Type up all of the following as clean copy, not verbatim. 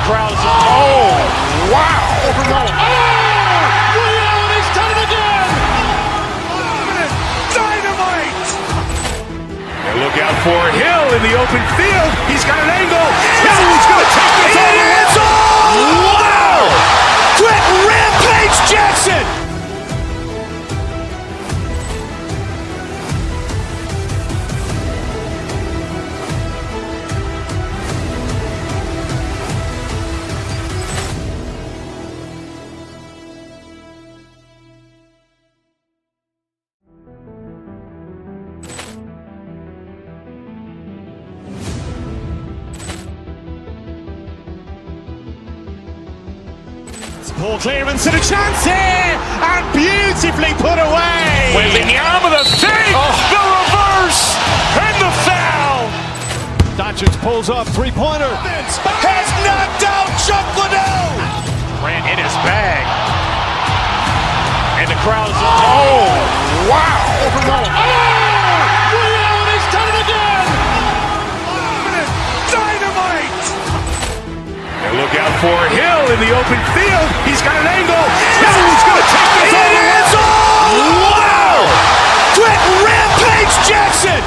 crowd is, oh, wow! Overrun. Oh! He's done it again! Dynamite! And look out for Hill in the open field. He's got an angle. Hill's going to take this all the way. Wow! Quick Rampage Jackson! Poor clearance and a chance here, and beautifully put away. Waving the arm of the thing, the reverse, and the foul. Doncic pulls up, three-pointer. Has knocked out Chuck Liddell. Grant in his bag. And the crowd is, oh, wow. Overrun. Oh! He's done it again! Dynamite! And look out for Hill in the open field. He's got an angle. Hill's going to take this all the way. Wow! Quick Rampage Jackson!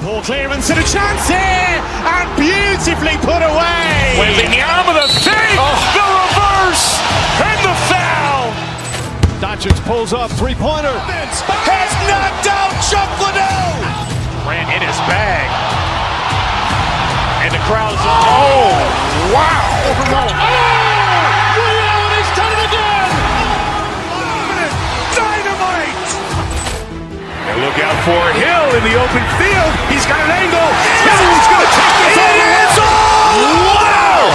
Poor clearance and a chance here, and beautifully put away. Waving the arm of the thing, the reverse, and the foul. Doncic pulls up, three-pointer. Has knocked out Chuck Liddell. Grant in his bag. And the crowd is, oh, wow. Overrun. Oh! He's done it again! Dynamite! And look out for Hill in the open field. He's got an angle. Hill's going to take this all the way. Wow!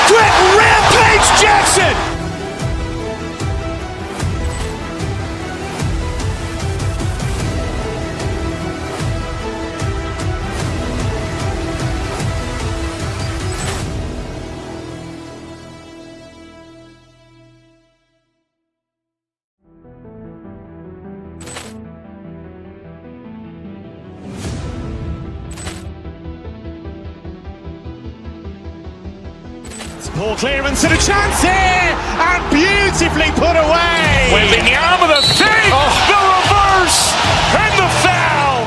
Quick Rampage Jackson! Poor clearance and a chance here, and beautifully put away. Waving the arm of the thing, the reverse, and the foul.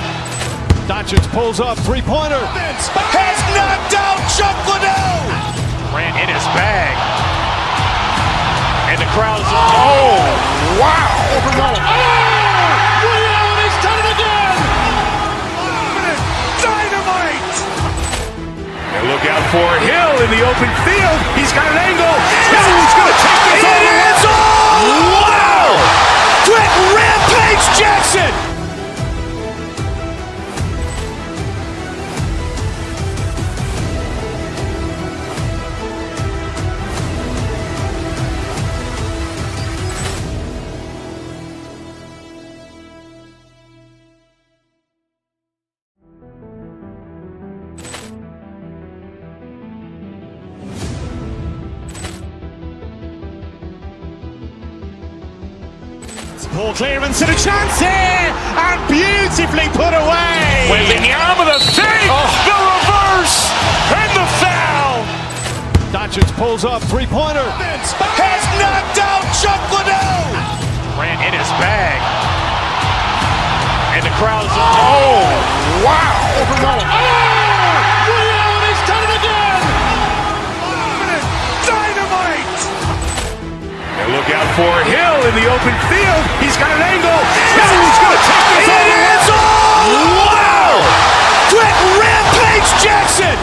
Doncic pulls up, three-pointer. Has knocked out Chuck Liddell. Grant in his bag. And the crowd is, oh, wow. Overrun. Oh! He's done it again! Dynamite! And look out for Hill in the open field. He's got an angle. Hill's going to take this all the way. Wow! Quick Rampage Jackson! Poor clearance and a chance here, and beautifully put away. Waving the arm of the thing, the reverse, and the foul. Doncic pulls up, three-pointer. Has knocked out Chuck Liddell. Grant in his bag. And the crowd is, oh, wow. Overrun. Oh! He's done it again! Dynamite! And look out for Hill in the open field. He's got an angle. Hill's going to take this all the way. Wow! Quick Rampage Jackson!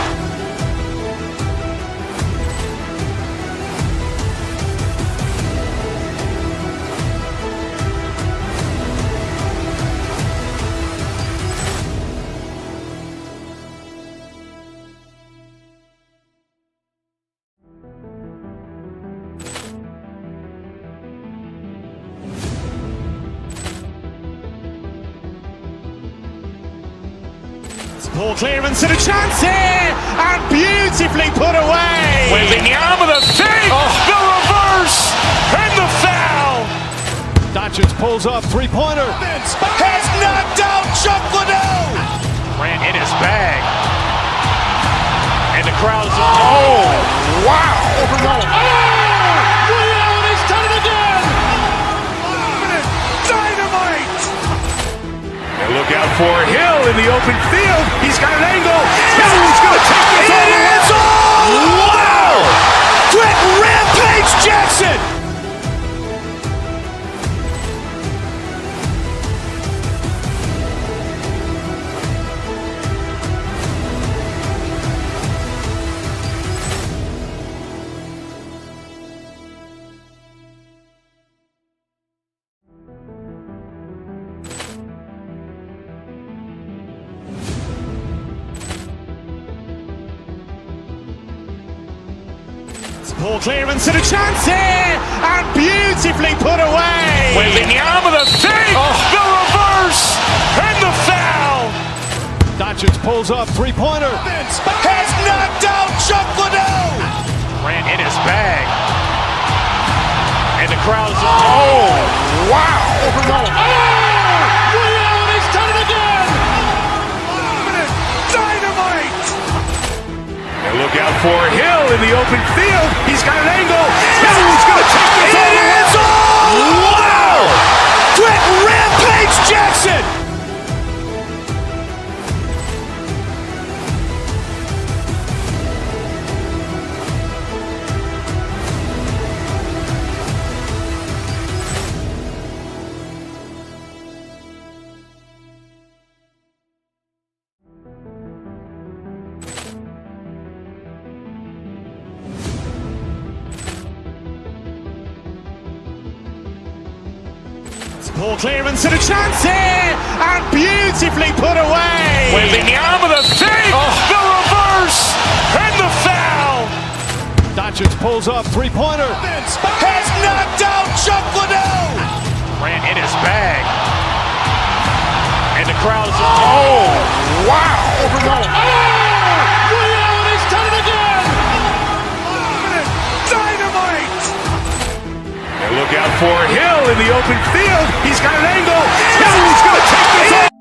Ball clearance and a chance here, and beautifully put away. Wembanyama with a fake, the reverse, and the foul. Doncic pulls up, three-pointer. Has knocked out Chuck Liddell. Ran in his bag. And the crowd is, oh, wow. Overruled. Ray Allen has done it again. Dynamite. And look out for Hill in the open field. He's got an angle. He's going to take this all the way. Wow! Quick Rampage Jackson. Ball clearance and a chance here, and beautifully put away. Wembanyama with a fake, the reverse, and the foul. Doncic pulls up, three-pointer. Has knocked out Chuck Liddell. Ran in his bag. And the crowd is, oh, wow. Overruled. Ray Allen has done it again. Dynamite. And look out for Hill in the open field. He's got an angle. He's going to take this all the way. Wow! Quick Rampage Jackson. Ball clearance and a chance here, and beautifully put away. Wembanyama with a fake, the reverse, and the foul. Doncic pulls up, three-pointer. Has knocked out Chuck Liddell. Ran in his bag. And the crowd is, oh, wow. Overruled. Ray Allen has done it again. Dynamite. And look out for Hill in the open field. He's got an angle. He's going to take this all.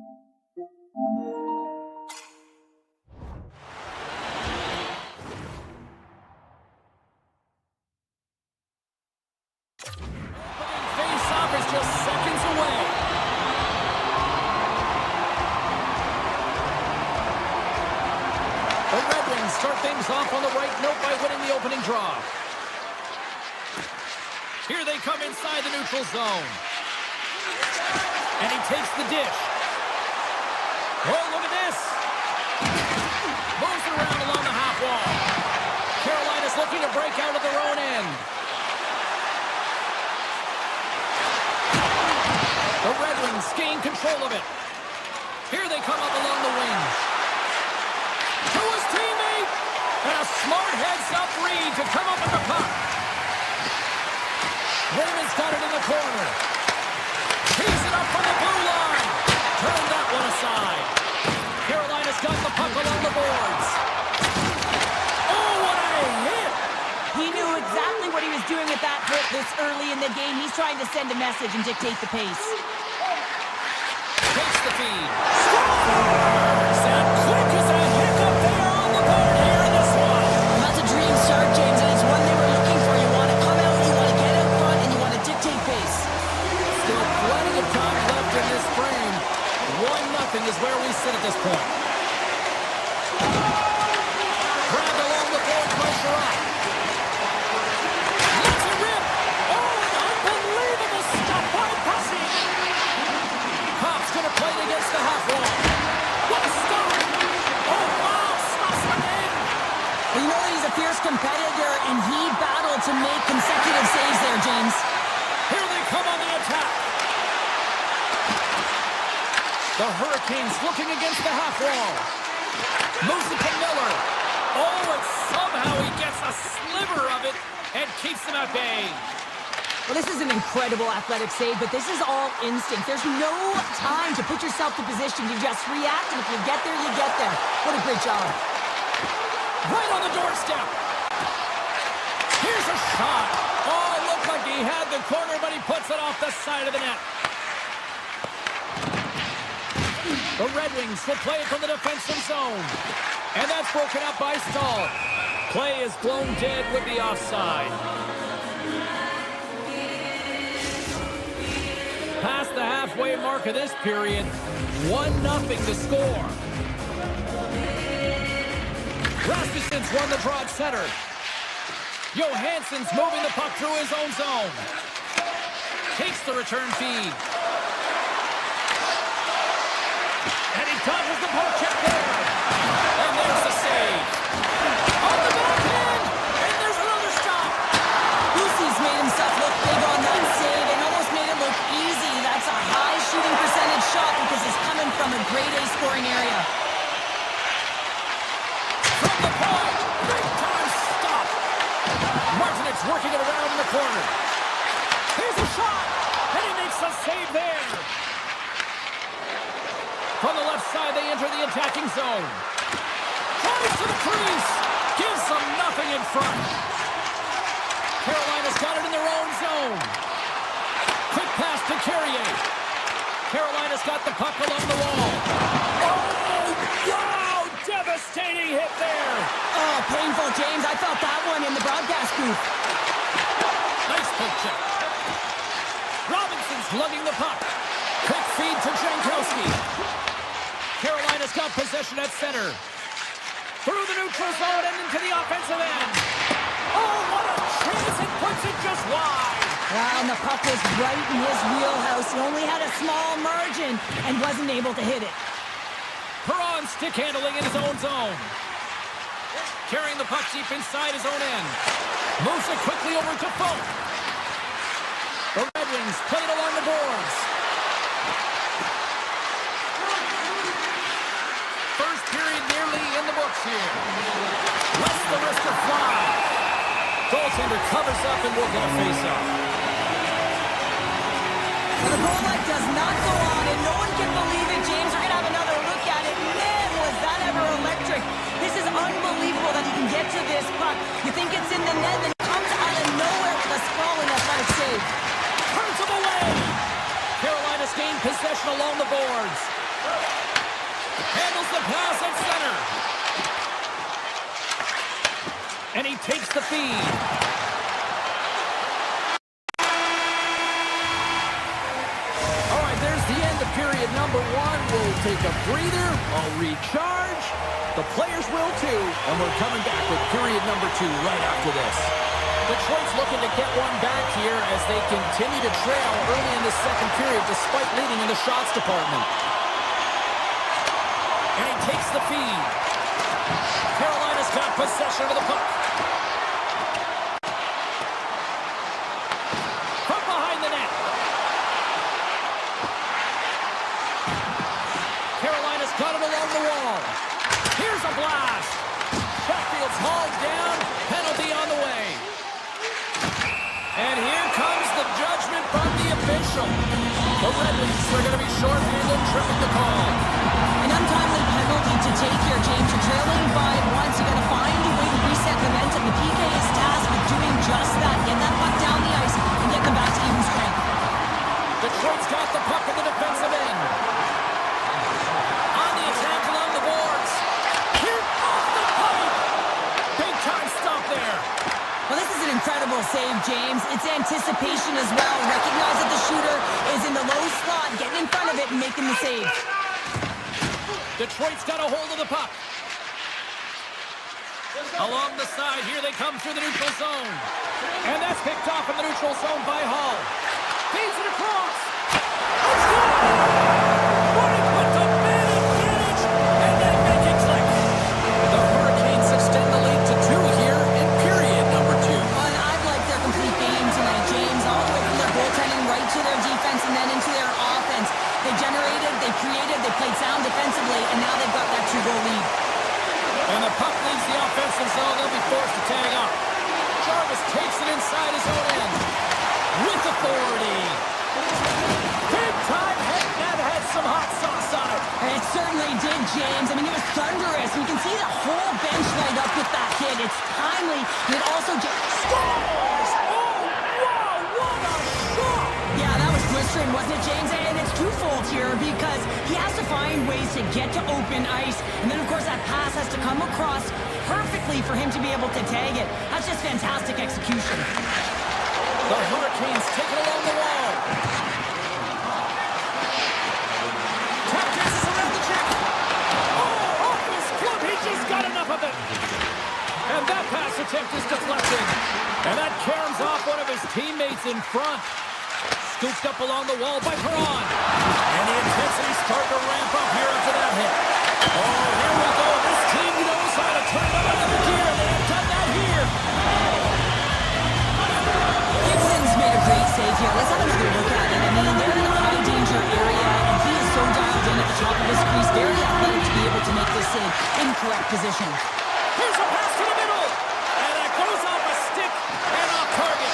Face-off is just seconds away. The Red Wings start things off on the right note by winning the opening draw. Here they come inside the neutral zone. And he takes the dish. Oh, look at this. Moves it around along the half wall. Carolina's looking to break out of their own end. The Red Wings gain control of it. Here they come up along the wing. To his teammate. And a smart heads-up read to come up with the puck. Raymond's got it in the corner. Tees it up from the blue line. Turn that one aside. Carolina's got the puck along the boards. Oh, what a hit! He knew exactly what he was doing at that hit this early in the game. He's trying to send a message and dictate the pace. Takes the feed. Scores! And quick as a hiccup there on the board here in this one. That's a dream start, James, and it's one they were looking for. You want to come out, you want to get out front, and you want to dictate pace. Still plenty of time left in this frame. 1-0 is where we sit at this point. Grabbed along the boards by Sherratt. Let's it rip. Oh, an unbelievable stop by Pussy. Copp's going to play it against the half wall. What a stop. Oh, wow, stops again. Well, you know that he's a fierce competitor, and he battled to make consecutive saves there, James. Here they come on the attack. The Hurricanes looking against the half wall. Moves it to Miller. Oh, and somehow he gets a sliver of it and keeps them at bay. Well, this is an incredible athletic save, but this is all instinct. There's no time to put yourself to position. You just react, and if you get there, you get there. What a great job. Right on the doorstep. Here's a shot. Oh, looked like he had the corner, but he puts it off the side of the net. The Red Wings will play it from the defensive zone. And that's broken up by Stahl. Play is blown dead with the offside. Past the halfway mark of this period, 1-0 to score. Rasmussen's won the draw at center. Johansson's moving the puck through his own zone. Takes the return feed. And he dodges the poke check there. And there's the save. On the backhand. And there's another stop. Lucy's made himself look big on that save and almost made it look easy. That's a high shooting percentage shot because it's coming from a grade A scoring area. From the point. Big time stop. Martinek's working it around in the corner. Here's a shot. And he makes a save there. From the left side, they enter the attacking zone. Tries to the crease. Gives them nothing in front. Carolina's got it in their own zone. Quick pass to Carrier. Carolina's got the puck along the wall. Oh, wow! Devastating hit there. Oh, painful, James. I felt that one in the broadcast booth. Nice poke check. Robinson's lugging the puck. Quick feed to Jankowski. Carolina's got possession at center. Through the neutral zone and into the offensive end. Oh, what a chance! It puts it just wide. Wow, and the puck was right in his wheelhouse. He only had a small margin and wasn't able to hit it. Perron stick handling in his own zone. Carrying the puck deep inside his own end. Moves it quickly over to Folk. The Red Wings play it along the boards. First period nearly in the books here. Lets the wrister fly. Goaltender covers up and will get a face-off. The goal line does not go on, and no one can believe it. James, we're going to have another look at it. Man, was that ever electric. This is unbelievable that he can get to this puck. You think it's in the net, and it comes out of nowhere with a sprawling athletic save. Turns him away. Carolina's gained possession along the boards. Handles the pass at center. And he takes the feed. All right, there's the end of period number 1. We'll take a breather. I'll recharge. The players will too. And we're coming back with period number 2 right after this. Detroit's looking to get one back here as they continue to trail early in the second period despite leading in the shots department. And he takes the feed. Carolina's got possession of the puck. From behind the net. Carolina's got it along the wall. Here's a blast. Sheffield's hauled down. Penalty on the way. And here comes the judgment from the official. The Red Wings are going to be shorthanded, tripping the call. An untimely penalty to take here, James. You're trailing by once. You got to find a way to reset momentum. The PK is tasked with doing just that. Get that puck down the ice and get them back to even strength. Detroit's got the puck in the defensive end. On the attack along the boards. Here off the pipe. Big time stop there. Well, this is an incredible save, James. It's anticipation as well. Recognize that the shooter is in the low slot, getting in front of it and making the save. Detroit's got a hold of the puck. Along the side, here they come through the neutral zone. And that's picked off in the neutral zone by Hall. Feeds it across. It's good! Running with the man advantage, and they make it click. The Hurricanes extend the lead to 2 here in period number 2. And I've liked their complete game tonight, James. All the way from their goaltending right to their defense and then into their offense. They generated, they created, they played sound defensively, and now they've got that 2-goal lead. And the puck leaves the offensive zone. They'll be forced to tag up. Jarvis takes it inside his own end. With James. I mean, it was thunderous. You can see the whole bench light up with that hit. It's timely, but it also scores! Oh, wow, what a shot! Yeah, that was blistering, wasn't it, James? And it's twofold here because he has to find ways to get to open ice, and then, of course, that pass has to come across perfectly for him to be able to tag it. That's just fantastic execution. The Hurricanes take it along the wall. Tap dances around the check. Oh, off his glove. He just got enough of it. And that pass attempt is deflected. And that caroms off one of his teammates in front. Scooped up along the wall by Perron. And the intensity's starting to ramp up here after that hit. Oh, here we go. This team knows how to turn up another gear. They have done that here. Gibson's made a great save here. Let's have another look at it. I mean, they're in a high-danger area, and he is so dialed in at the top of his crease. Very athletic to be able to make this save in correct position. Here's a pass to the middle. And that goes off a stick and off target.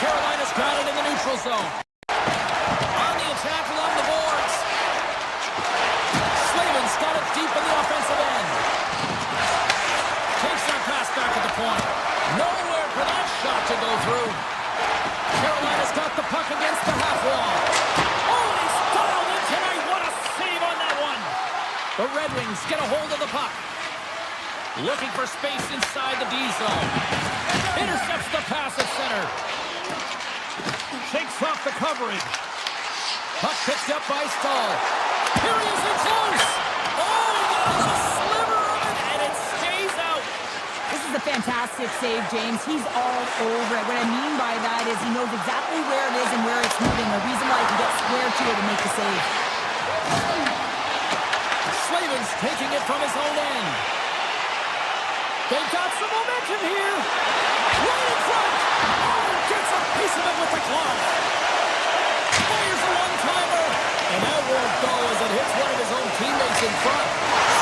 Carolina's got it in the neutral zone. On the attack along the boards. Slavin's got it deep in the offensive end. Takes that pass back at the point. Nowhere for that shot to go through. Carolina's got the puck against the half wall. Oh, he's dialed in tonight. What a save on that one. The Red Wings get a hold of the puck. Looking for space inside the D zone. Intercepts the pass at center. Shakes off the coverage. Puck picked up by Stahl. Here he is in close. Oh, there's a sliver of it, and it stays out. This is a fantastic save, James. He's all over it. What I mean by that is he knows exactly where it is and where it's moving. The reason why he can get square to it and make the save. Slavin's taking it from his own end. They've got some momentum here. Right in front. Oh, gets a piece of it with the glove. Fires a one-timer. And that won't go as it hits one of his own teammates in front.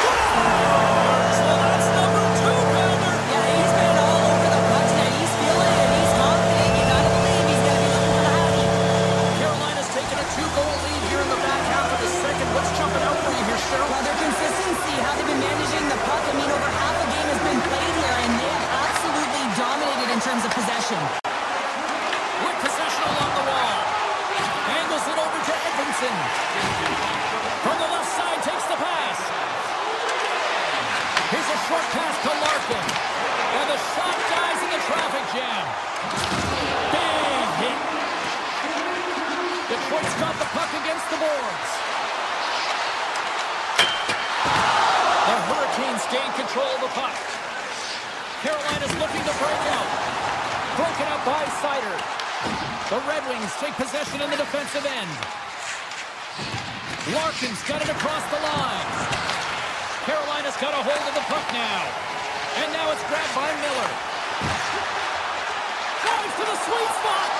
Scores! Well, that's number 2, Belmer. Yeah, he's been all over the puck tonight. He's feeling it. He's confident. You gotta believe he's gonna be looking for the happy. Carolina's taken a 2-goal lead here in the back half of the second. What's jumping out for you here, Cheryl? Well, their consistency, how they've been managing the puck. I mean, over half a game has been played here, and they have absolutely dominated in terms of possession. With possession along the wall. Angles it over to Edmondson. From the left side, takes the pass. Here's a short pass to Larkin. And the shot dies in the traffic jam. Big hit. Detroit's got the puck against the boards. The Hurricanes gain control of the puck. Carolina's looking to break out. Broken up by Sider. The Red Wings take possession in the defensive end. Larkin's got it across the line. Carolina's got a hold of the puck now. And now it's grabbed by Miller. Drives to the sweet spot.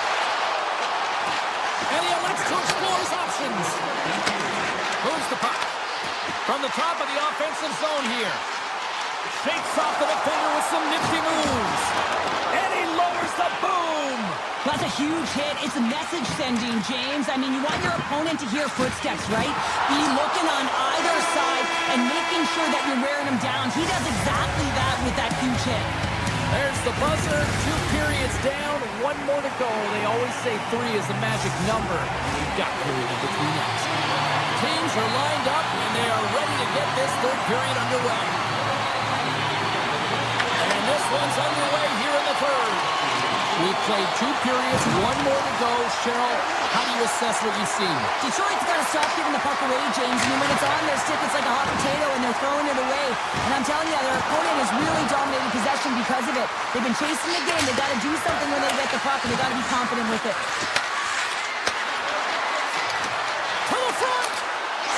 And he elects to explore his options. Moves the puck. From the top of the offensive zone here. Shakes off the defender with some nifty moves. And he lowers the boom. That's a huge hit. It's a message sending, James. I mean, you want your opponent to hear footsteps, right? Be looking on either side and making sure that you're wearing them down. He does exactly that with that huge hit. There's the buzzer. 2 periods down. 1 more to go. They always say 3 is the magic number. We've got period in between that. Teams are lined up, and they are ready to get this 3rd period underway. And this one's underway here in the 3rd. We've played 2 periods, 1 more to go. Cheryl, how do you assess what you've seen? Detroit's got to stop giving the puck away, James. I mean, when it's on their stick, it's like a hot potato, and they're throwing it away. And I'm telling you, their opponent is really dominating possession because of it. They've been chasing the game. They've got to do something when they get the puck, and they've got to be confident with it. To the front!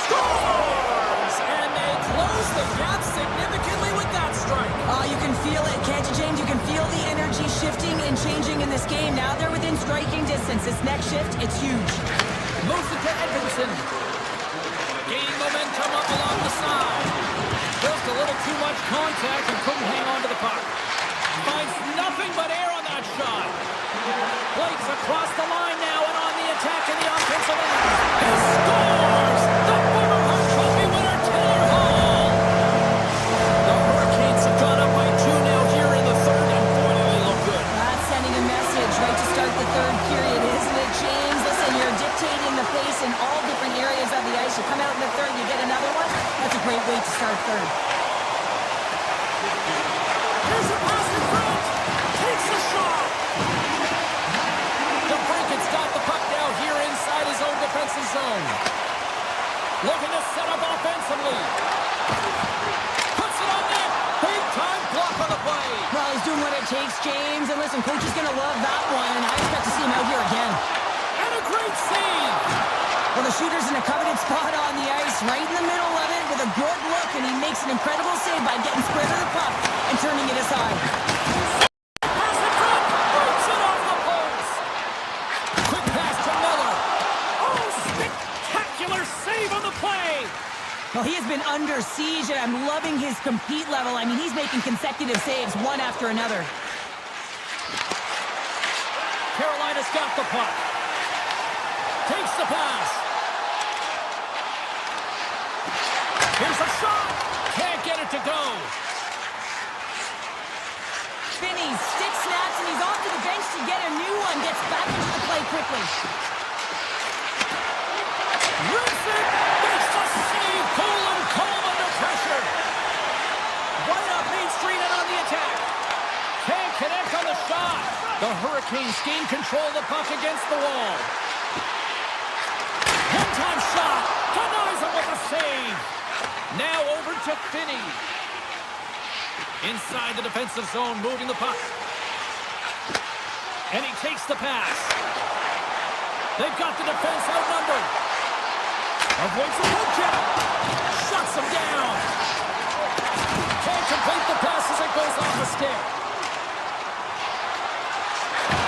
Scores! And they close the gap significantly with that strike. You can feel it, can't you, James? You can feel the energy shifting and changing in this game. Now they're within striking distance. This next shift, it's huge. Moves it to Edmondson. Gaining momentum up along the side. Just a little too much contact and couldn't hang on to the puck. Finds nothing but air on that shot. Blake's across the line now and on the attack in the offensive end. He scores! The Former Hart Trophy winner, Taylor Hall! takes, James. And listen, coach is going to love that one, and I expect to see him out here again. And a great save! Well, the shooter's in a coveted spot on the ice, right in the middle of it, with a good look, and he makes an incredible save by getting square to the puck and turning it aside. Pass in front! Boots it off the post! Quick pass to Miller. Oh, spectacular save on the play! Well, he has been under siege, and I'm loving his compete level. I mean, he's making consecutive saves, one after another. Carolina's got the puck. Takes the pass. Here's a shot. Can't get it to go. Finney stick snaps, and he's off to the bench to get a new one. Gets back into the play quickly. Rips it. Makes the save. Cool and calm under pressure. Right up Main Street and on the attack. Can't connect on the shot. The Hurricanes gain control of the puck against the wall. One-time shot. Denies him with a save. Now over to Finney. Inside the defensive zone, moving the puck. And he takes the pass. They've got the defense outnumbered. Avoids the poke check. Shuts him down. Can't complete the pass as it goes off the stick.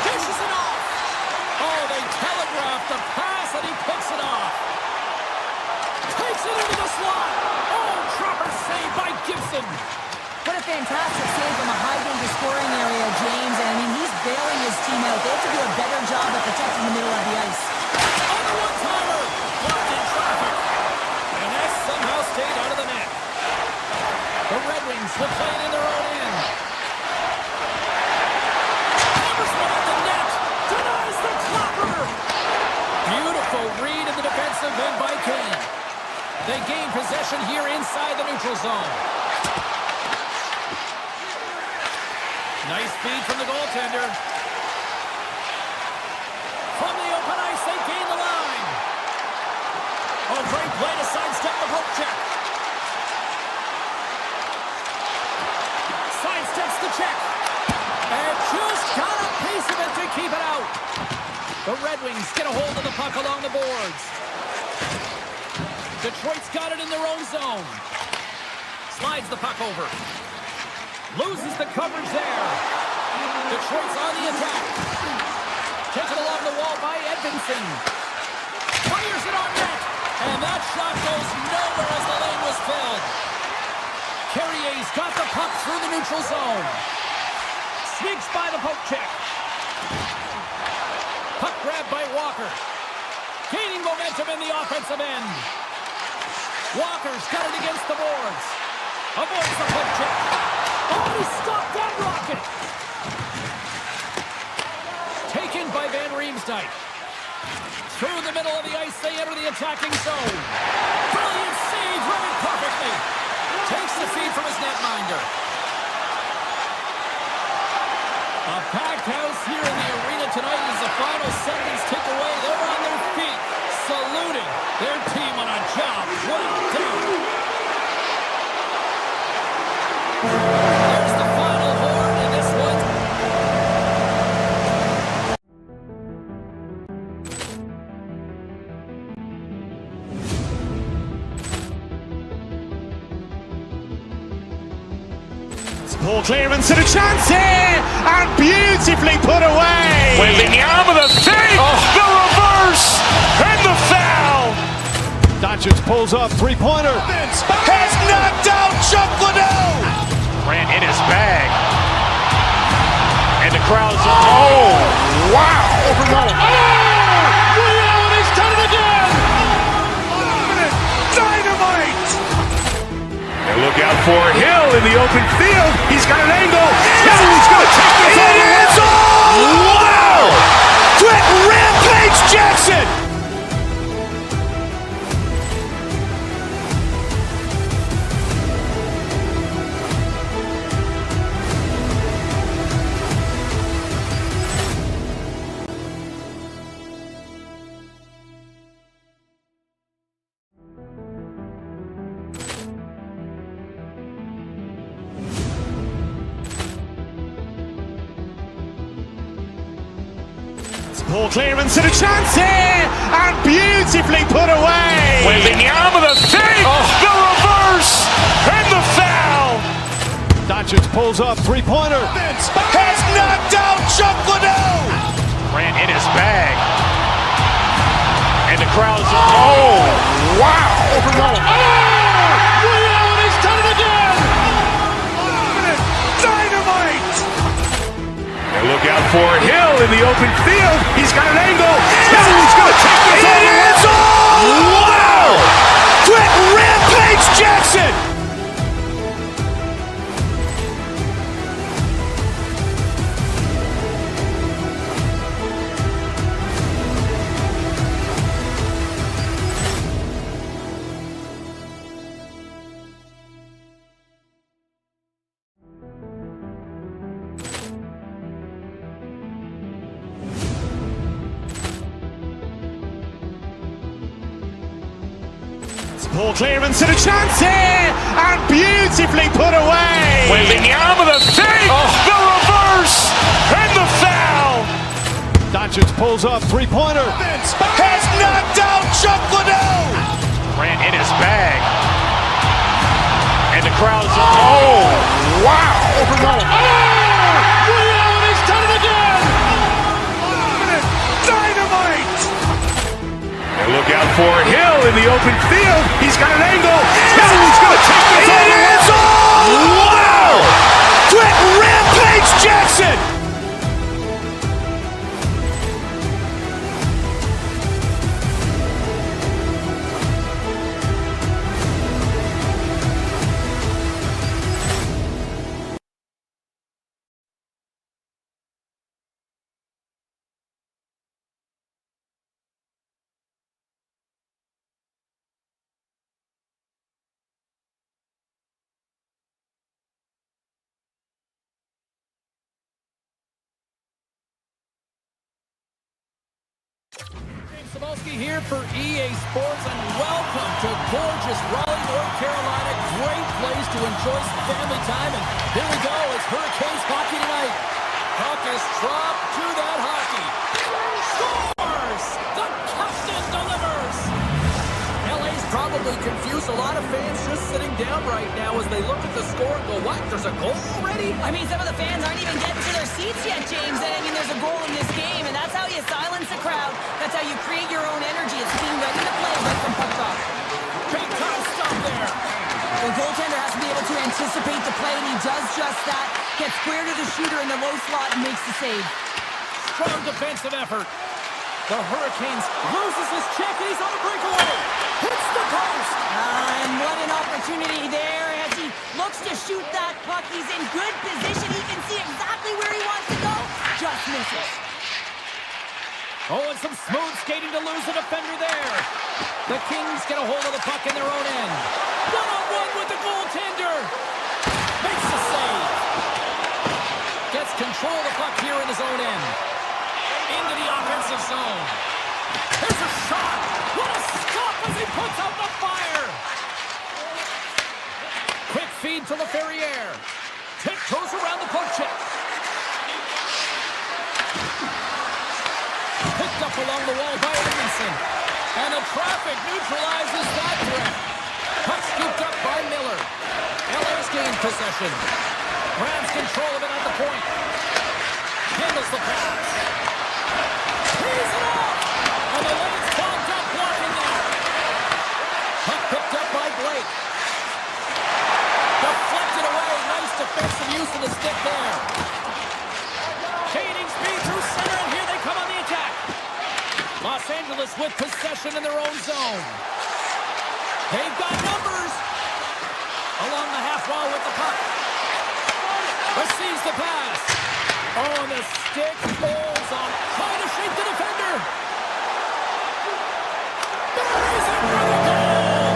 Dishes it off. Oh, they telegraphed the pass and he picks it off. Takes it into the slot. Oh, proper save by Gibson. What a fantastic save from a high-danger scoring area, James. And, I mean, he's bailing his team out. They have to do a better job at protecting the middle of the ice. On the one-timer. Blocked in traffic. And that somehow stayed out of the net. The Red Wings will play it in their own end. Hammers one at the net. Denies the clapper. Beautiful read in the defensive end by Kane. They gain possession here inside the neutral zone. Nice feed from the goaltender. From the open ice, they gain the line. Oh, great play to sidestep the poke check. Sidesteps the check. And just got a piece of it to keep it out. The Red Wings get a hold of the puck along the boards. Detroit's got it in their own zone. Slides the puck over. Loses the coverage there. Detroit's on the attack. Taken along the wall by Edvinsson. Fires it on net. And that shot goes nowhere as the lane was filled. Carrier's got the puck through the neutral zone. Sneaks by the poke check. Puck grabbed by Walker. Gaining momentum in the offensive end. Walker's got it against the boards. Avoids the poke check. Oh, he stopped that rocket! Taken by Van Riemsdyk. Through the middle of the ice, they enter the attacking zone. Brilliant save, running perfectly. Takes the feed from his netminder. A packed house here in the arena tonight as the final seconds tick away. They're on their feet, saluting their team on a job well done. There's the final horn, and this one. Ball clearance and a chance here, and beautifully put away. With the arm of the fake, the reverse, and the foul. Doncic pulls up, three-pointer. Has knocked out Chuck Liddell. Ran in his bag. And the crowd's oh, wow. And he's done it again. Dynamite. And look out for Hill in the open field. He's got an angle. He's going to take this all the way. Wow! Quick Rampage Jackson. Poor clearance and a chance here, and beautifully put away. Wembanyama the fake, the reverse, and the foul. Doncic pulls up, three-pointer. Has knocked out Chuck Liddell. Ran in his bag. And the crowd is, oh, wow. Ray Allen has done it again! Dynamite! And look out for Hill in the open field. He's got an angle. He's going to take this all the way. Wow! Quick Rampage Jackson! Poor clearance and a chance here, and beautifully put away. Wembanyama the fake, the reverse, and the foul. Doncic pulls up, three-pointer. Has knocked out Chuck Liddell. Ran in his bag. And the crowd is, oh, wow. Ray Allen has done it again! Dynamite! And look out for Hill in the open field. He's got an angle. He's going to take this all the way. Wow! Quick Rampage Jackson! James here for EA Sports, and welcome to gorgeous Raleigh, North Carolina. Great place to enjoy some family time, and here we go. It's Hurricanes hockey tonight. Puck is dropped to that hockey. Scores! The captain delivers! LA's probably confused a lot of fans just sitting down right now as they look at the score and go, what? There's a goal already? I mean, some of the fans aren't even getting to their seats yet, James. I mean, there's a goal in this game, and that's how you silence the crowd. That's how you create your own energy. It's being ready to play right from puck drop. Big time stop there. The goaltender has to be able to anticipate the play, and he does just that. Gets square to the shooter in the low slot and makes the save. Strong defensive effort. The Hurricanes loses his check, and he's on a breakaway. Hits the post. And what an opportunity there as he looks to shoot that puck. He's in good position. He can see exactly where he wants to go. Just misses. Oh, and some smooth skating to lose a defender there. The Kings get a hold of the puck in their own end. One-on-one with the goaltender. Makes the save. Gets control of the puck here in his own end. Into the offensive zone. Here's a shot. What a stop as he puts out the fire. Quick feed to LaFerriere. Tiptoes around the poke check. Picked up along the wall by Edmondson. And the traffic neutralizes that threat. Puck scooped up by Miller. LA's gained possession. Grabs control of it at the point. Handles the pass. He's it off! And the lane's clogged up blocking that. Puck picked up by Blake. Deflected away. Nice defensive use of the stick there. Gaining speed through center, and here they come on the attack. Los Angeles with possession in their own zone. They've got numbers. Along the half wall with the puck. Receives the pass. On the stick, falls on, trying to shake the defender. Buries it for the goal.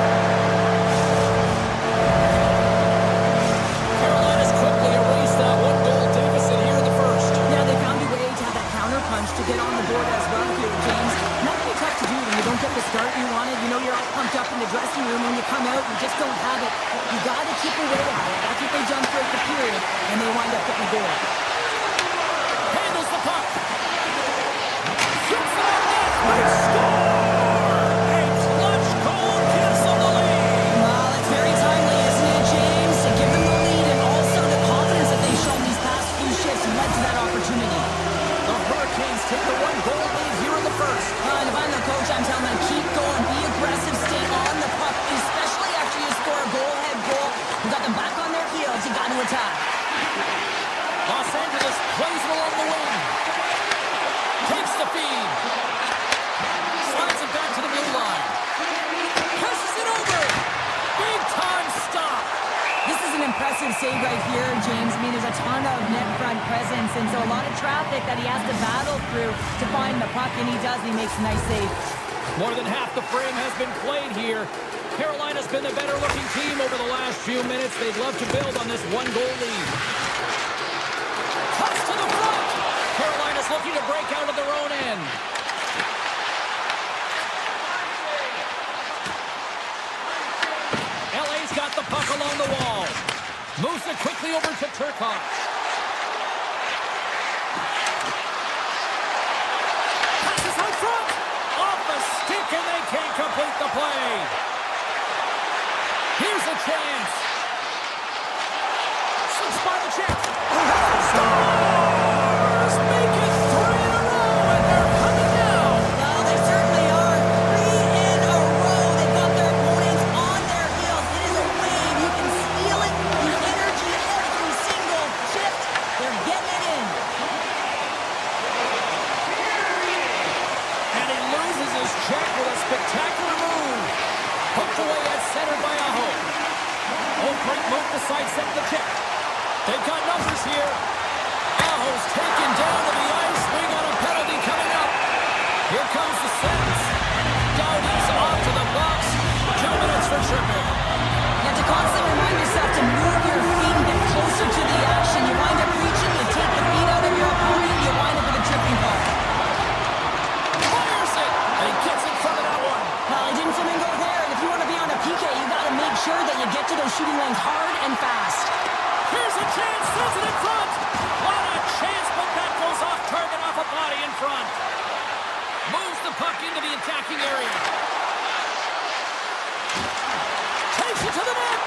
Carolina's quickly erased that one-goal deficit here in the first. Yeah, they found a way to have that counter punch to get on the board as well here, James. Not really tough to do when you don't get the start you wanted. You know you're all pumped up in the dressing room. When you come out, you just don't have it. You got to chip away at it. That's what they've done throughout the period, and they wind up getting a goal. Handles the puck. save right here, James. I mean, there's a ton of net front presence, and so a lot of traffic that he has to battle through to find the puck, and he does, and he makes a nice save. More than half the frame has been played here. Carolina's been the better-looking team over the last few minutes. They'd love to build on this one-goal lead. Toss to the front. Carolina's looking to break out of their own end. LA's got the puck along the wall. Moves it quickly over to Turcotte. Passes out front. Off the stick, and they can't complete the play. Here's a chance. Slips by the check. Stars make it 3 in a row, and they're coming down. Well, they certainly are. 3 in a row. They've got their opponents on their heels. It is a wave. You can feel it. The energy every single shift. They're getting it in. And he loses his check with a spectacular move. Hooked away at center by Aho. Great move to sidestep the check. They've got numbers here. Aho's taken down to the ice. We got a penalty coming up. Here comes the sentence. Dowdy's off to the box. 2 minutes for tripping. You have to constantly remind yourself to move your feet and get closer to the action. You wind up reaching, you take the feet out of your opponent, you wind up with a tripping puck. Fires it. And he gets in front of that one. Well, he didn't flamingo there, and if you want to be on a PK, you got to make sure that you get to those shooting lanes hard and fast. Here's a chance. Sends it in front. What a chance, but that goes off target off a body in front. Moves the puck into the attacking area. Takes it to the net.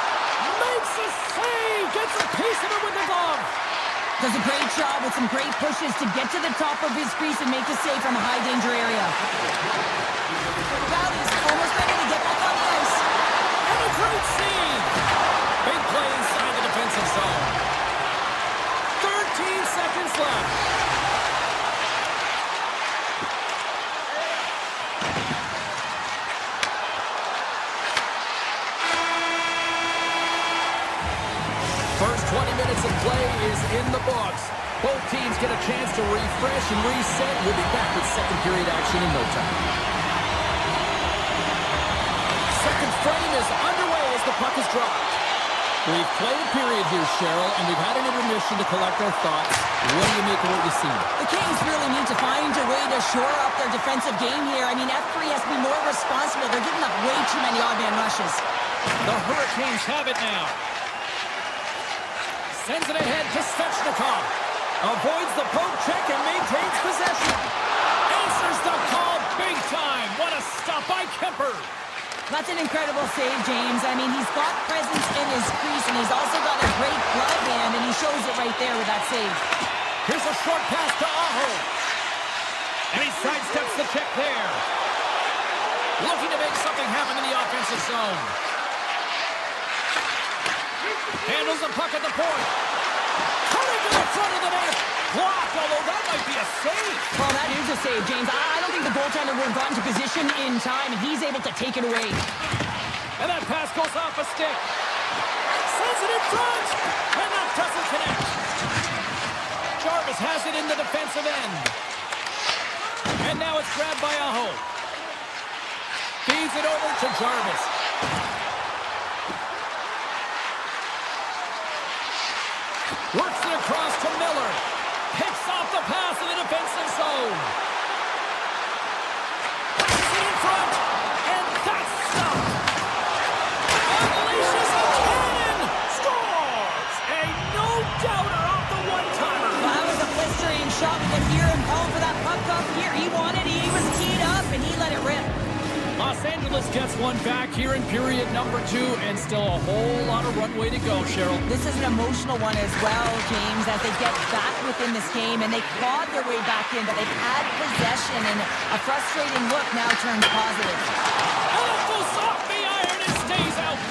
Makes a save. Gets a piece of it with the glove. Does a great job with some great pushes to get to the top of his crease and make the save from a high-danger area. Rowdy's almost ready to get back on the ice. And a great save. Big play inside the defensive zone. 13 seconds left. First 20 minutes of play is in the books. Both teams get a chance to refresh and reset. We'll be back with second period action in no time. Second frame is underway as the puck is dropped. We've played a period here, Cheryl, and we've had an intermission to collect our thoughts. What do you make of what you see? The Kings really need to find a way to shore up their defensive game here. I mean, F3 has to be more responsible. They're giving up way too many odd-man rushes. The Hurricanes have it now. Sends it ahead to Svechnikov. Avoids the poke check and maintains possession. Answers the call big time. What a stop by Kemper. That's an incredible save, James. I mean, he's got presence in his crease, and he's also got a great glove hand, and he shows it right there with that save. Here's a short pass to Aho. And he sidesteps the check there. Looking to make something happen in the offensive zone. Handles the puck at the point. Cutting to the front of the net. Blocked, although that might be a save. Well, that is a save, James. I don't think the goaltender would have gotten to position in time, and he's able to take it away. And that pass goes off a stick. Sends it in front. And that doesn't connect. Jarvis has it in the defensive end. And now it's grabbed by Aho. Feeds it over to Jarvis. Works it across to Miller. Picks off the pass in the defensive zone. Passes it in front. And that's stopped. Unleashes a cannon. Scores. A no-doubter off the one-timer. Well, that was a blistering shot. We could hear him calling for that puck up here. He wanted it. He was teed up, and he let it rip. Los Angeles gets one back here in period number 2, and still a whole lot of runway to go, Cheryl. This is an emotional one as well, James, as they get back within this game, and they clawed their way back in, but they've had possession, and a frustrating look now turns positive. Oh, it goes off the iron and stays out.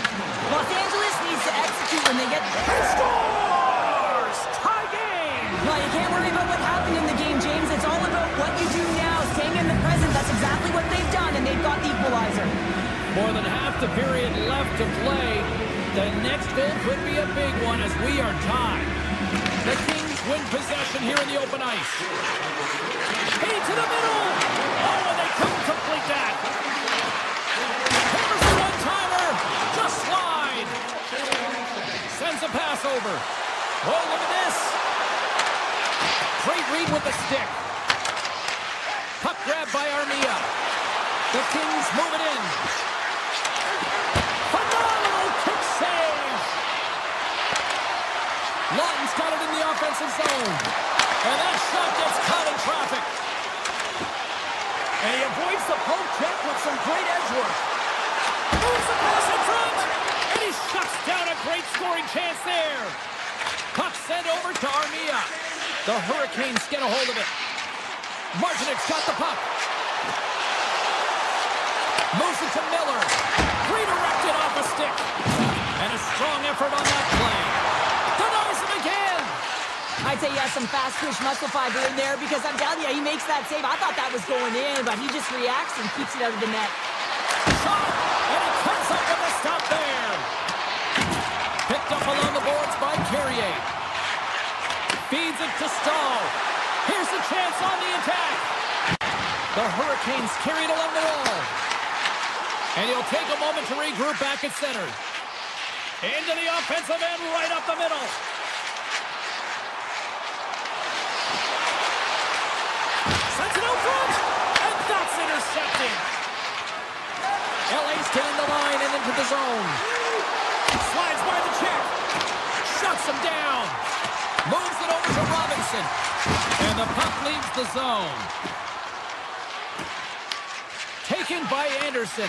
Los Angeles needs to execute when they get... Scores! Tie game! Well, you can't worry about what happened in the game, James. It's all about what you do now, staying in the present. That's exactly what they've done, and they've got the equalizer. More than half the period left to play. The next goal could be a big one as we are tied. The Kings win possession here in the open ice. Feed to the middle. Oh, and they couldn't complete that. Here's the one-timer. Just slide. Sends a pass over. Oh, look at this. Great read with the stick. Puck grab by Armia. The Kings move it in. Phenomenal kick save. Lawton's got it in the offensive zone. And that shot gets caught in traffic. And he avoids the poke check with some great edge work. Moves across in front. And he shuts down a great scoring chance there. Puck sent over to Armia. The Hurricanes get a hold of it. Martinik's got the puck. Moves it to Miller. Redirected off a stick. And a strong effort on that play. Denies him again. I'd say he has some fast twitch muscle fiber in there because I'm telling you, he makes that save. I thought that was going in, but he just reacts and keeps it out of the net. Shot. And it comes up with a stop there. Picked up along the boards by Carrier. Feeds it to Stahl. Here's a chance on the attack. The Hurricanes carry it along the wall. And he'll take a moment to regroup back at center. Into the offensive end, right up the middle. Sends it out front. And that's intercepted. LA's getting the line and into the zone. Slides by the check. Shuts him down. Moves it over to Robinson. And the puck leaves the zone. Taken by Anderson.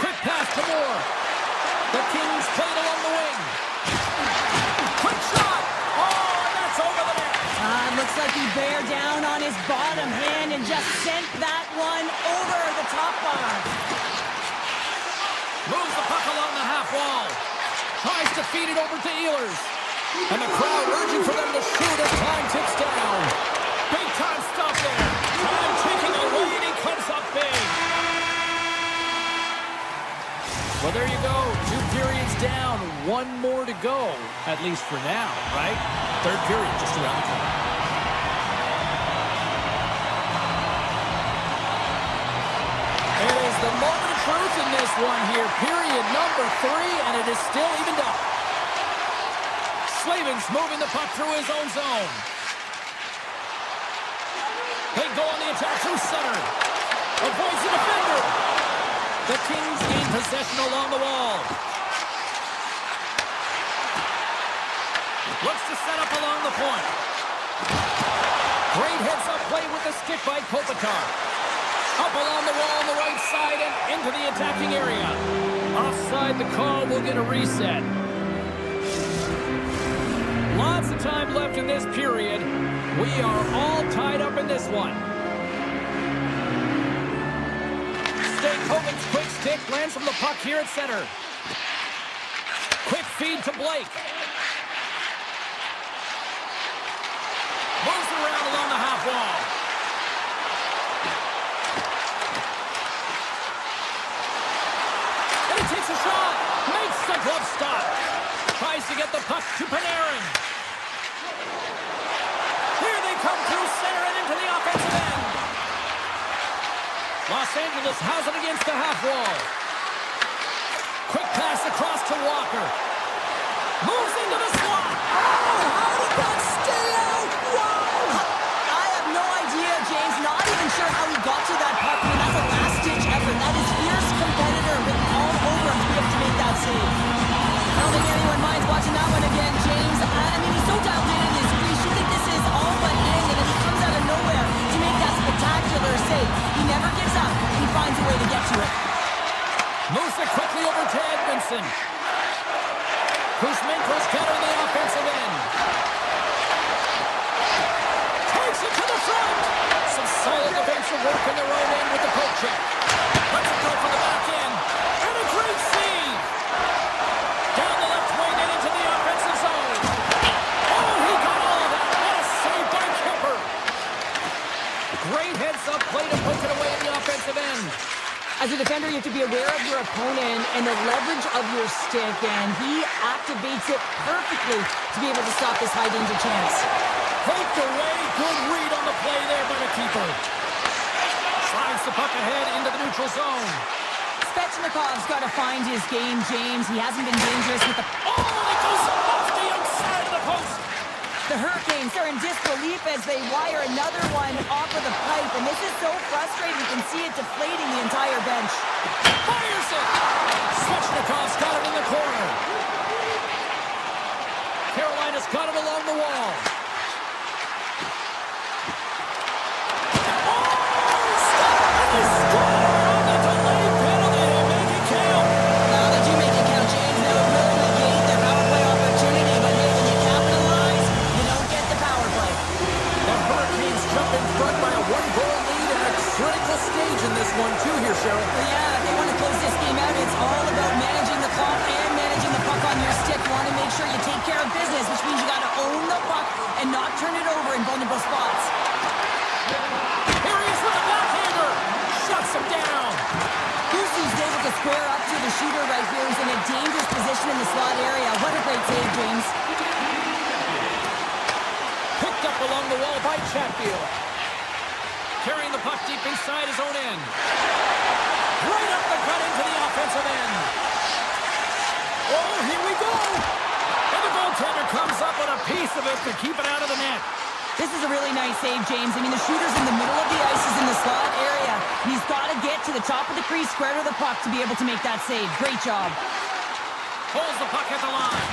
Quick pass to Moore. The Kings play it along the wing. Quick shot. Oh, and that's over the net. Looks like he bear down on his bottom hand and just sent that one over the top bar. Moves the puck along the half wall. Tries to feed it over to Ehlers. And the crowd urging for them to shoot as time ticks down. Big time stop there. Time ticking away and he comes up big. Well, there you go. 2 periods down. 1 more to go. At least for now, right? Third period just around the corner. It is the moment of truth in this one here. Period number 3, and it is still evened up. Slavin's moving the puck through his own zone. They go on the attack through center. Avoids the defender. The Kings gain possession along the wall. Looks to set up along the point. Great heads-up play with the stick by Kopitar. Up along the wall on the right side and into the attacking area. Offside the call will get a reset. Lots of time left in this period. We are all tied up in this one. Hogan's quick stick lands from the puck here at center. Quick feed to Blake. Moves around along the half wall. And he takes a shot. Makes the glove stop. Tries to get the puck to Panarin. Here they come through center and into the offensive end. Los Angeles has it against the half wall. Quick pass across to Walker. Moves into the slot. Oh, how did that stay out? Wow! I have no idea, James. Not even sure how he got to that puck. I mean, that's a last-ditch effort. That is fierce competitor written all over him to be able to make that save. I don't think anyone minds watching that one again, James. I mean, he's so dialed in. You should think this is all but in, and then he comes out of nowhere to make that spectacular save. He never gives up. He finds a way to get to it. Moves it quickly over to Edmondson. Kuzmenko's got it in the offensive end. Takes it to the front. Some solid defensive work in their own end with the poke check. Lets it go from the back end. And a great save. Down the left wing and into the offensive zone. Oh, he got all of that. What a save by Kemper. Great heads-up play to poke it away at the offensive end. As a defender, you have to be aware of your opponent and the leverage of your stick, and he activates it perfectly to be able to stop this high-danger chance. Poked away. Good read on the play there by the keeper. Slides the puck ahead into the neutral zone. Svechnikov's got to find his game, James. He hasn't been dangerous with the... Oh, it goes off the outside of the post. The Hurricanes are in disbelief as they wire another one off of the pipe, and this is so frustrating. You can see it deflating the entire bench. Fires it. Svechnikov's got it in the corner. Carolina's got it along the wall. Stage in this one too here, Cheryl. Well, yeah, if they want to close this game out, it's all about managing the clock and managing the puck on your stick. You want to make sure you take care of business, which means you got to own the puck and not turn it over in vulnerable spots. Here he is with a backhander. Shuts him down. Husu's able to square up to the shooter right here. He's in a dangerous position in the slot area. What a great save, James. Picked up along the wall by Chatfield. Carrying the puck deep inside his own end. Right up the gut into the offensive end. Oh, here we go. And the goaltender comes up with a piece of it to keep it out of the net. This is a really nice save, James. I mean, the shooter's in the middle of the ice. He's in the slot area. And he's got to get to the top of the crease, square to the puck to be able to make that save. Great job. Pulls the puck at the line.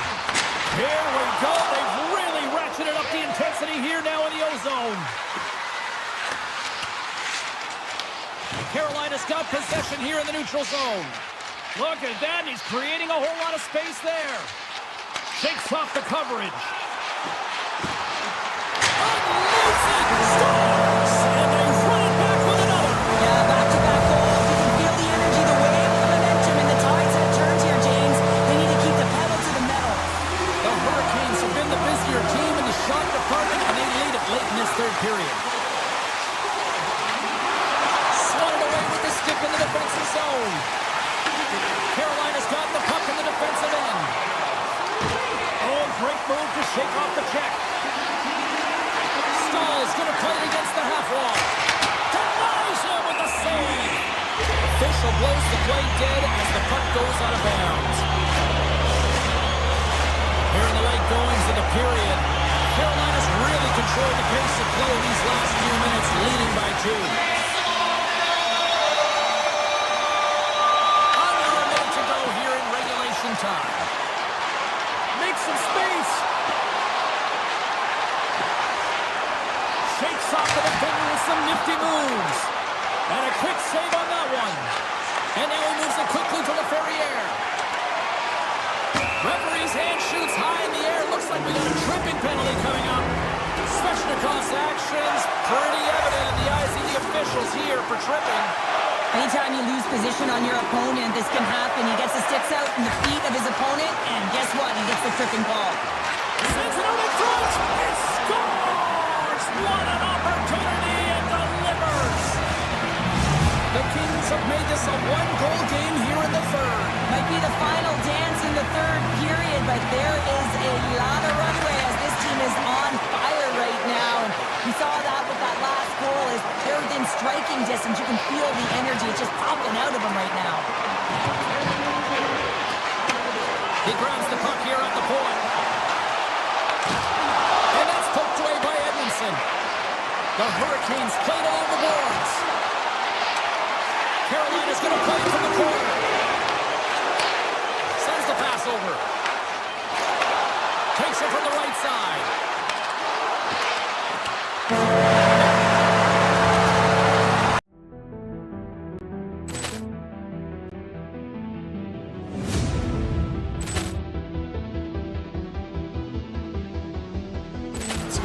Here we go. They've really ratcheted up the intensity here now in the O-zone. Carolina's got possession here in the neutral zone. Look at that. He's creating a whole lot of space there. Shakes off the coverage. Unloads it. Scores. And they run it back with another. Yeah, back-to-back goals. You can feel the energy, the wave, the momentum, and the tides have turned here, James. They need to keep the pedal to the metal. The Hurricanes have been the busier team in the shot department, and they lead it late in this third period. In the defensive zone. Carolina's got the puck in the defensive end. Oh, great move to shake off the check. Stahl's going to play it against the half wall. Denies him with the save. Official blows the play dead as the puck goes out of bounds. Here in the late goings of the period, Carolina's really controlled the pace of play in these last few minutes, leading by 2. Time. Make some space. Shakes off the defender with some nifty moves. And a quick save on that one. And now he moves it quickly to Laferriere. Referee's hand shoots high in the air. Looks like we got a tripping penalty coming up. Svechnikov's actions pretty evident in the eyes of the officials here for tripping. Anytime you lose position on your opponent, this can happen. He gets the sticks out in the feet of his opponent, and guess what? He gets the tripping call. Sends it out in front. It scores! What an opportunity and delivers! The Kings have made this a one-goal game here in the third. Might be the final dance in the third period, but there is a lot of runway as this team is on fire right now. And we saw that with that last goal. They're within striking distance. You can feel the energy. It's just popping out of them right now. He grabs the puck here at the point. And that's poked away by Edmondson. The Hurricanes played along the boards. Carolina's going to play it from the corner. Sends the pass over. Takes it from the right side.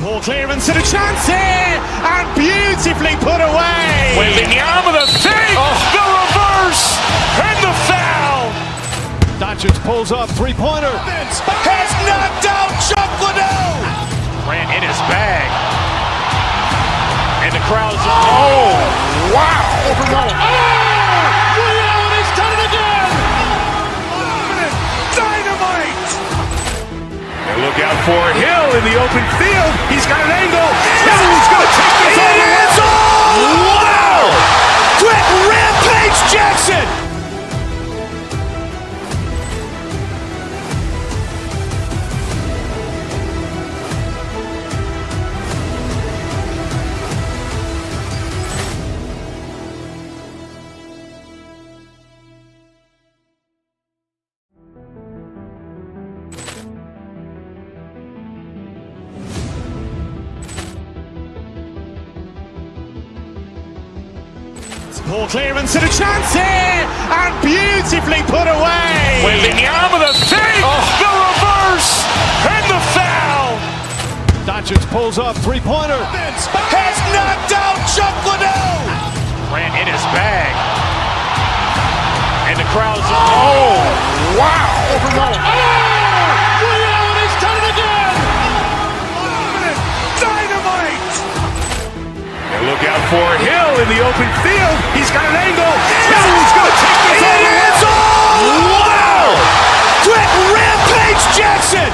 Ball clearance and a chance here, and beautifully put away. Wembanyama the save, the reverse, and the foul. Doncic pulls up, three-pointer. Has knocked out Chuck Liddell. Ran in his bag. And the crowd's, oh, wow. Oh, Look out for Hill in the open field. He's got an angle. Hill's going to take this all the way. Wow! Quick Rampage Jackson! Poor clearance and a chance here, and beautifully put away. Waving the arm of the fake, the reverse, and the foul. Doncic pulls up, three-pointer. Has knocked out Chuck Liddell. Ran in his bag. And the crowd's, oh, wow. Overrun. Ray Allen has done it again. Dynamite. And look out for Hill in the open field. He's got an angle. Hill's going to take this all the way. Wow! Quick Rampage Jackson!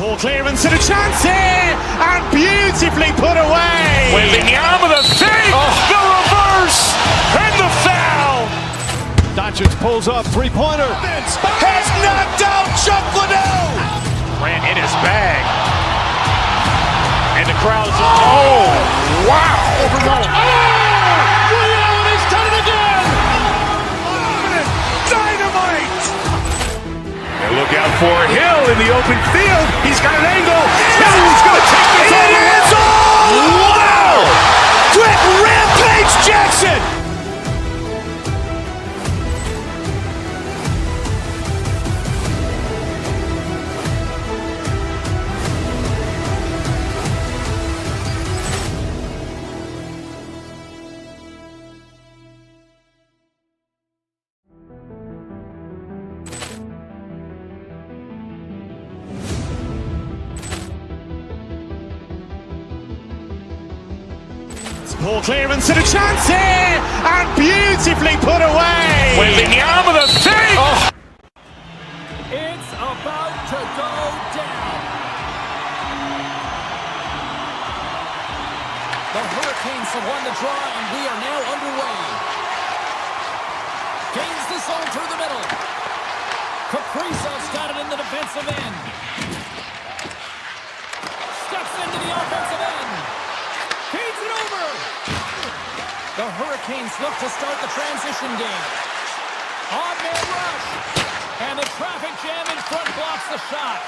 Poor clearance and a chance here, and beautifully put away. Waving the arm of the fake, the reverse, and the foul. Doncic pulls up, three-pointer. Has knocked out Chuck Liddell. Ran in his bag. And the crowd's, oh, wow. Overrun. Ray Allen has done it again. Dynamite. And look out for Hill in the open field. He's got an angle. Hill's going to take this all the way. Wow! Quick Rampage Jackson! Poor clearance and a chance here, and beautifully put away. Waving the arm of the fake. It's about to go down. The Hurricanes have won the draw, and we are now underway. Gains the zone through the middle. Kaprizov's got it in the defensive end. Steps into the offensive end. Feeds it over. The Hurricanes look to start the transition game. On-man rush. And the traffic jam in front blocks the shot.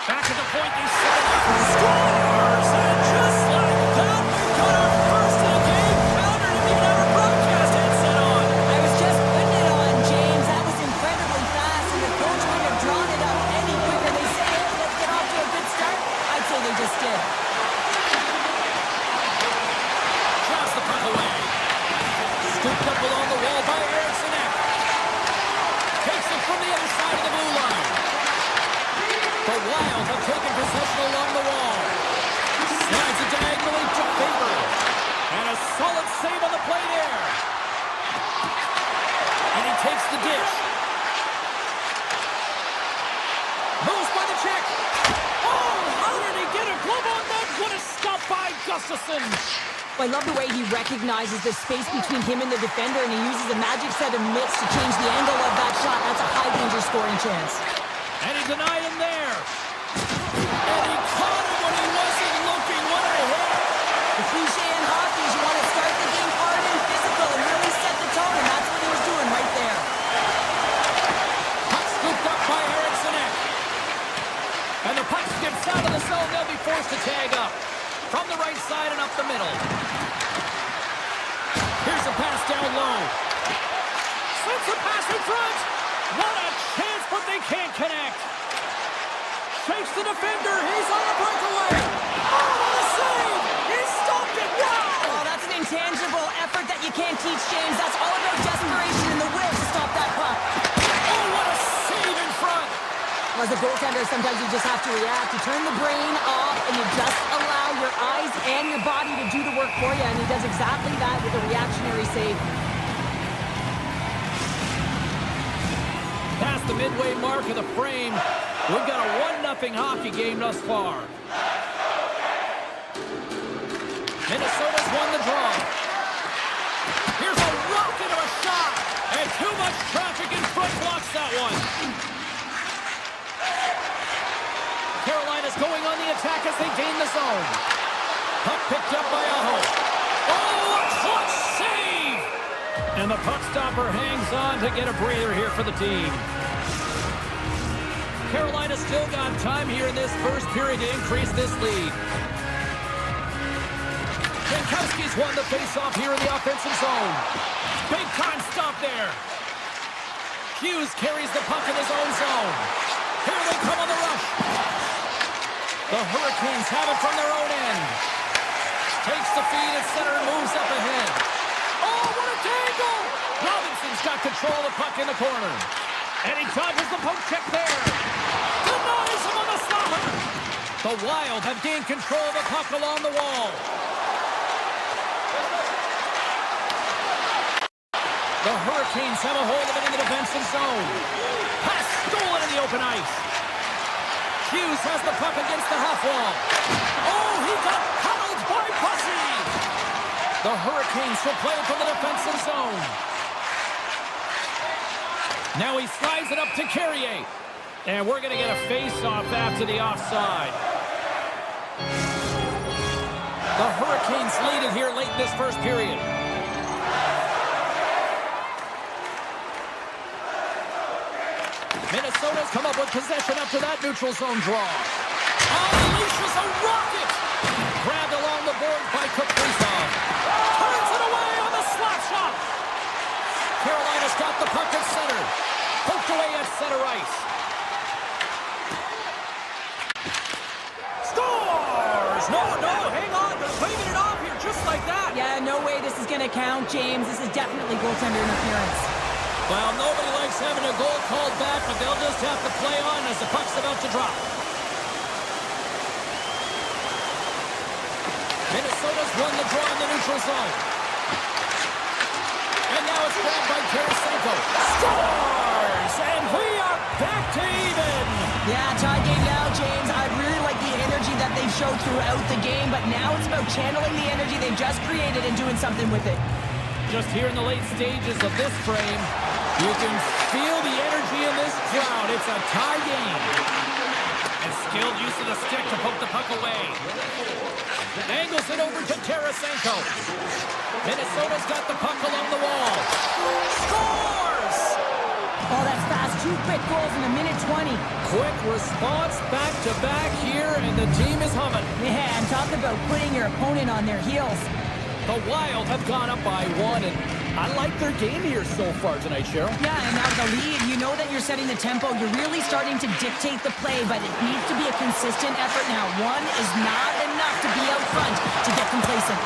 Back at the point, they set it up. Scores! And just like that, we've got our first of the game. Pounder didn't even have a broadcast headset on. I was just putting it on, James. That was incredibly fast, and the coach couldn't have drawn it up any quicker. They said, hey, let's get off to a good start. I'd say they just did. Draws the puck away. Scooped up along the wall by Eriksson. Takes it from the other side of the blue line. The Wild have taken possession along the wall. Slides it diagonally to Faber. And a solid save on the play there. And he takes the dish. Moves by the check. Oh, how did he get a glove on that? What a stop by Gustafsson. I love the way he recognizes the space between him and the defender, and he uses a magic set of mitts to change the angle of that shot. That's a high-danger scoring chance. And he denied him there. And he caught him when he wasn't looking. What a hit. The cliche in hockey is you want to start the game hard and physical and really set the tone, and that's what he was doing right there. Puck scooped up by Eriksson. And the puck skips out of the zone. They'll be forced to tag up. From the right side and up the middle. Here's a pass down low. Slips a pass in front. What a chance, but they can't connect. Shakes the defender. He's on a breakaway. Oh! can't teach, James. That's all about desperation and the will to stop that puck. Oh, what a save in front! As a goaltender, sometimes you just have to react. You turn the brain off and you just allow your eyes and your body to do the work for you, and he does exactly that with a reactionary save. Past the midway mark of the frame, we've got a 1-0 hockey game thus far. Minnesota's won the draw. Here's a rocket of a shot, and too much traffic in front blocks that one. Carolina's going on the attack as they gain the zone. Puck picked up by Aho. Oh, a clutch save! And the puck stopper hangs on to get a breather here for the team. Carolina's still got time here in this first period to increase this lead. Jankowski's won the faceoff here in the offensive zone. Big time stop there. Hughes carries the puck in his own zone. Here they come on the rush. The Hurricanes have it from their own end. Takes the feed at center and moves up ahead. Oh, what a tangle! Robinson's got control of the puck in the corner. And he dodges the poke check there. Denies him on the slapper. The Wild have gained control of the puck along the wall. The Hurricanes have a hold of it in the defensive zone. Pass stolen in the open ice. Hughes has the puck against the half wall. Oh, he got pummeled by Bussy. The Hurricanes will play it from the defensive zone. Now he slides it up to Carrier. And we're going to get a face-off after the offside. The Hurricanes lead it here late in this first period. Minnesota's come up with possession after that neutral zone draw. Unleashes a rocket! Grabbed along the boards by Kaprizov. Turns it away on the slap shot! Carolina's got the puck at center. Poked away at center ice. Scores! No, hang on. They're waving it off here just like that. Yeah, no way this is going to count, James. This is definitely goaltender interference. Well, nobody likes having a goal called back, but they'll just have to play on as the puck's about to drop. Minnesota's won the draw in the neutral zone. And now it's grabbed by Tarasenko. Scores! And we are back to even. Yeah, tie game now, James. I really like the energy that they've showed throughout the game, but now it's about channeling the energy they've just created and doing something with it. Just here in the late stages of this frame, you can feel the energy in this crowd. It's a tie game. And skilled use of the stick to poke the puck away. Angles it over to Tarasenko. Minnesota's got the puck along the wall. Scores! Oh, that's fast. 2 quick goals in a minute 20. Quick response back-to-back here, and the team is humming. Yeah, I'm talking about putting your opponent on their heels. The Wild have gone up by 1, and I like their game here so far tonight, Cheryl. Yeah, and now the lead, you know that you're setting the tempo. You're really starting to dictate the play, but it needs to be a consistent effort now. 1 is not enough to be out front to get complacent.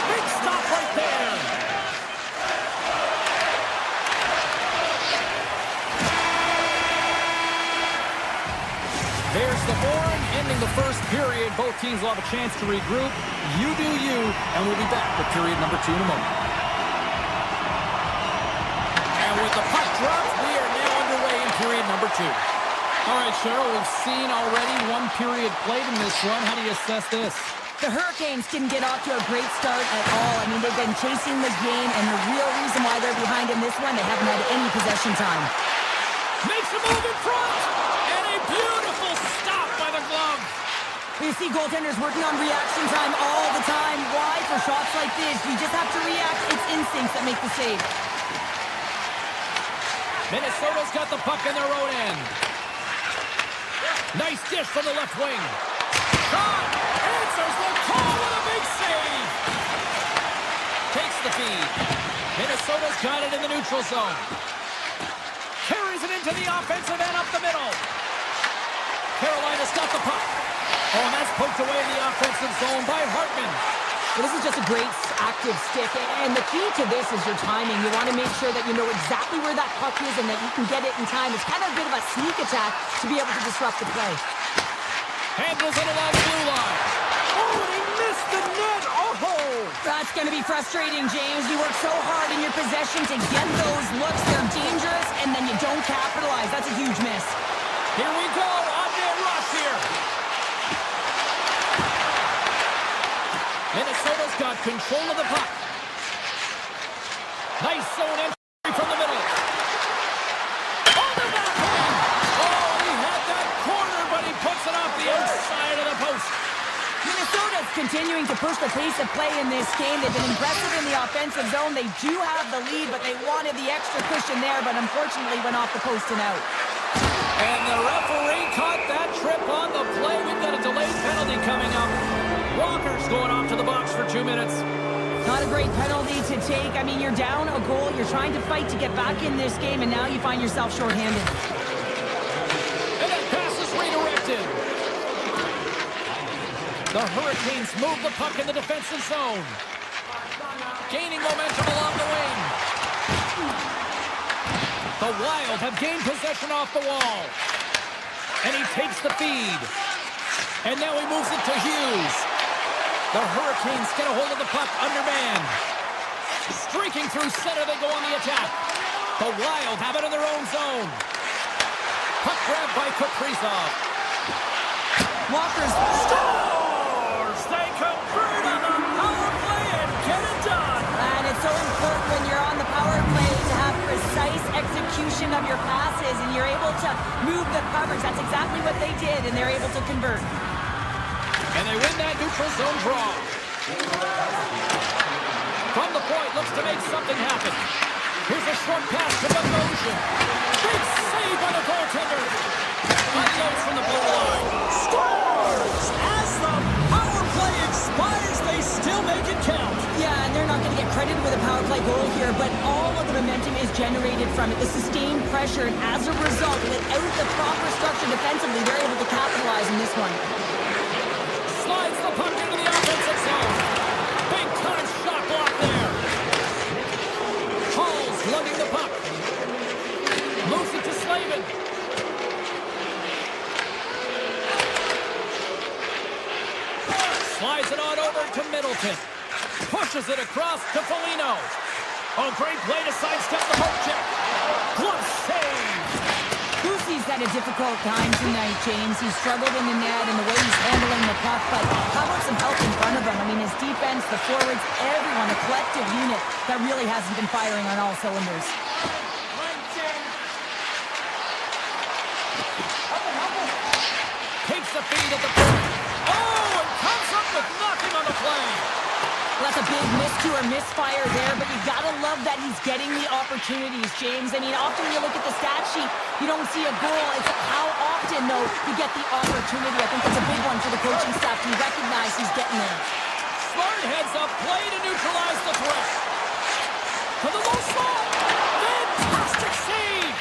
Big stop right there. There's the horn, ending the first period. Both teams will have a chance to regroup. You do you, and we'll be back with period number 2 in a moment. And with the puck dropped, we are now underway in period number 2. All right, Cheryl, we've seen already 1 period played in this run. How do you assess this? The Hurricanes didn't get off to a great start at all. I mean, they've been chasing the game, and the real reason why they're behind in this one, they haven't had any possession time. Makes a move in front, and a beautiful stop by the glove. You see goaltenders working on reaction time all the time. Why? For shots like this, you just have to react. It's instincts that make the save. Minnesota's got the puck in their own end. Nice dish from the left wing. Shot! Answers the call with a big save. Takes the feed. Minnesota's got it in the neutral zone. Carries it into the offensive end up the middle. Carolina's got the puck. Oh, and that's poked away in the offensive zone by Hartman. Well, this is just a great active stick, and the key to this is your timing. You want to make sure that you know exactly where that puck is and that you can get it in time. It's kind of a bit of a sneak attack to be able to disrupt the play. Handles it along the blue line. Oh, and he missed the net. Oh! That's going to be frustrating, James. You work so hard in your possession to get those looks. They're dangerous, and then you don't capitalize. That's a huge miss. Here we go. On the rush here. Minnesota's got control of the puck. Nice zone entry from the middle. On the backhand. Oh, he had that corner, but he puts it off the outside of the post. Minnesota's continuing to push the pace of play in this game. They've been impressive in the offensive zone. They do have the lead, but they wanted the extra cushion there, but unfortunately went off the post and out. And the referee caught that trip on the play. We've got a delayed penalty coming up. Walker's going off to the box for 2 minutes. Not a great penalty to take. I mean, you're down a goal. You're trying to fight to get back in this game, and now you find yourself shorthanded. And that pass is redirected. The Hurricanes move the puck in the defensive zone. Gaining momentum along the wing. The Wild have gained possession off the wall. And he takes the feed. And now he moves it to Hughes. The Hurricanes get a hold of the puck undermanned. Streaking through center, they go on the attack. The Wild have it in their own zone. Puck grabbed by Kaprizov. Walker's Scores! They convert on the power play and get it done. And it's so important when you're on the power play to have precise execution of your passes, and you're able to move the coverage. That's exactly what they did, and they're able to convert. And they win that neutral zone draw. From the point, looks to make something happen. Here's a short pass to Bogosian. Big save by the goaltender. Unloads from the blue line. Scores! As the power play expires, they still make it count. Yeah, and they're not going to get credited with a power play goal here, but all of the momentum is generated from it. The sustained pressure, and as a result, without the proper structure defensively, they're able to capitalize in this one. Slides the puck into the offensive zone. Big time shot block there. Hall's lugging the puck. Moves it to Slavin. Slides it on over to Middleton. Pushes it across to Foligno. Oh, great play to sidestep the poke check. Glove save. Boosie's had a difficult time tonight, James. He's struggled in the net and the way he's handling the puck, but how about some help in front of him? I mean, his defense, the forwards, everyone, a collective unit that really hasn't been firing on all cylinders. Takes the feed at the point. Oh, and comes up with nothing on the play. Well, that's a big miscue or misfire there, but you gotta love that he's getting the opportunities, James. I mean, often when you look at the stat sheet, you don't see a goal. It's how often, though, you get the opportunity. I think that's a big one for the coaching staff to recognize he's getting there. Smart heads up, play to neutralize the threat. To the low slot. Fantastic save.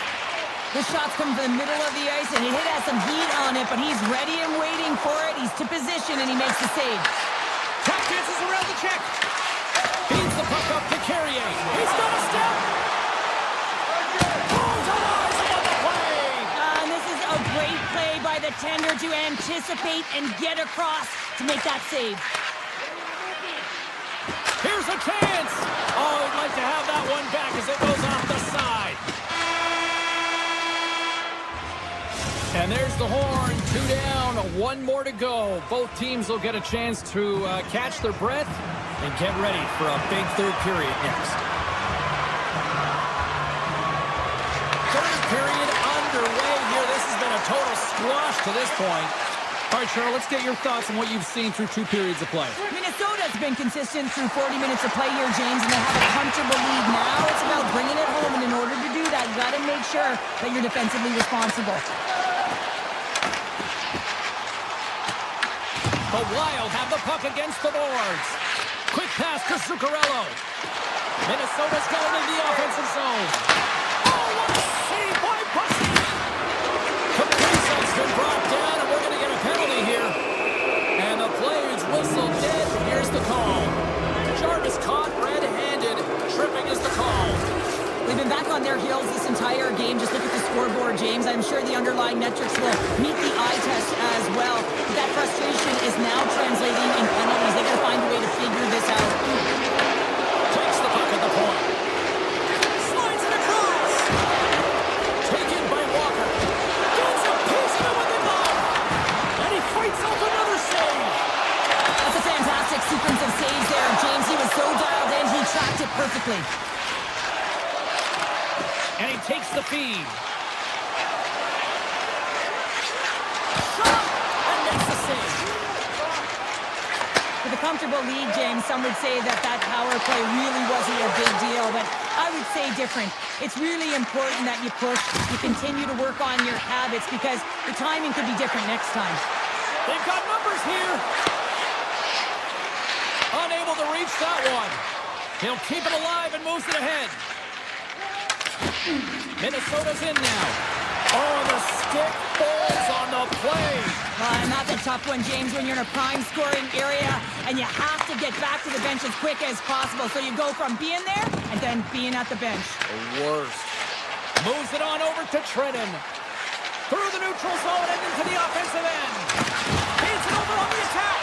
The shots come from the middle of the ice, and it has some heat on it, but he's ready and waiting for it. He's to position, and he makes the save. Tap dances around the check. Feeds the puck up to Carrier. He's got a step. Brutalized on the play. And this is a great play by the tender to anticipate and get across to make that save. Here's a chance. Oh, he'd like to have that one back as it goes off the side. And there's the horn, 2 down, 1 more to go. Both teams will get a chance to catch their breath and get ready for a big third period next. Third period underway here. This has been a total squash to this point. All right, Cheryl, let's get your thoughts on what you've seen through 2 periods of play. Minnesota's been consistent through 40 minutes of play here, James, and they have a comfortable lead. Now it's about bringing it home, and in order to do that, you got to make sure that you're defensively responsible. The Wild have the puck against the boards. Quick pass to Zuccarello. Minnesota's going into the offensive zone. Oh, what a save by Bussy! Kaprizov's been brought down, and we're going to get a penalty here. And the play is whistled dead. Here's the call. back on their heels this entire game. Just look at the scoreboard, James. I'm sure the underlying metrics will meet the eye test as well. But that frustration is now translating in penalties. They got to find a way to figure this out. Takes the puck at the point. Slides it across. Taken by Walker. Gets a piece of it with the glove. And he fights off another save. That's a fantastic sequence of saves there, James. He was so dialed in, he tracked it perfectly. And he takes the feed. Shot! And makes the save. With a comfortable lead, James, some would say that that power play really wasn't a big deal, but I would say different. It's really important that you push, you continue to work on your habits, because the timing could be different next time. They've got numbers here. Unable to reach that one. He'll keep it alive and moves it ahead. Minnesota's in now. Oh, the stick falls on the play. And that's a tough one, James, when you're in a prime scoring area and you have to get back to the bench as quick as possible. So you go from being there and then being at the bench. The worst. Moves it on over to Trenton. Through the neutral zone and into the offensive end. Feeds it over on the attack.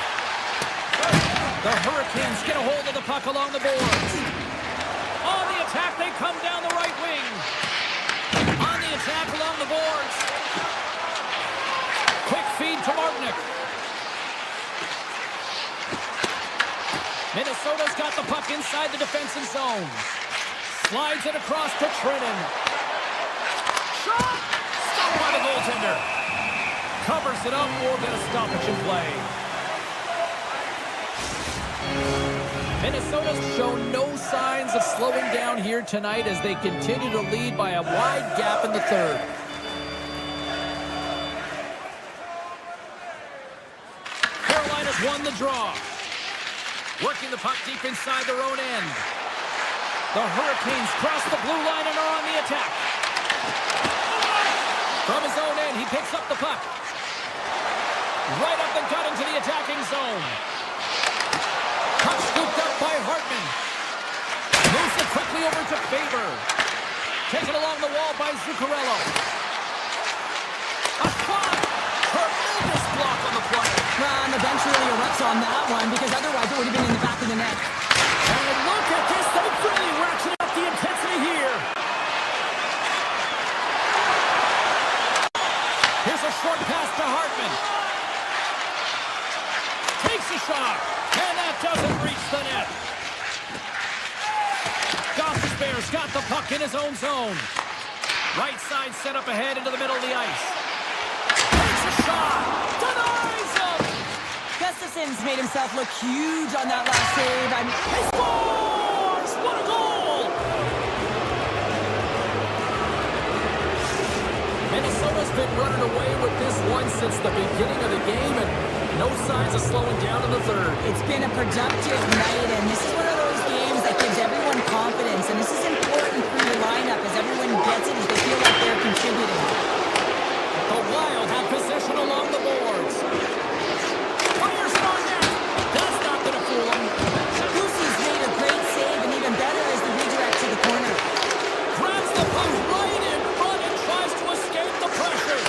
The Hurricanes get a hold of the puck along the boards. On the attack, they come down the right wing. On the attack along the boards. Quick feed to Martinick. Minnesota's got the puck inside the defensive zone. Slides it across to Trenton. Shot! Stopped by the goaltender. Covers it up, or get a stoppage in play. Minnesota's shown no signs of slowing down here tonight as they continue to lead by a wide gap in the third. Carolina's won the draw. Working the puck deep inside their own end. The Hurricanes cross the blue line and are on the attack. From his own end, he picks up the puck. Right up the gut into the attacking zone. Puck scooped up by Hartman. Moves it quickly over to Faber. Taken along the wall by Zuccarello. A shot! Tremendous block on the play. And the bench really erupts on that one, because otherwise it would have been in the back of the net. And look at this. They really ratchet up the intensity here. Here's a short pass to Hartman. Takes a shot. And that doesn't reach the net. Gostisbehere's got the puck in his own zone. Right side set up ahead into the middle of the ice. Takes a shot. Denies him. Gustafson's made himself look huge on that last save. He scores! What a goal! Minnesota's been running away with this one since the beginning of the game, and no signs of slowing down in the third. It's been a productive night, and this is one of those games that gives everyone confidence, and this is important for your lineup as everyone gets it, as they feel like they're contributing. The Wild have possession along the boards. Fires it on net. That's not going to fool him. Lucy's made a great save, and even better is the redirect to the corner. Grabs the puck right in front and tries to escape the pressure.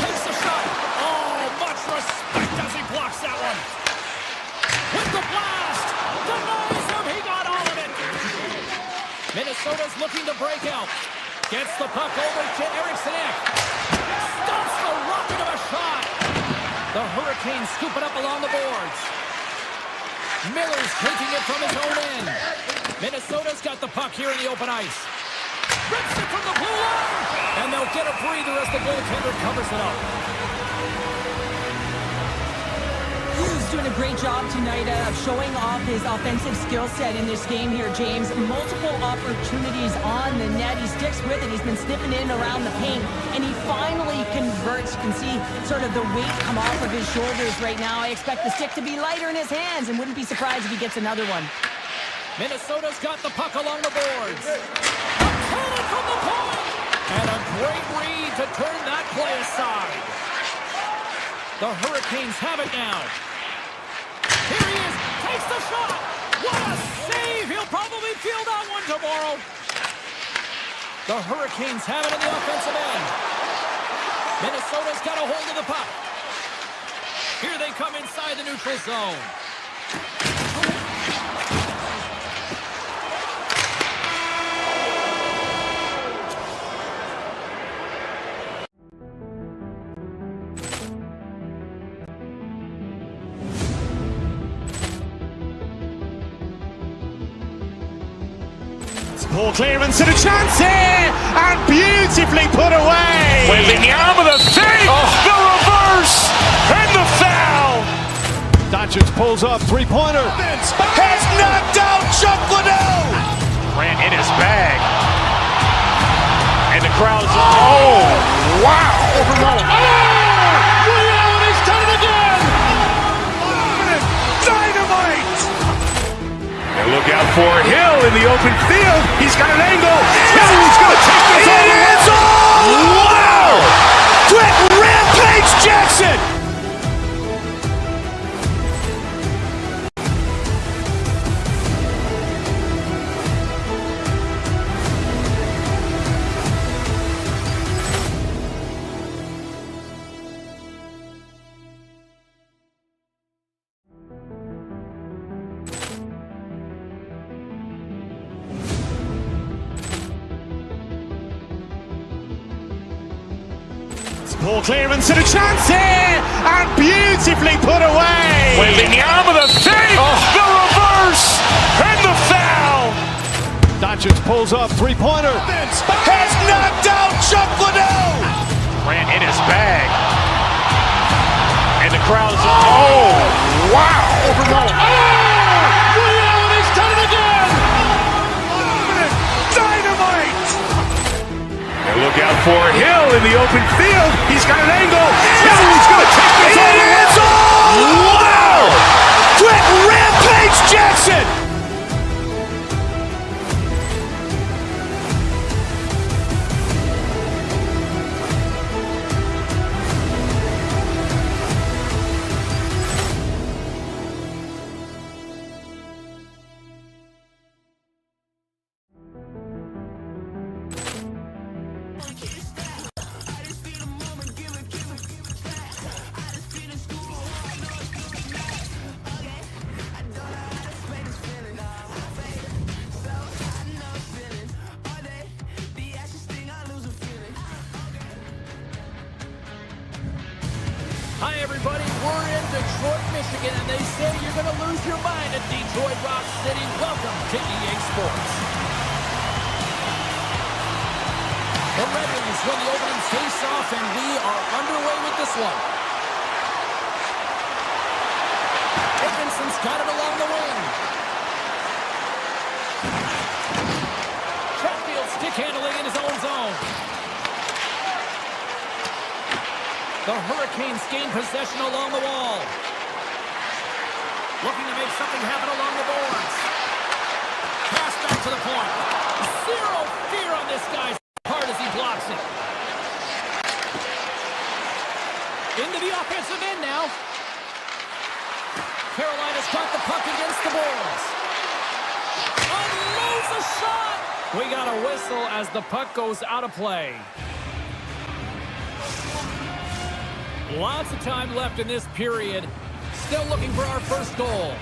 Takes the shot. Oh, much respect as he blocks that one. With the blast. Denies him. He got all of it. Minnesota's looking to break out. Gets the puck over to Eriksson Ek. Stops the rocket of a shot. The Hurricanes scoop it up along the boards. Miller's taking it from his own end. Minnesota's got the puck here in the open ice. Rips it from the blue line. And they'll get a breather as the goaltender covers it up. Hughes doing a great job tonight of showing off his offensive skill set in this game here, James. Multiple opportunities on the net. He sticks with it. He's been sniffing in around the paint, and he finally converts. You can see sort of the weight come off of his shoulders right now. I expect the stick to be lighter in his hands, and wouldn't be surprised if he gets another one. Minnesota's got the puck along the boards. A cannon from the point. And a great read to turn that play aside. The Hurricanes have it now. Here he is. field on one tomorrow. The Hurricanes have it in the offensive end. Minnesota's got a hold of the puck. Here they come inside the neutral zone. Ball clearance and a chance here, and beautifully put away. Wembanyama with a save, the reverse, and the foul. Doncic pulls up, three-pointer. Has knocked out Chuck Liddell. Ran in his bag. And the crowd's, oh, wow. He's done it again. Dynamite. And look out for Hill in the open field. He's got an angle. He's going to take this all the way. Wow. Quick Rampage Jackson. Ball clearance and a chance here, and beautifully put away. Wembanyama with a save, the reverse, and the foul. Doncic pulls up, three-pointer. Has knocked out Chuck Liddell. Ran in his bag. And the crowd's, oh, wow. He's done it again. Dynamite. And look out for Hill in the open field. He's got an angle. He's going to take this all the way. Wow. Quick Rampage Jackson. Hi, everybody. We're in Detroit, Michigan, and they say you're going to lose your mind at Detroit Rock City. Welcome to EA Sports. The Red Wings win the opening face-off, and we are underway with this one. Edmondson's got it along the wing. Chatfield stick handling in his own zone. The Hurricanes gain possession along the wall. Looking to make something happen along the boards. Pass back to the point. Zero fear on this guy's part as he blocks it. Into the offensive end now. Carolina's got the puck against the boards. Unloads a shot. We got a whistle as the puck goes out of play. Lots of time left in this period. Still looking for our first goal.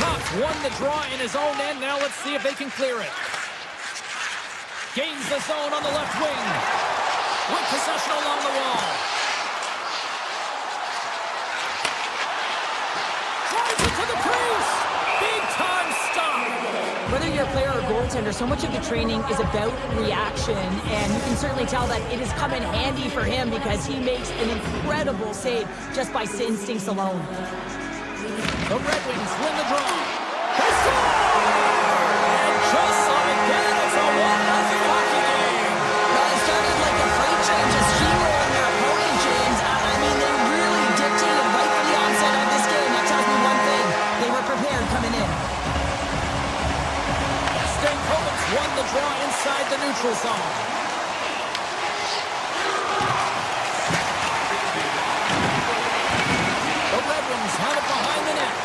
Cox won the draw in his own end. Now let's see if they can clear it. Gains the zone on the left wing. With possession along the wall. Drives it to the crease. Big time stop. Whether you're a player or goaltender, so much of the training is about reaction, and you can certainly tell that it has come in handy for him because he makes an incredible save just by instincts alone. The Red Wings win the draw. They score! And just like that, it's a 1-0 hockey game. Well, it started like a freight train just steamrolling their opponent, James. I mean, they really dictated right from the onset of this game. That tells me one thing. They were prepared coming in. Stankovic's won the draw inside the neutral zone. The Red Wings have it behind the net.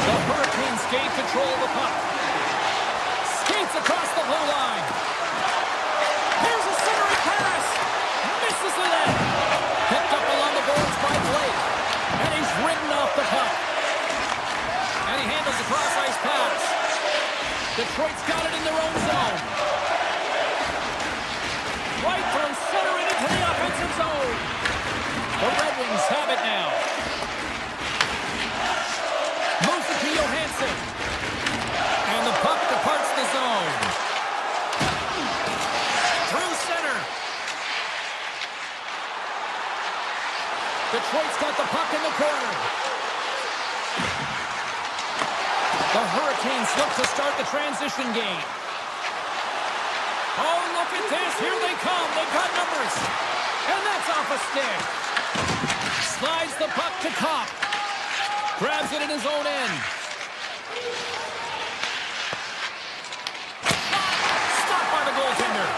The Hurricanes gain control of the puck. Gets across the blue line. Here's a centering pass. Misses the net. Picked up along the boards by Blake. And he's ridden off the puck. And he handles the cross-ice pass. Detroit's got it in their own zone. Right from center and into the offensive zone. The Red Wings have it now. Moves it to Johansson. And the puck departs the zone. Through center. Detroit's got the puck in the corner. The Hurricanes look to start the transition game. Oh, look at this. Here they come. They've got numbers. And that's off a stick. Slides the puck to Kopp. Grabs it in his own end. Stopped by the goaltender.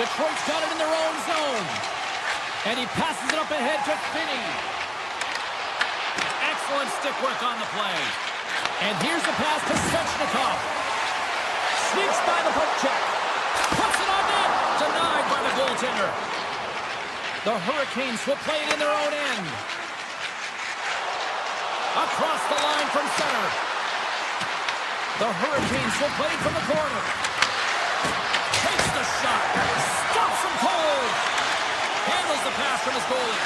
Detroit's got it in their own zone. And he passes it up ahead to Finney. Excellent stick work on the play. And here's the pass to Svechnikov. Sneaks by the poke check. Puts it on net. Denied by the goaltender. The Hurricanes will play it in their own end. Across the line from center. The Hurricanes will play it from the corner. Takes the shot. Stops him cold. Handles the pass from his goalie.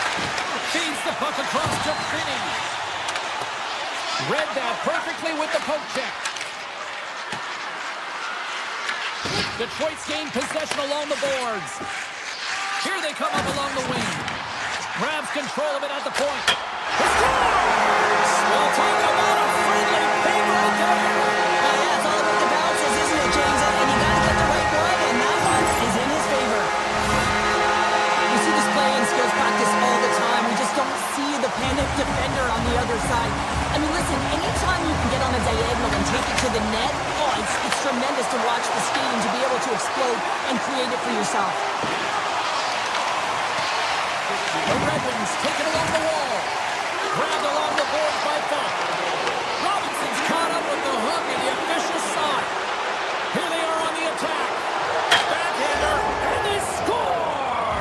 Feeds the puck across to Finney. Read that perfectly with the poke check. Detroit's gained possession along the boards. Here they come up along the wing. Grabs control of it at the point. We'll talk about a friendly ping right there. Yeah, it's all about the bounces, isn't it, James? And you got to get the right one, and that one is in his favor. We see this play in skills practice all the time. We just don't see the panic defender on the other side. I mean, listen, anytime you can get on a diagonal and take it to the net, it's tremendous to watch the skating, to be able to explode and create it for yourself. The Red Wings take it along the wall. Grabbed along the boards by Funk. Robinson's caught up with the hook, and the officials saw it. Here they are on the attack. Backhander, and they score!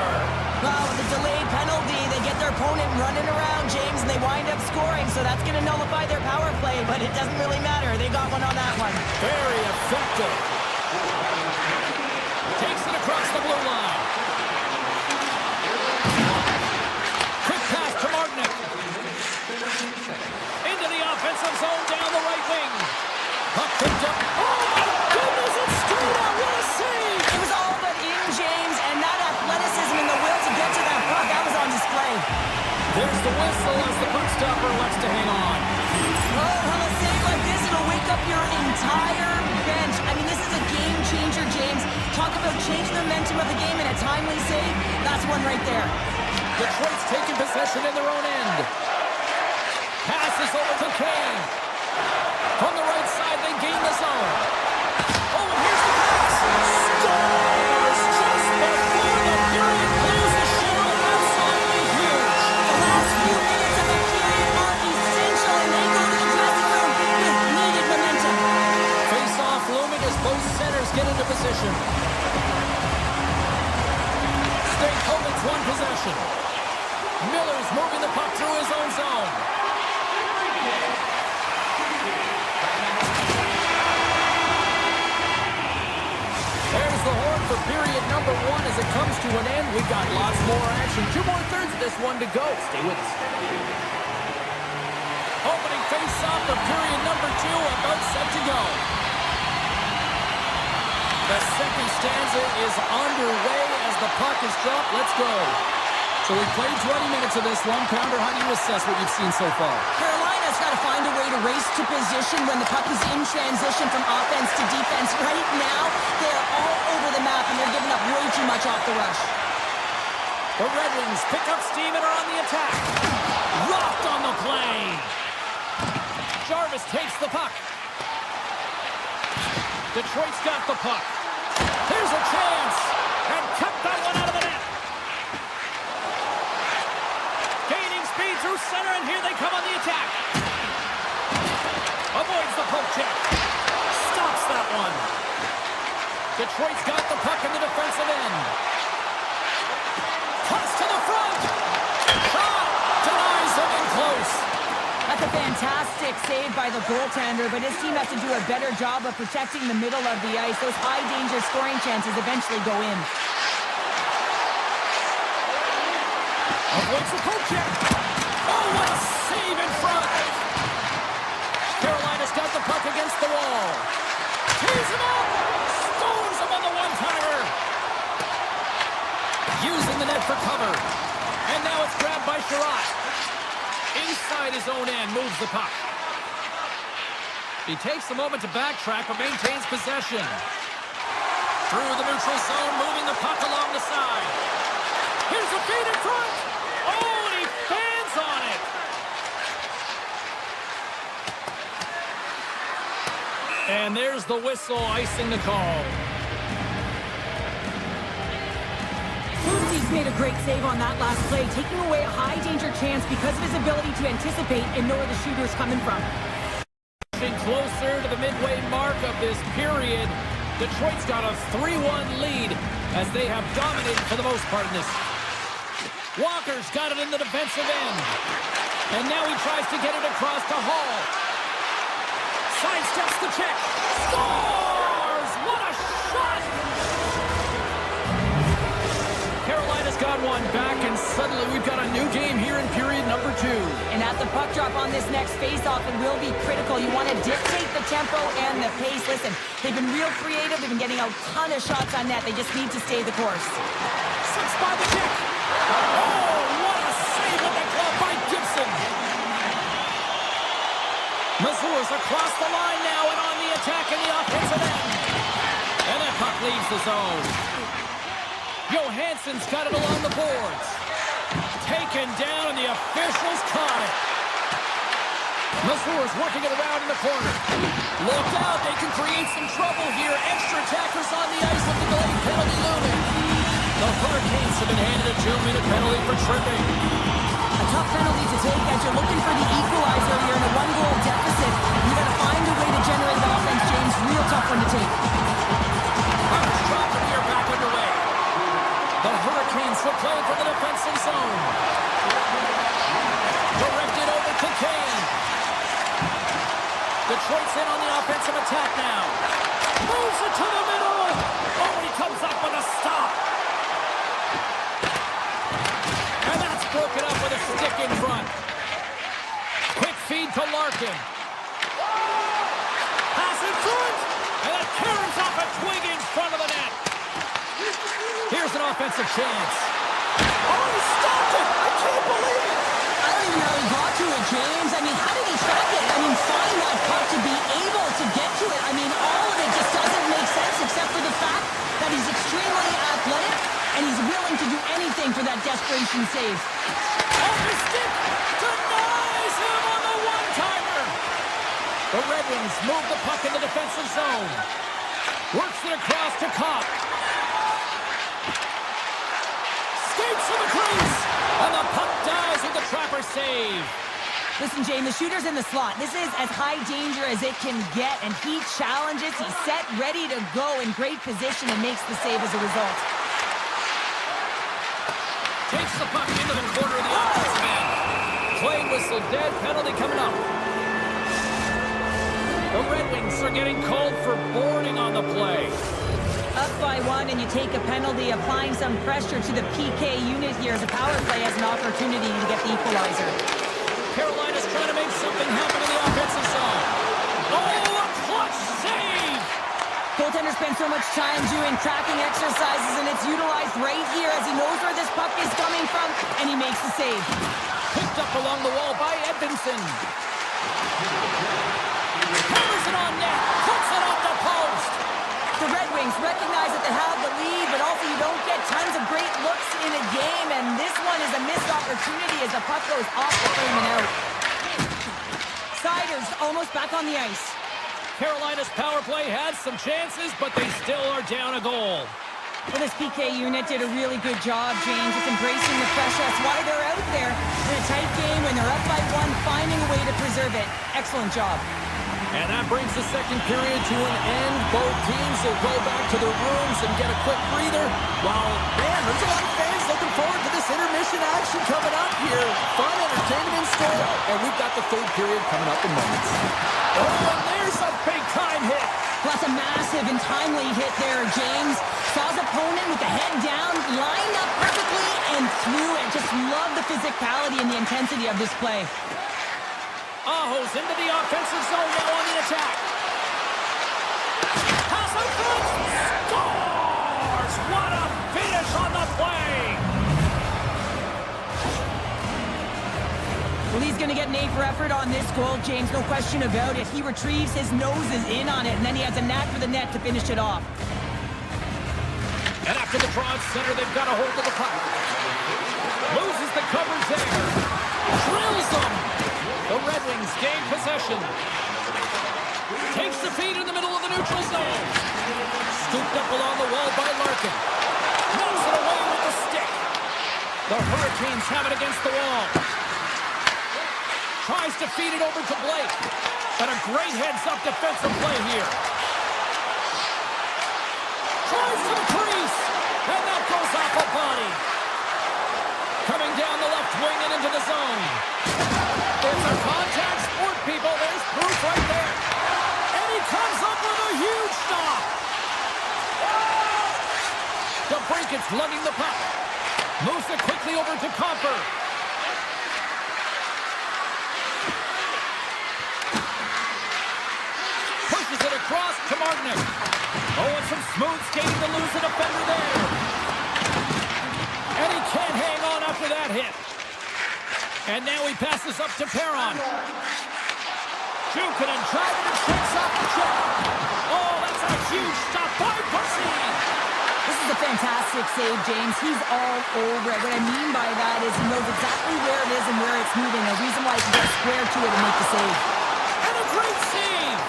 Well, with the delayed penalty, they get their opponent running around, James, and they wind up scoring, so that's going to nullify their power play, but it doesn't really matter. They got one on that one. Very effective. Takes it across the blue line. Quick pass to Martinick. Into the offensive zone down the right wing. Puck picked up. Oh, my goodness, it's straight out. What a save. It was all but in, James, and that athleticism and the will to get to that puck, that was on display. There's the whistle as the puck stopper elects to hang on. Oh, well, a save like this, it'll wake up your entire bench. I mean, this is a game changer, James. Talk about changing the momentum of the game in a timely save. That's one right there. Detroit's taking possession in their own end. Passes over to Kane. From the right side, they gain the zone. Oh, and here's the pass. Scores just before the period closes. Cheryl, absolutely huge. The last few minutes of the period are essential, and they go to the dressing room with needed momentum. Face-off looming as both centers get into position. State Hogan's one possession. Miller's moving the puck through his own zone. There's the horn for period number one as it comes to an end. We've got lots more action. 2 more thirds of this one to go. Stay with us. Opening face-off for period number 2, about set to go. The second stanza is underway as the puck is dropped. Let's go. So we played 20 minutes of this one. Pounder, how do you assess what you've seen so far? Carolina's got to find a way to race to position when the puck is in transition from offense to defense. Right now, they're all over the map, and they're giving up way too much off the rush. The Red Wings pick up steam and are on the attack. Rocked on the play. Jarvis takes the puck. Detroit's got the puck. Here's a chance. And kept that one out of the net. Gaining speed through center, and here they come on the attack. Avoids the poke check. Stops that one. Detroit's got the puck in the defensive end. Toss to the front. Shot. Denies him in close. That's a fantastic save by the goaltender, but his team has to do a better job of protecting the middle of the ice. Those high-danger scoring chances eventually go in. Avoids the poke check. Oh, what a save in front. Carolina's got the puck against the wall. Tees him up. Stones him on the one-timer. Using the net for cover. And now it's grabbed by Sherratt. Inside his own end, moves the puck. He takes a moment to backtrack, but maintains possession. Through the neutral zone, moving the puck along the side. Here's the feed in front. Oh, and he fans on it. And there's the whistle, icing the call. He's made a great save on that last play, taking away a high-danger chance because of his ability to anticipate and know where the shooter's coming from. Closer to the midway mark of this period, Detroit's got a 3-1 lead as they have dominated for the most part in this. Walker's got it in the defensive end. And now he tries to get it across to Hall. Sidesteps the check. Scores! What a shot! Carolina's got one back, and suddenly we've got a new game here in period number 2. And at the puck drop on this next face-off, it will be critical. You want to dictate the tempo and the pace. Listen, they've been real creative. They've been getting a ton of shots on net. They just need to stay the course. Six by the check. Oh, what a save with the glove by Gibson. Mazur's across the line now and on the attack in the offensive end. And that puck leaves the zone. Johansson's got it along the boards. Taken down, and the officials caught it. Mazur's working it around in the corner. Look out, they can create some trouble here. Extra attackers on the ice with the delayed penalty looming. The Hurricanes have been handed a 2-minute penalty for tripping. A tough penalty to take as you're looking for the equalizer. You're in a 1-goal deficit. You got to find a way to generate offense, James. Real tough one to take. Puck's dropped and here back underway. The Hurricanes will play for the defensive zone. Directed over to Kane. Detroit's in on the offensive attack now. Moves it to the middle. Oh, he comes up with a stop. And that's broken up with a stick in front. Quick feed to Larkin. Pass in front. And it carries off a twig in front of the net. Here's an offensive chance. Oh, he stopped it! I can't believe it! I don't even know how he got to it, James. I mean, how did he track it? I mean, find that puck to be able to get to it. I mean, all of it just doesn't make sense except for the fact that he's extremely athletic and he's willing to do anything for that desperation save. Off his stick! Denies him on the one-timer! The Red Wings move the puck in the defensive zone. Works it across to Kopp. Skates to the crease, and the puck dies with the trapper save. Listen, James, the shooter's in the slot. This is as high danger as it can get, and he challenges. He's set, ready to go in great position, and makes the save as a result. Takes the puck into the corner of the offensive end. Play whistle dead, penalty coming up. The Red Wings are getting called for boarding on the play. Up by 1, and you take a penalty, applying some pressure to the PK unit here as a power play has an opportunity to get the equalizer. Carolina's trying to make something happen in the offensive zone. Oh, a clutch save! Goaltender spends so much time doing tracking exercises, and it's utilized right here as he knows where this puck is coming from, and he makes the save. Picked up along the wall by Edvinsson. Hammers it on net, puts it off the post. The Red Wings recognize that they have the lead, but also you don't get tons of great looks in a game, and this one is a missed opportunity as the puck goes off the frame and out. Siders almost back on the ice. Carolina's power play had some chances, but they still are down a goal. Well, this PK unit did a really good job, James, just embracing the pressure. That's why they're out there in a tight game when they're up by 1, finding a way to preserve it. Excellent job. And that brings the second period to an end. Both teams will go back to their rooms and get a quick breather. While, man, there's a lot of fans looking forward to this intermission action coming up here. Fun, entertainment in store. And we've got the third period coming up in moments. Oh, and there's a big-time hit. Plus a massive and timely hit there, James. Saw his opponent with the head down, lined up perfectly, and threw it. Just love the physicality and the intensity of this play. Aho's into the offensive zone now on the attack. Pass in front. Scores! What a finish on the play! Well, he's going to get an A for effort on this goal, James. No question about it. He retrieves, his nose is in on it, and then he has a knack for the net to finish it off. And after the draw at center, they've got a hold of the puck. Loses the coverage there. Drills them. The Red Wings gain possession. Takes the feed in the middle of the neutral zone. Scooped up along the wall by Larkin. Moves it away with the stick. The Hurricanes have it against the wall. Tries to feed it over to Blake. But a great heads-up defensive play here. Tries to the crease. And that goes off a body. Coming down the left wing and into the zone. It's a contact sport, people. There's proof right there. And he comes up with a huge stop. DeBrincat's lugging the puck. Moves it quickly over to Comper. Pushes it across to Martinick. Oh, and some smooth skating to lose the defender there. And he can't hang on after that hit. And now he passes up to Perron. Jukunin driving and shakes off the check. Oh, that's a huge stop by Buffallo. This is a fantastic save, James. He's all over it. What I mean by that is he knows exactly where it is and where it's moving. A reason why he can get square to it and make the save. And a great save.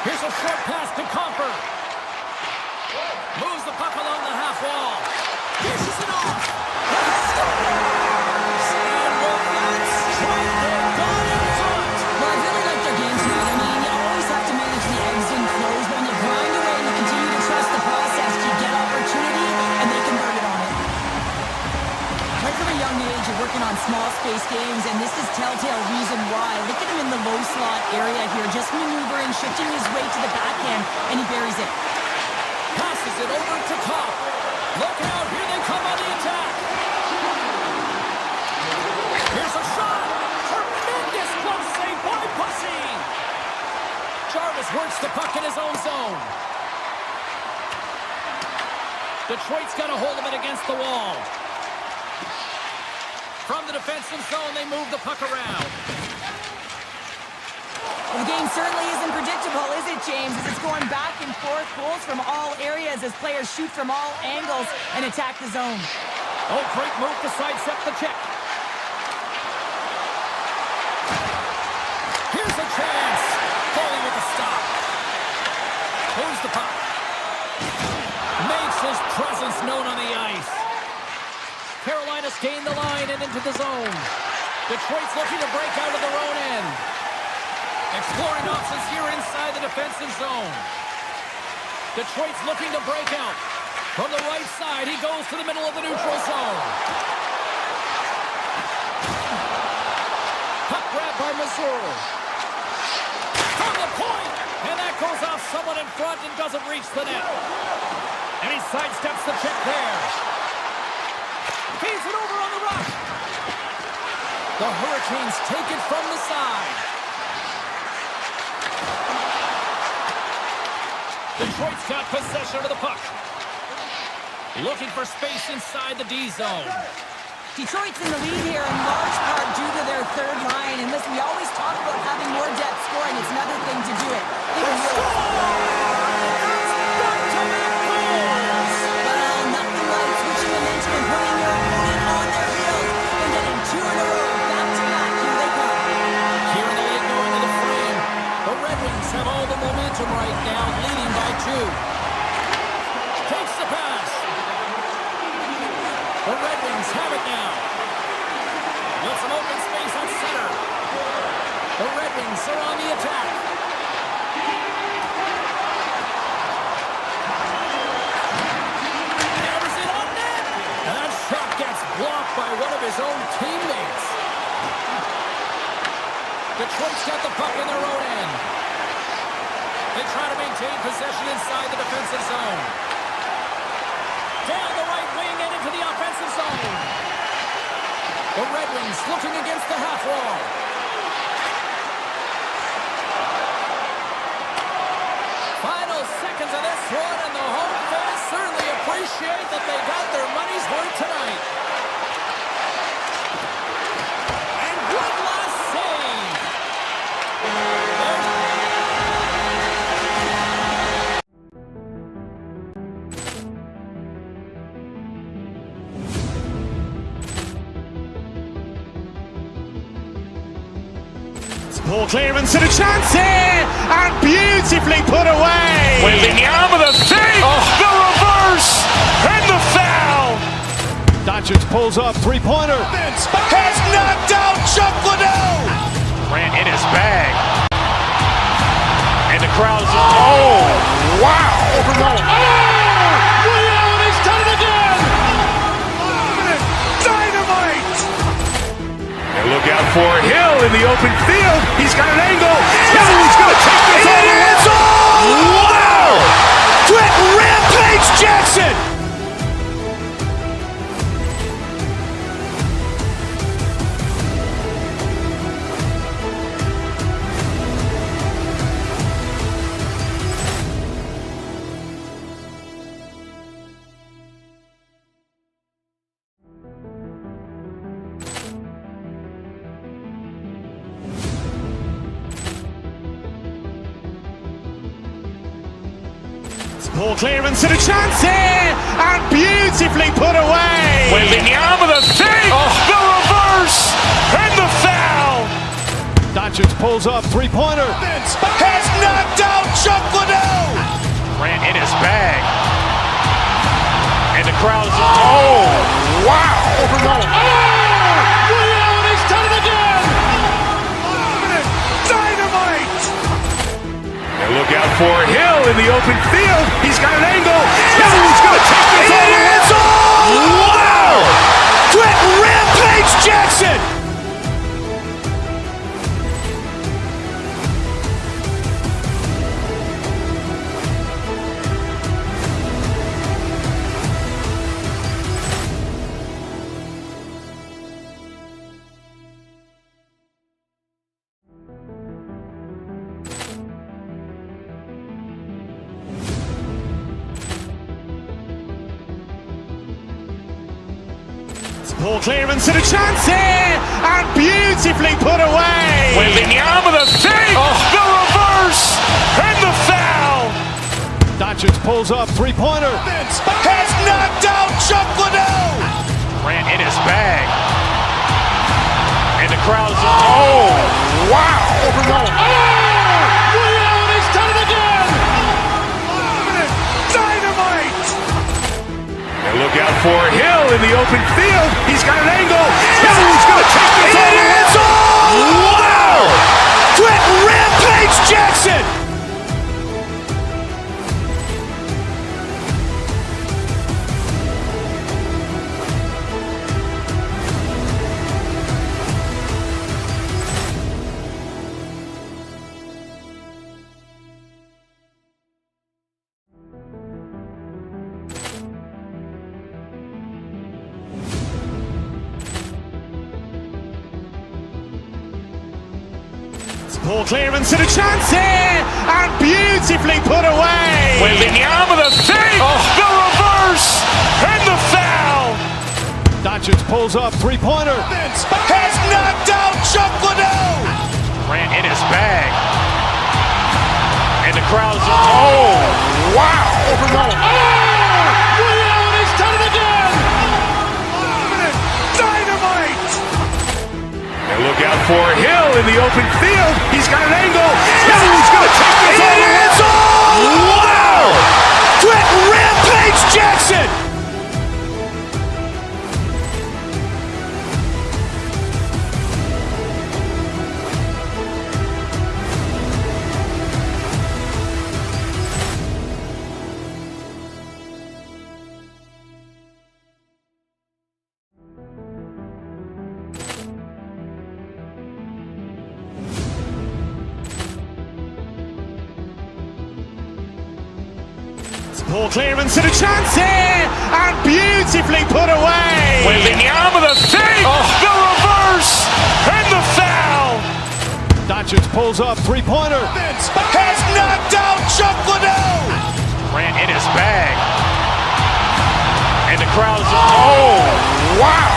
Here's a short pass to Comper. Moves the puck along the half wall. Dishes it off. And with that strike, they've gone in front. Well, I really like their game tonight. I mean, you always have to manage the ebbs and flows, but when you grind away and you continue to trust the process, you get opportunity, and they convert it on it. Right from a young age, you're working on small space games, and this is telltale reason why. Look at him in the low slot area here, just maneuvering, shifting his way to the backhand, and he buries it. Passes it over to Kopp. Look out, here they come on the attack. Here's a shot. Tremendous glove save by Buffallo. Jarvis works the puck in his own zone. Detroit's got a hold of it against the wall. From the defensive zone, they move the puck around. Well, the game certainly isn't predictable, is it, James? As it's going back and forth, goals from all areas as players shoot from all angles and attack the zone. Oh, great move to sidestep the check. Here's a chance. Foley with a stop. Moves the puck. Makes his presence known on the ice. Carolina's gained the line and into the zone. Detroit's looking to break out of their own end. Exploring options here inside the defensive zone. Detroit's looking to break out. From the right side, he goes to the middle of the neutral zone. Puck grab by Missouri. From the point! And that goes off someone in front and doesn't reach the net. And he sidesteps the check there. Feeds it over on the rush. The Hurricanes take it from the side. Detroit's got possession of the puck. Looking for space inside the D zone. Detroit's in the lead here in large part due to their third line. And listen, we always talk about having more depth scoring. It's another thing to do it. Well, nothing like switching momentum and putting your opponent on their heels and getting two in a row. Back to back, here they come. Here in the late going to the frame. The Red Wings have all the momentum right now, leading by 2. Takes the pass. The Red Wings have it now. With some open space at center. The Red Wings are on the attack. maintain possession inside the defensive zone. Down the right wing and into the offensive zone. The Red Wings looking against the half wall. Final seconds of this one, and the home fans certainly appreciate that they got their money's worth tonight. And good last save. Ball clearance and a chance here, and beautifully put away. Waving the arm of the save, the reverse, and the foul. Doncic pulls up, three-pointer. Has knocked out Chuck Liddell. Grant in his bag. And the crowd's, oh, wow. Liddell, and he's done it again. Dynamite. And look out for Hill in the open field. He's got an angle. He's going to take this all the way. Wow! Quick Rampage Jackson. Ball clearance and a chance here, and beautifully put away. Waving the arm of the save, the reverse, and the foul. Doncic pulls up, three-pointer. Has knocked out Chuck Liddell. Grant in his bag. And the crowd's, oh, wow. Liddell, and he's done it again. Dynamite. And look out for Hill in the open field. He's got an angle. He's going to take this all the way. Wow! Quick Rampage Jackson. Ball clearance and a chance here, and beautifully put away. Waving the arm of the save, the reverse, and the foul. Doncic pulls up, three-pointer. Has knocked out Chuck Liddell. Grant in his bag. And the crowd's, oh, wow. Liddell, and he's done it again. Dynamite. And look out for Hill in the open field. He's got an angle. He's going to take this all the way. Wow! Quick Rampage Jackson. Ball clearance and a chance here, and beautifully put away. Waving the arm of the save, the reverse, and the foul. Doncic pulls up, three-pointer. Has knocked out Chuck Liddell. Grant in his bag. And the crowd's, oh, wow. Liddell, and he's done it again. Dynamite. And look out for Hill in the open field. He's got an angle. He's going to take this all the way. Wow! Quick Rampage Jackson. Poor clearance and a chance here, and beautifully put away. Waving the arm of the save, the reverse, and the foul. Doncic pulls up, three-pointer. Has knocked out Chuck Liddell. Ran in his bag. And the crowd's, oh, wow.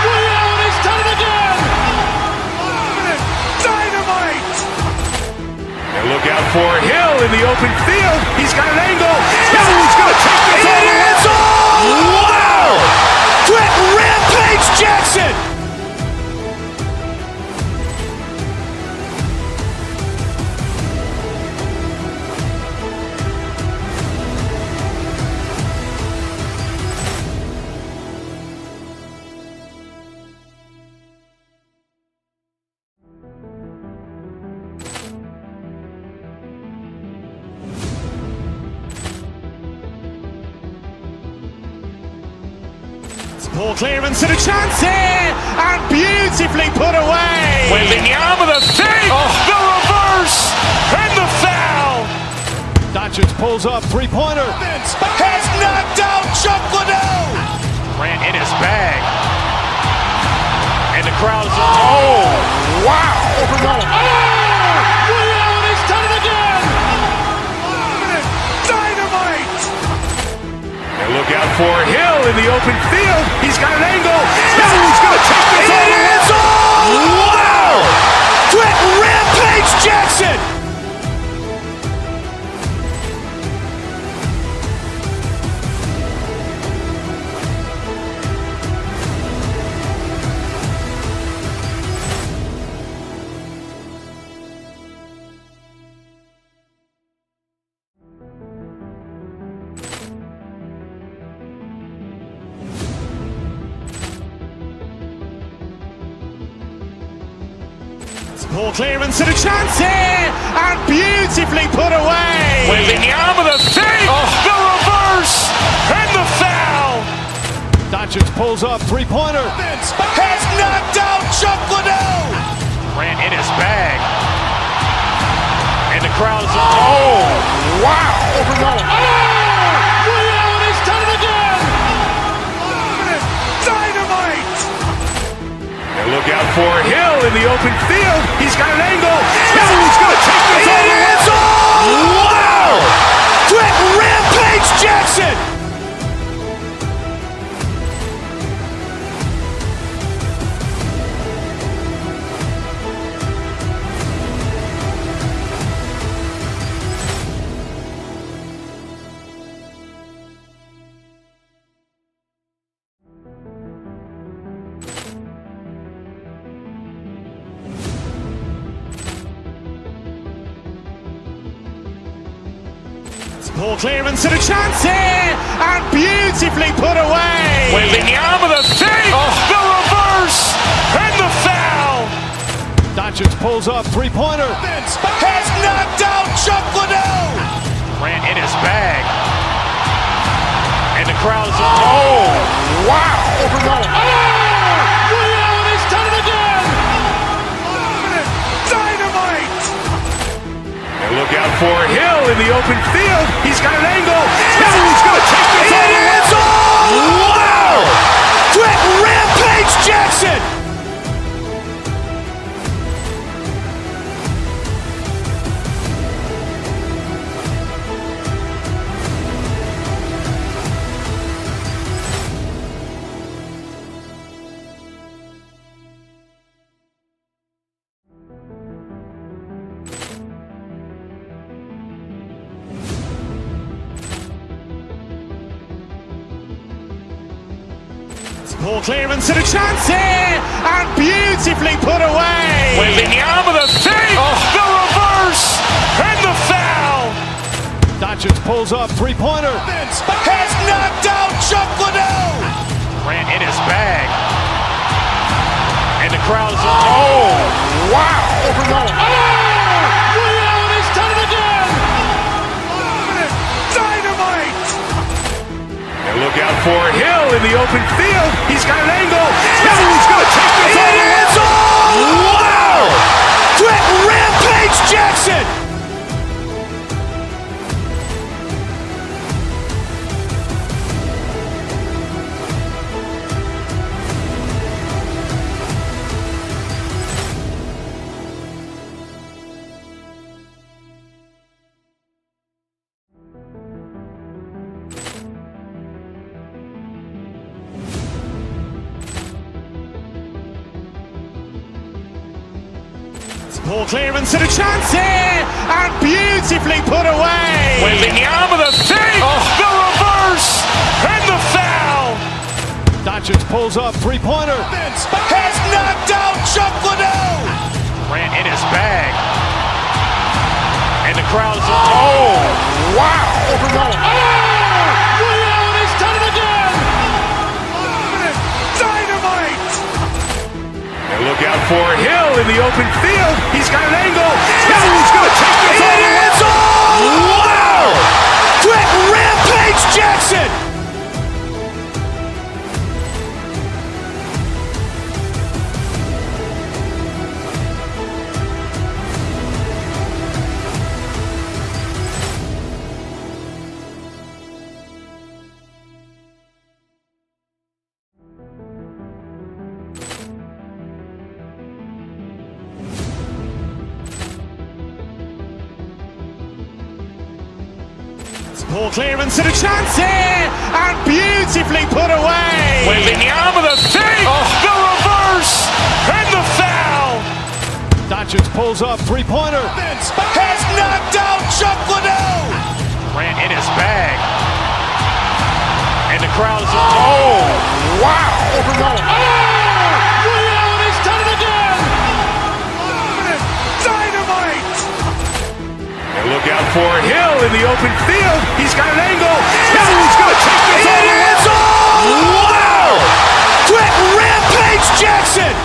Ray Allen has done it again. Dynamite. And look out for Hill in the open field. He's got an angle. He's going to take this all the way. Wow. Quick Rampage Jackson. Poor clearance and a chance here, and beautifully put away. Waving the arm of the save, the reverse, and the foul. Doncic pulls up, three-pointer. Has knocked out Chuck Liddell. Ran in his bag. And the crowd's, oh, wow. Ray Allen has done it again. Dynamite. And look out for Hill in the open field. He's got an angle. He's going to take this all the way. Wow. Quick Rampage Jackson. Poor clearance and a chance here, and beautifully put away. Waving the arm of the save, the reverse, and the foul. Doncic pulls up, three-pointer. Has knocked out Chuck Liddell. Ran in his bag. And the crowd's, oh, wow. Ray Allen has done it again. Dynamite. And look out for Hill in the open field. He's got an angle. He's going to take this all the way. Wow. Quick Rampage Jackson. Poor clearance and a chance here, and beautifully put away. Waving the arm of the save, the reverse, and the foul. Doncic pulls up, three-pointer. Has knocked out Chuck Liddell. Ran in his bag. And the crowd's, oh, wow. Ray Allen has done it again. Dynamite. And look out for Hill in the open field. He's got an angle. He's going to take this all the way. Wow. Quick Rampage Jackson. Poor clearance and a chance here, and beautifully put away. Waving the arm of the save, the reverse, and the foul. Doncic pulls up, three-pointer. Has knocked out Chuck Liddell. Ran in his bag. And the crowd's, oh, wow. Ray Allen has done it again. Dynamite. And look out for Hill in the open field. He's got an angle. He's going to take this all the way. Wow. Quick Rampage Jackson. Ball clearance and a chance here, and beautifully put away. Waving the arm of the fake, the reverse, and the foul. Doncic pulls up, three-pointer. Has knocked out Chuck Liddell. Ran in his bag. And the crowd's wow. Ray Allen has done it again. Dynamite. And look out for Hill in the open field. He's got an angle. He's going to take this all the way. Wow. Quick Rampage Jackson. Ball clearance and a chance here, and beautifully put away. Waving the arm of the fake, the reverse, and the foul. Doncic pulls up, three-pointer. Has knocked out Chuck Liddell. Ran in his bag. And the crowd's wow. Ray Allen has done it again. Dynamite. And look out for Hill in the open field. He's got an angle. He's going to take this all the way. Wow. Quick Rampage Jackson.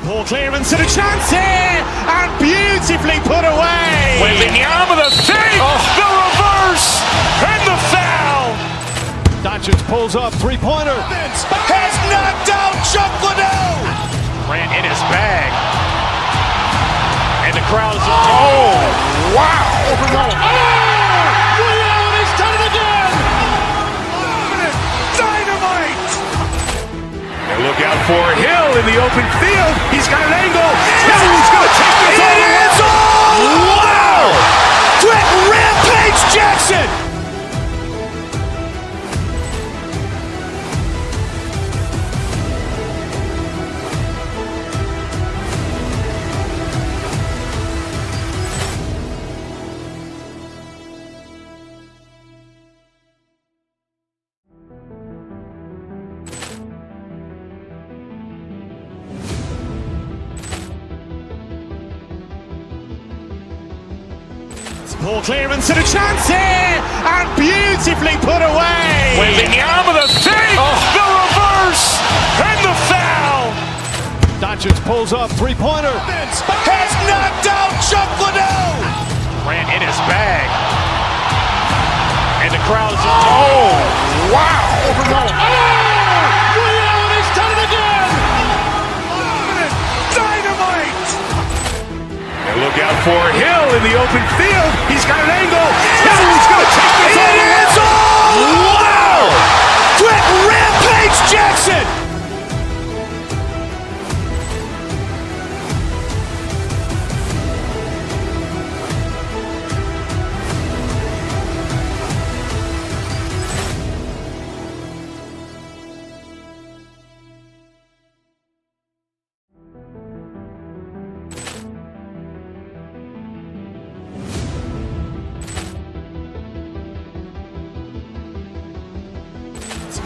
Ball clearance and a chance here, and beautifully put away. Waving the arm of the fake, the reverse, and the foul. Doncic pulls up, three-pointer. Has knocked out Chuck Liddell. Ran in his bag. And the crowd's wow. Ray Allen has done it again. Dynamite. And look out for Hill in the open field. He's got an angle. He's going to take this all the way. Wow. Quick Rampage Jackson. Ball clearance and a chance here, and beautifully put away. Waving the arm of the fake, the reverse, and the foul. Doncic pulls up, three-pointer. Has knocked out Chuck Liddell. Ran in his bag. And the crowd's wow. Ray Allen has done it again. Dynamite. And look out for Hill in the open field. He's got an angle. He's going to take this all the way. Wow. Quick Rampage Jackson.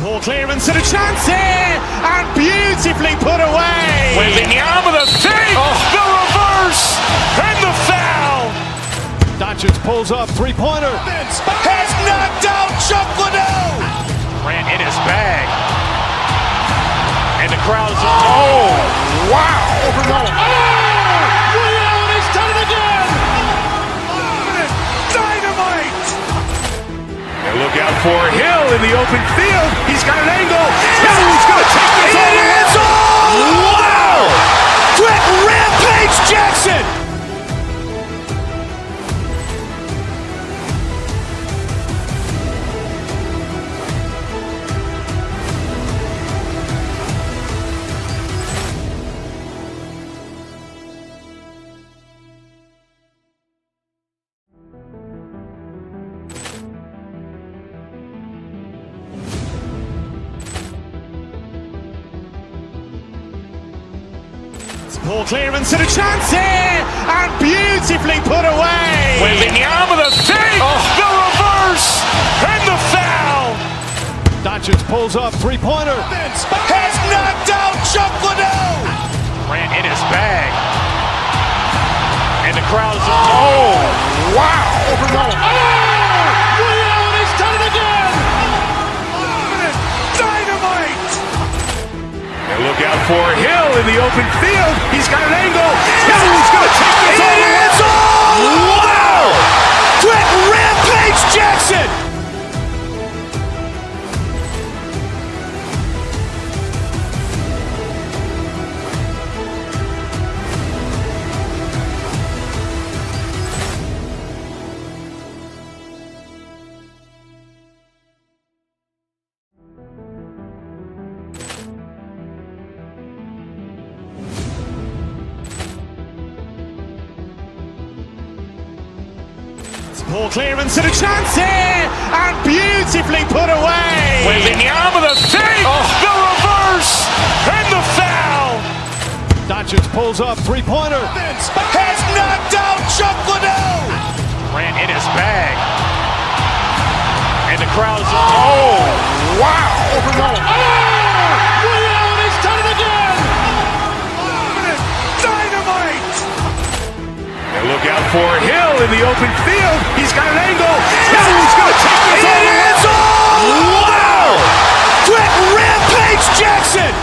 Ball clearance and a chance here, and beautifully put away. Waving the arm of the fake, the reverse, and the foul. Doncic pulls up, three-pointer. Has knocked out Chuck Liddell. Ran in his bag. And the crowd's wow. Ray Allen has done it again. Dynamite. And look out for Hill in the open field. He's got an angle. He's going to take this all the way. Wow. Quick Rampage Jackson. Ball clearance and a chance here, and beautifully put away. With the arm of the fake, the reverse, and the foul. Doncic pulls up, three-pointer. Has knocked out Chuck Liddell. Ran in his bag. And the crowd is, oh, wow. Ray Allen has done it again. Dynamite. And look out for Hill in the open field. He's got an angle. Hill's going to take this all the way. Wow. Quick Rampage Jackson. Ball clearance and a chance here, and beautifully put away. With the arm of the fake, the reverse, and the foul. Doncic pulls up, three-pointer. Has knocked out Chuck Liddell. Ran in his bag. And the crowd is, oh, wow. Ray Allen has done it again. Dynamite. And look out for Hill in the open field. He's got an angle. Hill's going to take this all the way. Wow. Quick Rampage Jackson.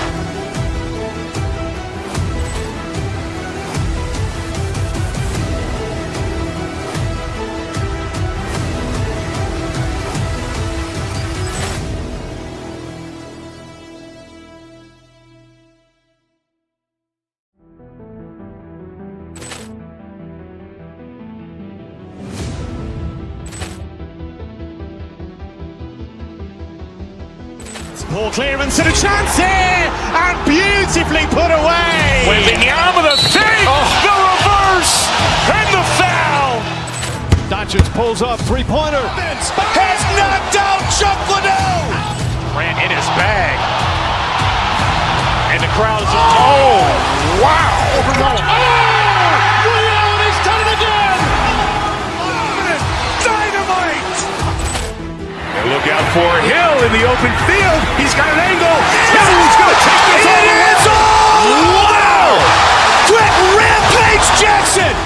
Ball clearance and a chance here, and beautifully put away. With the arm of the fake, the reverse, and the foul. Doncic pulls up, three-pointer. Has knocked out Chuck Liddell. Ran in his bag. And the crowd is, oh, wow. Ray Allen has done it again. Dynamite. And look out for Hill in the open field. He's got an angle. Hill's going to take this all the way. Wow. Quick Rampage Jackson.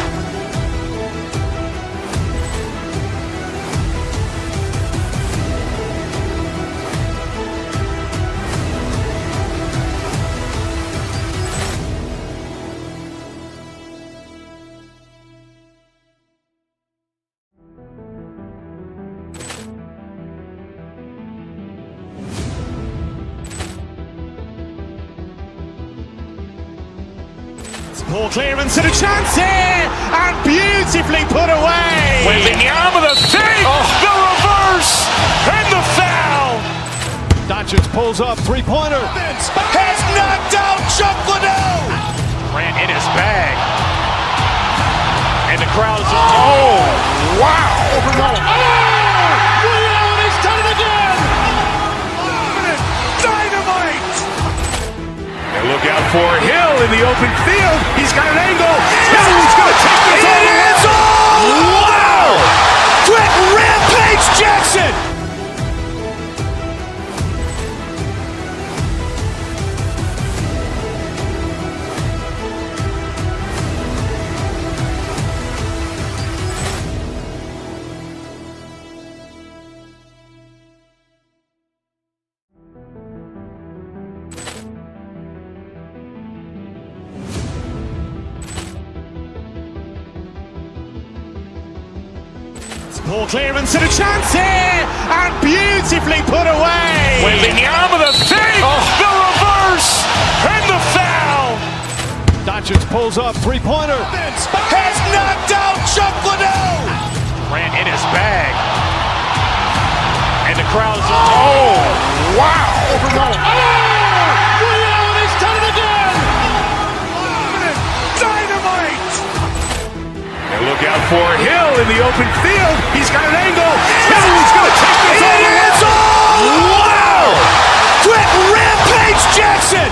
Ball clearance and a chance here, and beautifully put away. With the arm of the fake, the reverse, and the foul. Doncic pulls up, three-pointer. Has knocked out Chuck Liddell. Ran in his bag. And the crowd is, oh, wow. Ray Allen has done it again. Dynamite. And look out for Hill in the open field. He's got an angle. Hill's going to take this all the way. Wow. Quick Rampage Jackson. Ball clearance and a chance here, and beautifully put away. With the arm of the fake, the reverse, and the foul. Doncic pulls up, three-pointer. Has knocked out Chuck Liddell. Ran in his bag. And the crowd is, oh, wow. Ray Allen has done it again. Dynamite. And look out for Hill in the open field. He's got an angle. Hill's going to take this all the way. Wow. Quick Rampage Jackson.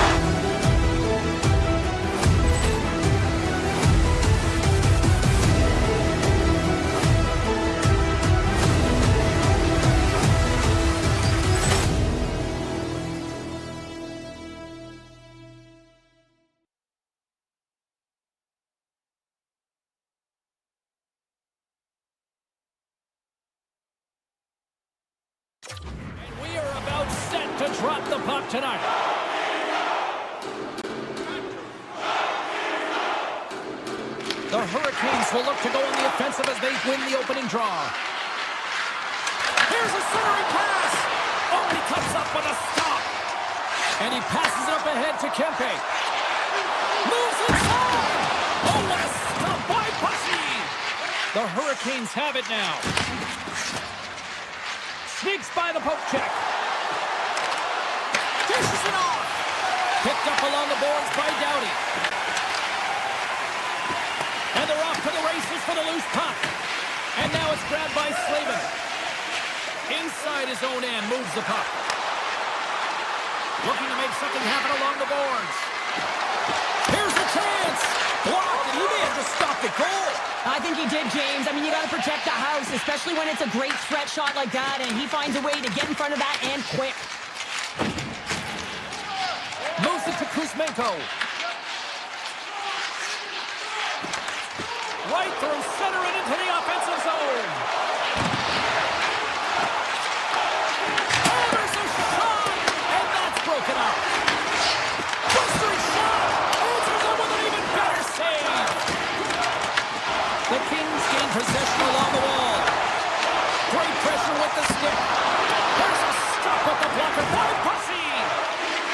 to drop the puck tonight. The Hurricanes will look to go on the offensive as they win the opening draw. Here's a centering pass. Oh, he comes up with a stop. And he passes it up ahead to Kempe. Moves inside. Oh, what a stop by Buffy. The Hurricanes have it now. Sneaks by the poke check. Dishes it off. Picked up along the boards by Doughty. And they're off to the races for the loose puck. And now it's grabbed by Slavin. Inside his own end, moves the puck. Looking to make something happen along the boards. Here's a chance. Blocked, and he may have just stopped the goal. I think he did, James. I mean, you got to protect the house, especially when it's a great threat shot like that, and he finds a way to get in front of that and quick. Moves it to Kuzmenko. Right through center and into the offensive zone. Oh, there's a shot, and that's broken up. Buster's shot answers it with an even better save. The Kings gain possession along the wall. Great pressure with the stick. There's a stop with the blocker by Bussy.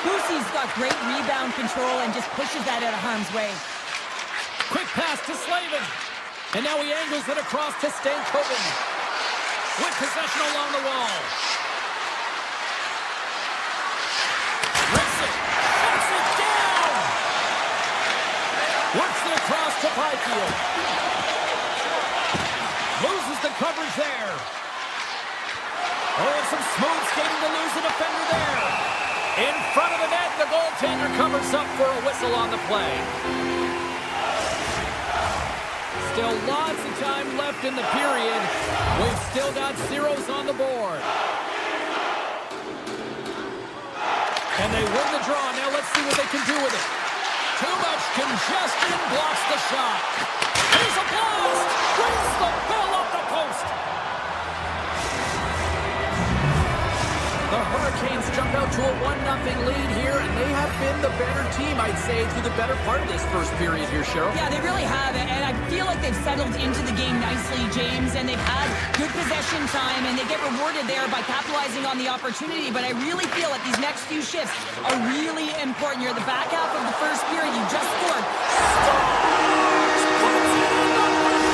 Bussy's got great rebound control and just pushes that out of harm's way. Quick pass to Slavin. And now he angles it across to Stankoven. With possession along the wall. Rips it. Shuts it down. Works it across to Byfield. Loses the coverage there. Oh, some smooth skating to lose the defender there. In front of the net, the goaltender covers up for a whistle on the play. Still lots of time left in the period. We've still got zeros on the board. And they win the draw. Now let's see what they can do with it. Too much congestion blocks the shot. Here's a blast. Brings the ball up the post. The Hurricanes jump out to a 1-0 lead here, and they have been the better team, I'd say, through the better part of this first period here, Cheryl. Yeah, they really have it, and I feel like they've settled into the game nicely, James, and they've had good possession time, and they get rewarded there by capitalizing on the opportunity, but I really feel that these next few shifts are really important. You're at the back half of the first period. You just scored. Scores! Puts it in the net!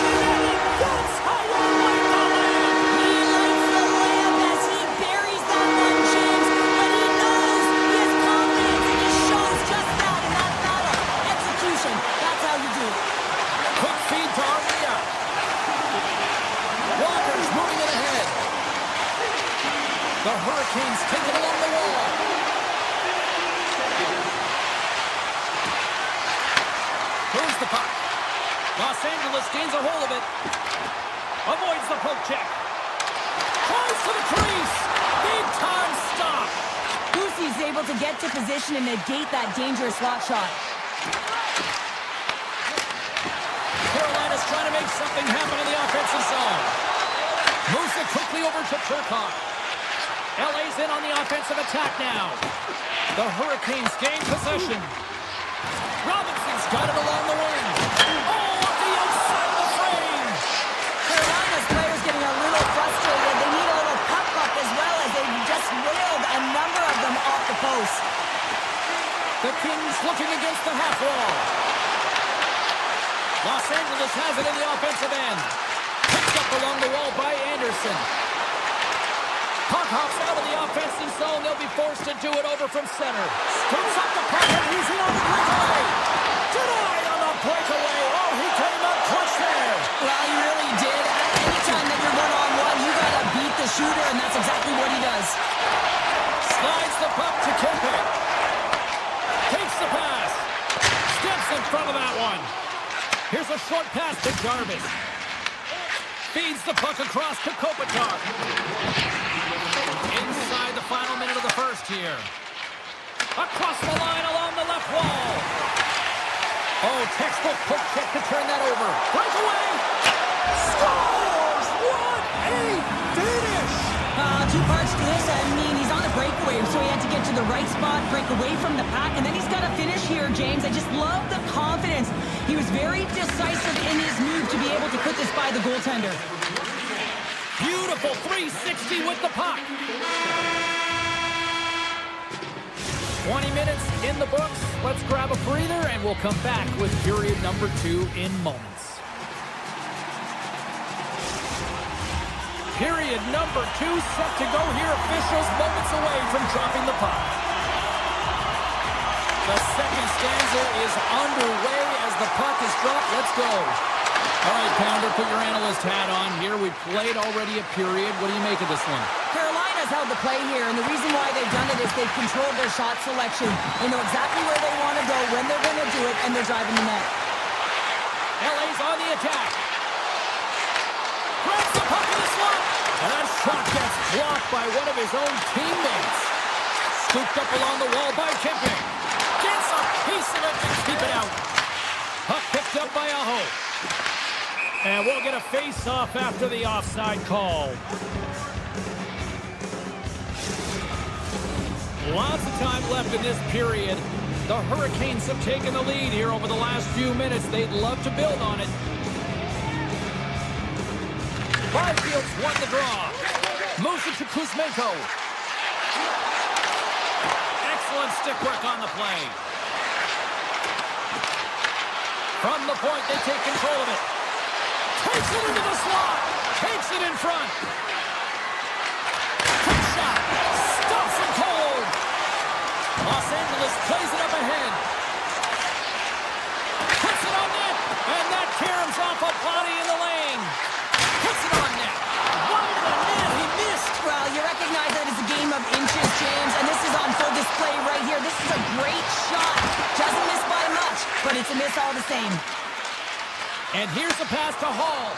That's how you like the lamp! He likes the lamp as he buries that one, James, but he knows he has confidence, and he shows just that in that battle. Execution, that's how you do it. Quick feed to Armia. Walker's moving it ahead. The Hurricanes take it along the wall. Here's the puck. Los Angeles gains a hold of it. Avoids the poke check. Tries to the crease. Big time stop. Bussy's able to get to position and negate that dangerous slot shot. Carolina's trying to make something happen in the offensive zone. Moves it quickly over to Turcotte. LA's in on the offensive attack now. The Hurricanes gain possession. Robinson's got it along the wing. Oh, up the outside of the frame. Carolina's players getting a little frustrated. They need a little puck luck as well as they just railed a number of them off the post. The Kings looking against the half wall. Los Angeles has it in the offensive end. Picked up along the wall by Anderson. Puck hops out of the offensive zone. They'll be forced to do it over from center. Scoops up the puck and he's in on the breakaway. Denied on the breakaway. Oh, he came up clutch there. Well, he really did. Anytime that you're one-on-one, you got to beat the shooter, and that's exactly what he does. Slides the puck to Kempe. Takes the pass. Steps in front of that one. Here's a short pass to Jarvis. Feeds the puck across to Kopitar. Inside the final minute of the first here. Across the line along the left wall. Oh, textbook poke check to turn that over. Breakaway. Scores! What a finish! Too parts to this, I mean, he's on a breakaway, so he had to get to the right spot, break away from the pack, and then he's got to finish here, James. I just love the confidence. He was very decisive in his move to be able to put this by the goaltender. Beautiful 360 with the puck. 20 minutes in the books. Let's grab a breather, and we'll come back with period number 2 in moments. Period number 2 set to go here. Officials moments away from dropping the puck. The second stanza is underway as the puck is dropped. Let's go. All right, Pounder, put your analyst hat on here. We played already a period. What do you make of this one? Carolina's held the play here, and the reason why they've done it is they've controlled their shot selection. They know exactly where they want to go, when they're going to do it, and they're driving the net. LA's on the attack. Grabs the puck in the slot. And that shot gets blocked by one of his own teammates. Scooped up along the wall by Kemping. Gets a piece of it to keep it out. Puck picked up by Aho. And we'll get a face-off after the offside call. Lots of time left in this period. The Hurricanes have taken the lead here over the last few minutes. They'd love to build on it. Byfield's won the draw. Moves it to Kuzmenko. Excellent stick work on the play. From the point, they take control of it. Takes it into the slot. Takes it in front. Quick shot. Stops it cold. Los Angeles plays it up ahead. Puts it on net. And that caroms off a body in the lane. Puts it on net. Wide of the net. He missed. Well, you recognize that it's a game of inches, James, and this is on full display right here. This is a great shot. Doesn't miss by much, but it's a miss all the same. And here's the pass to Hall.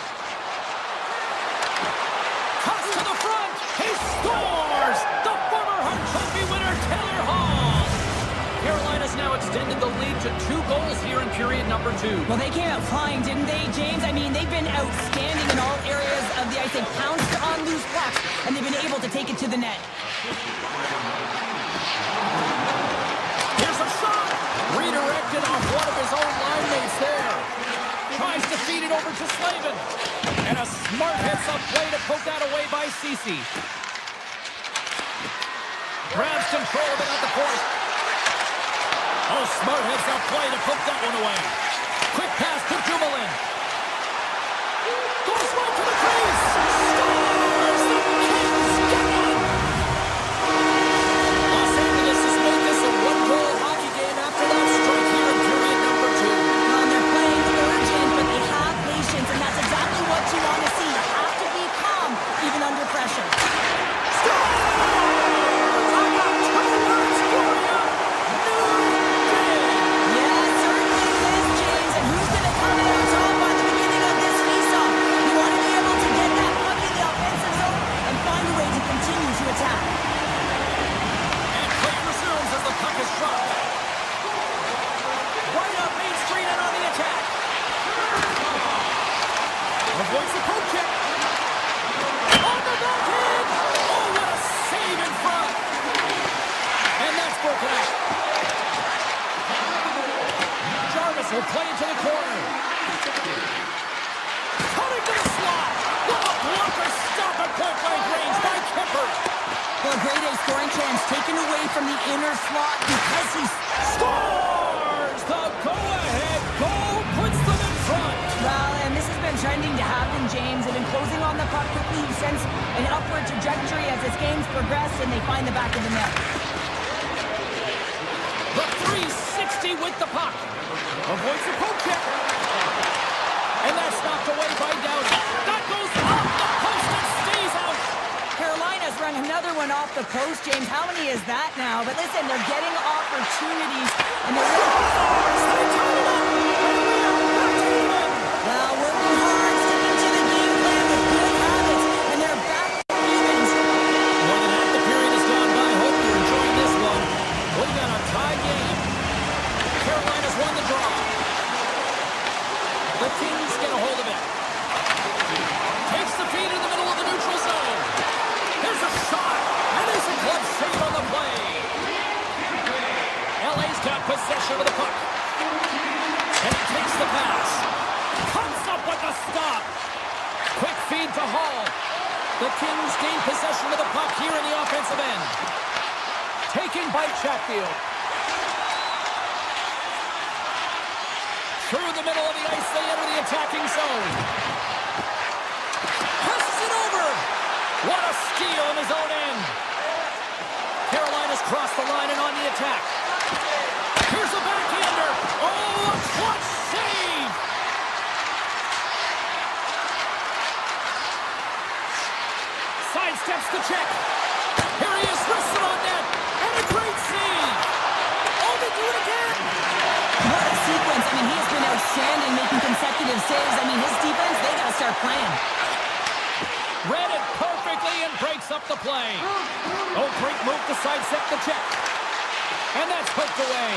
Cuts to the front. He scores! The former Hart Trophy winner, Taylor Hall. Carolina's now extended the lead to 2 goals here in period number 2. Well, they came out flying, didn't they, James? I mean, they've been outstanding in all areas of the ice. They pounced on loose pucks, and they've been able to take it to the net. Here's a shot. Redirected off one of his own line mates there. Tries to feed it over to Slavin. And a smart heads-up play to poke that away by Ceci. Grabs control of it at the point. Oh, smart heads-up play to poke that one away. Quick pass to Dumoulin. Goes right to the crease. Scores! The Kings get one! Los Angeles has made this a 1-goal hockey game after that strike here in period number 2. Well, they're playing urgent, but they have patience, and that's exactly what you want to see. You have to be calm, even under pressure. Yeah, certainly is, James. And who's going to come out on top by the beginning of this faceoff? You want to be able to get that puck in the offensive zone and find a way to continue to attack. And play resumes as the puck is dropped. Right up Main Street and on the attack. Avoids the poke check. On the backhand. Oh, what a save in front. And that's broken out. Jarvis will play it to the corner. Cutting to the slot. What a blocker stop at point-blank range by Kemper. Well, a grade A scoring chance taken away from the inner slot because he Scores! The go-ahead goal puts them in front. Well, and this has been trending to happen, James. They've been closing on the puck quickly since an upward trajectory as this game's progressed, and they find the back of the net. The 360 with the puck. Avoids the poke check. And that's knocked away by Dowdy. That goes off the post and stays out. Carolina's run another one off the post, James. How many is that now? But listen, they're getting opportunities, and they're well, working hard, sticking to the game plan with good habits, and they're back to evens. More than half the period has gone by. Hope you're enjoying this one. We got a tie game. Carolina's won the draw. The Kings get a hold of it. Takes the feed in the middle of the neutral zone. There's a shot. stop. Quick feed to Hall. The Kings gain possession of the puck here in the offensive end. Taken by Chatfield. Through the middle of the ice, they enter the attacking zone. Passes it over. What a steal in his own end. Carolina's crossed the line and on the attack. Here's a backhander. Oh, a clutch save. Sidesteps the check. Here he is, wristed on net. And a great save. Oh, they do it again. What a sequence. I mean, he has been outstanding making consecutive saves. I mean, his defense, they got to start playing. Read it perfectly and breaks up the play. Oh, great move to sidestep the check. And that's poked away.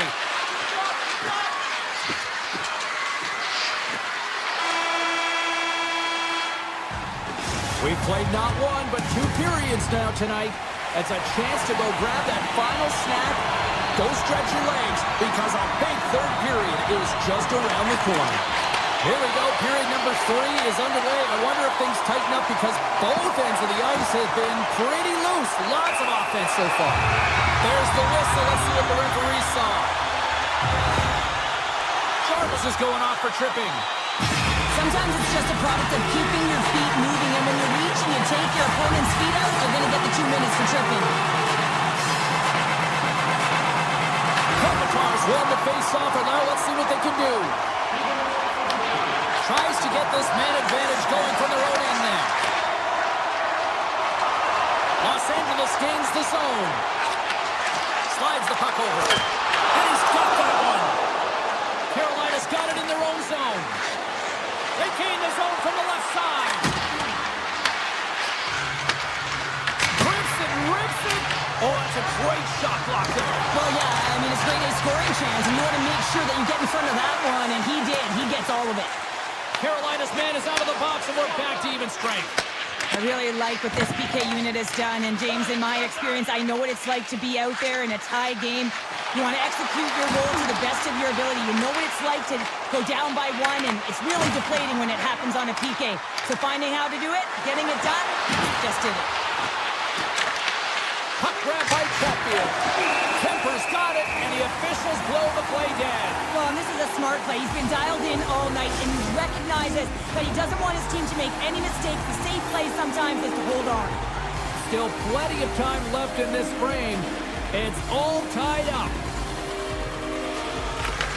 We've played not one, but 2 periods now tonight. It's a chance to go grab that final snap. Go stretch your legs, because a big third period is just around the corner. Here we go, period number 3 is underway. I wonder if things tighten up because both ends of the ice have been pretty loose. Lots of offense so far. There's the whistle. Let's see what the referee saw. Jarvis is going off for tripping. Sometimes it's just a product of keeping your feet moving, and when you reach and you take your opponent's feet out, you're going to get the 2 minutes for tripping. Kopitar's won the face-off, and now let's see what they can do. Tries to get this man advantage going from their own end now. Los Angeles gains the zone. Slides the puck over. And he's got that one. Carolina's got it in their own zone. They gain the zone from the left side. Rips it, rips it. Oh, that's a great shot block there. Well, yeah, I mean, it's great a scoring chance, and you want to make sure that you get in front of that one, and he did. He gets all of it. Carolina's man is out of the box, and we're back to even strength. I really like what this PK unit has done, and James, in my experience, I know what it's like to be out there in a tie game. You want to execute your role to the best of your ability. You know what it's like to go down by 1, and it's really deflating when it happens on a PK. So finding how to do it, getting it done, just did it. Puck grab by Chatfield. Kemper's got it, and the officials blow the play dead. Well, and this is a smart play. He's been dialed in all night, and he recognizes that he doesn't want his team to make any mistakes. The safe play sometimes is to hold on. Still plenty of time left in this frame. It's all tied up.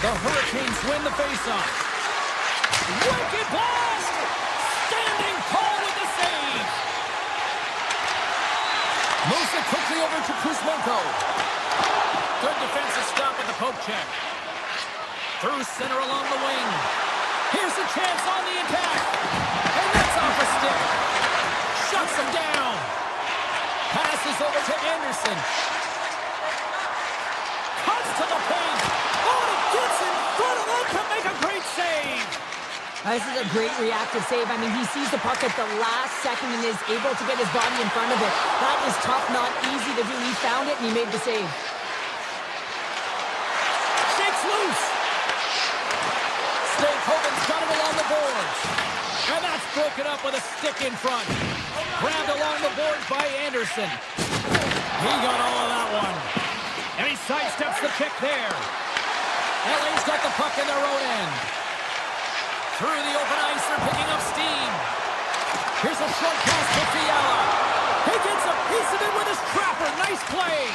The Hurricanes win the faceoff. Wicked blast! Standing tall with the save. Moves it quickly over to Kuzmenko. Good defensive stop with the poke check. Through center along the wing. Here's a chance on the attack. And that's off a stick. Shuts him down. Passes over to Anderson. Cuts to the paint. Oh, it gets in front of that to make a great save. This is a great reactive save. I mean, he sees the puck at the last second and is able to get his body in front of it. That is tough, not easy to do. He found it and he made the save. Shakes loose. Hogan's got it along the boards. And that's broken up with a stick in front. Grabbed along the boards by Anderson. He got all of that one. And he sidesteps the check there. LA's got the puck in their own end. Through the open ice, they're picking up steam. Here's a short pass to Fiala. He gets a piece of it with his trapper. Nice play.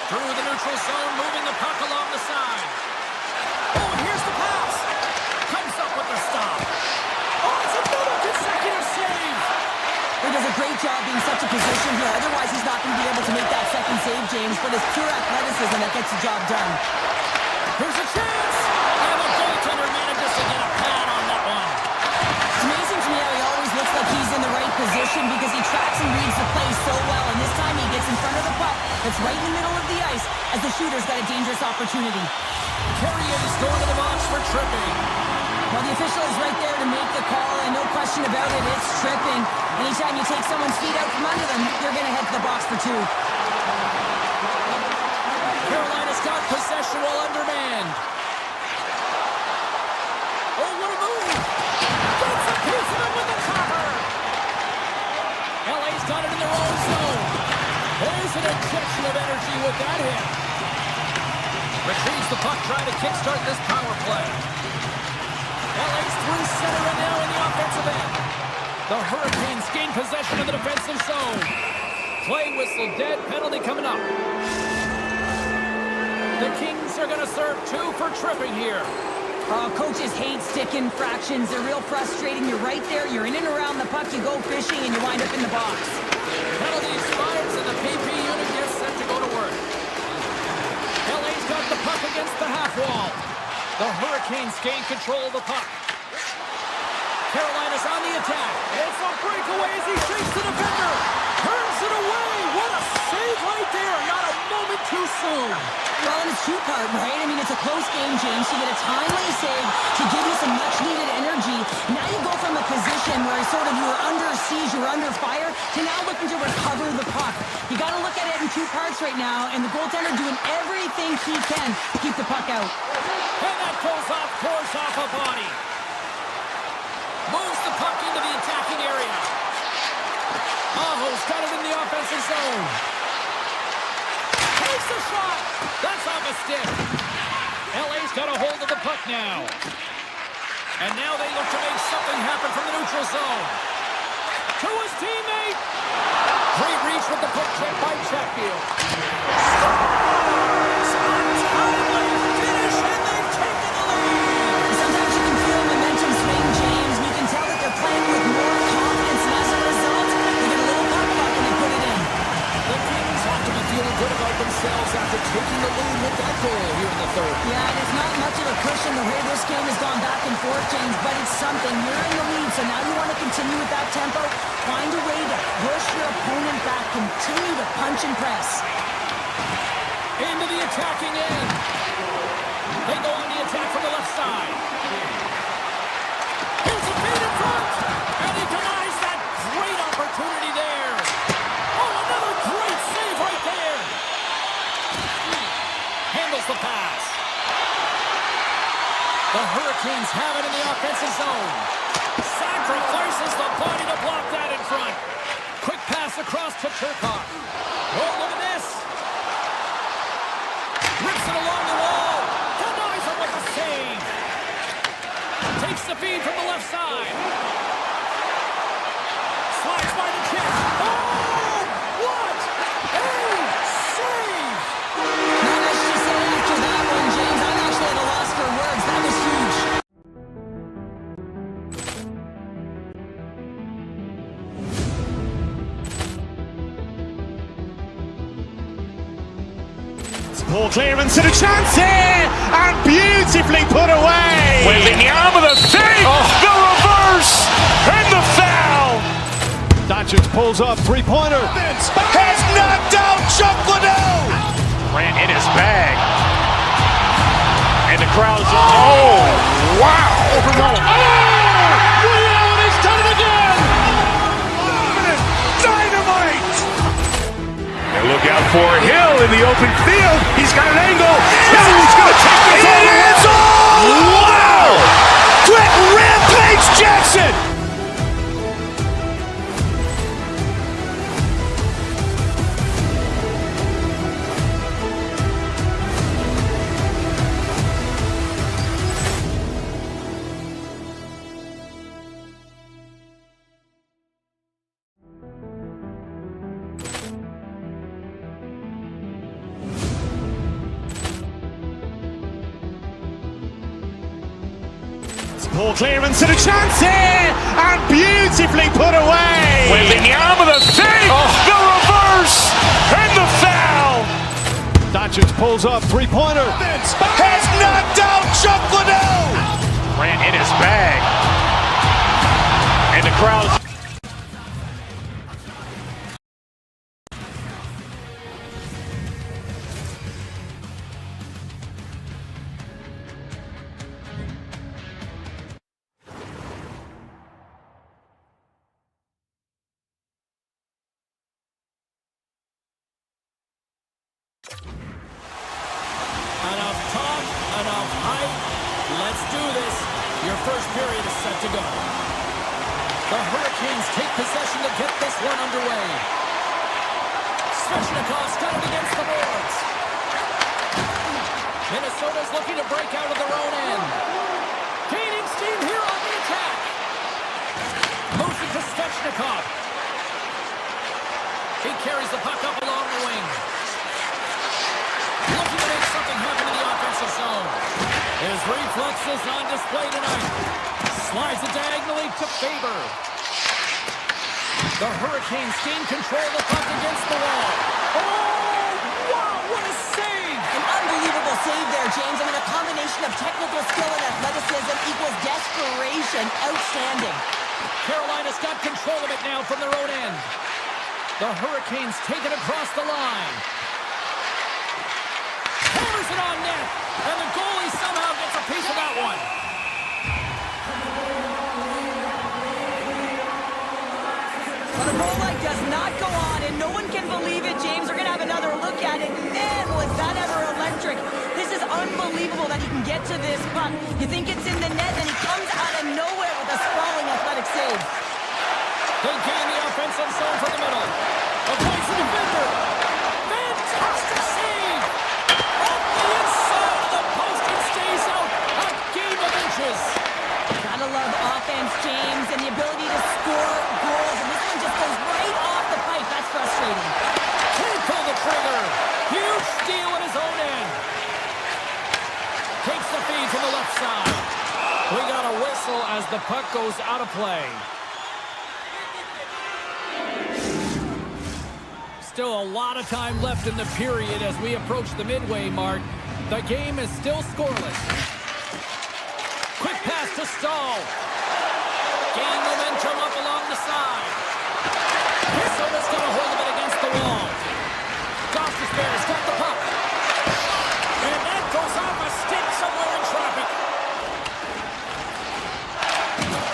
Through the neutral zone, moving the puck along the side. Oh, and here's the pass. Comes up with the stop. Oh, it's another consecutive save. He does a great job being such a position here. Otherwise, he's not going to be able to make that second save, James. But it's pure athleticism that gets the job done. Here's a chance. And the goaltender manages to get a pad on that one. It's amazing to me how he always looks like he's in the right position because he tracks and reads the play so well. And this time he gets in front of the puck that's right in the middle of the ice as the shooter's got a dangerous opportunity. Carrier's going to the box for tripping. Well, the official is right there to make the call, and no question about it, it's tripping. Anytime you take someone's feet out from under them, you're going to head to the box for 2. Carolina's got possession while undermanned. Oh, what a move! Gets got it in their own zone. There's an injection of energy with that hit. Retrieves the puck, trying to kickstart this power play. LA's through center and now in the offensive end. The Hurricanes gain possession of the defensive zone. Play whistle dead, penalty coming up. The Kings are going to serve 2 for tripping here. Coaches hate stick infractions. They're real frustrating. You're right there. You're in and around the puck. You go fishing and you wind up in the box. Penalty expires and the PP unit gets set to go to work. LA's got the puck against the half wall. The Hurricanes gain control of the puck. Carolina's on the attack. It's a breakaway as he shakes the defender. Turns it away. What a save right there. Not a moment too soon. Well, and it's two-part, right? I mean, it's a close game, James. You get a timely save to give you some much-needed energy. Now you go from a position where sort of you were under siege, you were under fire, to now looking to recover the puck. You got to look at it in 2 parts right now, and the goaltender doing everything he can to keep the puck out. And that goes off course off a body. Moves the puck into the attacking area. Aho's got it in the offensive zone. Takes a shot. That's off a stick. LA's got a hold of the puck now. And now they look to make something happen from the neutral zone. To his teammate. Great reach with the puck check by Chatfield. Scores! Untimely finish, and they've taken the lead. Sometimes you can feel momentum swing, James, and you can tell that they're playing with more confidence, and as a result, they get a little puck back and they put it in. The Kings have to be feeling good about themselves after taking the lead with that goal here in the third. Yeah, there's not much of a cushion the way this game has gone back and forth, James, but it's something. You're in the lead, so now you want to continue with that tempo. Find a way to push your opponent back. Continue to punch and press. Into the attacking end. They go on the attack from the left side. Here's a feed in front. And he denies that great opportunity there. Oh, another great save right there. Handles the pass. The Hurricanes have it in the offensive zone. Sacrifices the body to block that in front. Quick pass across to Turcotte. Oh, look at this. Rips it along the wall. Denies him with the save. Takes the feed from the left side. Slides by the check. Oh, what a save. Not much to say after that one, James. I'm actually at a loss for words. That was huge. Poor clearance and a chance here, and beautifully put away. Wembanyama the save, the reverse, and the foul. Doncic pulls up, three-pointer. Has knocked out Chuck Liddell. Ran in his bag. And the crowd's oh, wow. Rio, and he's done it again. Dynamite. And look out for Hill in the open field. He's got an angle. He's going to take this all the way. Wow! Quick Rampage Jackson. Poor clearance and a chance here, and beautifully put away. Wembanyama the save, the reverse, and the foul. Doncic pulls up, three-pointer. Has knocked out Chuck Liddell. Ran in his bag. And the crowd's Enough talk, enough hype. Let's do this. Your first period is set to go. The Hurricanes take possession to get this one underway. Svechnikov's got it against the boards. Minnesota's looking to break out of their own end. Gaining steam here on the attack. Moves it to Svechnikov. He carries the puck up along the wing. Looking to make something happen in the offensive zone. His reflexes on display tonight. Slides it diagonally to Faber. The Hurricanes gain control of the puck against the wall. Oh, wow, what a save! An unbelievable save there, James. I mean, a combination of technical skill and athleticism equals desperation. Outstanding. Carolina's got control of it now from their own end. The Hurricanes take it across the line. Hammers it on net. And the goalie somehow gets a piece of that one. But a goal like does not go on, and no one can believe it, James. We're going to have another look at it. Man, was that ever electric. This is unbelievable that he can get to this puck. You think it's in the net, and he comes out of nowhere with a sprawling athletic save. They gain the offensive zone from the middle. Avoids the defender. Fantastic save. Up the inside of the post and stays out. A game of inches. Gotta love offense, James, and the ability to score goals. And this one just goes right off the pipe. That's frustrating. Can't pull the trigger. Huge steal at his own end. Takes the feed from the left side. We got a whistle as the puck goes out of play. Still a lot of time left in the period as we approach the midway mark. The game is still scoreless. Quick pass to Stahl. Gain momentum up along the side. Minnesota's got a hold of it against the wall. Gostisbehere's got the puck. And that goes off a stick somewhere in traffic.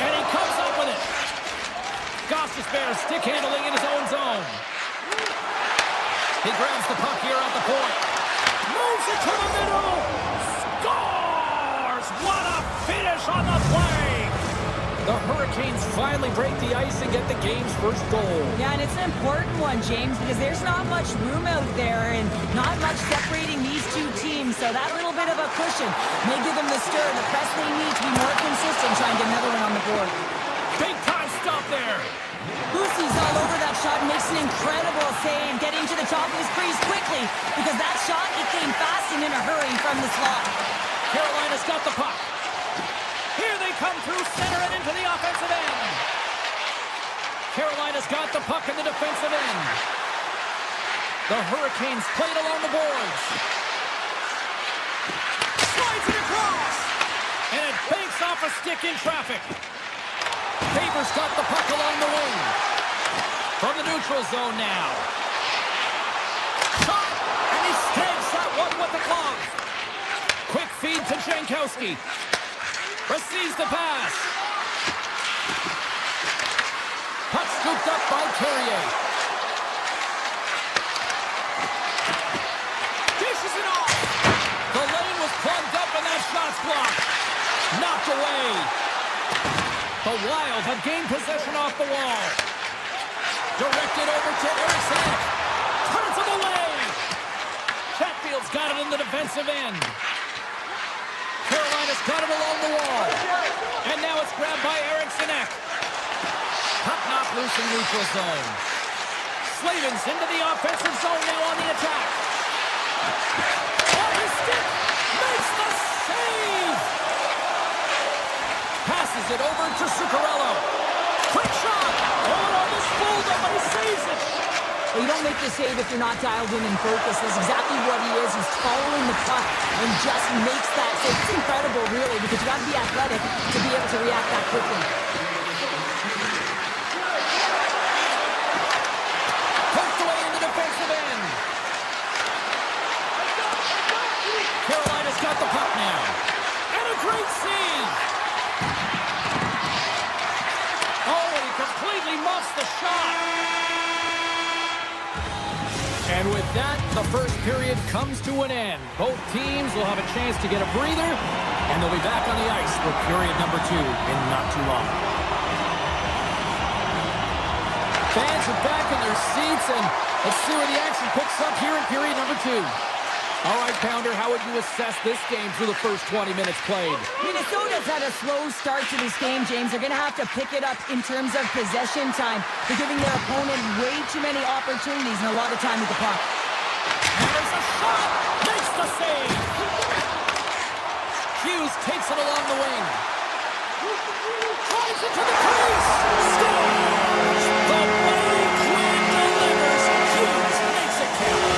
And he comes up with it. Gostisbehere stick handling in his own zone. He grabs the puck here at the point. Moves it to the middle. Scores! What a finish on the play! The Hurricanes finally break the ice and get the game's first goal. Yeah, and it's an important one, James, because there's not much room out there and not much separating these two teams. So that little bit of a cushion may give them the stir, the press they need to be more consistent, trying to get another one on the board. Big time stop there. Boosie's all over that shot and makes an incredible save, getting to the top of his crease quickly, because that shot, it came fast and in a hurry from the slot. Carolina's got the puck. Here they come through center and into the offensive end. Carolina's got the puck in the defensive end. The Hurricanes play it along the boards. Slides it across. And it banks off a stick in traffic. Faber's got the puck along the wing. From the neutral zone now. Shot! And he snags that one with the glove. Quick feed to Jankowski. Receives the pass. Puck scooped up by Carrier. Dishes it off. The lane was plugged up and that shot's blocked. Knocked away. The Wild have gained possession off the wall. Directed over to Eriksson. Turns him away. Chatfield's got it in the defensive end. Carolina's got it along the wall. And now it's grabbed by Eriksson. Puck knocked loose in neutral zone. Slavin's into the offensive zone now on the attack. On his stick. Makes the save. Passes it over to Zuccarello. Quick shot. Oh, almost fooled him, but he saves it. Well, you don't make the save if you're not dialed in and focused. That's exactly what he is. He's following the puck and just makes that save. It's incredible, really, because you got to be athletic to be able to react that quickly. Poked away in the defensive end. Carolina's got the puck now. And a great save. Oh, and he completely muffs the shot. And with that, the first period comes to an end. Both teams will have a chance to get a breather, and they'll be back on the ice for period number 2 in not too long. Fans are back in their seats, and let's see where the action picks up here in period number 2. All right, Pounder, how would you assess this game through the first 20 minutes played? Minnesota's had a slow start to this game, James. They're going to have to pick it up in terms of possession time. They're giving their opponent way too many opportunities and a lot of time with the puck. And there's a shot! Makes the save! Hughes takes it along the wing. Drives it to the crease! Scores! The Bay Quinn delivers. Hughes makes it count.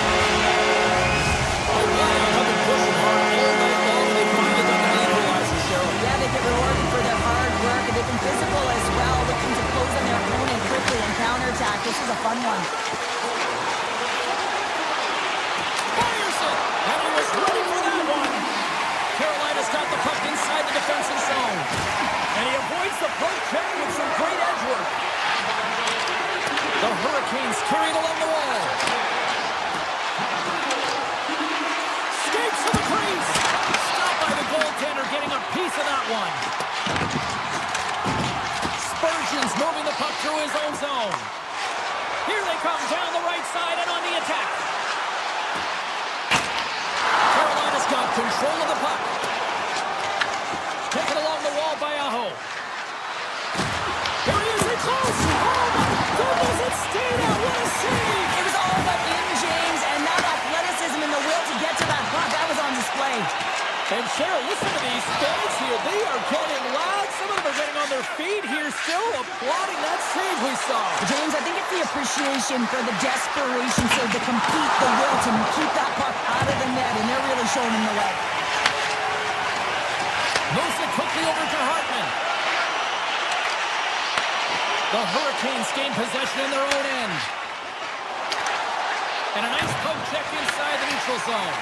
The Wild have been pushing hard all night long. They finally got the equalizer, Cheryl. Yeah, they get rewarded for their hard work, and they've been physical as well, looking to close on their opponent quickly and counterattack. This is a fun one. Fires it! And he was ready for that one. Carolina's got the puck inside the defensive zone. And he avoids the poke check with some great edge work. The Hurricanes carry it along the wall. Skates to the crease. Stopped by the goaltender, getting a piece of that one. Spurgeon's moving the puck through his own zone. Here they come down the right side and on the attack. Carolina's got control of the puck. Taken along the wall by Aho. Here he is, in close. Oh my goodness, it stayed out. What a save. It was all but in, James, and that athleticism and the will to get to that puck, that was on display. And Cheryl, listen to these fans here. They are getting loud. Some of them are getting on their feet here still, applauding that save we saw. James, I think it's the appreciation for the desperation save, to compete, the will to keep that puck out of the net, and they're really showing him the way. Moves it quickly over to Hartman. The Hurricanes gain possession in their own end. And a nice poke check inside the neutral zone.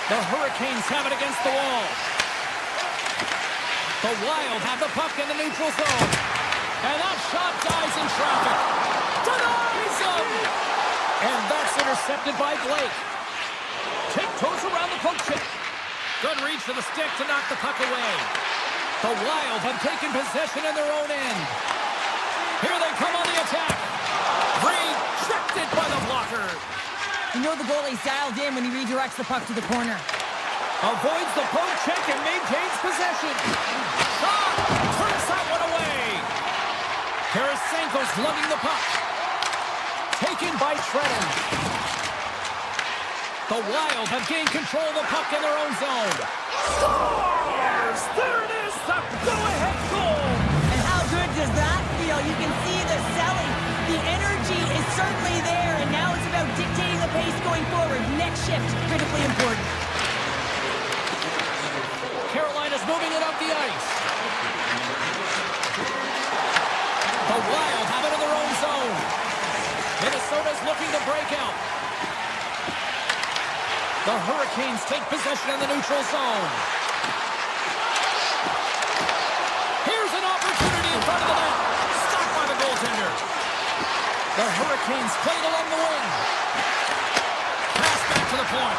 The Hurricanes have it against the wall. The Wild have the puck in the neutral zone. And that shot dies in traffic. Denies him! And that's intercepted by Blake. Tiptoes around the poke check. Good reach to the stick to knock the puck away. The Wild have taken possession in their own end. Here they come on the attack. Rejected by the blocker. You know the goalie's dialed in when he redirects the puck to the corner. Avoids the poke check and maintains possession. Shot! Turns that one away. Tarasenko's lugging the puck. Taken by Trenton. The Wild have gained control of the puck in their own zone. Scores! There it is, the go-ahead goal! And how good does that feel? You can see the selling. The energy is certainly there, and now it's about dictating the pace going forward. Next shift, critically important. Carolina's moving it up the ice. The Wild have it in their own zone. Minnesota's looking to break out. The Hurricanes take possession in the neutral zone. Here's an opportunity in front of the net. Stopped by the goaltender. The Hurricanes play it along the wing. Pass back to the point.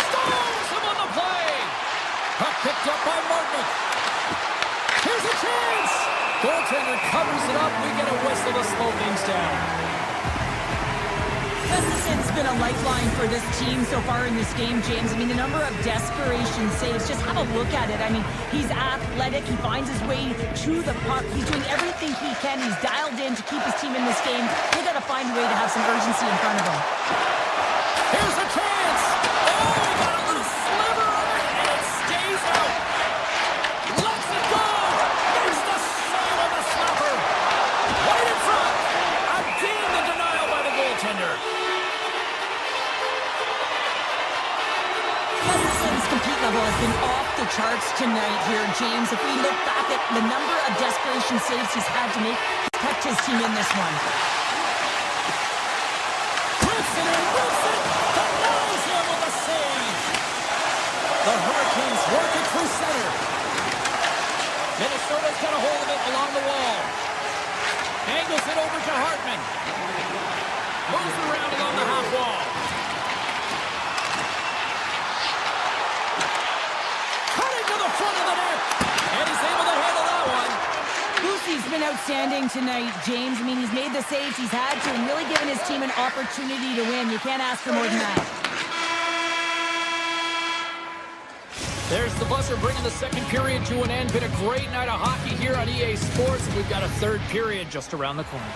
Stones him on the play. Puck picked up by Martin. Here's a chance. Goaltender covers it up. We get a whistle to slow things down. Gustafson's been a lifeline for this team so far in this game, James. I mean, the number of desperation saves, just have a look at it. I mean, he's athletic. He finds his way to the puck. He's doing everything he can. He's dialed in to keep his team in this game. He's got to find a way to have some urgency in front of him. Here's a chance. Oh, he got a little sliver of it, and it stays out. Lets it go. There's the save on the slapper. Right in front. Again, the denial by the goaltender. Gustafson's compete level has been off the charts tonight here, James. If we look back at the number of desperation saves he's had to make, he's kept his team in this one. Wilson and Wilson denies him with a save. The Hurricanes work it through center. Minnesota's got a hold of it along the wall. Angles it over to Hartman. Moves around along the half wall. Cutting to the front of the net. And he's able to handle that one. Lucy's been outstanding tonight, James. I mean, he's made the saves he's had to and really given his team an opportunity to win. You can't ask for more than that. There's the buzzer bringing the second period to an end. Been a great night of hockey here on EA Sports. We've got a third period just around the corner.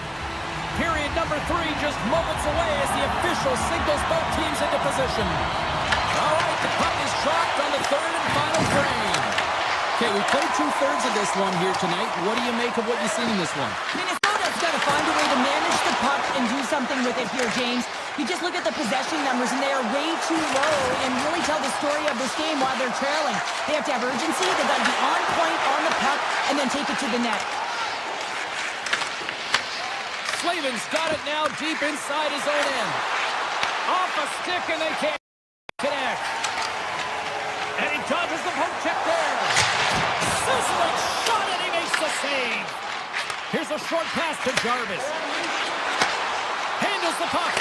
Period number 3 just moments away as the official signals both teams into position. All right, the puck is dropped on the third and final frame. Okay, we played 2/3 of this one here tonight. What do you make of what you've seen in this one? Minnesota's got to find a way to manage the puck and do something with it here, James. You just look at the possession numbers, and they are way too low and really tell the story of this game while they're trailing. They have to have urgency. They've got to be on point on the puck and then take it to the net. Slavin's got it now deep inside his own end. Off a stick, and they can't connect. And he dodges the poke check there. Sizzling shot, and he makes the save. Here's a short pass to Jarvis. Handles the puck.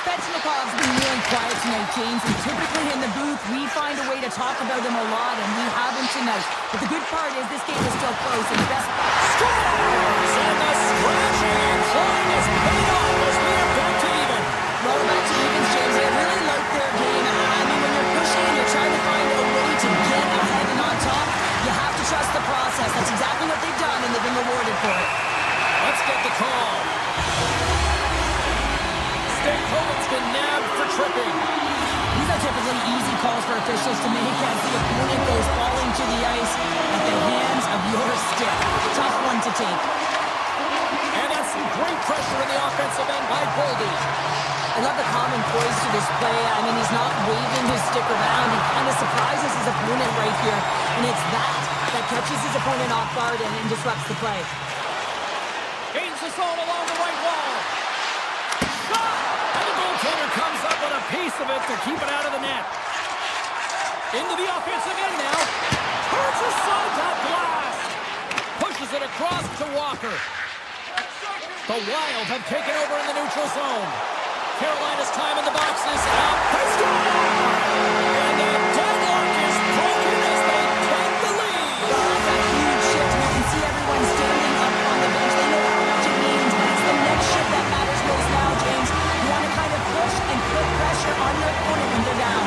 Svechnikov's been really quiet tonight, James, and typically in the booth, we find a way to talk about him a lot, and we haven't tonight. But the good part is this game is still close, and the best... Scores! And the scratching and clawing is paid off as we are back to even. Well, back to evens, James. They really like their game. I mean, when you're pushing and you're trying to find a way to get ahead and on top, you have to trust the process. That's exactly what they've done, and they've been rewarded for it. Let's get the call. Stankoven's been nabbed for tripping. These are typically easy calls for officials to make as the opponent goes falling to the ice at the hands of your stick. Tough one to take. And that's some great pressure in the offensive end by Goldie. I love the common poise to this play. I mean, he's not waving his stick around. He kind of surprises his opponent right here. And it's that catches his opponent off guard and disrupts the play. Gains the zone along the right wall. Shot! And the goaltender comes up with a piece of it to keep it out of the net. Into the offensive end now. Turns aside that blast. Pushes it across to Walker. The Wild have taken over in the neutral zone. Carolina's time in the box is up. They score! And the deadlock is broken as they take the lead. Well, that's a huge shift. You can see everyone standing up on the bench. They know how much it means, but it's the next shift that matters most now, James. You want to kind of push and put pressure on your opponent when they're down.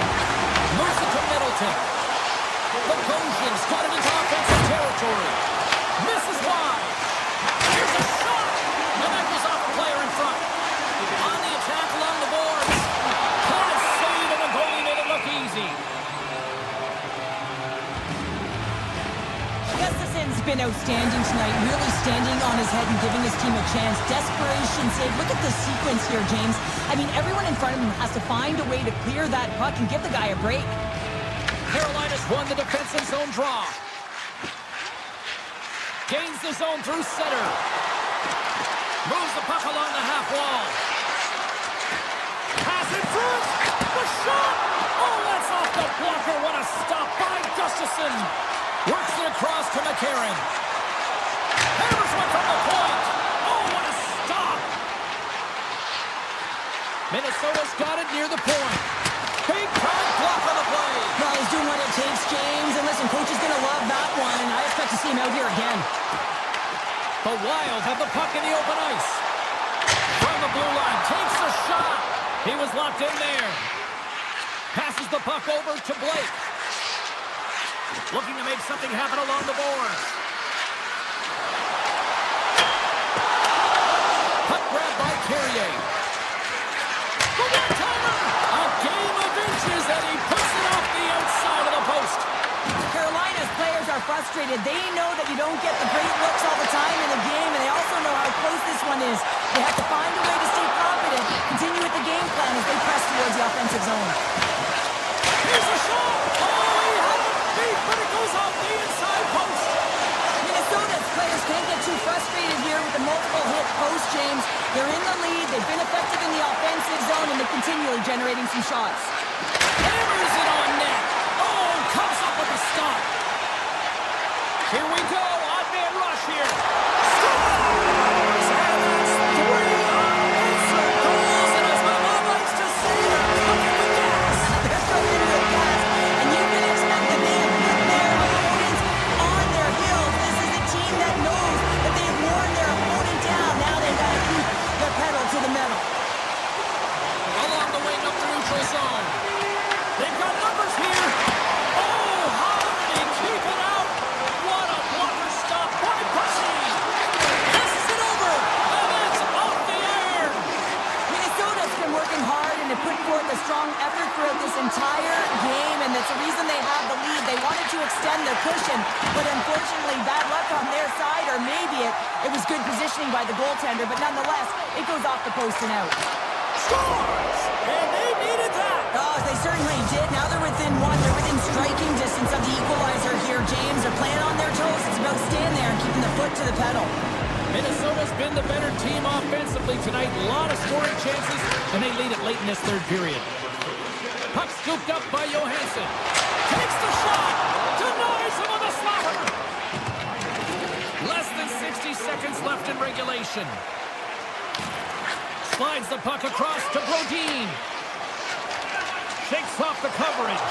Moves it to Middleton. The Gosians got it into offensive territory. Misses wide. Here's a shot. And that goes off a player in front. On the attack along the boards. Can't save, and the goalie made it look easy. Gustafson's been outstanding tonight, really standing on his head and giving his team a chance. Desperation save. Look at the sequence here, James. I mean, everyone in front of him has to find a way to clear that puck and give the guy a break. Carolina's won the defensive zone draw. Gains the zone through center. Moves the puck along the half wall. Pass in front. The shot. Oh, that's off the blocker. What a stop by Gustafson. Works it across to McCarron. Hammers one from the point. Oh, what a stop. Minnesota's got it near the point. Big time block on the play. Well, he's doing what it takes, James. And listen, coach is going to love that one. I expect to see him out here again. The Wild have the puck in the open ice. From the blue line, takes a shot. He was locked in there. Passes the puck over to Blake. Looking to make something happen along the boards. Puck grabbed by Carrier. The one-timer! A game of inches, and he puts it off the outside of the post. Carolina's players are frustrated. They know that you don't get the great looks all the time in a game, and they also know how close this one is. They have to find a way to stay confident, continue with the game plan as they press towards the offensive zone. Here's a shot! Oh, he had it beat, but it goes off the inside post. Minnesota's players can't get too frustrated here with the multiple hit post, James. They're in the lead, they've been effective in the offensive zone, and they're continually generating some shots. Hammers it on net. Oh, comes up with a stop. Here we go, odd man rush here. Scores! And that's 3 unanswered goals, and as my mom likes to say, they're cooking with gas. They're cooking with gas, and you can expect that they have put their opponents on their heels. This is a team that knows that they have more working hard and have put forth a strong effort throughout this entire game, and that's the reason they have the lead. They wanted to extend their cushion, but unfortunately bad luck on their side, or maybe it was good positioning by the goaltender, but nonetheless, it goes off the post and out. Scores! And they needed that! Oh, they certainly did. Now they're within one. They're within striking distance of the equalizer here, James. They're playing on their toes. It's about staying there and keeping the foot to the pedal. Minnesota's been the better team offensively tonight. A lot of scoring chances, and they lead it late in this third period. Puck scooped up by Johansson. Takes the shot! Denies him on the slapper! Less than 60 seconds left in regulation. Slides the puck across to Brodin. Shakes off the coverage.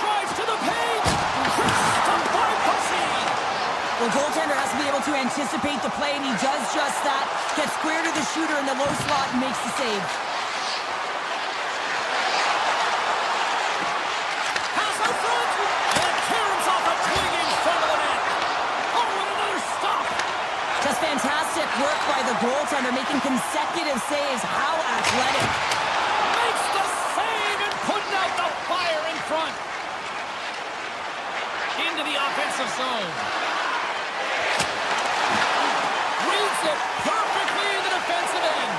Drives to the paint. Stumped by Pussy. The goaltender has to be able to anticipate the play, and he does just that. Gets square to the shooter in the low slot and makes the save. Pass out front. And Cairns off a twing in front of the net. Oh, and another stop. Just fantastic work by the goaltender, making consecutive saves. How athletic. Makes the save and putting out the fire in front. Into the offensive zone. Reads it perfectly in the defensive end.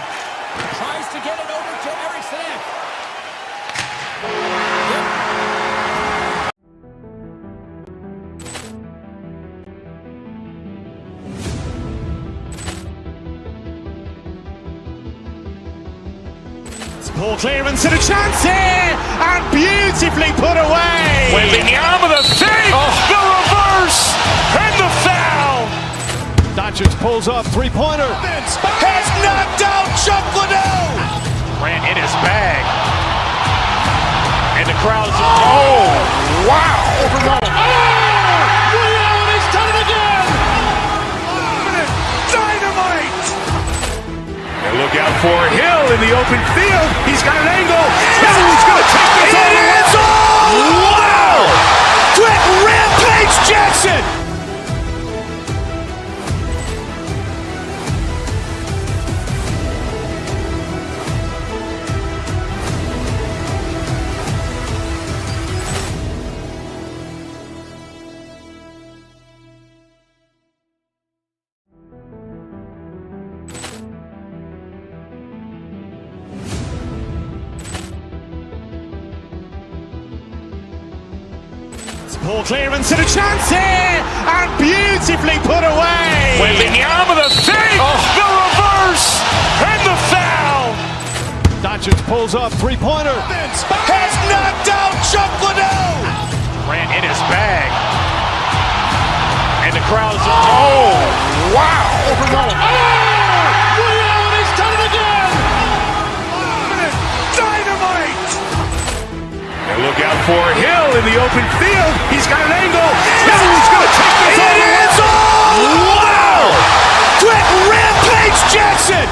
Tries to get it over to Eriksson. Poor clearance and a chance here, and beautifully put away. Wembanyama the save, the reverse, and the foul. Doncic pulls up, three-pointer. Has knocked out Chuck Liddell. Ran in his bag. And the crowd's, oh, wow. He's done it again. Dynamite. And look out for Hill in the open field. He's got an angle. He's going to take this all the way. Wow. Quick rampage Jackson. Poor clearance and a chance here, and beautifully put away. Wembanyama the save, the reverse, and the foul. Doncic pulls up, three-pointer. Has knocked out Chuck Liddell. Ran in his bag. And the crowd's, oh, wow. He's done it again. Dynamite. And look out for Hill in the open field. He's got an angle. He's going to take this all the way. Wow. Quick rampage Jackson.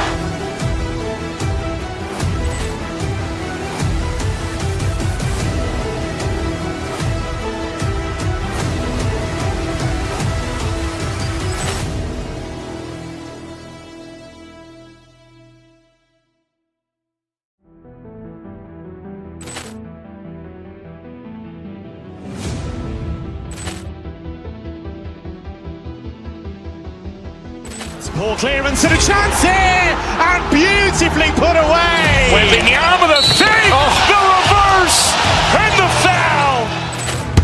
Poor clearance and a chance here, and beautifully put away. Wembanyama the save, the reverse, and the foul.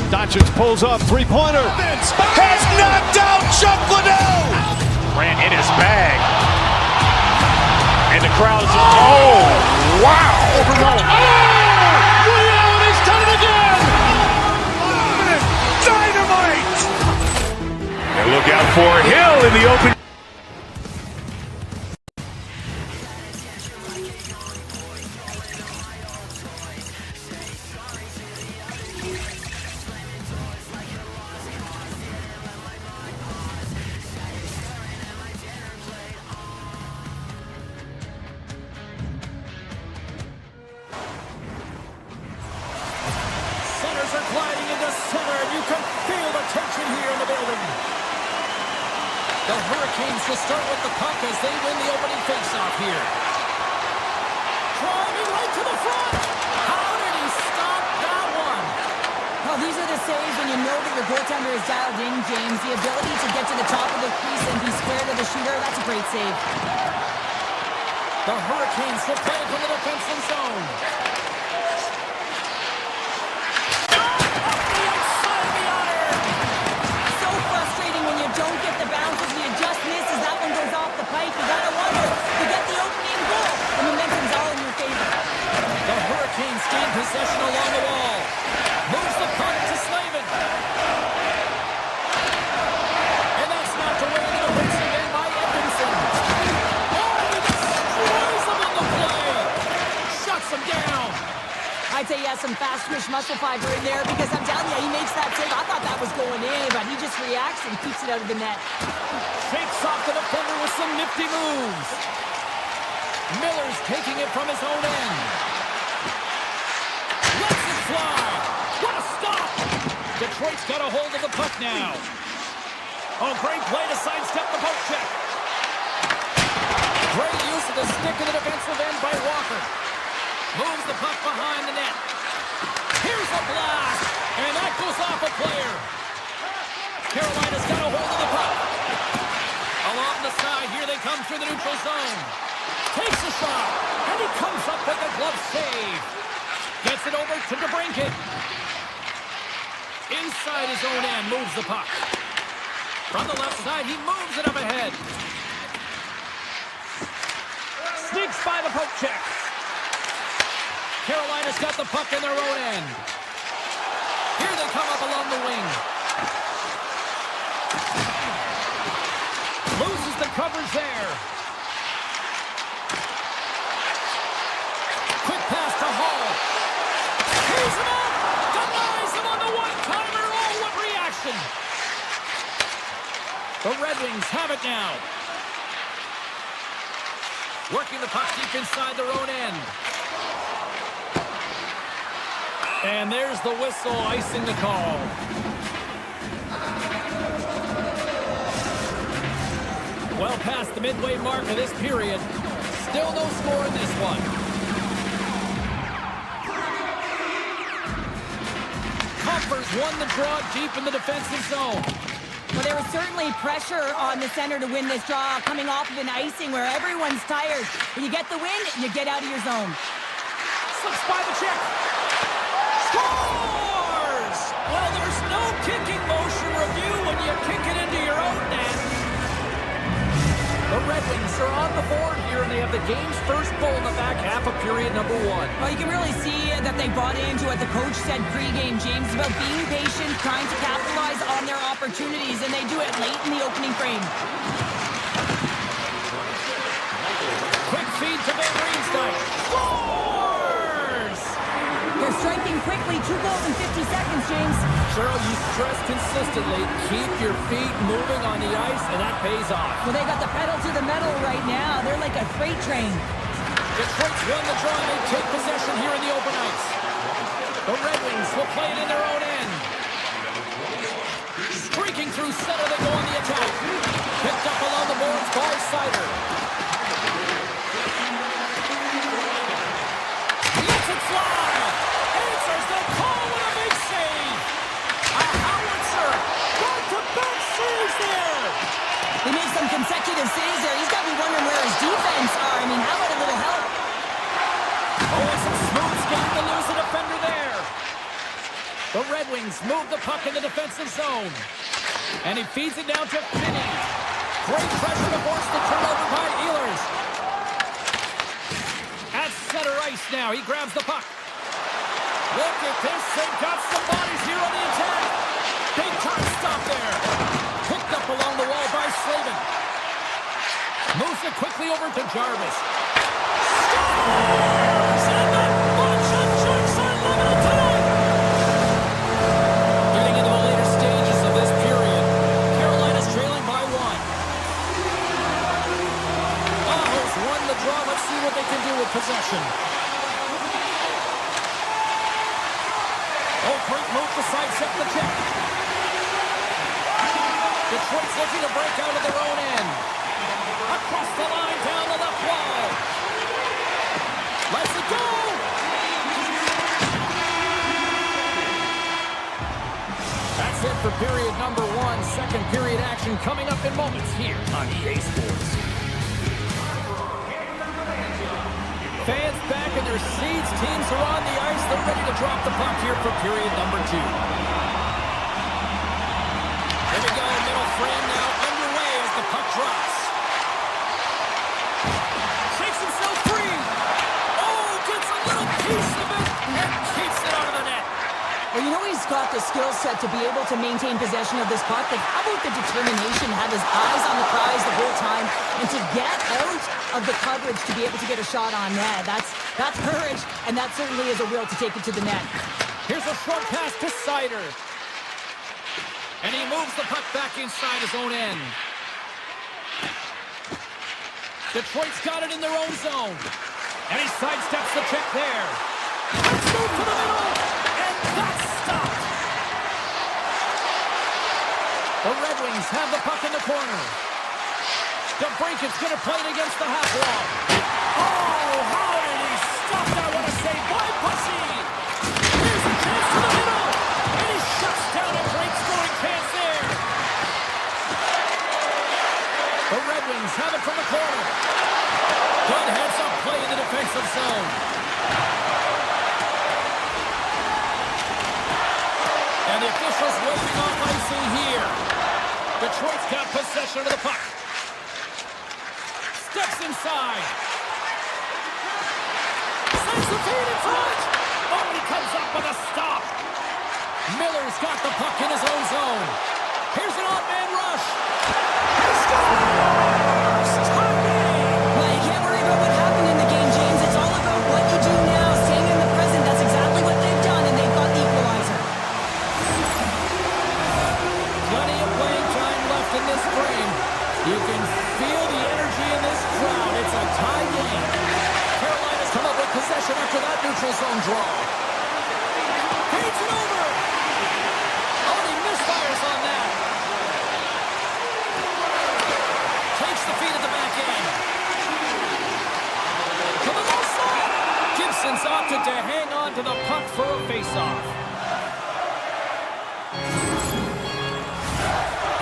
Doncic pulls up, three-pointer. Has knocked out Chuck Liddell. Ran in his bag. And the crowd's, oh, wow. He's done it again. Dynamite. And look out for Hill in the open. Centers are gliding into center, and you can feel the tension here in the building. The Hurricanes will start with the puck as they win the opening faceoff here. climbing right to the front. How did he stop that one? Oh, these are the saves when you know that your goaltender is dialed in, James. The ability to get to the top of the crease and be square to the shooter, that's a great save. The Hurricanes will play from the defensive zone. So frustrating when you don't get the bounces and you just miss as that one goes off the pipe. You gotta wonder, you get the opening goal, the momentum's all in your favor. The Hurricanes gain possession along the wall. Moves the puck to Slavin. And that's knocked away in the defensive end by Edmondson. Oh, he destroys him on the play. Shuts him down. I'd say he has some fast twitch muscle fiber in there because I'm telling you, he makes that save. I thought that was going in, but he just reacts and keeps it out of the net. Shakes off the defender with some nifty moves. Miller's taking it from his own end. Lets it fly. What a stop! Detroit's got a hold of the puck now. Oh, great play to sidestep the poke check. Great use of the stick in the defensive end by Walker. Moves the puck behind the net. Here's a blast, and that goes off a player. Carolina's got a hold of the puck. Along the side, here they come through the neutral zone. Takes a shot, and he comes up with a glove save. Gets it over to DeBrincat. Inside his own end, moves the puck. From the left side, he moves it up ahead. Sneaks by the poke check. Carolina's got the puck in their own end. Here they come up along the wing. Loses the coverage there. Quick pass to Hall. He's him up. Denies him on the one-timer. Oh, what reaction. The Red Wings have it now. Working the puck deep inside their own end. And there's the whistle, icing the call. Well past the midway mark of this period. Still no score in this one. Kumpers won the draw deep in the defensive zone. Well, there was certainly pressure on the center to win this draw coming off of an icing where everyone's tired. When you get the win, you get out of your zone. Slips by the check. Scores! Well, there's no kicking motion review when you kick it into your own net. The Red Wings are on the board here, and they have the game's first goal in the back half of period number one. Well, you can really see that they bought into what the coach said pregame, James, about being patient, trying to capitalize on their opportunities, and they do it late in the opening frame. Quick feed to Van Riemsdyk. Scores! They're striking quickly, 2 goals in 50 seconds, James. Cheryl, you stress consistently, keep your feet moving on the ice, and that pays off. Well, they got the pedal to the metal right now. They're like a freight train. Detroit's won the draw, and they take possession here in the open ice. The Red Wings will play it in their own end. Streaking through center, they go on the attack. Picked up along the boards by Sider. Lets it fly. Answers the call with a big save. A howitzer. Back-to-back saves there. He made some consecutive saves there. He's got to be wondering where his defense are. I mean, how about a little help? Oh, it's a smooth skate to lose the defender there. The Red Wings move the puck in the defensive zone. And he feeds it down to Finney. Great pressure to force the turnover by Ehlers. At center ice now, he grabs the puck. Look at this, they've got some bodies here on the attack. Big time stop there. Picked up along the wall by Slavin. Moves it quickly over to Jarvis. Scores! And the bunch of jerks are limited tonight. Getting into the later stages of this period, Carolina's trailing by 1. Aho's won the draw. Let's see what they can do with possession. Oh, great move to sidestep the check. Detroit's looking to break out of their own end. Across the line, down the left wall. Lets it period number 1. Second period action coming up in moments here on EA Sports. Fans back in their seats. Teams are on the ice. They're ready to drop the puck here for period number 2. Here we go. Middle frame now underway as the puck drops. Shakes himself free. Oh, gets a little piece of it and keeps it out of the net. Well, you know he's got the skill set to be able to maintain possession of this puck, but how about the determination, have his eyes on the prize the whole time, and to get out of the coverage to be able to get a shot on net. That's courage, and that certainly is a will to take it to the net. Here's a short pass to Sider. And he moves the puck back inside his own end. Detroit's got it in their own zone. And he sidesteps the check there. Let's move to the middle. And that's stopped. The Red Wings have the puck in the corner. DeBrinket's going to play it against the half wall. Oh, how did he stop that? What a save by Bussy. Here's a chance to the middle. And he shuts down a great scoring chance there. The Red Wings have it from the corner. Good heads-up play in the defensive zone. And the officials waving off icing here. Detroit's got possession of the puck. Steps inside. Sends the feed in front. Oh, he comes up with a stop. Miller's got the puck in his own zone. Here's an odd-man rush. He scores! Tie game! Well, you can't worry about what happened in the game, James. It's all about what you do now, staying in the present. That's exactly what they've done, and they've got the equalizer. Plenty of playing time left in this frame. You can feel the energy in this crowd. It's a tie game. Carolina's come up with possession after that neutral zone draw. Feeds it over. Oh, he misfires on that. Takes the feed at the back end. To the left side. Gibson's opted to hang on to the puck for a face-off.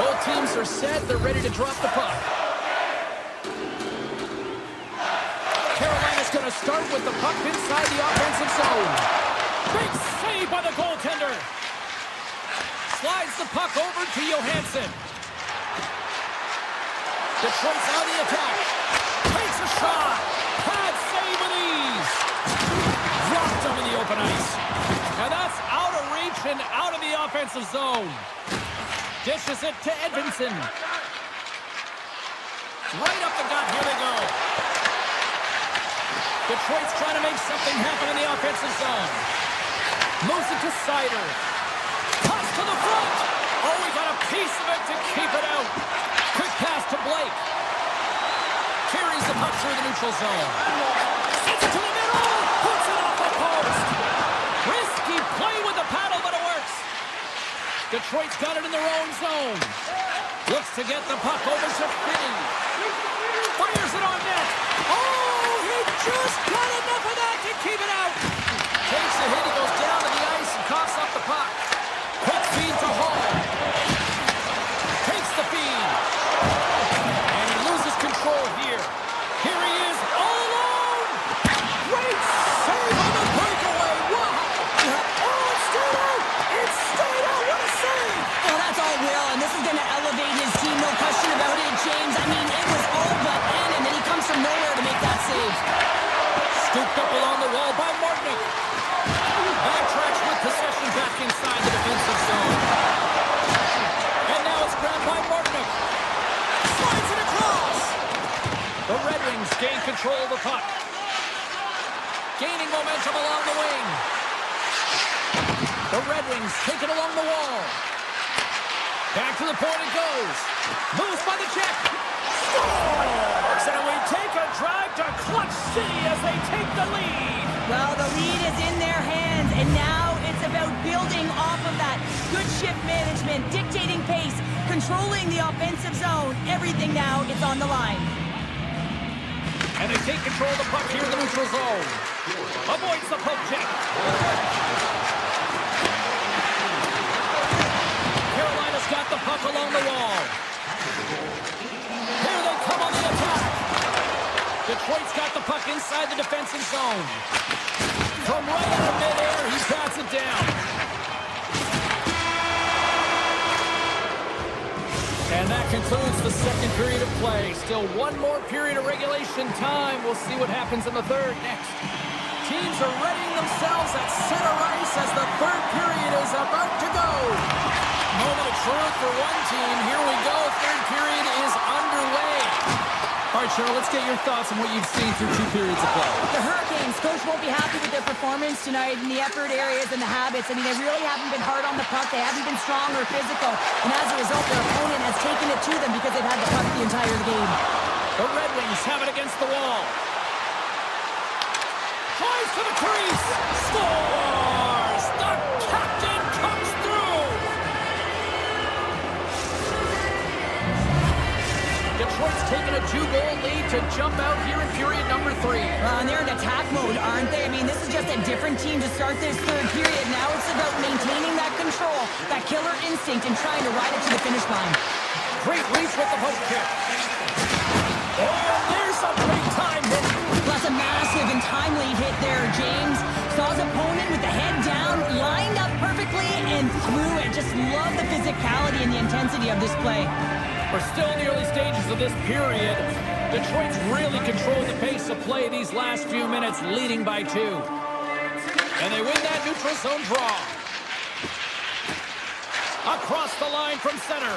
Both teams are set. They're ready to drop the puck. Carolina's going to start with the puck inside the offensive zone. Big save by the goaltender. Slides the puck over to Johansson. Detroit's on the attack. Takes a shot. Pad save with ease. Dropped him in the open ice. And that's out of reach and out of the offensive zone. Dishes it to Edvinsson. Right up the gut. Here they go. Detroit's trying to make something happen in the offensive zone. Moves it to Sider. Toss to the front. Oh, we got a piece of it to keep it out. Quick pass to Blake. Carries the puck through the neutral zone. Sends it to the middle. Puts it off the post. Risky play with the paddle, but it works. Detroit's got it in their own zone. Looks to get the puck over to Finney. Fires it on net. Oh, he just got enough of that to keep it out. Takes a hit. He goes down to the ice and coughs up the puck. Quick feed to Hall. Takes the feed. And he loses control here. Here he is all alone. Great save on the breakaway. Wow. Oh, it's stayed out. It's stayed out. What a save. Well, that's all Will, and this is going to elevate his team, no question about it, James. I mean, it was all but in, and then he comes from nowhere to make that save. Scooped up along the wall by Martinick. Backtracks with possession back inside the defensive zone. And now it's grabbed by Martinick. Slides it across. The Red Wings gain control of the puck. Gaining momentum along the wing. The Red Wings take it along the wall. Back to the point it goes. Moves by the check. Scores! And we take a drive to Clutch City as they take the lead. Well, the lead is in their hands, and now it's about building off of that. Good shift management, dictating pace, controlling the offensive zone. Everything now is on the line. And they take control of the puck here in the neutral zone. Avoids the poke check. Carolina puck along the wall. Here they come on the attack. Detroit's got the puck inside the defensive zone. From right out of midair, he bats it down. And that concludes the second period of play. Still one more period of regulation time. We'll see what happens in the third next. Teams are readying themselves at center ice as the third period is about to go. Moment of truth for one team. Here we go. Third period is underway. All right, Cheryl, let's get your thoughts on what you've seen through 2 periods of play. The Hurricanes, coach won't be happy with their performance tonight in the effort areas and the habits. I mean, they really haven't been hard on the puck. They haven't been strong or physical. And as a result, their opponent has taken it to them because they've had the puck the entire game. The Red Wings have it against the wall. Tries to the crease. Scores! The captain comes through! Detroit's taken a 2-goal lead to jump out here in period number 3. And they're in attack mode, aren't they? I mean, this is just a different team to start this third period. Now it's about maintaining that control, that killer instinct, and trying to ride it to the finish line. Great reach with the poke kick. Oh, there's a great time hit. Plus a massive and timely hit there, James. Saw his opponent with the head down, lined up perfectly, and threw it. Just love the physicality and the intensity of this play. We're still in the early stages of this period. Detroit's really controlled the pace of play these last few minutes, leading by 2. And they win that neutral zone draw. Across the line from center.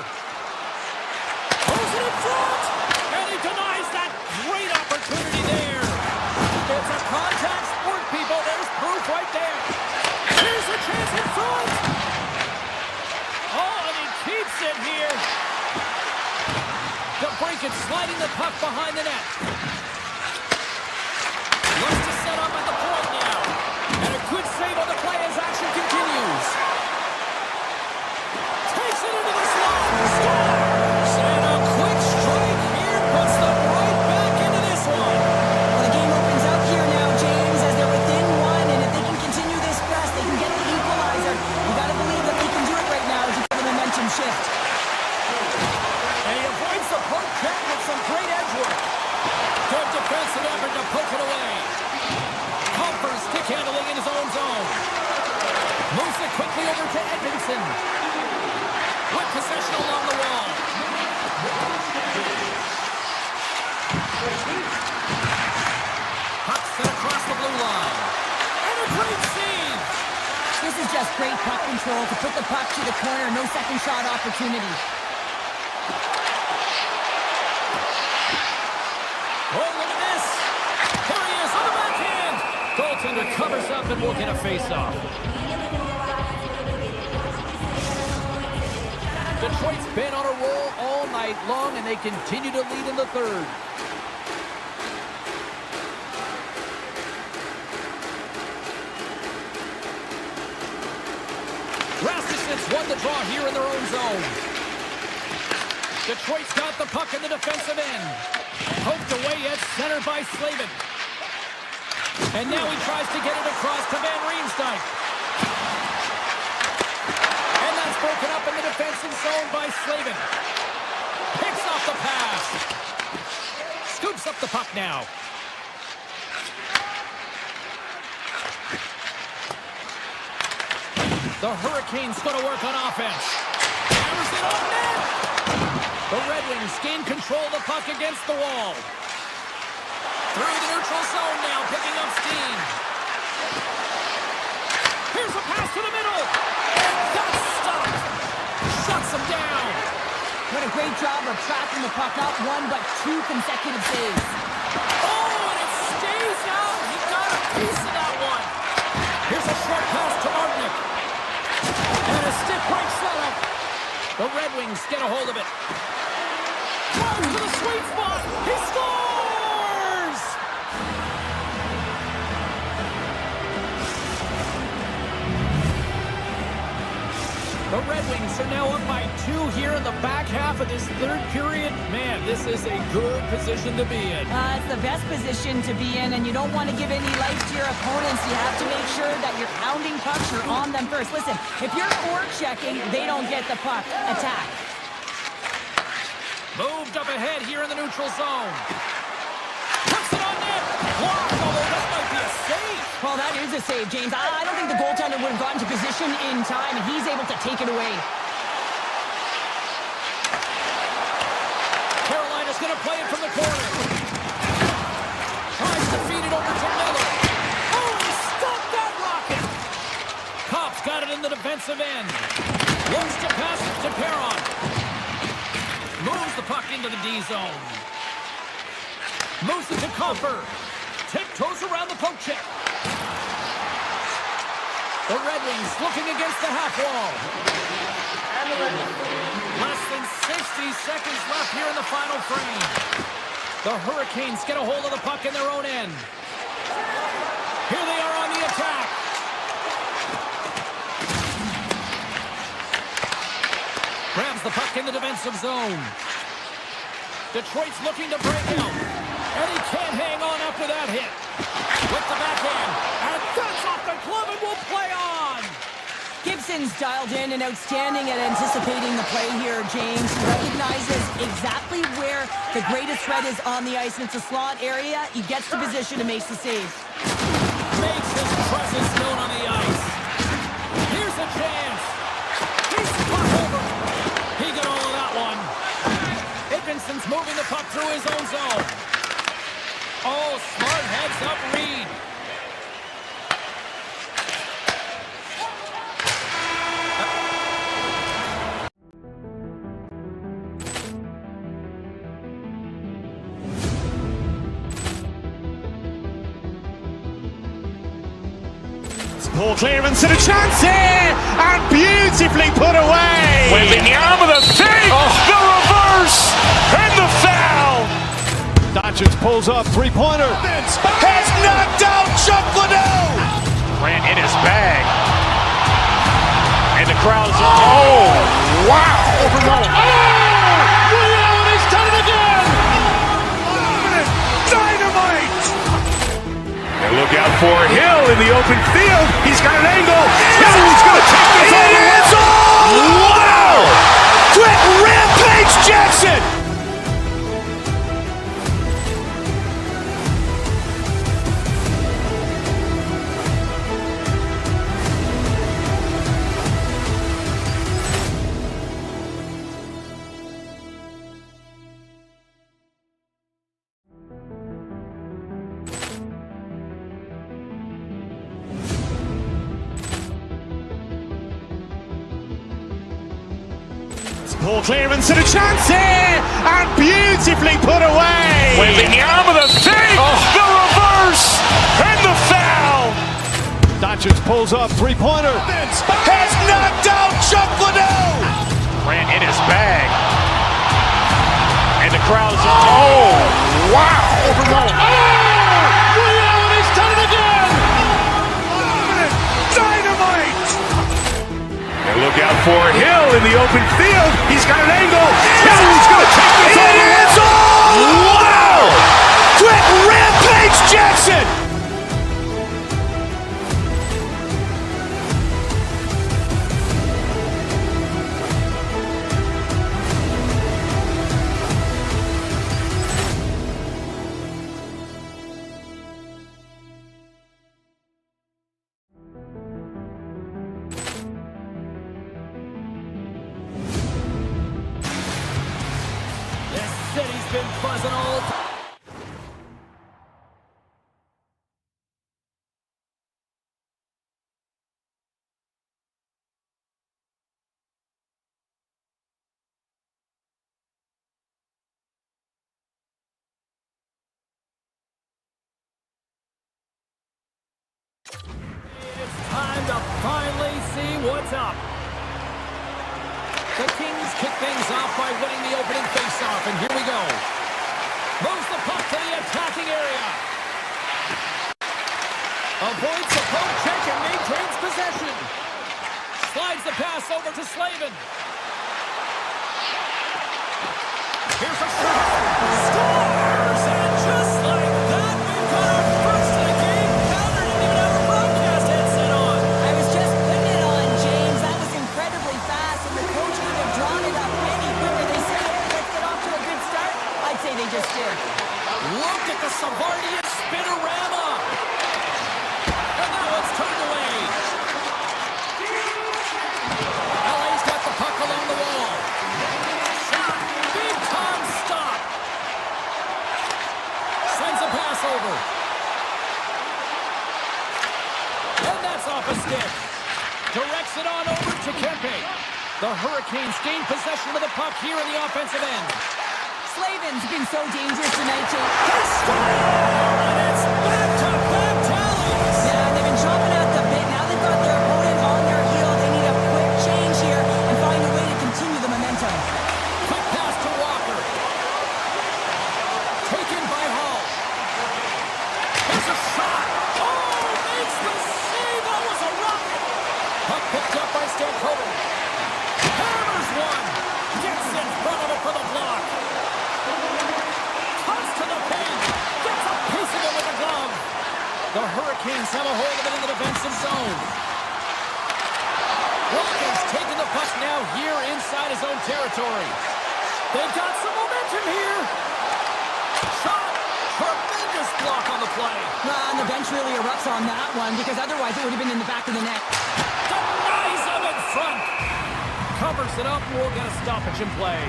Throws it in front! And he denies that great opportunity there. It's a contact sport, people. There's proof right there. Here's a chance in front. Oh, and he keeps it here. The break and sliding the puck behind the net. Looks to set up at the point now. And a good save on the play as action continues. Takes it into the slot. Scores! And a quick strike here puts them right back into this one. Well, the game opens up here now, James, as they're within 1. And if they can continue this press, they can get the equalizer. You got to believe that they can do it right now as you get the momentum shift. And he avoids the poke check with some great edge work. Good defensive effort to poke it away. Comfort stick handling in his own zone. Moves it quickly over to Edmondson. With possession along the wall. Puck set across the blue line. And a great save. This is just great puck control to put the puck to the corner. No second shot opportunity. Oh, look at this. Here he is on the backhand. Goaltender covers up and will get a face-off. Detroit's been on a roll all night long, and they continue to lead in the third. Rasmussen's won the draw here in their own zone. Detroit's got the puck in the defensive end. Poked away at center by Slavin. And now he tries to get it across to Van Riemsdyk. And that's broken up in the defensive zone by Slavin. Picks off the pass. Scoops up the puck now. The Hurricanes going to work on offense. Hammers it on net. The Red Wings gain control of the puck against the wall. Through the neutral zone now, picking up steam. Here's a pass to the middle. And that's stopped. Shuts him down. What a great job of tracking the puck. Not 1, but 2 consecutive saves. Oh, and it stays out. He got a piece of that one. Here's a short pass to Artnick. And a stick break setup. The Red Wings get a hold of it. Drives to the sweet spot. He scores! The Red Wings are now up by 2 here in the back half of this third period. Man, this is a good position to be in. It's the best position to be in, and you don't want to give any life to your opponents. You have to make sure that you're pounding pucks, you're on them first. Listen, if you're forechecking, they don't get the puck. Attack. Moved up ahead here in the neutral zone. Puts it on net. Blocked, although that might be a save. Well, that is a save, James. I don't think the goaltender would have gotten to position in time, and he's able to take it away. Carolina's going to play it from the corner. Tries to feed it over to Miller. Oh, he stopped that rocket. Kopp's got it in the defensive end. Looks to pass it to Perron. Moves the puck into the D zone. Moves it to Copper. Tiptoes around the poke check. The Red Wings looking against the half wall. Less than 60 seconds left here in the final frame. The Hurricanes get a hold of the puck in their own end. Here they are on the attack. Grabs the puck in the defensive zone. Detroit's looking to break out. And he can't hang on after that hit. With the backhand. And that's off the glove and will play on. Gibson's dialed in and outstanding at anticipating the play here, James. He recognizes exactly where the greatest threat is on the ice, and it's a slot area. He gets the position and makes the save. Makes his presence known on the ice. Here's a chance. He's puck over. He got all of that one. Higginson's moving the puck through his own zone. Oh, smart heads up Reed. Ball clearance and a chance here, and beautifully put away. Waving the arm of the fake, the reverse, and the foul. Doncic pulls up, three-pointer. Has knocked out Chuck Liddell. Grant in his bag. And the crowd's, oh, wow. Allen has done it again. Dynamite. And look out for Hill in the open field. He's got an angle. Hill is going to take this all the way. Wow. Quick rampage Jackson. Ball clearance and a chance here, and beautifully put away. Waving the arm of the fake, the reverse, and the foul. Doncic pulls up, three-pointer. Has knocked out Chuck Liddell. Grant in his bag. And the crowd's, oh, wow. Allen has done it again. Dynamite. And look out for Hill in the open field. He's got an angle. Hill is going to take this all the way. Wow. Quick rampage Jackson. City's been buzzing all time. It's time to finally see what's up. The Kings kick things off by winning the opening faceoff, and here we go. Moves the puck to the attacking area. Avoids the poke check and maintains possession. Slides the pass over to Slavin. Here's a shot. Scores! And just like that, we've got our first of the game. Pounder didn't even have a broadcast headset on. I was just putting it on, James. That was incredibly fast, and the coach could have drawn it up any quicker. They say, hey, let's get off to a good the stick. Directs it on over to Kempe. The Hurricanes gain possession of the puck here in the offensive end. Slavin's been so dangerous tonight, Jake. And it's back-to-back tallies. Yeah, they've been chomping at the bit. Now they've got their opponent on their heels. They need a quick change here and find a way to continue the momentum. Quick pass to Walker. Taken by Hall. Here's a shot. Oh, makes the save. That was a rocket. Puck picked up by Stankoven. Hammers one. Gets in front of it for the block. Cuts to the paint. Gets a piece of it with a glove. The Hurricanes have a hold of it in the defensive zone. Walker's taking the puck now here inside his own territory. They've got some momentum here. Shot. Tremendous block on the play. And the bench really erupts on that one because otherwise it would have been in the back of the net. Denies him in front. Covers it up. We'll get a stoppage in play.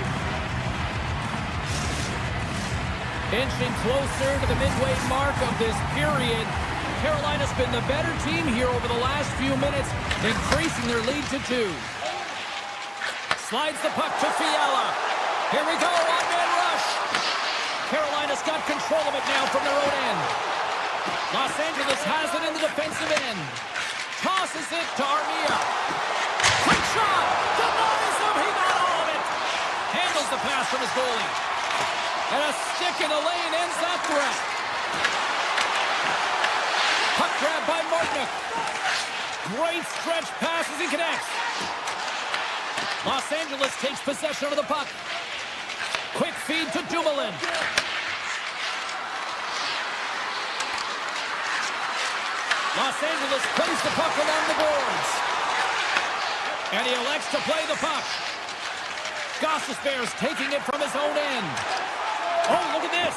Inching closer to the midway mark of this period. Carolina's been the better team here over the last few minutes, increasing their lead to 2. Slides the puck to Fiala. Here we go, one-man rush. Carolina's got control of it now from their own end. Los Angeles has it in the defensive end. Tosses it to Armia. Quick shot! Denies him! He got all of it! Handles the pass from his goalie. And a stick in the lane ends that threat. Puck grab by Martinick. Great stretch pass as he connects. Los Angeles takes possession of the puck. Quick feed to Dumoulin. Los Angeles plays the puck along the boards. And he elects to play the puck. Gostisbehere's taking it from his own end. Oh, look at this.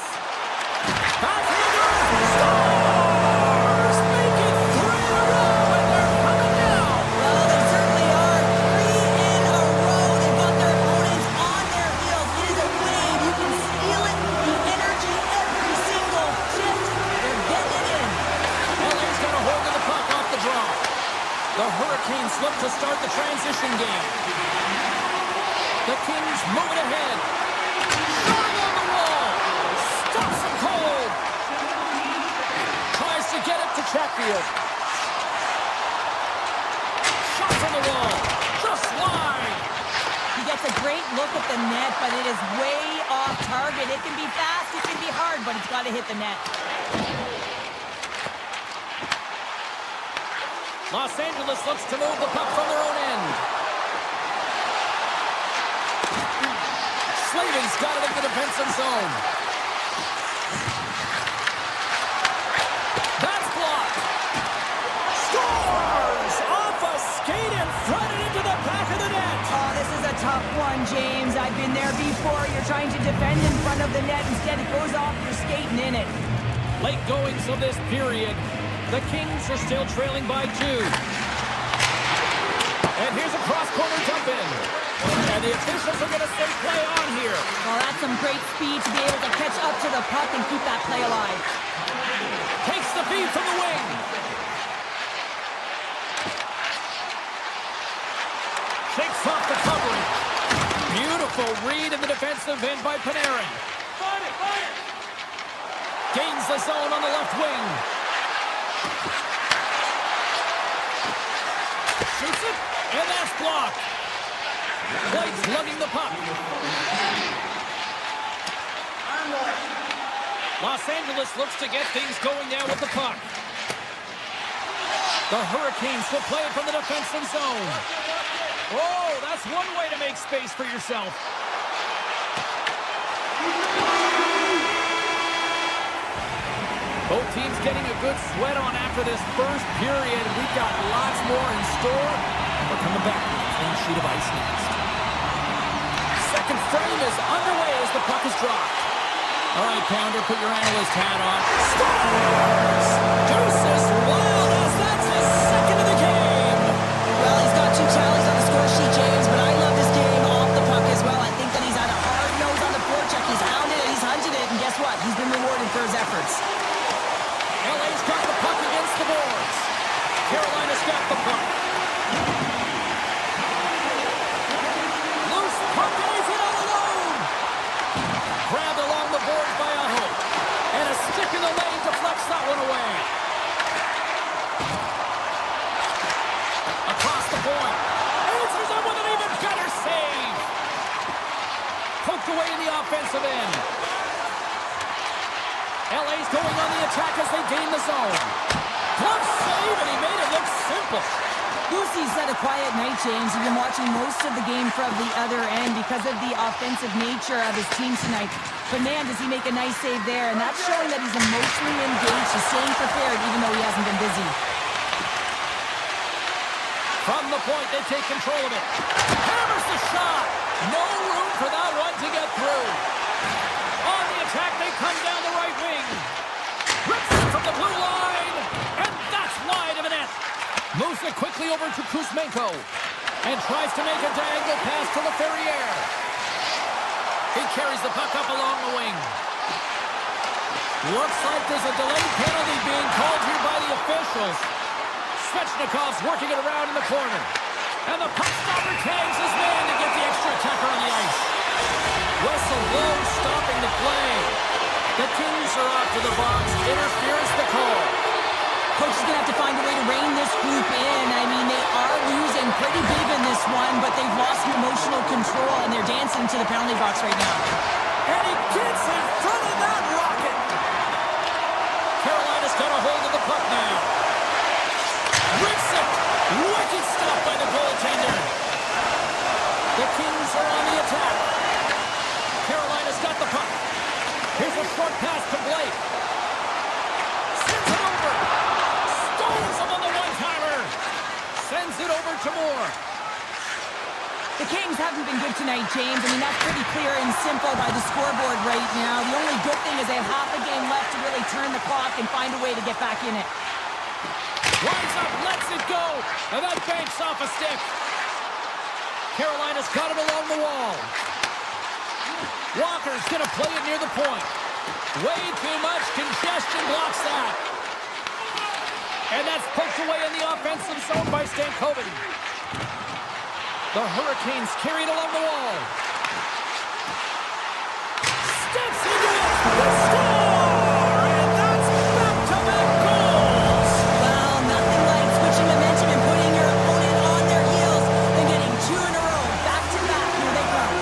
Stars make it 3 in a row, and they're coming down. Well, they certainly are. 3 in a row. They've got their opponents on their heels. It is a wave. You can feel it. The energy every single shift. They're getting it in. LA's got a hold of the puck off the draw. The Hurricanes look to start the transition game. The Kings moving ahead. Shot on the wall. Stops him cold. Tries to get it to Chatfield. Shot from the wall. Just wide. He gets a great look at the net, but it is way off target. It can be fast, it can be hard, but it's got to hit the net. Los Angeles looks to move the puck from their own end. Slavin's got it in the defensive zone. That's blocked. Scores! Off a skate and threaded into the back of the net. Oh, this is a tough one, James. I've been there before. You're trying to defend in front of the net. Instead, it goes off your skating in it. Late goings of this period. The Kings are still trailing by 2. And here's a cross-corner dump in. And the officials are going to say play on here. Well, that's some great speed to be able to catch up to the puck and keep that play alive. Takes the feed from the wing. Shakes off the coverage. Beautiful read in the defensive end by Panarin. Gains the zone on the left wing. Shoots it, and that's blocked. Blake's lugging the puck. Los Angeles looks to get things going now with the puck. The Hurricanes will play it from the defensive zone. Oh, that's one way to make space for yourself. Both teams getting a good sweat on after this first period. We've got lots more in store. We're coming back with a clean sheet of ice next. Second frame is underway as the puck is dropped. All right, Pounder, put your analyst hat on. Scores! Deuces Wild as that's his second of the game. Well, he's got 2 tallies on the score sheet, James, but I love this game off the puck as well. I think that he's had a hard nose on the forecheck. He's hounded it, he's hunted it, and guess what? He's been rewarded for his efforts. LA's got the puck against the boards. Carolina's got the Across the point. Answers it with an even better save. Poked away in the offensive end. LA's going on the attack as they gain the zone. Glove save, and he made it look simple. Lucy's had a quiet night, James. You've been watching most of the game from the other end because of the offensive nature of his team tonight. But man, does he make a nice save there, and that's showing that he's emotionally engaged. He's staying prepared even though he hasn't been busy. From the point, they take control of it. Hammers the shot. No room for that one to get through. On the attack, they come down the right wing. Rips it from the blue line, and that's wide of the net. Moves it quickly over to Kuzmenko, and tries to make a diagonal pass to Laferriere. He carries the puck up along the wing. Looks like there's a delayed penalty being called here by the officials. Svechnikov's working it around in the corner. And the puck stopper tags his man to get the extra attacker on the ice. Whistle low, stopping the play. The Kings are off to the box. Interference the call. Coach is going to have to find a way to rein this group in. I mean, they are losing pretty big in this one, but they've lost emotional control, and they're dancing to the penalty box right now. And he gets in front of that rocket. Carolina's got a hold of the puck now. Rips it. Wicked stop by the goaltender. The Kings are on the attack. Carolina's got the puck. Here's a short pass to Blake. Sends it over. Stones him on the one-timer. Sends it over to Moore. The Kings haven't been good tonight, James. I mean, that's pretty clear and simple by the scoreboard right now. The only good thing is they have half a game left to really turn the clock and find a way to get back in it. Winds up, lets it go, and that banks off a stick. Carolina's got it along the wall. Walker's going to play it near the point. Way too much congestion blocks that. And that's poked away in the offensive zone by Stankoven. The Hurricanes carry it along the wall. Steps into it. The score! And that's back-to-back goals. Well, nothing like switching momentum and putting your opponent on their heels and getting two in a row. Back-to-back. Here they come.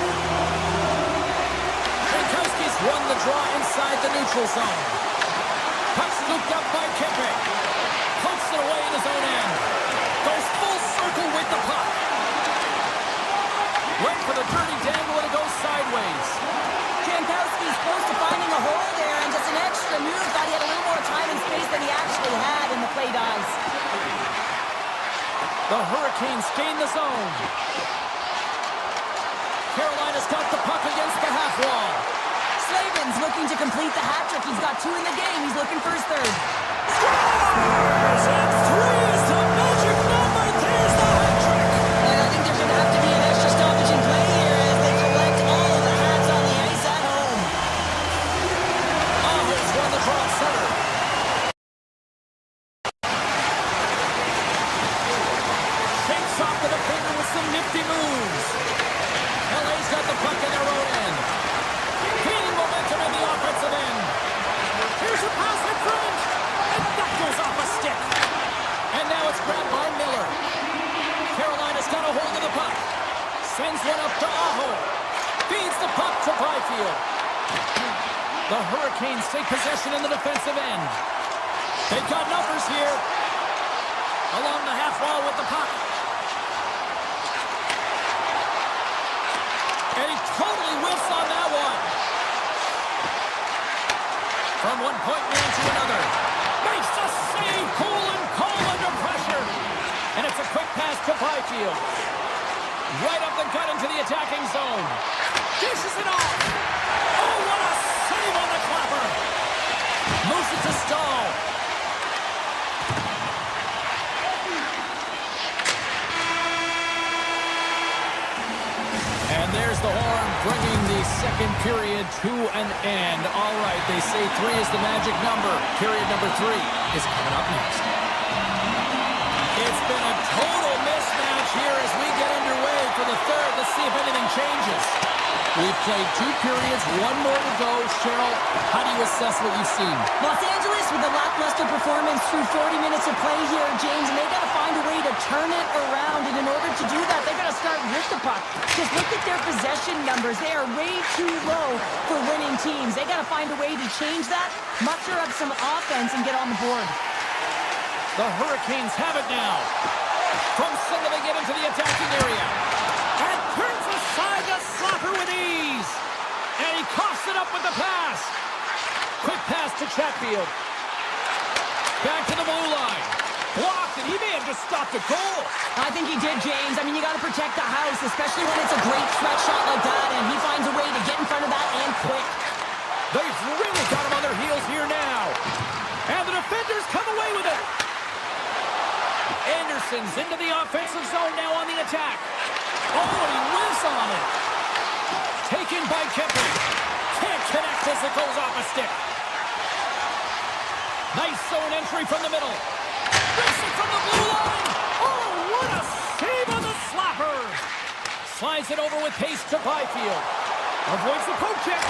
Frankowski's won the draw inside the neutral zone. Puck scooped up by Kempe. Pokes it away in his own end. Goes full circle with the puck. Went for the dirty dangle and it goes sideways. Jankowski's close to finding a hole there, and just an extra move. Thought he had a little more time and space than he actually had, and the play dies. The Hurricanes gain the zone. Carolina's got the puck against the half wall. Slavin's looking to complete the hat trick. He's got two in the game. He's looking for his third. Scores! And three is the magic number. There's the hat trick. And I think there's going to have to be an extra stoppage in play here as they collect all of the hats on the ice at home. Aho's won the draw at center. Shakes off the defender with some nifty moves. LA's got the puck in their own end. Gaining momentum in the offensive end. Here's a pass in front. And that goes off a stick. And now it's grabbed by Miller. Carolina's got a hold of the puck. Sends one up to Aho. Feeds the puck to Byfield. The Hurricanes take possession in the defensive end. They've got numbers here. Along the half wall with the puck. And he totally whiffs on that one. From one point man to another. Makes the save. Cool and calm under pressure. And it's a quick pass to Byfield. Right up the gut into the attacking zone. Dishes it off. Oh, what a save on the clapper. Moves it to Stahl. And there's the horn, bringing the second period to an end. All right, they say 3 is the magic number. Period number 3 is coming up next. It's been a total mismatch here as we get underway for the third. Let's see if anything changes. We've played 2 periods, 1 more to go. Cheryl, how do you assess what you've seen? Los Angeles with a lackluster performance through 40 minutes of play here. James, and they got to find a way to turn it around. And in order to do that, they got to start with the puck. Just look at their possession numbers. They are way too low for winning teams. They got to find a way to change that, muster up some offense, and get on the board. The Hurricanes have it now. From center, they get into the attacking area. And turns aside the slapper with ease. And he coughs it up with the pass. Quick pass to Chatfield. Back to the blue line. Blocked, and he may have just stopped a goal. I think he did, James. I mean, you got to protect the house, especially when it's a great threat shot like that, and he finds a way to get in front of that and quick. They've really got him on their heels here now. And the defenders come away with it. Anderson's into the offensive zone now on the attack. Oh, and he whiffs on it. Taken by Kemper. Can't connect as it goes off a stick. Nice zone entry from the middle. Rips it from the blue line. Oh, what a save on the slapper. Slides it over with pace to Byfield. Avoids the poke check.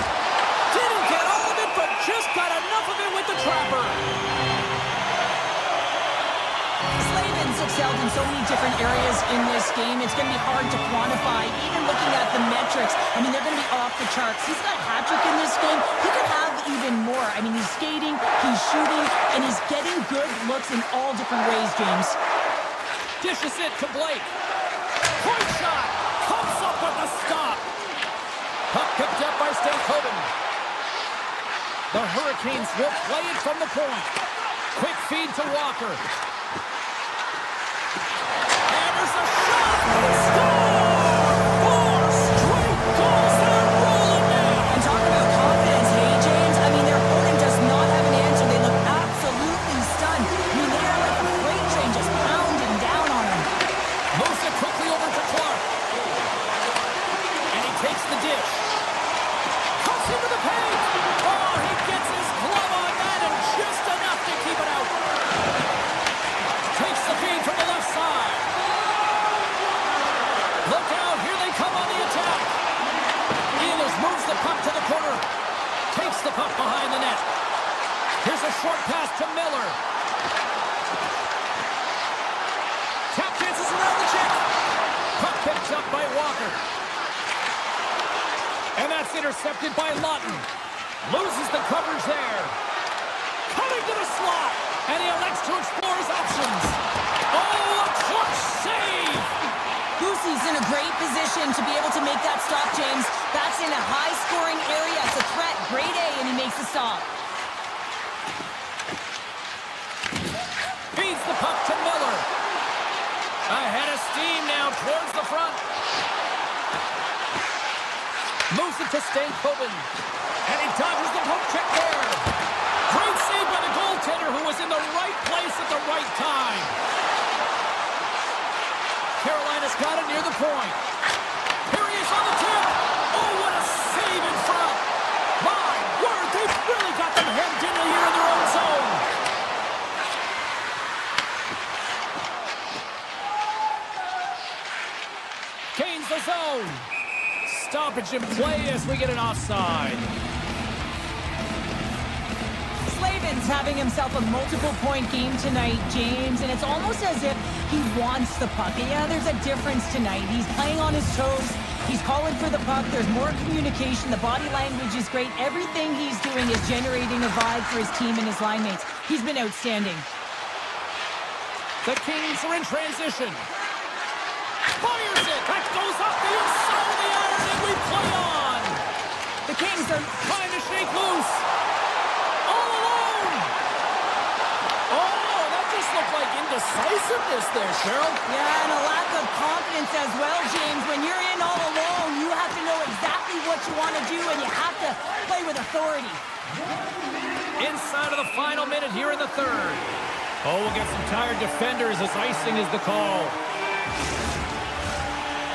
Didn't get all of it, but just got enough of it with the trapper. Slavin's excelled in so many different areas in this game. It's going to be hard to quantify. Even looking at the metrics, I mean, they're going to be off the charts. He's got a hat trick in this game. He could have even more. I mean, he's skating, he's shooting, and he's getting good looks in all different ways, James. Dishes it to Blake. Point shot. Comes up with a stop. Puck picked up by Stankoven. The Hurricanes will play it from the point. Quick feed to Walker. And there's a shot. Score! 4 straight goals. They're rolling now. And talk about confidence, hey, James? I mean, their opponent does not have an answer. They look absolutely stunned. I mean, they are like a freight train just pounding down on them. Moves it quickly over to Clark. And he takes the dish. Cuts into the paint. Oh, he gets his glove on that and just enough to keep it out. Takes the feed from the left side. Look out, here they come on the attack. Ehlers moves the puck to the corner. Takes the puck behind the net. Here's a short pass to Miller. Tap chances around the check. Puck picked up by Walker. And that's intercepted by Lawton. Loses the coverage there. Coming to the slot. And he elects to explore his options. Oh, a clutch save! Goosey's in a great position to be able to make that stop, James. That's in a high-scoring area. It's a threat. Grade A, and he makes the stop. Feeds the puck to Miller. Ahead of steam now towards the front. Moves it to Stankoven. And he dodges the poke check there. Great save by the goaltender who was in the right place at the right time. Carolina's got it near the point. Here he is on the tip. Oh, what a save in front. My word, they've really got them hemmed in here in their own zone. Gains the zone. Stoppage in play as we get an offside. Slavin's having himself a multiple-point game tonight, James, and it's almost as if he wants the puck. Yeah, there's a difference tonight. He's playing on his toes. He's calling for the puck. There's more communication. The body language is great. Everything he's doing is generating a vibe for his team and his line mates. He's been outstanding. The Kings are in transition. Fires it. That goes up the inside of the iron, and we play on. The Kings are Trying to shake loose. All alone. Oh, that just looked like indecisiveness there, Cheryl. Yeah, and a lack of confidence as well, James. When you're in all alone, you have to know exactly what you want to do, and you have to play with authority. Inside of the final minute here in the third. Oh, we'll get some tired defenders as icing is the call.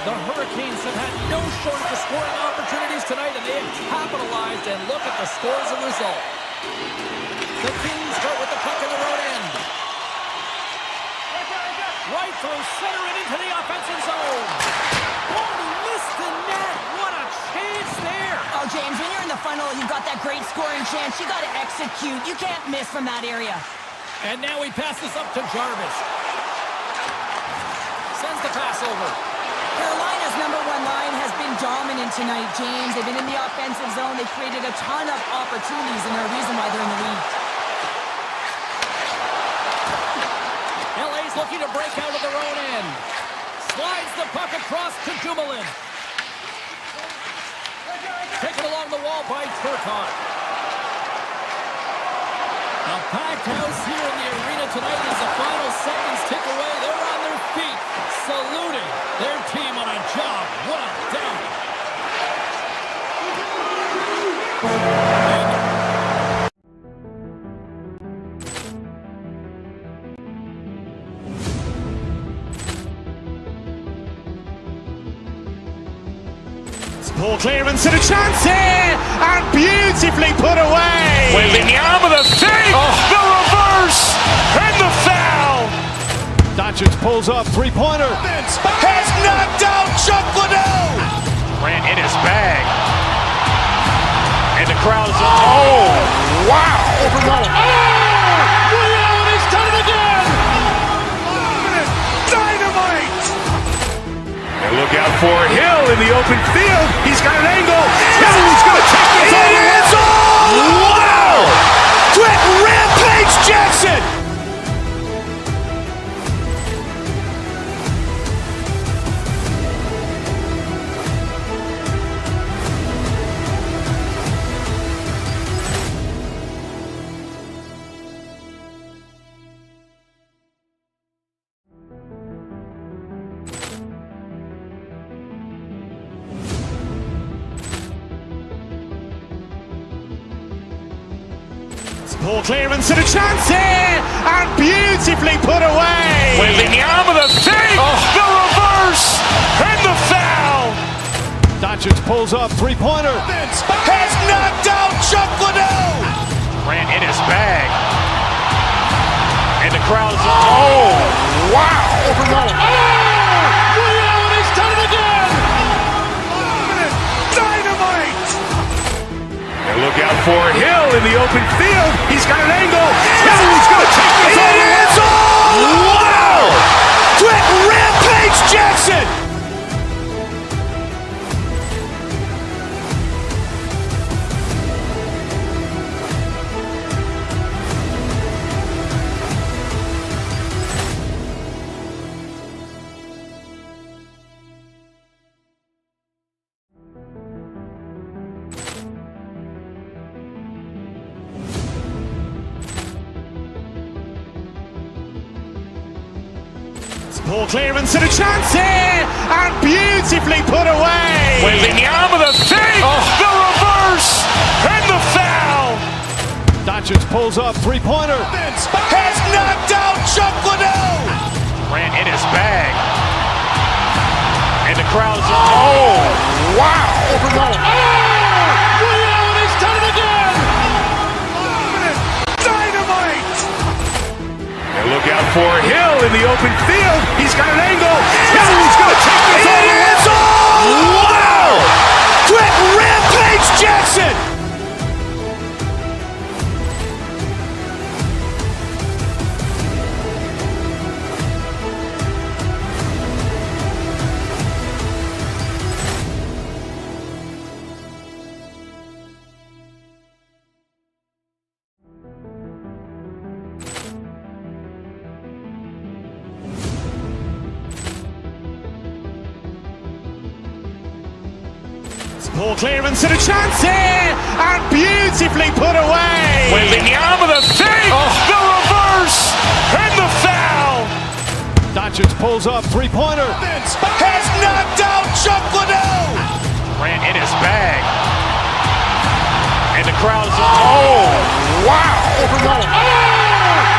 The Hurricanes have had no shortage of scoring opportunities tonight, and they have capitalized, and look at the score as a result. The Kings go with the puck in the road end. Right through center and into the offensive zone. Oh, he missed the net. What a chance there. Oh, James, when you're in the funnel, you've got that great scoring chance. You got to execute. You can't miss from that area. And now he passes up to Jarvis. over. Carolina's number one line has been dominant tonight, James. They've been in the offensive zone. They've created a ton of opportunities, and they're a reason why they're in the lead. LA's looking to break out of their own end. Slides the puck across to Dumoulin. Taken along the wall by Turcotte. A packed house here in the arena tonight as the final seconds tick away. They're on their feet, saluting their team on a job well done. Poor clearance and a chance here, and beautifully put away. Waving the arm of the save, the reverse, and the foul. Doncic pulls up, three-pointer. Has knocked out Chuck Liddell. Ran in his bag. And the crowd is, oh, wow. Rio, and he's done it again. Dynamite. And look out for Hill in the open field. He's got an angle. Hill's going to take this all the way. Wow. Quick Rampage Jackson. Poor clearance and a chance here, and beautifully put away. Waving the arm of the save, the reverse, and the foul. Doncic pulls up, three-pointer. Has knocked out Chuck Liddell. Ran in his bag. And the crowd is, oh, wow. Rio, and he's done it again. Dynamite. And look out for Hill in the open field. He's got an angle. Hill's going to take this all the way. Wow. Quick Rampage Jackson. Poor clearance and a chance here, and beautifully put away. Waving the arm of the save, the reverse, and the foul. Doncic pulls up, three-pointer. Has knocked out Chuck Liddell. Ran in his bag. And the crowd is, oh, wow. Rio, and he's done it again. Dynamite. And look out for Hill in the open field. He's got an angle. Hill's going to take this all the way. Wow. Quick Rampage Jackson. Poor clearance and a chance here, and beautifully put away. Waving the arm of the save, the reverse, and the foul. Doncic pulls up, three-pointer. Has knocked out Chuck Liddell. Ran in his bag. And the crowd is, oh, wow.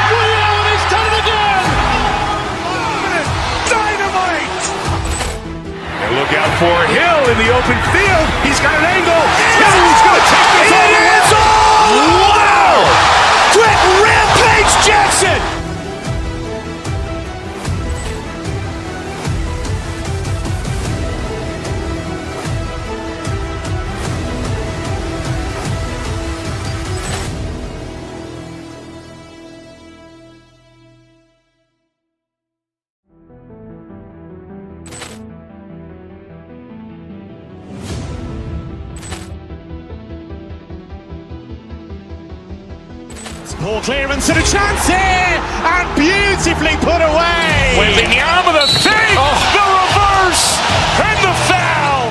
Rio, and he's done it again. Dynamite. And look out for Hill in the open field. He's got an angle. Hill's going to take this all the way. Wow. Quick Rampage Jackson. Poor clearance and a chance here, and beautifully put away. Waving the arm of the fake, the reverse, and the foul.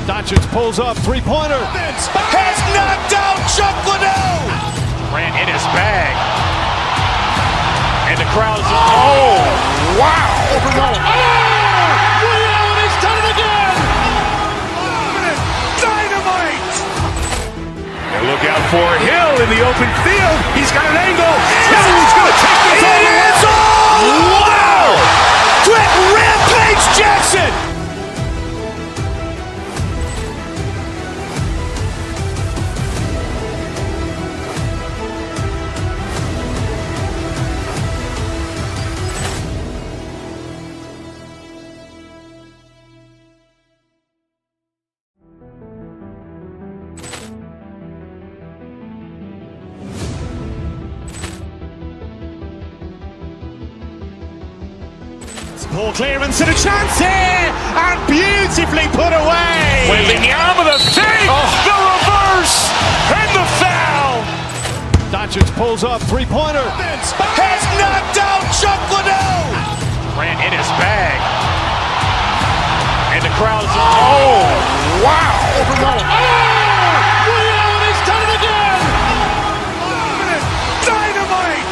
Doncic pulls up, three-pointer. Has knocked out Chuck Liddell. Ran in his bag. And the crowd's, oh, wow. Ray Allen has done it again. Dynamite. And look out for Hill in the open field. He's got an angle. He's going to take this all the way. Wow. Quick Rampage Jackson. Poor clearance and a chance here, and beautifully put away. Waving the arm of the fake, the reverse, and the foul. Doncic pulls up, three-pointer. Has knocked out Chuck Liddell. Ran in his bag. And the crowd's, oh, wow. Ray Allen has done it again. Dynamite.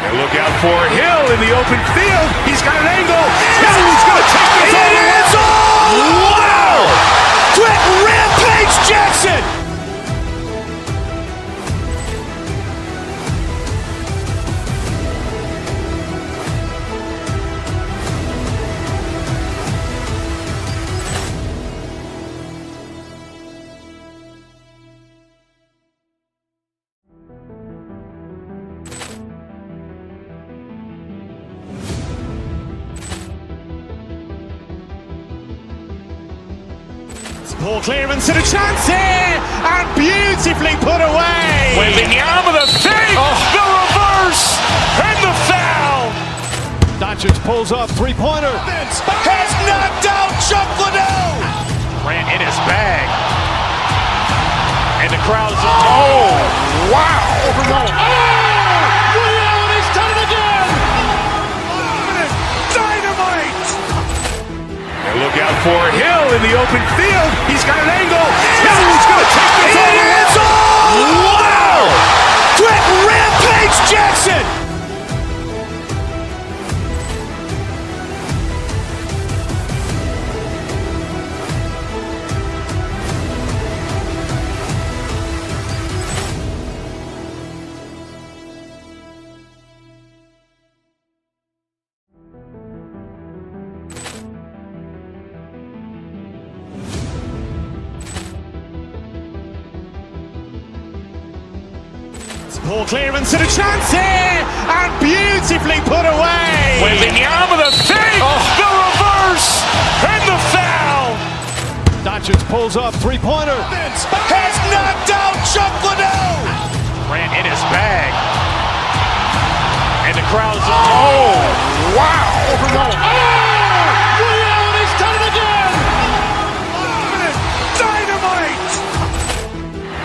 And look out for Hill in the open field. He's got an angle. He's going to take this all the way. Wow. Quick Rampage Jackson. Poor clearance and a chance here, and beautifully put away. Waving the arm of the fake, the reverse, and the foul. Doncic pulls up, three-pointer. Has knocked out Chuck Liddell. Ran in his bag. And the crowd's, oh, wow. Ray Allen has done it again. Dynamite. And look out for Hill in the open field. He's got an angle. He's going to take this all the way. Wow. Quick Rampage Jackson. Poor clearance and a chance here, and beautifully put away. Waving the arm of the fake, the reverse, and the foul. Doncic pulls up, three-pointer. Has knocked out Chuck Liddell. Ran in his bag. And the crowd's, oh, wow. Ray Allen has done it again. Dynamite.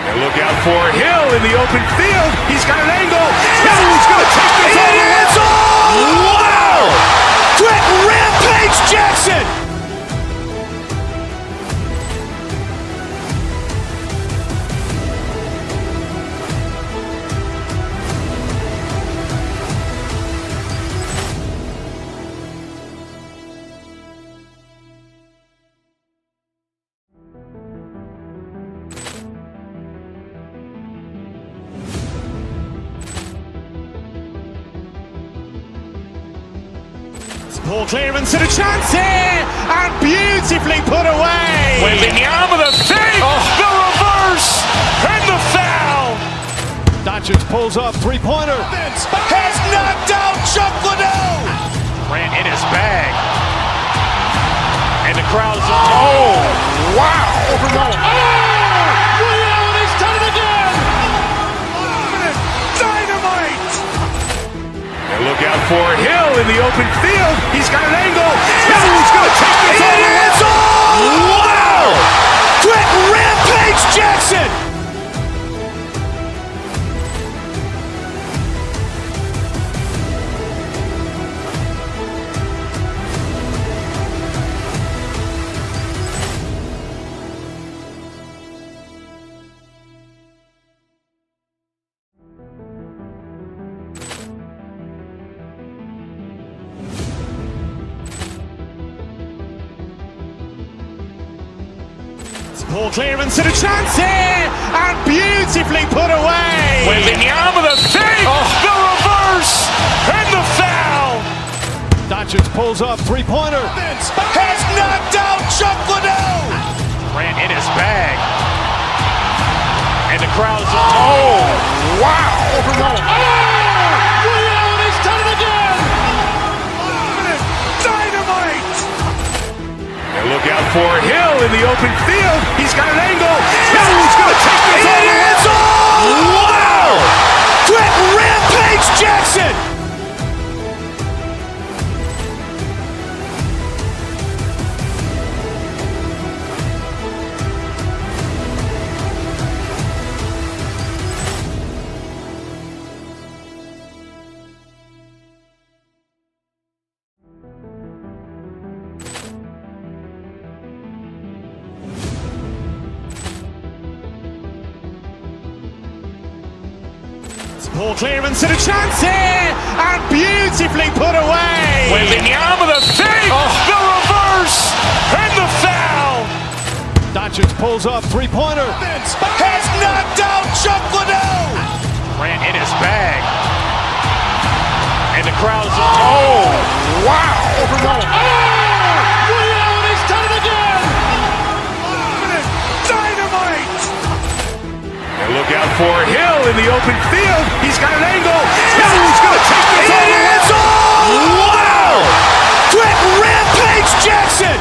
And look out for Hill in the open field. He's got an angle. He's going to take this all the way. Wow. Quick Rampage Jackson. Poor clearance and a chance here, and beautifully put away. Waving the arm of the fake, the reverse, and the foul. Doncic pulls up, three-pointer. Has knocked out Chuck Liddell. Ran in his bag. And the crowd's, oh, wow. Ray Allen has done it again. Dynamite. And look out for Hill in the open field. He's got an angle. He's going to take this all the way. Wow. Quick Rampage Jackson. Ball clearance and a chance here, and beautifully put away. Waving the arm of the fake, the reverse, and the foul. Doncic pulls up, three-pointer. Has knocked out Chuck Liddell. Ran in his bag. And the crowd's, oh, wow. Ray Allen has done it again. Dynamite. And look out for Hill in the open field. He's got an angle. Hill's going to take this all the way. Wow. Quick Rampage Jackson. Ball clearance and a chance here, and beautifully put away. Waving the arm of the fake, the reverse, and the foul. Doncic pulls up, three-pointer. Has knocked out Chuck Liddell. Ran in his bag. And the crowd's, oh, wow. Ray Allen has done it again. Dynamite. And look out for Hill in the open field. He's got an angle. Hill's going to take this all the way. Wow. Quick Rampage Jackson.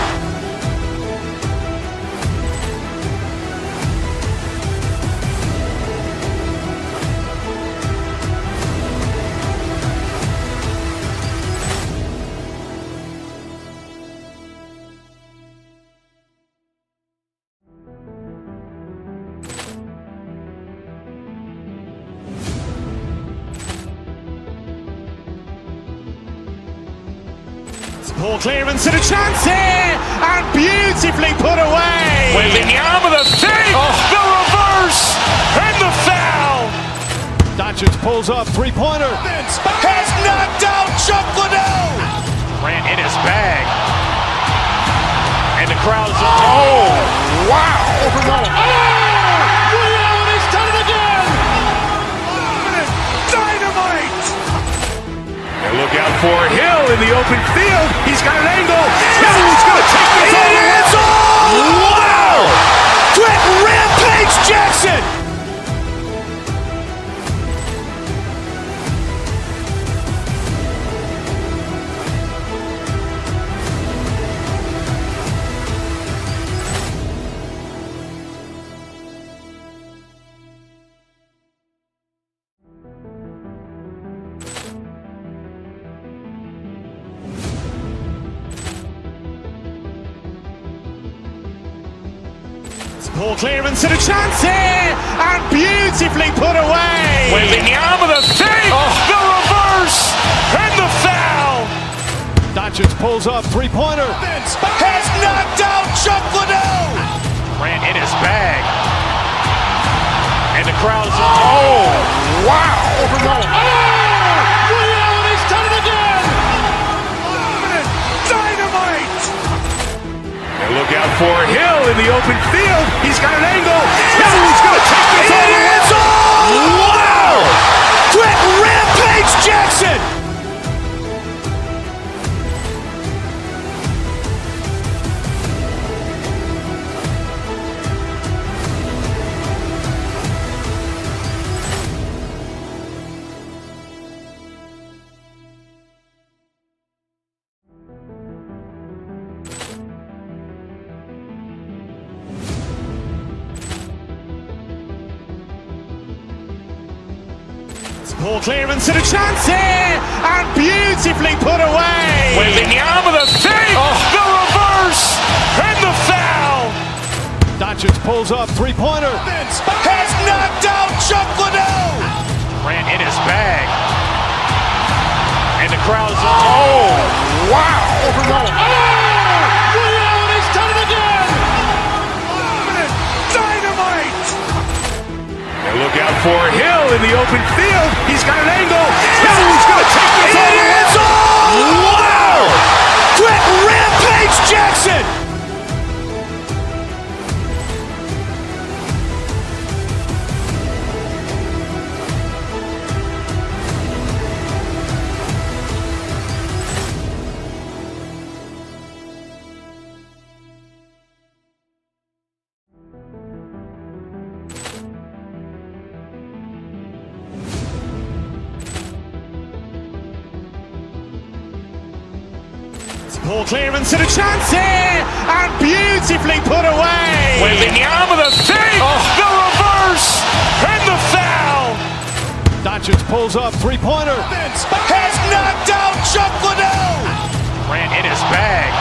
Ball clearance and a chance here, and beautifully put away. Waving the arm of the fake, the reverse, and the foul. Doncic pulls up, three-pointer. Has knocked out Chuck Liddell. Ran in his bag. And the crowd's, oh, wow. Ray Allen has done it again. Dynamite. And look out for Hill in the open field. He's got an angle. Hill's going to take this all the way. Wow. Quick Rampage Jackson. Ball clearance and a chance here, and beautifully put away. Waving the arm of the fake, the reverse, and the foul. Doncic pulls up, three-pointer. Has knocked out Chuck Liddell. Ran in his bag. And the crowd's, oh, wow. Ray Allen has done it again. Dynamite. And look out for Hill in the open field. He's got an angle. Hill's going to take this all the way. Wow. Quick Rampage Jackson. Ball clearance and a chance here, and beautifully put away. Waving the arm of the fake, the reverse, and the foul. Doncic pulls up, three-pointer. Has knocked out Chuck Liddell. Ran in his bag. And the crowd's, oh, wow. Ray Allen has done it again. Dynamite. And look out for Hill in the open field. He's got an angle. Hill's going to take this all the way. Wow. Quick Rampage Jackson. Ball clearance and a chance here, and beautifully put away. Waving the arm of the fake, the reverse, and the foul. Doncic pulls up, three-pointer. Has knocked out Chuck Liddell. Grant in his bag.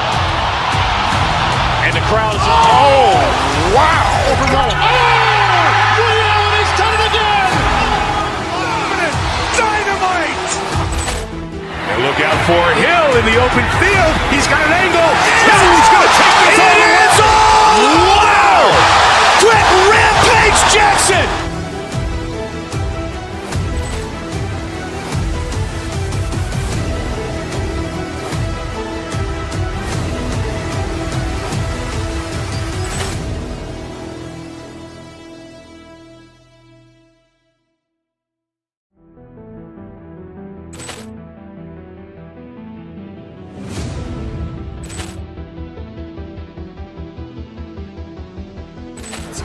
And the crowd is, oh, wow. Allen has done it again. Dynamite. And look out for Hill in the open field. He's got an angle. Now he's going to take this all the way. Wow. Quick Rampage Jackson.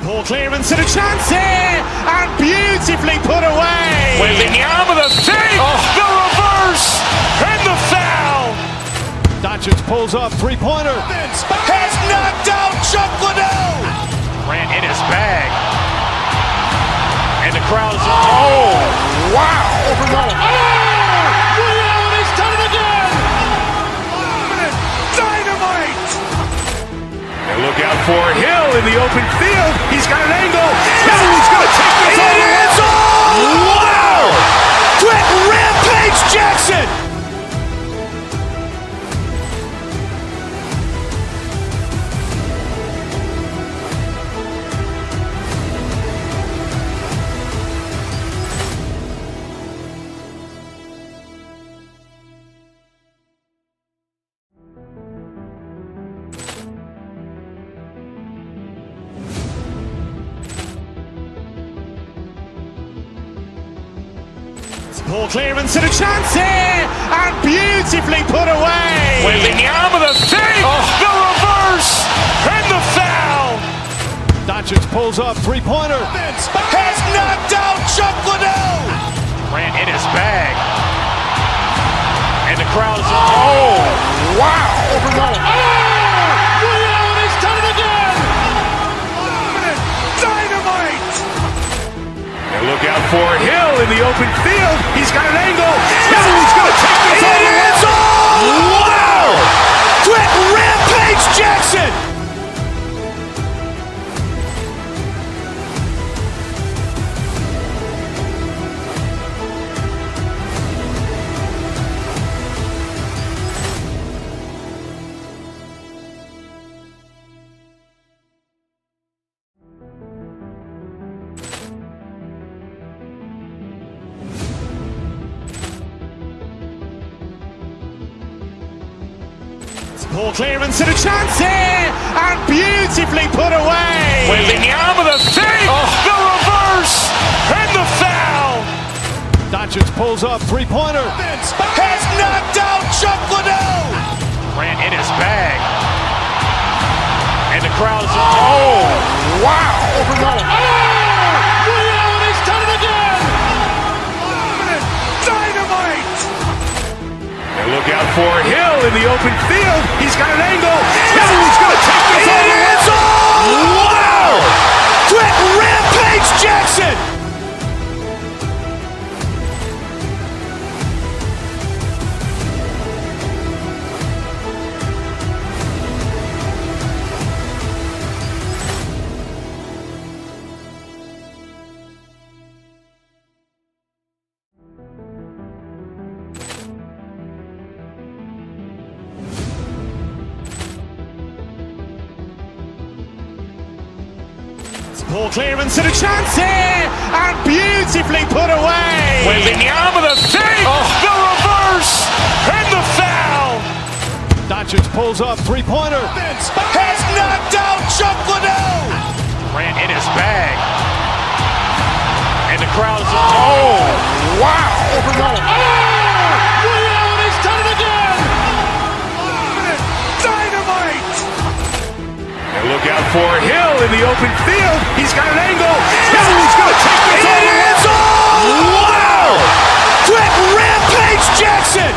Ball clearance and a chance here, and beautifully put away. Waving the arm of the fake, the reverse, and the foul. Doncic pulls up, three-pointer. Has knocked out Chuck Liddell. Grant in his bag. And the crowd is, oh, wow. Allen has done it again. Dynamite. And look out for Hill in the open field. He's got an angle. Now he's going to take this all the way. Wow. Quick Rampage Jackson. Ball clearance and a chance here, and beautifully put away. Waving the arm of the fake, the reverse, and the foul. Doncic pulls up, three-pointer. Has knocked out Chuck Liddell. Grant in his bag. And the crowd is, oh, wow. Allen has done it again. Dynamite. And look out for Hill in the open field. He's got an angle. Now he's going to take this all the way. Wow. Quick Rampage Jackson. Ball clearance and a chance here, and beautifully put away. Waving the arm of the fake, the reverse, and the foul. Doncic pulls up, three-pointer. Has knocked out Chuck Liddell. Grant in his bag. And the crowd is, oh, wow. Allen has done it again. Dynamite. And look out for Hill in the open field. He's got an angle. Now he's going to take this all the way. Wow. Quick Rampage Jackson. Ball clearance and a chance here, and beautifully put away. Waving the arm of the fake, the reverse, and the foul. Doncic pulls up, three-pointer. Has knocked out Chuck Liddell. Grant in his bag. And the crowd is, oh, wow. Allen has done it again. Dynamite. And look out for Hill in the open field. He's got an angle. Now he's going to take this all the way. Wow. Quick Rampage Jackson.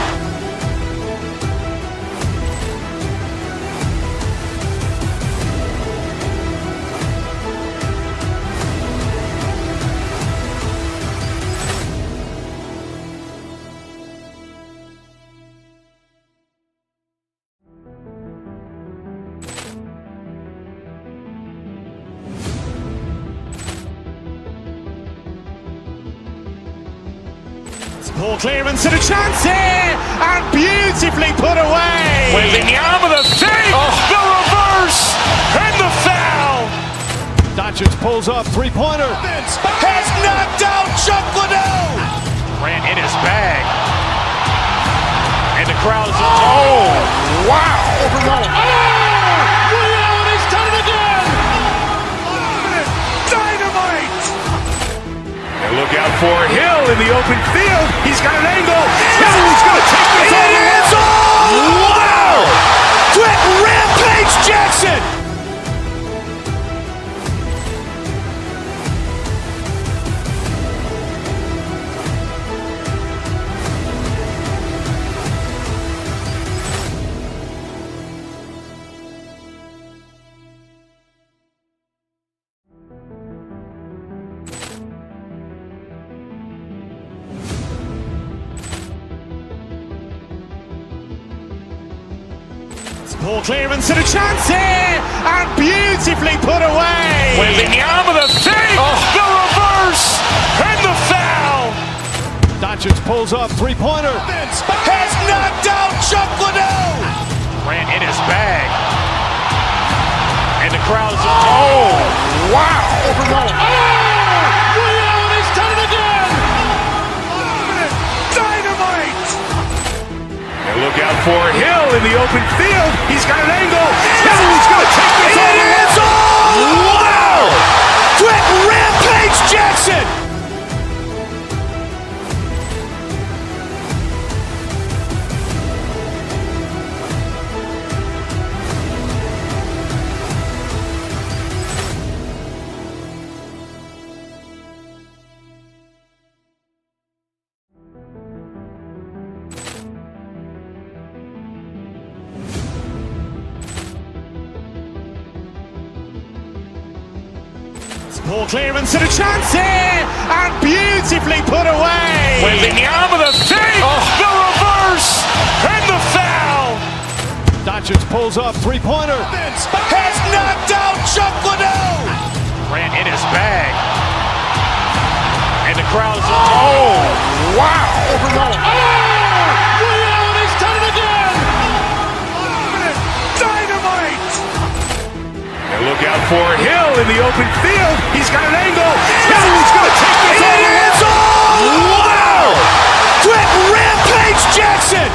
Ball clearance and a chance here, and beautifully put away. Waving the arm of the fake, the reverse, and the foul. Doncic pulls up, three-pointer. Has knocked out Chuck Liddell. Ran in his bag. And the crowd is, oh, wow. He's done it again. Dynamite. And look out for Hill in the open field. He's got an angle. He's going to take this all the way. Wow. Quick Rampage Jackson. Ball clearance and a chance here, and beautifully put away. Waving the arm of the fake, the reverse, and the foul. Doncic pulls up, three-pointer. Has knocked out Chuck Liddell. Ran in his bag. And the crowd is, oh, wow. He's done it again. Dynamite. And look out for Hill in the open field. He's got an angle. He's going to take this all the way. Wow. Quick Rampage Jackson. Ball clearance and a chance here, and beautifully put away. Waving the arm of the fake, the reverse, and the foul. Doncic pulls up, three-pointer. Has knocked out Chuck Liddell. Ran in his bag. And the crowd is, oh, wow. He's done it again. Dynamite. And look out for Hill in the open field. He's got an angle. He's going to take this all the way. Wow. Quick Rampage Jackson.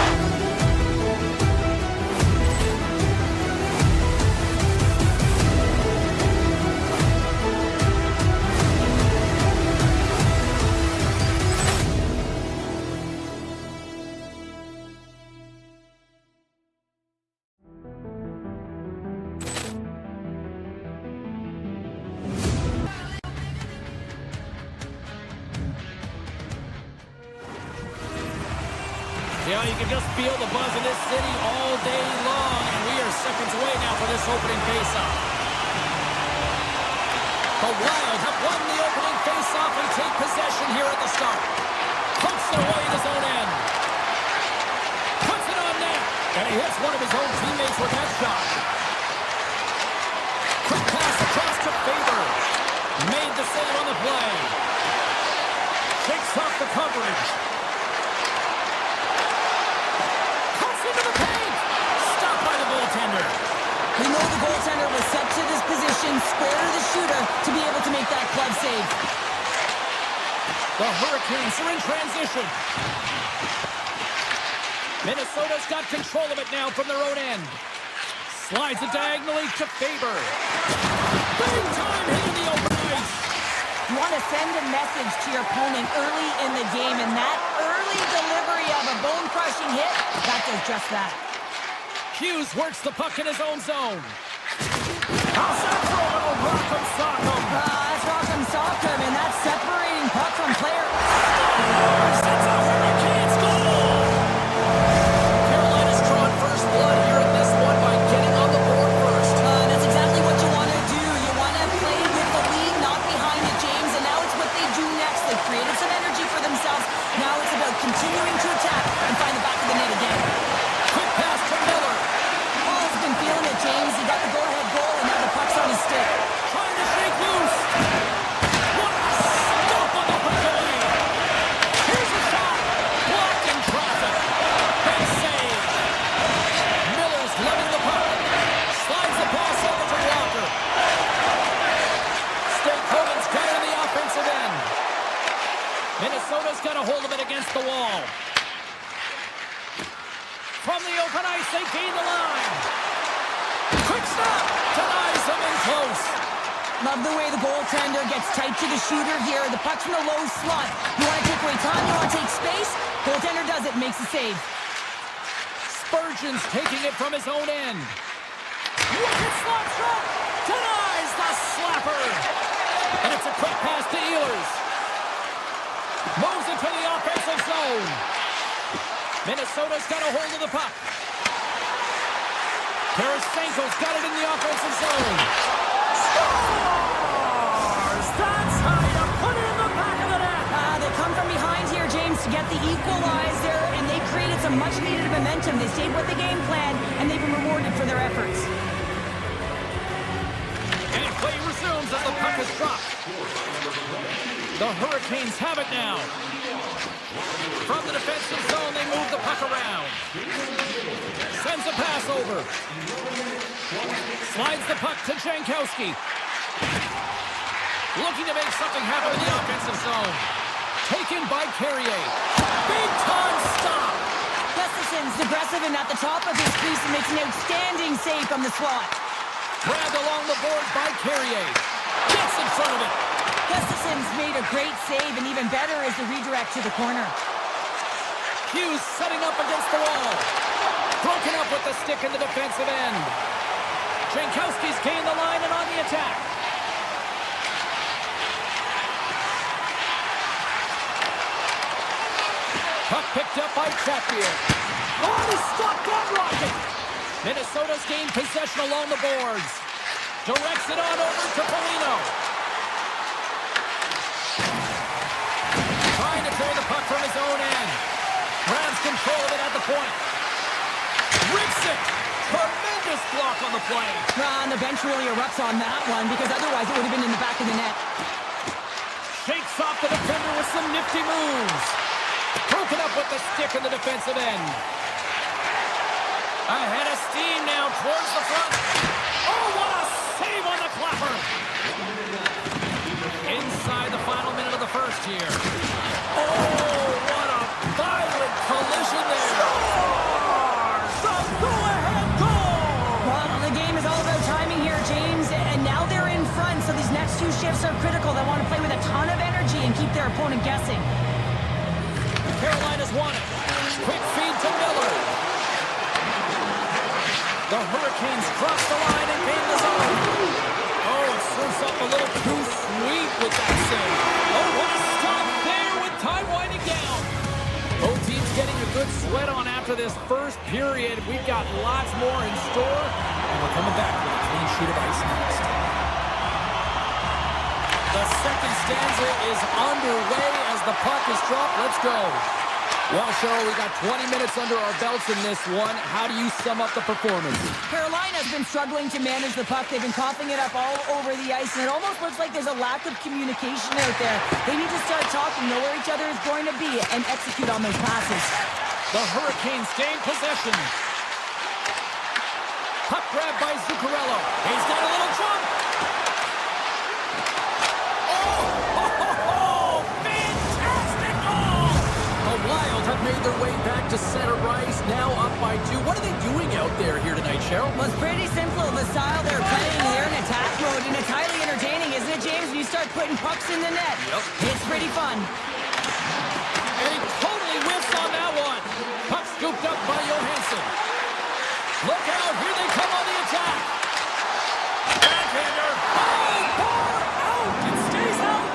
Yeah, you can just feel the buzz in this city all day long, and we are seconds away now for this opening faceoff. The Wild have won the opening faceoff and take possession here at the start. Pumps it away at his own end. Puts it on net, and he hits one of his own teammates with that shot. Quick pass across to Faber. Made the save on the play. Shakes off the coverage. Into the paint! Stopped by the goaltender. We know the goaltender was set to this position, square to the shooter, to be able to make that club save. The Hurricanes are in transition. Minnesota's got control of it now from their own end. Slides it diagonally to Faber. Big time hit in the open ice. You want to send a message to your opponent early in the game, and that early delivery of a bone-crushing hit, that does just that. Hughes works the puck in his own zone. How's that for a little rock'em sock'em? That's rock'em sock'em, and that's separating puck from player. It's a Hurricanes goal! Carolina's drawing first blood here in this one by getting on the board first. That's exactly what you want to do. You want to play with the lead, not behind it, James, and now it's what they do next. They've created some energy for themselves. Now it's about continuing to attack and find the back of the net again. Quick pass to Miller. Paul's been feeling it, James. He got the go-ahead goal, and now the puck's on his stick. Trying to shake loose. What a stop on the breakaway. Here's a shot. ice. They gain the line. Quick stop. Denies them in close. Love the way the goaltender gets tight to the shooter here. The puck's in the low slot. You want to take away time, you want to take space. Goaltender does it, makes the save. Spurgeon's taking it from his own end. Wicked slap shot. Denies the slapper. And it's a quick pass to Ehlers. Moves into the offensive zone. Minnesota's got a hold of the puck. Tarasenko's got it in the offensive zone. Scores! That's how you put it in the back of the net. They come from behind here, James, to get the equalizer, and they created some much-needed momentum. They stayed with the game plan, and they've been rewarded for their efforts. And play resumes as the puck is dropped. The Hurricanes have it now. From the defensive zone, they move the puck around. Sends a pass over. Slides the puck to Jankowski. Looking to make something happen in the offensive zone. Taken by Carrier. Big time stop. Gustafson's aggressive and at the top of his crease and makes an outstanding save from the slot. Grabbed along the board by Carrier. Gets in front of it. Gustafson's made a great save, and even better is the redirect to the corner. Hughes setting up against the wall. Broken up with the stick in the defensive end. Jankowski's gained the line and on the attack. Puck picked up by Chapter. Oh, he stopped that rocket. Minnesota's gained possession along the boards. Directs it on over to Foligno. Trying to clear the puck from his own end. Grabs control of it at the point. Rips it. Tremendous block on the play. And the bench really erupts on that one, because otherwise it would have been in the back of the net. Shakes off the defender with some nifty moves. Broken up with the stick in the defensive end. Ahead of steam now towards the front. Oh, what a save on the clapper. Inside the final minute of the first here. Oh, what a violent collision there. The go-ahead goal! Well, the game is all about timing here, James, and now they're in front, so these next two shifts are critical. They want to play with a ton of energy and keep their opponent guessing. Carolina's won it. Quick feed to Miller. The Hurricanes cross the line and gain the zone. Oh, it serves up a little too sweet with that save. Oh, what a stop there with time winding down. Both teams getting a good sweat on after this first period. We've got lots more in store, and we're coming back with a clean sheet of ice next. The second stanza is underway as the puck is dropped. Let's go. Well, Cheryl, we got 20 minutes under our belts in this one. How do you sum up the performance? Carolina's been struggling to manage the puck. They've been coughing it up all over the ice, and it almost looks like there's a lack of communication out there. They need to start talking, know where each other is going to be, and execute on those passes. The Hurricanes gain possession. Puck grab by Zuccarello. He's got a little jump. Fantastic goal! The Wild have made their way back to center ice, now up by 2. What are they doing out there here tonight, Cheryl? Well, it's pretty simple, the style they're playing. They're in attack mode, and it's highly entertaining, isn't it, James? When you start putting pucks in the net, It's pretty fun. And he totally whiffs on that one. Puck scooped up by Johansson. Look out, here they come on the attack. Backhander. Oh, out. It stays out.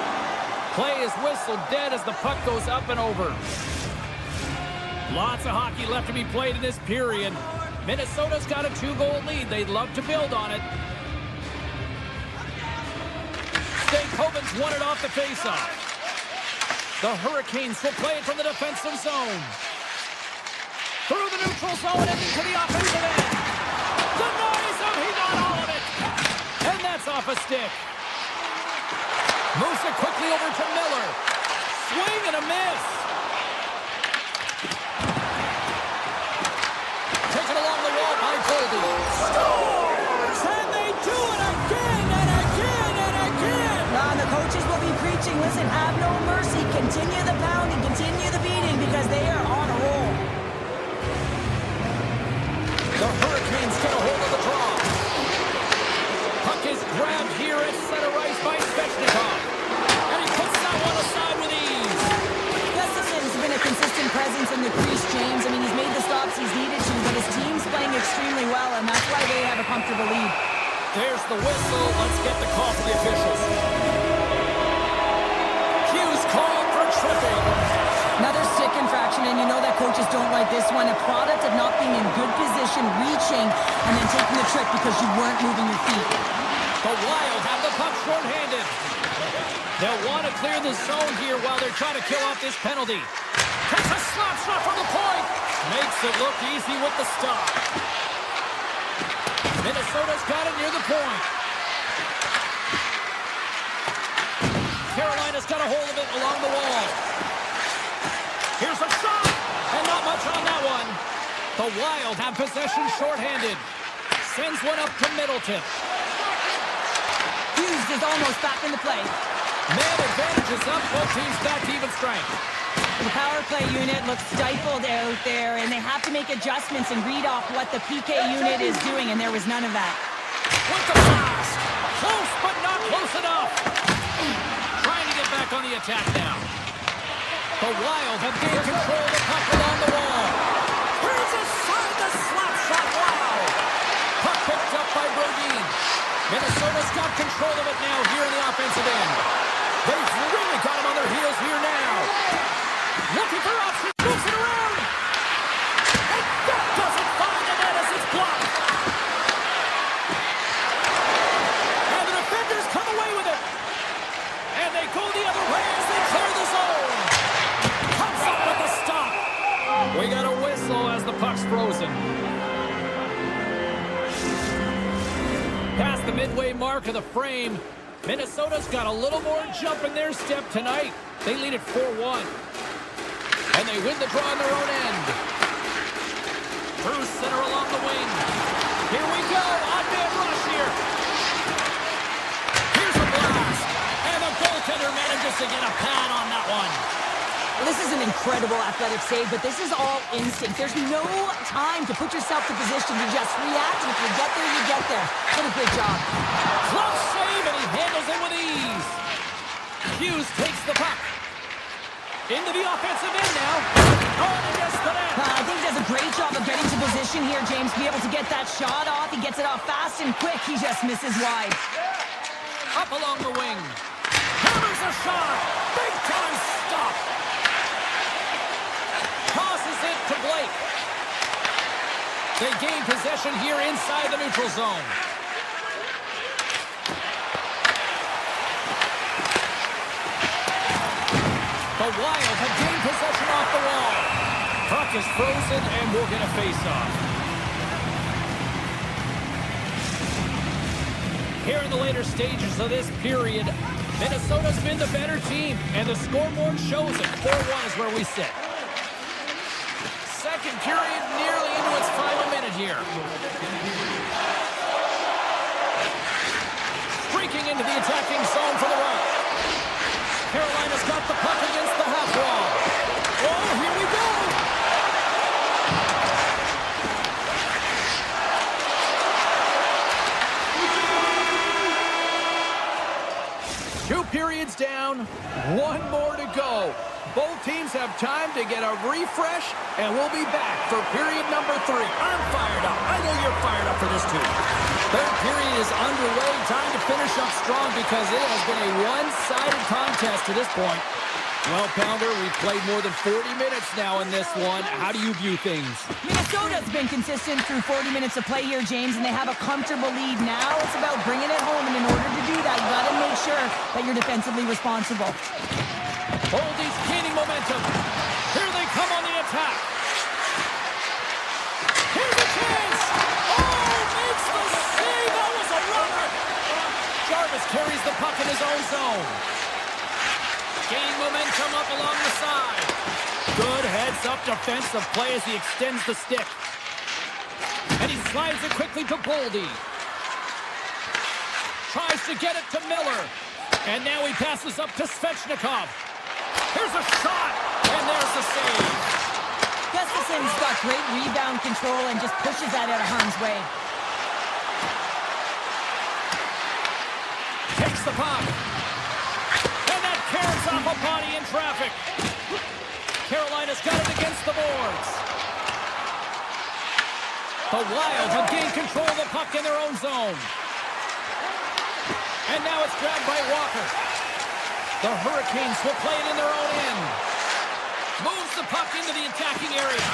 Play is whistled dead as the puck goes up and over. Lots of hockey left to be played in this period. Minnesota's got a 2-goal lead. They'd love to build on it. Stankoven's won it off the faceoff. The Hurricanes will play it from the defensive zone. Through the neutral zone and into the offensive end. Denies him, he got all of it. And that's off a stick. Moves it quickly over to Miller. Swing and a miss. Taken along the wall by Goldie. Scores! And they do it again and again and again! The coaches will be preaching, listen, have no mercy. Continue the pounding, continue the beating, because they are on a roll. The Hurricanes get a hold of the draw. Puck is grabbed here at center ice by Svechnikov. And he puts that one aside with ease. Gustafson's been a consistent presence in the crease, James. I mean, he's made the stops he's needed to, but his team's playing extremely well, and that's why they have a comfortable lead. There's the whistle. Let's get the call from the officials. Hughes called for tripping. Another stick infraction, and you know that coaches don't like this one. A product of not being in good position, reaching, and then taking the trick because you weren't moving your feet. The Wild have the puck shorthanded. They'll want to clear the zone here while they're trying to kill off this penalty. Takes a slap shot from the point. Makes it look easy with the stop. Minnesota's got it near the point. Carolina's got a hold of it along the wall. Here's a shot, and not much on that one. The Wild have possession shorthanded. Sends one up to Middleton. Hughes is almost back in the play. Man advantage is up, both teams back to even strength. The power play unit looks stifled out there, and they have to make adjustments and read off what the PK unit is doing, and there was none of that. With the pass. Close, but not close enough. Trying to get back on the attack now. The Wild have gained control of the puck along the wall. Here's aside the slap shot. Wow. Puck picked up by Brodin. Minnesota's got control of it now here in the offensive end. They've really got him on their heels here now. Looking for options, moves it around. And that doesn't find the net as it's blocked. And the defenders come away with it. And they go the other way as they clear the zone. Comes up with the stop. We got a whistle as the puck's frozen. Past the midway mark of the frame, Minnesota's got a little more jump in their step tonight. They lead at 4-1. And they win the draw on their own end. Through center along the wing. Here we go. Odd-man rush here. Here's a blast. And the goaltender manages to get a pad on that one. This is an incredible athletic save, but this is all instinct. There's no time to put yourself to position to just react. If you get there, you get there. What a great job. Close save, and he handles it with ease. Hughes takes the puck. Into the offensive end now. Oh, and he gets the net. I think he does a great job of getting to position here, James. To be able to get that shot off. He gets it off fast and quick. He just misses wide. Up along the wing. Hammers a shot. Big time stop. Tosses it to Blake. They gain possession here inside the neutral zone. The Wild have gained possession off the wall. Puck is frozen and we'll get a face-off. Here in the later stages of this period, Minnesota's been the better team, and the scoreboard shows it. 4-1 is where we sit. Second period nearly into its final minute here. Streaking into the attacking zone for the right. Carolina's got the puck against the half wall. Oh, here we go. Two periods down, one more to go. Both teams have time to get a refresh, and we'll be back for period number 3. I'm fired up. I know you're fired up for this too. Third period is underway. Time to finish up strong because it has been a one-sided contest to this point. Well, Pounder, we've played more than 40 minutes now in this one. How do you view things? Minnesota's been consistent through 40 minutes of play here, James, and they have a comfortable lead. Now it's about bringing it home, and in order to do that, you got to make sure that you're defensively responsible. Boldy's gaining momentum. Here they come on the attack. Here's a chance. Oh, makes the save. That was a runner. Jarvis carries the puck in his own zone. Gaining momentum up along the side. Good heads-up defensive play as he extends the stick. And he slides it quickly to Boldy. Tries to get it to Miller. And now he passes up to Svechnikov. Here's a shot, and there's the save. Gustafson's got great rebound control and just pushes that out of harm's way. Takes the puck. And that carries off a body in traffic. Carolina's got it against the boards. The Wild have gained control of the puck in their own zone. And now it's grabbed by Walker. The Hurricanes will play it in their own end. Moves the puck into the attacking area.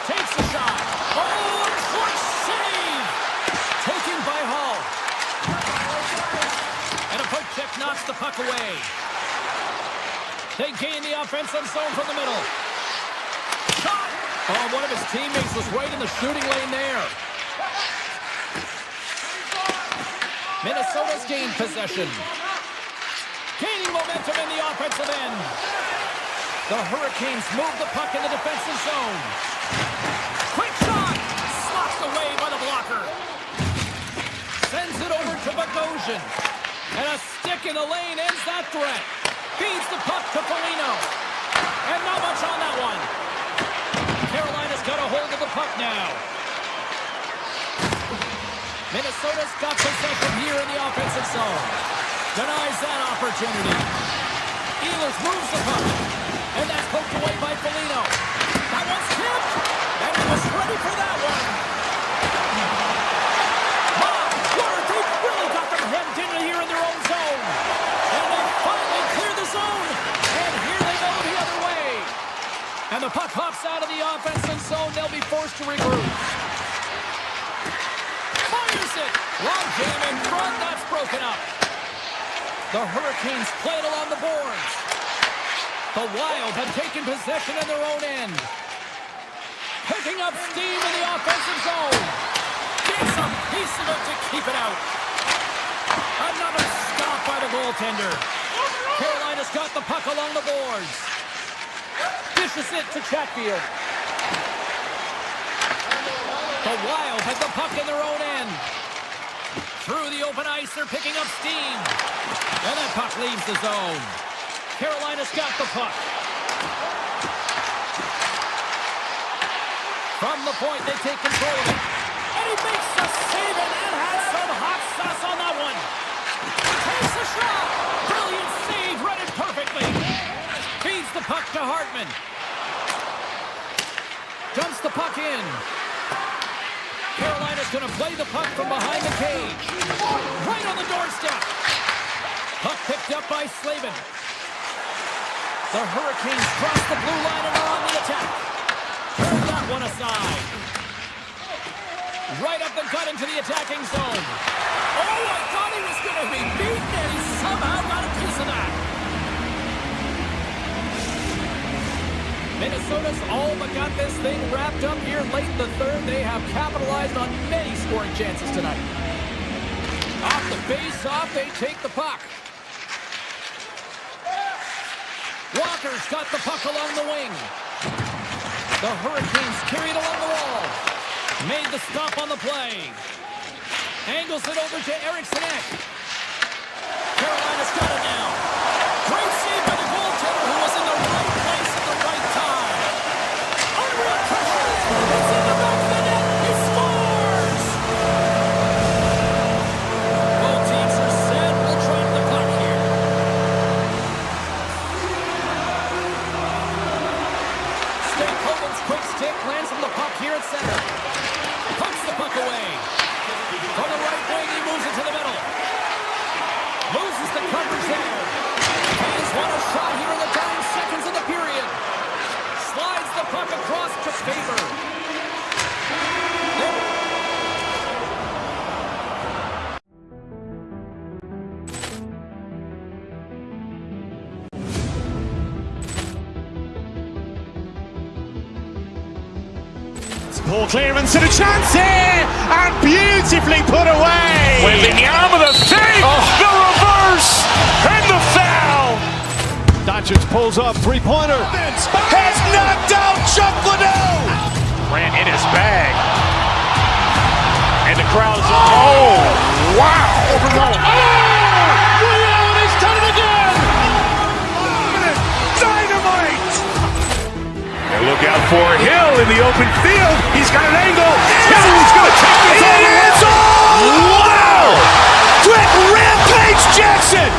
Takes the shot. Oh, a clutch save! Taken by Hall. And a poke check knocks the puck away. They gain the offensive zone from the middle. Shot! Oh, one of his teammates was right in the shooting lane there. Minnesota's gained possession. Gaining momentum in the offensive end. The Hurricanes move the puck in the defensive zone. Quick shot! Slopped away by the blocker. Sends it over to Bogosian. And a stick in the lane ends that threat. Feeds the puck to Foligno. And not much on that one. Carolina's got a hold of the puck now. Minnesota's got possession here in the offensive zone. Denies that opportunity. Ehlers moves the puck. And that's poked away by Foligno. That one's tipped. And he was ready for that one. They've really got them hemmed in here in their own zone. And they finally clear the zone. And here they go the other way. And the puck hops out of the offensive zone. They'll be forced to regroup. Fires it. Long jam in front. That's broken up. The Hurricanes play it along the boards. The Wild have taken possession in their own end. Picking up steam in the offensive zone. Gets a piece of it to keep it out. Another stop by the goaltender. Carolina's got the puck along the boards. Dishes it to Chatfield. The Wild have the puck in their own end. Through the open ice, they're picking up steam. And that puck leaves the zone. Carolina's got the puck. From the point, they take control of it. And he makes the save and has some hot sauce on that one. Takes a shot. Brilliant save, read it perfectly. Feeds the puck to Hartman. Dumps the puck in. Carolina's going to play the puck from behind the cage. Right on the doorstep. Puck picked up by Slavin. The Hurricanes cross the blue line and are on the attack. Turn that one aside. Right up the gut into the attacking zone. Oh, I thought he was going to be beaten, and he somehow got a piece of that. Minnesota's all but got this thing wrapped up here late in the third. They have capitalized on many scoring chances tonight. Off the face-off, they take the puck. Walker's got the puck along the wing. The Hurricanes carry it along the wall. Made the stop on the play. Angles it over to Eriksson Ek. Carolina's got it now. Great save by the goaltender who was in the right place at the right time. Unreal pressure. It's in the back of the net. He scores! Both teams are set. We'll try the puck here. Stankoven's quick stick lands on the puck here at center. Pucks the puck away. From the right wing, he moves it to the middle. Loses the coverage there. He's won a shot here in the dying seconds of the period. Slides the puck across to Faber. Poor clearance and a chance here, and beautifully put away. Wembanyama the save, the reverse, and the foul. Doncic pulls up, three-pointer. Has knocked out Chuck Liddell. Ran in his bag. And the crowd's, oh, wow. Liddell, and he's done it again. Dynamite. for Hill in the open field. He's got an angle. Hill is going to take this all the way. Wow! Quick rampage Jackson!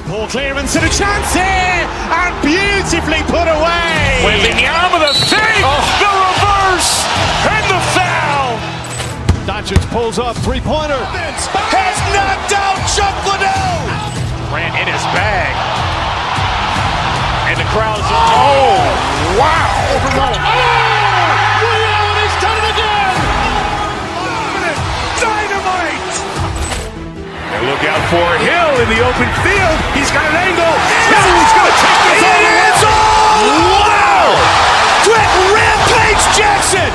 Poor clearance and a chance here, and beautifully put away. Wembanyama the fake, the reverse, and the foul. Doncic pulls up, three-pointer. Has knocked out Chuck Liddell. Grant in his bag. And the crowd's, oh, wow. Ray Allen has done it again. Dynamite. And look out for Hill in the open field. He's got an angle. Hill is going to take this all the way. Wow! Quick rampage Jackson!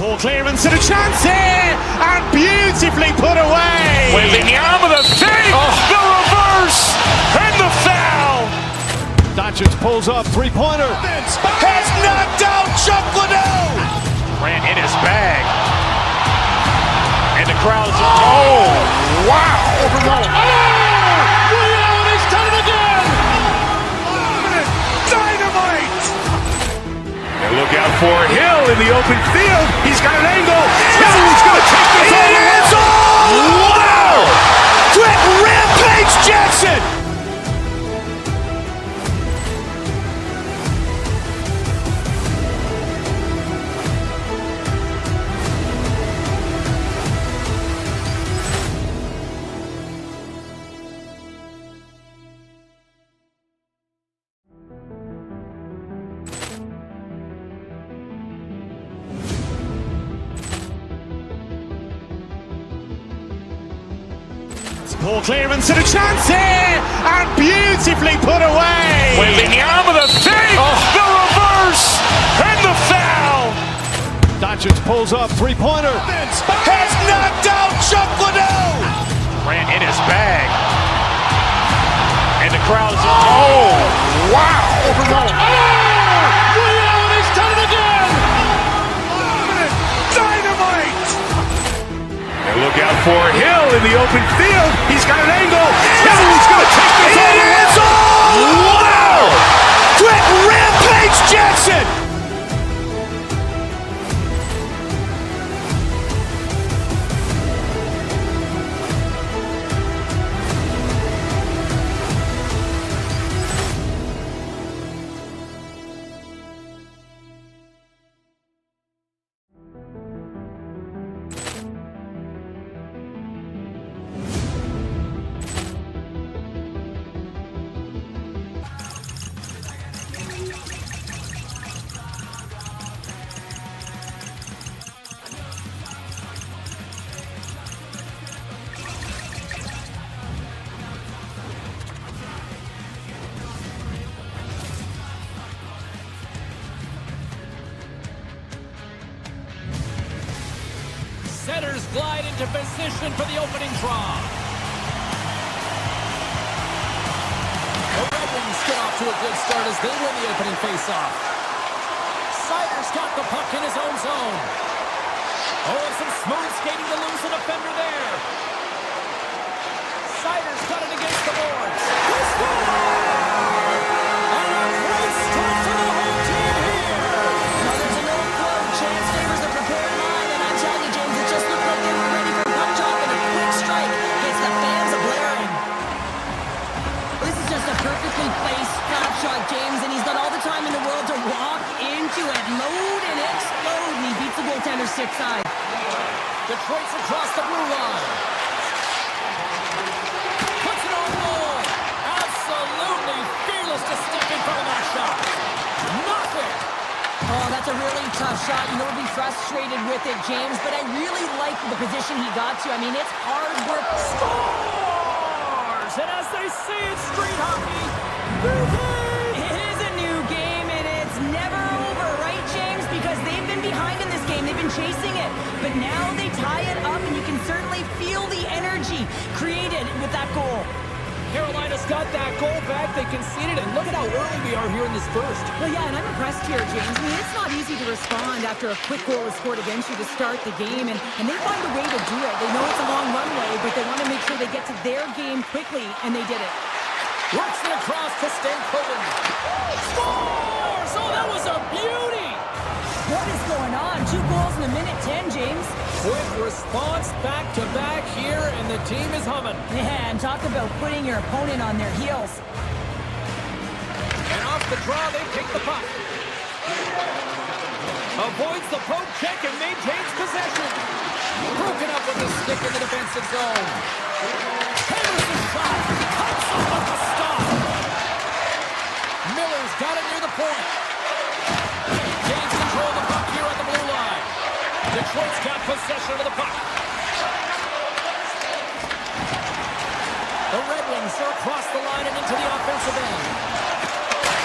Poor clearance and a chance here, and beautifully put away. Wembanyama the fake, the reverse, and the foul. Doncic pulls up, three-pointer. Has knocked out Chuck Liddell. Grant in his bag. And the crowd's, oh, wow. Ray Allen has done it again. Dynamite. And look out for Hill in the open field. He's got an angle. Hill is going to take this all the way. Wow! Quick rampage Jackson! Poor clearance and a chance here, and beautifully put away. Wembanyama the fake, the reverse, and the foul. Doncic pulls up, three-pointer. Has knocked out Chuck Liddell. Grant in his bag. And the crowd's, oh, wow. Ray Allen has done it again. Dynamite. And look out for Hill in the open field. He's got an angle. Hill is going to take this all the way. Wow! Quick rampage Jackson! Setters glide into position for the opening draw. The Red Wings get off to a good start as they win the opening faceoff. Sider's got the puck in his own zone. Oh, some smooth skating to lose a defender there. Sider's got it against the boards. He scores! And a great start for the home team here. Now there's an old quote, chance favors the prepared mind, and I'm telling you, James, it just looked like they were ready for puck drop, and a quick strike gets the fans a-blaring. This is just a perfectly placed stop shot, James, and he's got all the time in the world to walk into it, load and explode, and he beats the goaltender stick side. Detroit's across the blue line. Puts it on goal. Absolutely fearless to step in front of that shot. Nothing. Oh, that's a really tough shot. He'll be frustrated with it, James, but I really like the position he got to. I mean, it's hard work. Scores! And as they say in street hockey, It is a new game, and it's never over, right, James? Because they've been behind in this game. They've been chasing it. But now they tie it up, and you can certainly feel the energy created with that goal. Carolina's got that goal back. They conceded, and look at how early we are here in this first. Well, yeah, and I'm impressed here, James. I mean, it's not easy to respond after a quick goal is scored against you to start the game, and they find a way to do it. They know it's a long runway, but they want to make sure they get to their game quickly, and they did it. Works it across to Stankoven. Scores! Oh, that was a beauty! What is going on? 2 goals in a minute 10, James. Quick response back-to-back here, and the team is humming. Yeah, and talk about putting your opponent on their heels. And off the draw, they pick the puck. Avoids the poke check and maintains possession. Broken up with the stick in the defensive zone. Taylor's the shot. Pops up with the stop. Miller's got it near the point. Gains control of the puck here at the blue line. Detroit's got possession of the puck. The Red Wings are across the line and into the offensive end.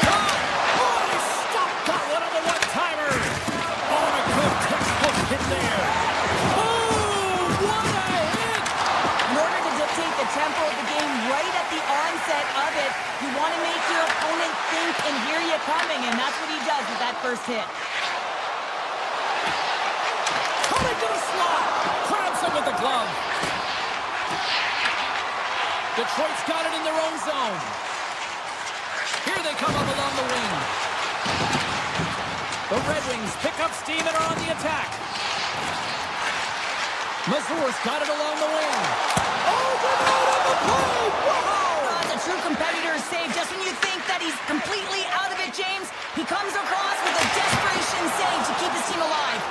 Oh, he stopped that one on the one-timer. Oh, and a good textbook hit there. Oh, what a hit! In order to dictate the tempo of the game right at the onset of it, you want to make your opponent think and hear you coming, and that's what he does with that first hit. Coming to the slot. Grabs him with the glove. Detroit's got it in their own zone. Here they come up along the wing. The Red Wings pick up steam and are on the attack. Mazur's got it along the wing. Oh, good out on the play! Whoa! That's a true competitor's save. Just when you think that he's completely out of it, James, he comes across with a desperation save to keep his team alive.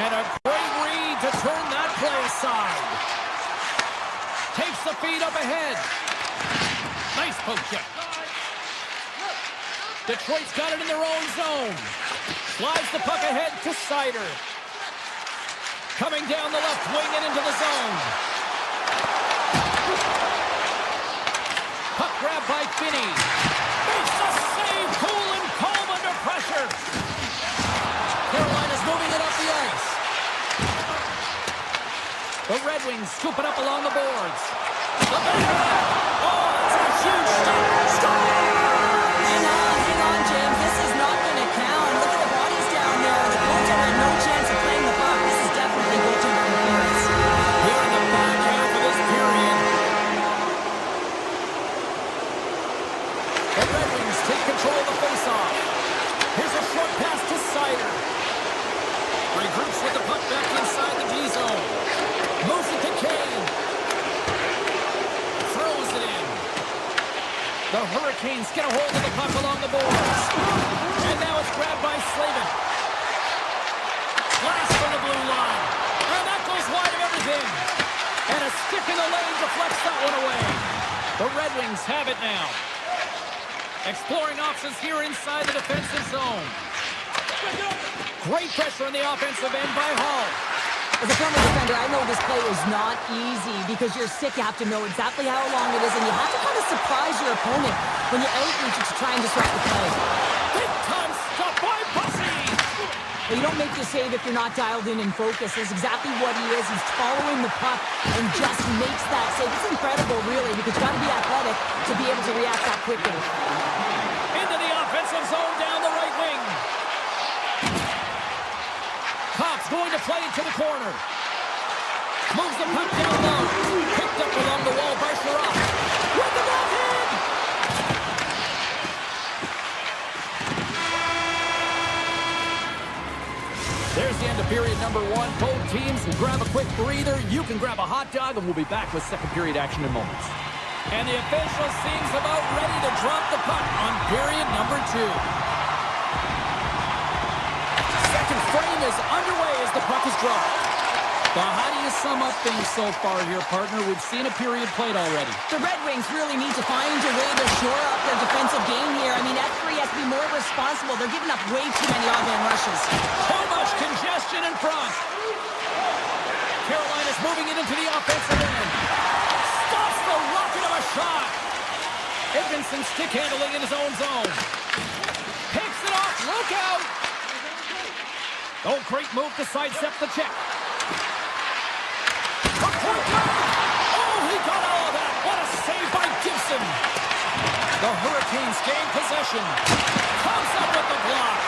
And a great read to turn that play aside. Takes the feed up ahead. Nice poke check. Detroit's got it in their own zone. Slides the puck ahead to Sider. Coming down the left wing and into the zone. Puck grab by Finney. Makes a save. Cool and calm under pressure. Carolina's moving it up the ice. The Red Wings scoop it up along the boards. The oh, that's a huge stop. Hang on, James. This is not going to count. Look at the bodies down there. The goaltender had no chance of playing the puck. This is definitely goaltender interference. Here in the back half of this period. The Red Wings take control of the faceoff. Here's a short pass to Sider. Regroups with the puck back inside the D zone. Moves it to Kane. Throws it in. The Hurricanes get a hold of the puck along the boards. And now it's grabbed by Slavin. Blast from the blue line. And that goes wide of everything. And a stick in the lane deflects that one away. The Red Wings have it now. Exploring options here inside the defensive zone. Great pressure on the offensive end by Hall. As a former defender, I know this play is not easy because you're sick. You have to know exactly how long it is, and you have to kind of surprise your opponent when you outreach to try and disrupt the play. Big time stop by Bussy. Well, you don't make the save if you're not dialed in and focused. That's exactly what he is. He's following the puck and just makes that save. It's incredible, really, because you've got to be athletic to be able to react that quickly. Into the offensive zone down the right wing. Cops going to play into the corner. Moves the puck down low. Picked up along the wall by Sherrod. With the backhand! There's the end of period number 1. Both teams will grab a quick breather. You can grab a hot dog, and we'll be back with second period action in moments. And the official seems about ready to drop the puck on period number 2. Second frame is underway as the puck is dropped. Well, how do you sum up things so far here, partner? We've seen a period played already. The Red Wings really need to find a way to shore up their defensive game here. I mean, F3 has to be more responsible. They're giving up way too many odd-man rushes. Too much congestion in front. Carolina's moving it into the offensive end. Stops the rocket of a shot. Edmondson stick handling in his own zone. Picks it off. Look out. Oh, great move to sidestep the check. Oh, he got all of that. What a save by Gibson. The Hurricanes gain possession. Comes up with the block.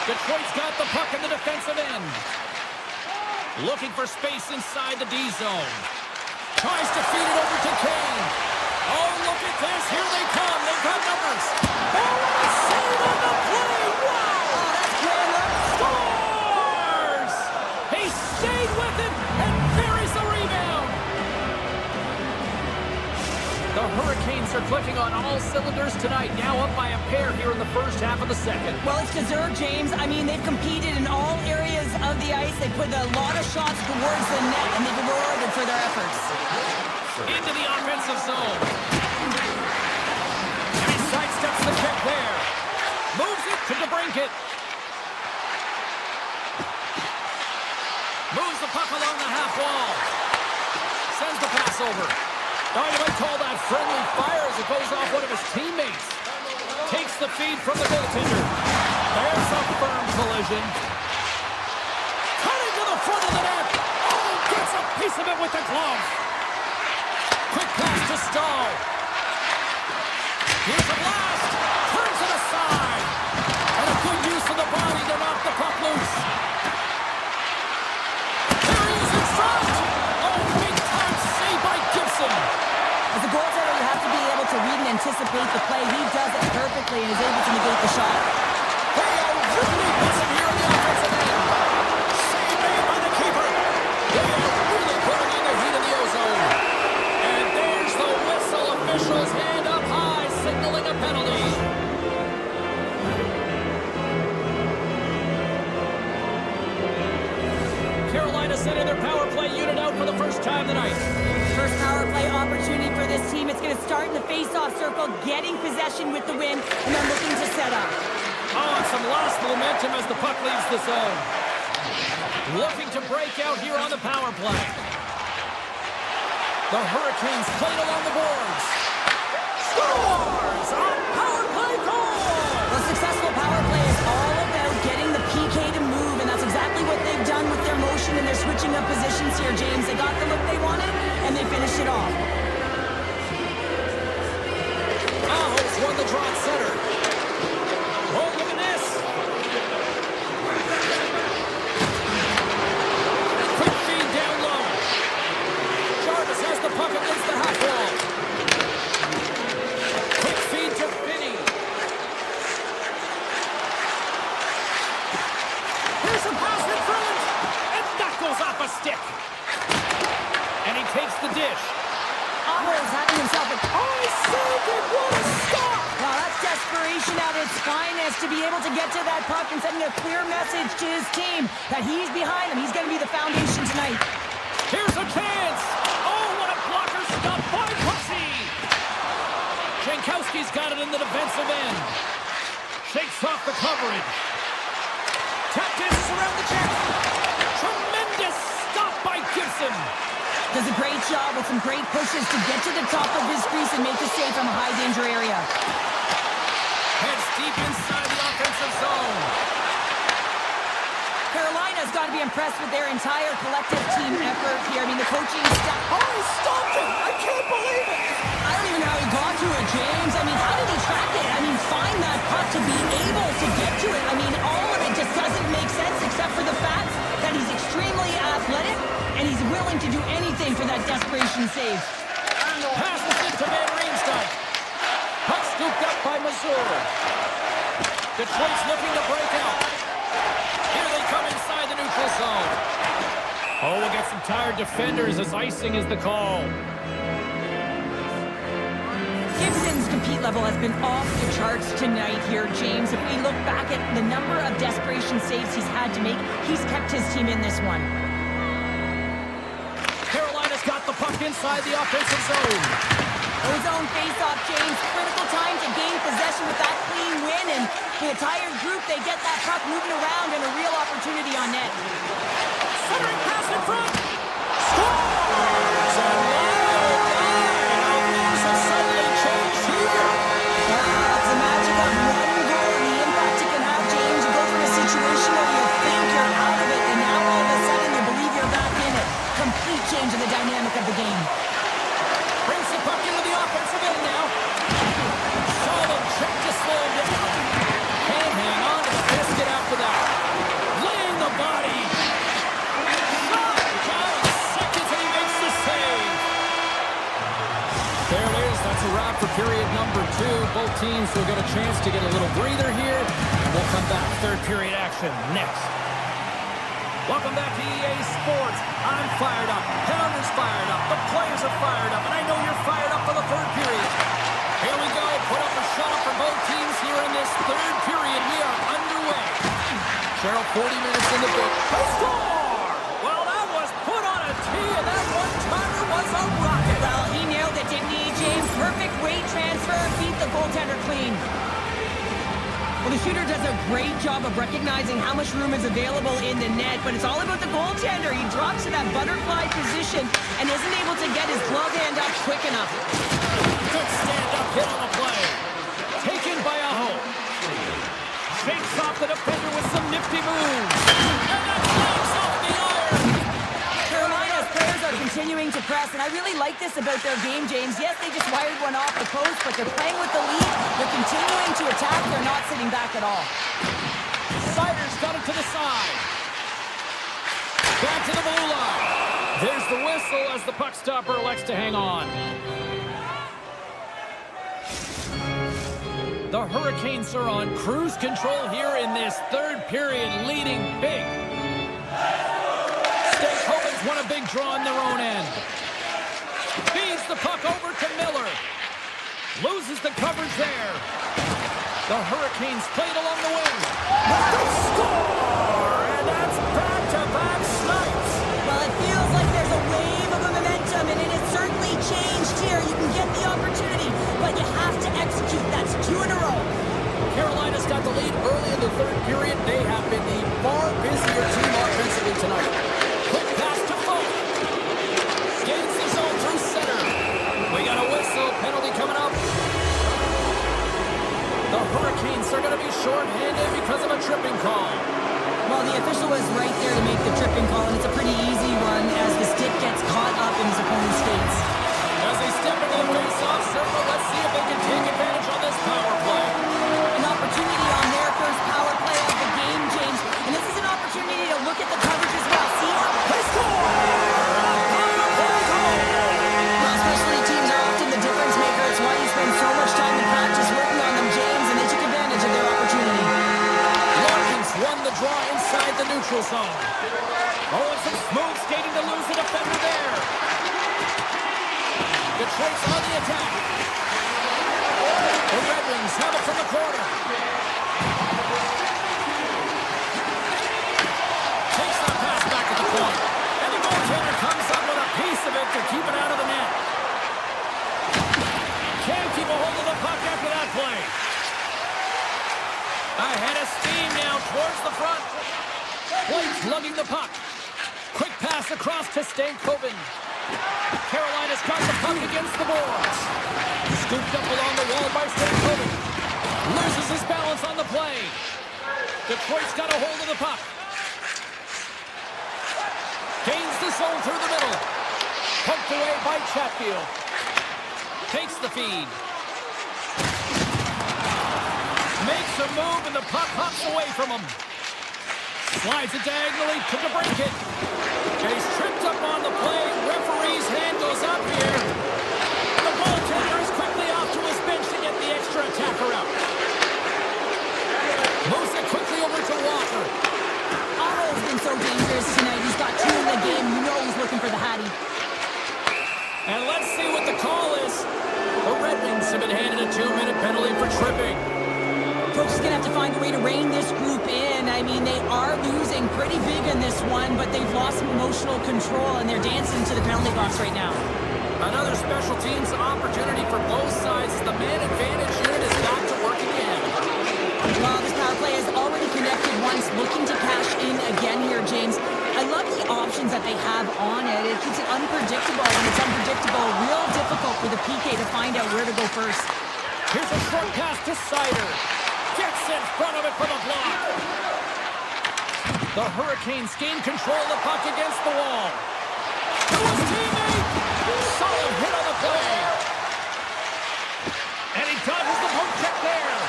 Detroit's got the puck in the defensive end. Looking for space inside the D zone. Tries to feed it over to Kane. Oh, look at this. Here they come. They've got numbers. Oh, what a save on the play. Wow. Oh, that's great. Scores! He stayed with it and buries the rebound. The Hurricanes are clicking on all cylinders tonight, now up by a pair here in the first half of the second. Well, it's deserved, James. I mean, they've competed in all areas of the ice. They put a lot of shots towards the net, and they've rewarded for their efforts. Into the offensive zone. And he sidesteps the check there. Moves it to DeBrincat. Moves the puck along the half wall. Sends the pass over. Oh, you might call that friendly fire as it goes off one of his teammates. Takes the feed from the goaltender. There's a firm collision. Cutting to the front of the net. Oh, gets a piece of it with the glove. Quick pass to Stahl. Here's a blast. Turns it aside. And a good use of the body to knock the puck loose. There he is in front. Oh, big time save by Gibson. As a goaltender, you have to be able to read and anticipate the play. He does it perfectly and is able to negate the shot. They are really missing here in the offensive end. Save made by the keeper. They are really putting in the heat in the ozone. And there's the whistle. Officials hand up high, signaling a penalty. Carolina sending their power play unit out for the first time tonight. First power play opportunity for this team. It's going to start in the face-off circle, getting possession with the win, and then looking to set up. Oh, and some lost momentum as the puck leaves the zone. Looking to break out here on the power play. The Hurricanes played along the boards. Scores on power play goal! Well, successful power play is all about getting the PK to move, and that's exactly what they've done with their motion and their switching of positions here, James. They got the look they wanted, and they finished it off. Aho's won the draw at center. Oh, look at this. Quick feed down low. Jarvis has the puck against the half wall. Quick feed to Finney. Here's a pass in front. And that goes off a stick. And he takes the dish. Aho's having himself a... Oh, he saved it. What a stop. Wow, that's desperation at its finest to be able to get to that puck and sending a clear message to his team that he's behind him. He's going to be the foundation tonight. Here's a chance. Oh, what a blocker stop by Pussy. Jankowski's got it in the defensive end. Shakes off the coverage. Tapped in around the check. Tremendous stop by Gibson. Does a great job with some great pushes to get to the top of his crease and make the save from a high-danger area. Heads deep inside the offensive zone. Carolina's got to be impressed with their entire collective team effort here. I mean, the coaching staff... Oh, he stopped it. I can't believe it. I don't even know how he got to it, James. I mean, how did he track it? I mean, find that puck to be able to get to it. I mean, all of it just doesn't make sense except for the fact that he's extremely athletic and he's willing to do anything for that desperation save. Passes it to Van Riemsdyk. Puck scooped up by Missouri. Detroit's looking to break out. Here they come inside the neutral zone. Oh, we'll get some tired defenders as icing is the call. Gibson's compete level has been off the charts tonight here, James. If we look back at the number of desperation saves he's had to make, he's kept his team in this one. inside the offensive zone. Zone face-off, James. Critical time to gain possession with that clean win, and the entire group, they get that puck moving around and a real opportunity on net. Centering pass in front. Scores! And how things have suddenly changed here. It's the magic of one goal and the impact it can have, James. You go from a situation where you think you're out of it, and now all of a sudden you believe you're back in it. Complete change in the dynamic of the game. Brings the puck into the offensive end now. Solid check to slow him down. Can't hang on to the biscuit after that. Laying the body. Shot! Down seconds and he makes the save. There it is. That's a wrap for period number 2. Both teams will get a chance to get a little breather here. And we'll come back. Third period action next. Welcome back to EA Sports. I'm fired up. Pounder's fired up. The players are fired up. And I know you're fired up for the third period. Here we go. Put up a shot for both teams here in this third period. We are underway. Cheryl, 40 minutes in the book. Score! Well, that was put on a tee, and that one-timer was a rocket. Well, he nailed it, didn't he, James? Perfect weight transfer. Beat the goaltender clean. Well, the shooter does a great job of recognizing how much room is available in the net, but it's all about the goaltender. He drops to that butterfly position and isn't able to get his glove hand up quick enough. Good stand-up hit on the play. Taken by Aho. Shakes off the defender with some nifty moves. And that knocks off the iron. Carolina's players are continuing to press, and I really like this about their game, James. Yes, they just wired one off the post, but they're playing with the lead. They're continuing to attack. They're not sitting back at all. Siders got it to the side. Back to the blue line. There's the whistle as the puck stopper elects to hang on. The Hurricanes are on cruise control here in this third period, leading big. State Hogan's won a big draw on their own end. Feeds the puck over to Miller. Loses the coverage there. The Hurricanes played along the wing. They score! And that's back-to-back snipes. Well, it feels like there's a wave of momentum, and it has certainly changed here. You can get the opportunity, but you have to execute. That's 2 in a row. Carolina's got the lead early in the third period. They have been the far busier team offensively tonight. Quick pass to Folk. Gains the zone through center. We got a whistle. Penalty coming up. The Hurricanes are going to be short-handed because of a tripping call. Well, the official was right there to make the tripping call, and it's a pretty easy one as the stick gets caught up in his opponent's skates. As they step into the face-off circle, let's see if they can take advantage on this power play. An opportunity on their first power play of the game, James. And this is an opportunity to look at the coverage as well. See how they score! Well, especially teams are often the difference maker. It's why you spend so much time in practice working on them, James, and they took advantage of their opportunity. Larkins won the draw inside the neutral zone. Oh, and some smooth skating to lose the defender there. Detroit's on the attack. The Red Wings have it from the corner. Takes that pass back at the point. And the goaltender comes up with a piece of it to keep it out of the net. Can't keep a hold of the puck after that play. Ahead of steam now towards the front. White's lugging the puck. Quick pass across to Stankoven. Carolina's got the puck against the boards. Scooped up along the wall by Stankoven. Loses his balance on the play. Detroit's got a hold of the puck. Gains the zone through the middle. Poked away by Chatfield. Takes the feed. Makes a move and the puck hops away from him. Slides it diagonally to the break it. And he's tripped up on the play. Referee's hand goes up here. The goaltender is quickly off to his bench to get the extra attacker out. Moves it quickly over to Walker. Otto's been so dangerous tonight. He's got 2 in the game. You know he's looking for the Hattie. And let's see what the call is. The Red Wings have been handed a 2-minute penalty for tripping. Coach is going to have to find a way to rein this group in. I mean, they are losing pretty big in this one, but they've lost some emotional control, and they're dancing to the penalty box right now. special teams opportunity for both sides. The man advantage unit has got to work again. Well, this power play has already connected once, looking to cash in again here, James. I love the options that they have on it. It keeps it unpredictable. When it's unpredictable, real difficult for the PK to find out where to go first. Here's a short pass to Sider. Gets in front of it for the block. The Hurricanes gain control of the puck against the wall. To his teammate. Solid hit on the play. And he dodges the poke check there.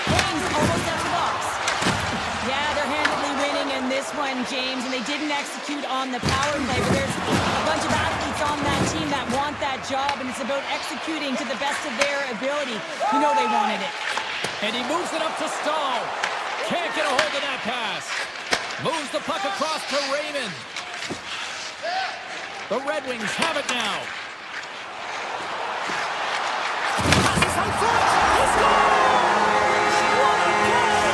James almost out of the box. Yeah, they're handily winning in this one, James, and they didn't execute on the power play, but there's a bunch of athletes on that team that want that job, and it's about executing to the best of their ability. You know they wanted it. And he moves it up to Stahl. Can't get a hold of that pass. Moves the puck across to Raymond. The Red Wings have it now. Passes out front. He scores! What a goal!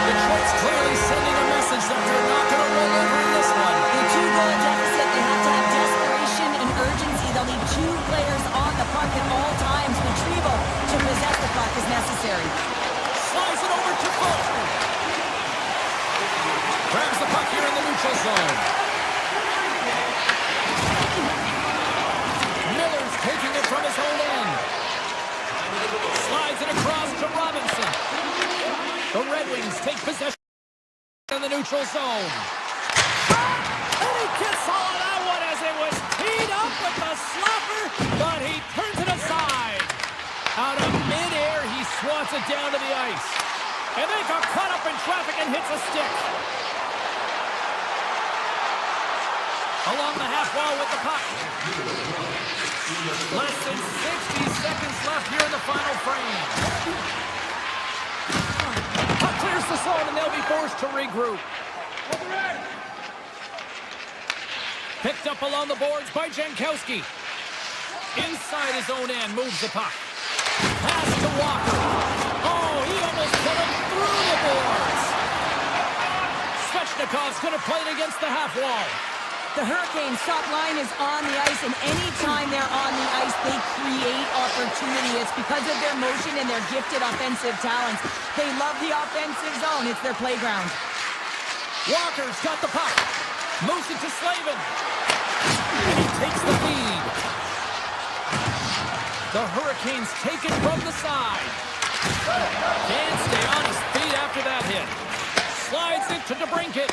Detroit's clearly sending a message that they're not going to roll over in this one. The two-goal deficit, they have to have desperation and urgency. They'll need two players on the puck at all times. Retrieval to possess the puck is necessary. Slides it over to Fulton. Grabs the puck here in the neutral zone. Miller's taking it from his own end. Slides it across to Robinson. The Red Wings take possession in the neutral zone. And he gets all of that one as it was teed up with the slapper, but he turns it aside. Out of midair, he swats it down to the ice. And they got caught up in traffic and hits a stick. Along the half wall with the puck. Less than 60 seconds left here in the final frame. Puck clears the zone and they'll be forced to regroup. Picked up along the boards by Jankowski. Inside his own end, moves the puck. Pass to Walker. Oh, he almost put him through the boards. Svechnikov's going to play it against the half wall. The Hurricanes' top line is on the ice, and anytime they're on the ice, they create opportunity. It's because of their motion and their gifted offensive talents. They love the offensive zone. It's their playground. Walker's got the puck. Moves it to Slavin. And he takes the feed. The Hurricanes take it from the side. Can't stay on his feet after that hit. Slides it to DeBrincat.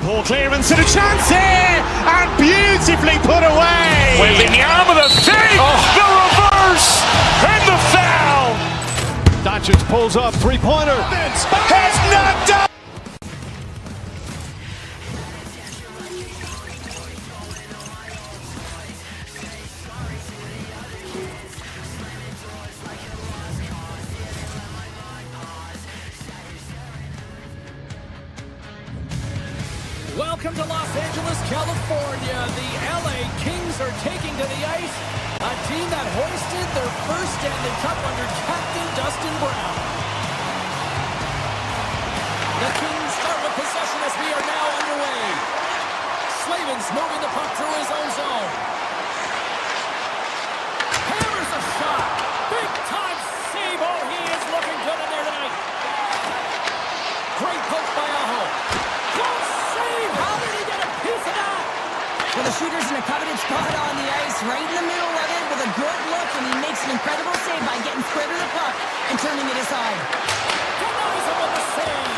Poor clearance and a chance here, and beautifully put away. Waving the arm of the save, the reverse, and the foul. Doncic pulls up, three-pointer. Has knocked out. Welcome to Los Angeles, California. The LA Kings are taking to the ice a team that hoisted their first Stanley Cup under Captain Dustin Brown. The Kings start with possession as we are now underway. Slavin's moving the puck through his own zone. Hammers a shot. Big time save. Oh, he is looking good in there tonight. Great poke by Aho. Close save. How did he get a piece of that? Well, the shooter's in a coveted spot on the ice, right in the middle of it with a good look, and he makes an incredible save by getting square to the puck and turning it aside. Denies him with the save.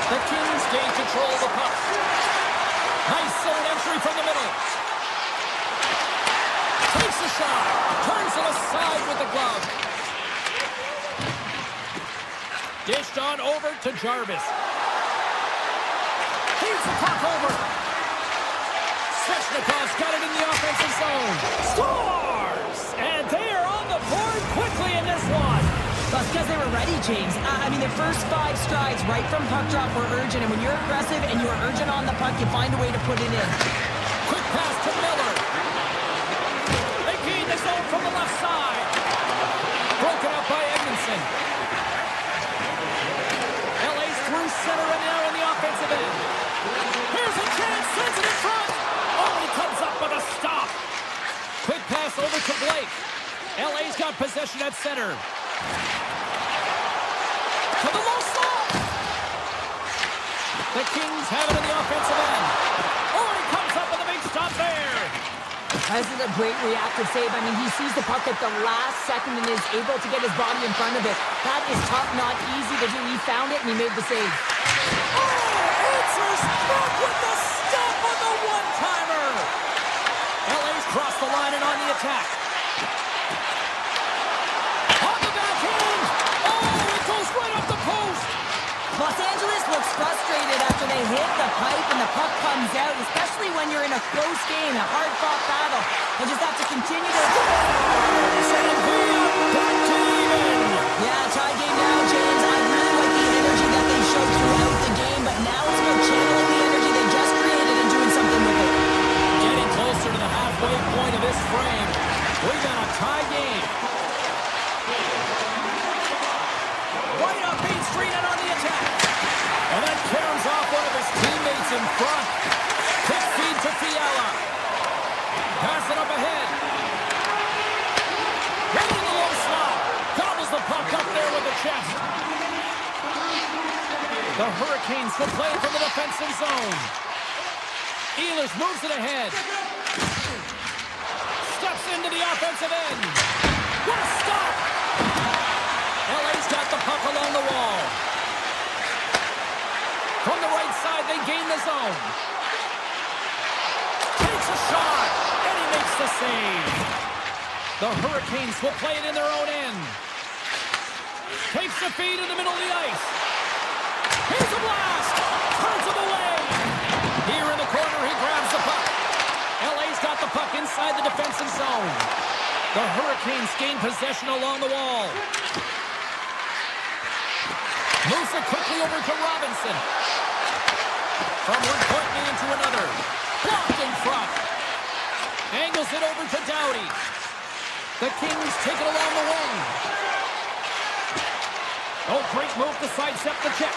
The Kings gain control of the puck. Nice zone entry from the middle. Takes a shot. Turns it aside with the glove. Dished on over to Jarvis. Feeds the puck over. Svechnikov's got it in the offensive zone. Scores! And they are on the board quickly in this one. That's because they were ready, James. I mean, the first 5 strides right from puck drop were urgent, and when you're aggressive and you're urgent on the puck, you find a way to put it in. Quick pass to Miller. They gain the zone from the left side. Broken up by Edmondson. LA's through center and now in the offensive end. Here's a chance, sends it in front. Oh, he comes up with a stop. Quick pass over to Blake. LA's got possession at center. To the low slot. The Kings have it in the offensive end. Oh, he comes up with a big stop there. This is a great reactive save. I mean, he sees the puck at the last second and is able to get his body in front of it. That is tough, not easy to do. He found it and he made the save. Oh, answers back with the stop on the one-timer. LA's crossed the line and on the attack. On the backhand. Oh, it goes right up the post. Los Angeles looks frustrated after they hit the pipe and the puck comes out, especially when you're in a close game, a hard-fought battle. They just have to continue to... Back to even. Yeah, tie game now, James. I really like the energy that they showed throughout the game, but now it's about channeling the energy they just created and doing something with it. Getting closer to the halfway point of this frame. We got a tie game. Right up Main Street and on the attack. And that caroms off one of his teammates in front. Quick feed to Fiala. Pass it up ahead. Right in the low slot. Gobbles the puck up there with the chest. The Hurricanes will play from the defensive zone. Ehlers moves it ahead. Steps into the offensive end. What a stop! LA's got the puck along the wall. From the right side, they gain the zone. Takes a shot, and he makes the save. The Hurricanes will play it in their own end. Takes the feed in the middle of the ice. Here's a blast! Turns him away! Here in the corner, he grabs the puck. LA's got the puck inside the defensive zone. The Hurricanes gain possession along the wall. Moves it quickly over to Robinson. From one point man to another. Blocked in front. Angles it over to Doughty. The Kings take it along the wing. Oh, great move to sidestep the check.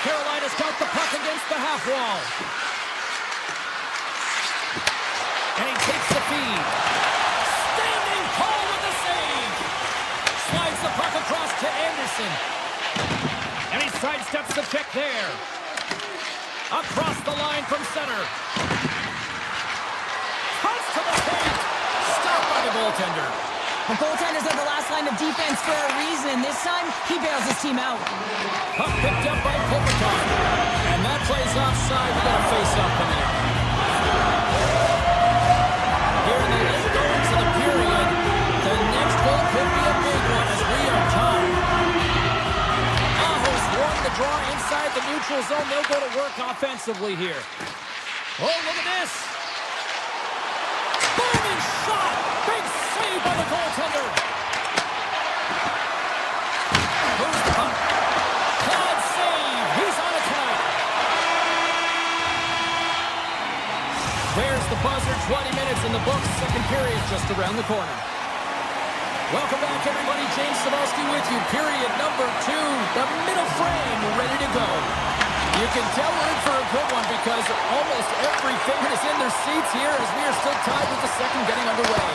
Carolina's got the puck against the half wall. And he takes the feed. Standing tall with the save. Slides the puck across to Anderson. And he sidesteps the check there. Across the line from center. Cuts to the paint. Stopped by the goaltender. The goaltenders are the last line of defense for a reason, and this time, he bails his team out. Puck picked up by Kopitar. And that plays offside. We got a face-off coming up. Here in the late goings of the period, the next goal could be a big one as we are tied. Aho's won the draw inside the neutral zone. They'll go to work offensively here. Oh, look at this. Booming shot. Big save by the goaltender. Moves the puck. Glad save. He's on it tonight. There's the buzzer. 20 minutes in the books. Second period just around the corner. Welcome back, everybody. James Cybulski with you. Period number 2. The middle frame ready to go. You can tell we're in for a good one because almost every fan is in their seats here as we are still tied with the second getting underway.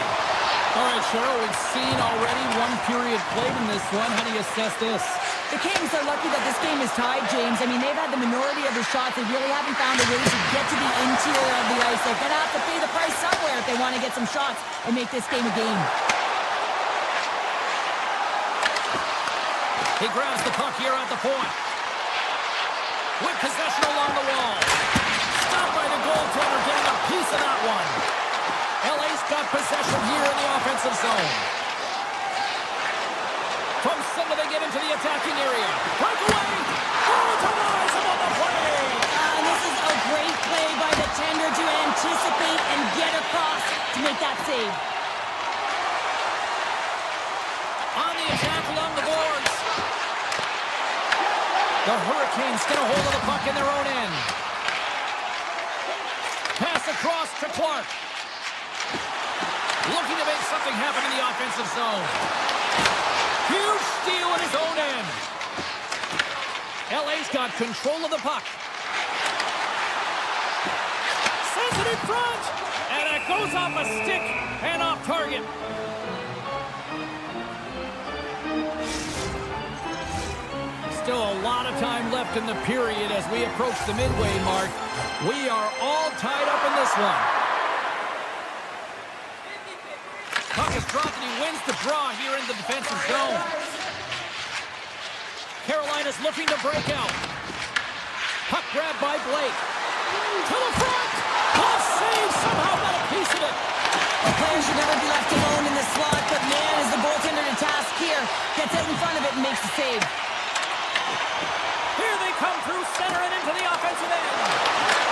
All right, Cheryl, we've seen already one period played in this one. How do you assess this? The Kings are lucky that this game is tied, James. I mean, they've had the minority of the shots. They really haven't found a way to get to the interior of the ice. They're going to have to pay the price somewhere if they want to get some shots and make this game a game. He grabs the puck here at the point. With possession along the wall. Stopped by the goaltender, getting a piece of that one. LA's got possession here in the offensive zone. From center, they get into the attacking area. Breakaway! Oh, denies him on the play! And this is a great play by the tender to anticipate and get across to make that save. Hurricanes get a hold of the puck in their own end. Pass across to Clark. Looking to make something happen in the offensive zone. Huge steal at his own end. LA's got control of the puck. Sends it in front. And it goes off a stick and off target. Still a lot of time left in the period as we approach the midway mark. We are all tied up in this one. Puck is dropped and he wins the draw here in the defensive zone. Carolina's looking to break out. Puck grabbed by Blake. To the front! Off save! Somehow got a piece of it. The player should never be left alone in this slot, but man, is the goaltender to task here. Gets out in front of it and makes the save. Here they come through center and into the offensive end.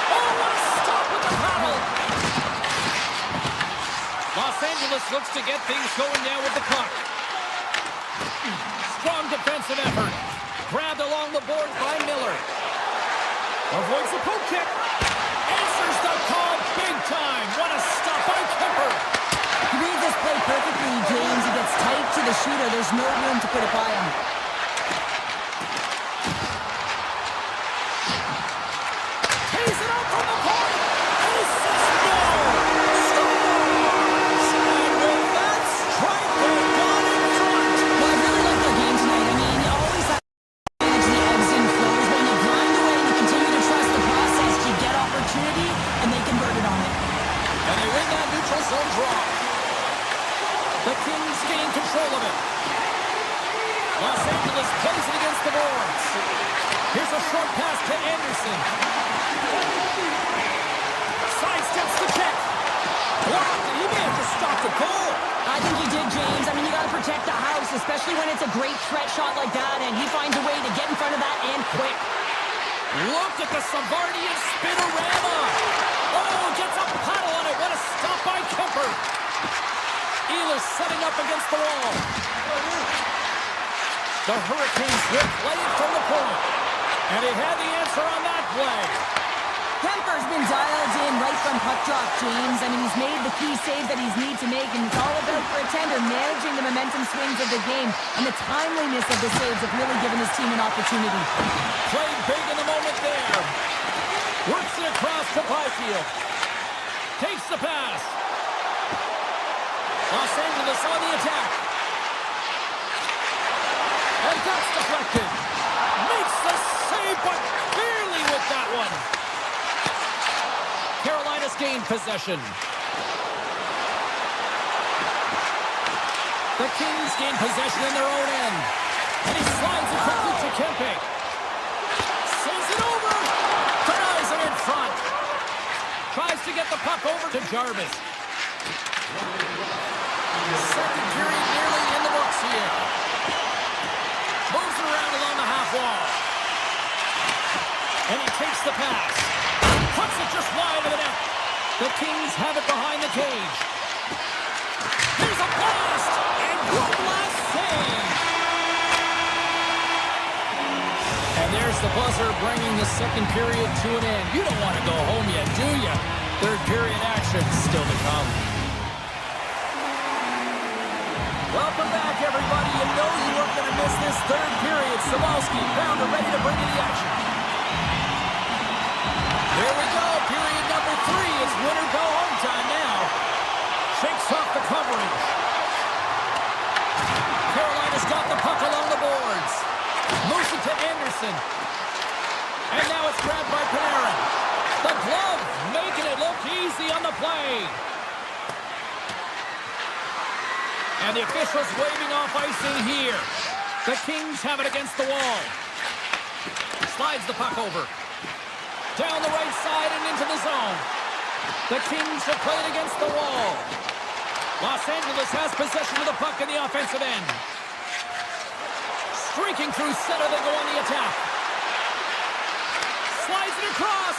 Oh, what a stop with the paddle! Los Angeles looks to get things going now with the puck. Strong defensive effort. Grabbed along the boards by Miller. Avoids the poke check. Answers the call big time. What a stop by Kemper. He reads this play perfectly, James. He gets tight to the shooter. There's no room to put it by him. Tees it up from the point. Ace goal. Scores. And with that strike, they've gone in front. Well, I really like their game tonight. I mean, you always have to manage the ebbs and flows. When you grind away and you continue to trust the process, you get opportunity, and they convert it on it. And they win that neutral zone draw. The Kings gain control of it. Los Angeles plays it against the boards. Here's a short pass to Anderson. Sidesteps the check. Blocked, and he may have just stopped the goal. I think he did, James. I mean, you got to protect the house, especially when it's a great threat shot like that, and he finds a way to get in front of that and quick. Look at the Savardian spinorama. Oh, gets a paddle on it. What a stop by Kemper. Ehlers setting up against the wall. The Hurricanes will play it from the point. And he had the answer on that play. Kemper's been dialed in right from puck drop, James. I mean, he's made the key save that he's need to make, and it's all about for a tender managing the momentum swings of the game, and the timeliness of the saves have really given his team an opportunity. Played big in the moment there. Works it across to Byfield. Takes the pass. Los Angeles on the attack. And that's deflected. Makes the save, but barely with that one. Carolina's gained possession. The Kings gain possession in their own end. And he slides it quickly to Kempe. Sends it over. Denies it in front. Tries to get the puck over to Jarvis. Second period nearly in the books here. Moves it around along the half wall. And he takes the pass. Puts it just wide of the net. The Kings have it behind the cage. Here's a blast. And one last save. And there's the buzzer bringing the second period to an end. You don't want to go home yet, do you? Third period action still to come. Welcome back, everybody. You know you weren't going to miss this third period. Savalski found it, ready to bring you the action. Here we go. Period number 3 is winner go home time now. Shakes off the coverage. Carolina's got the puck along the boards. Moves it to Anderson. And now it's grabbed by Panarin. The glove making it look easy on the play. And the officials waving off icing here. The Kings have it against the wall. Slides the puck over. Down the right side and into the zone. The Kings have played against the wall. Los Angeles has possession of the puck in the offensive end. Streaking through center, they go on the attack. Slides it across.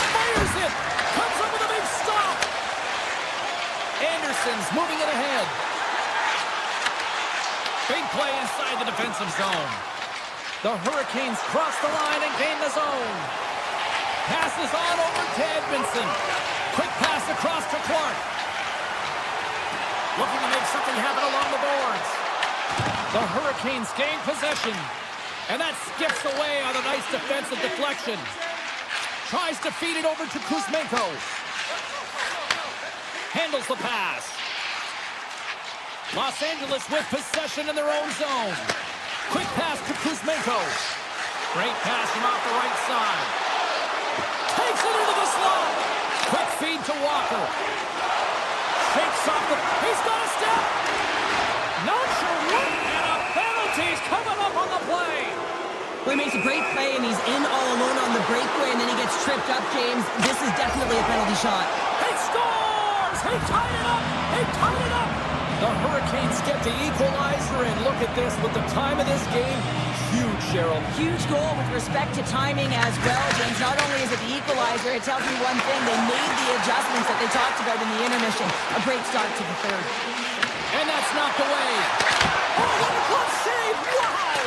Fires it. Comes up with a big stop. Anderson's moving it ahead. Big play inside the defensive zone. The Hurricanes cross the line and gain the zone. Passes on over to Edmondson. Quick pass across to Clark. Looking to make something happen along the boards. The Hurricanes gain possession. And that skips away on a nice defensive deflection. Tries to feed it over to Kuzmenko. Handles the pass. Los Angeles with possession in their own zone. Quick pass to Kuzmenko. Great pass from off the right side. Takes it into the slot. Quick feed to Walker. Shakes off the... He's got a step. Not sure what. And a penalty's coming up on the play. Well, he makes a great play, and he's in all alone on the breakaway, and then he gets tripped up, James. This is definitely a penalty shot. He scores! He tied it up! He tied it up! The Hurricanes get the equalizer, and look at this with the time of this game. Huge, Cheryl. Huge goal with respect to timing as well, James. Not only is it the equalizer, it tells me one thing. They made the adjustments that they talked about in the intermission. A great start to the third. And that's knocked away. Oh, what a glove save! Wow!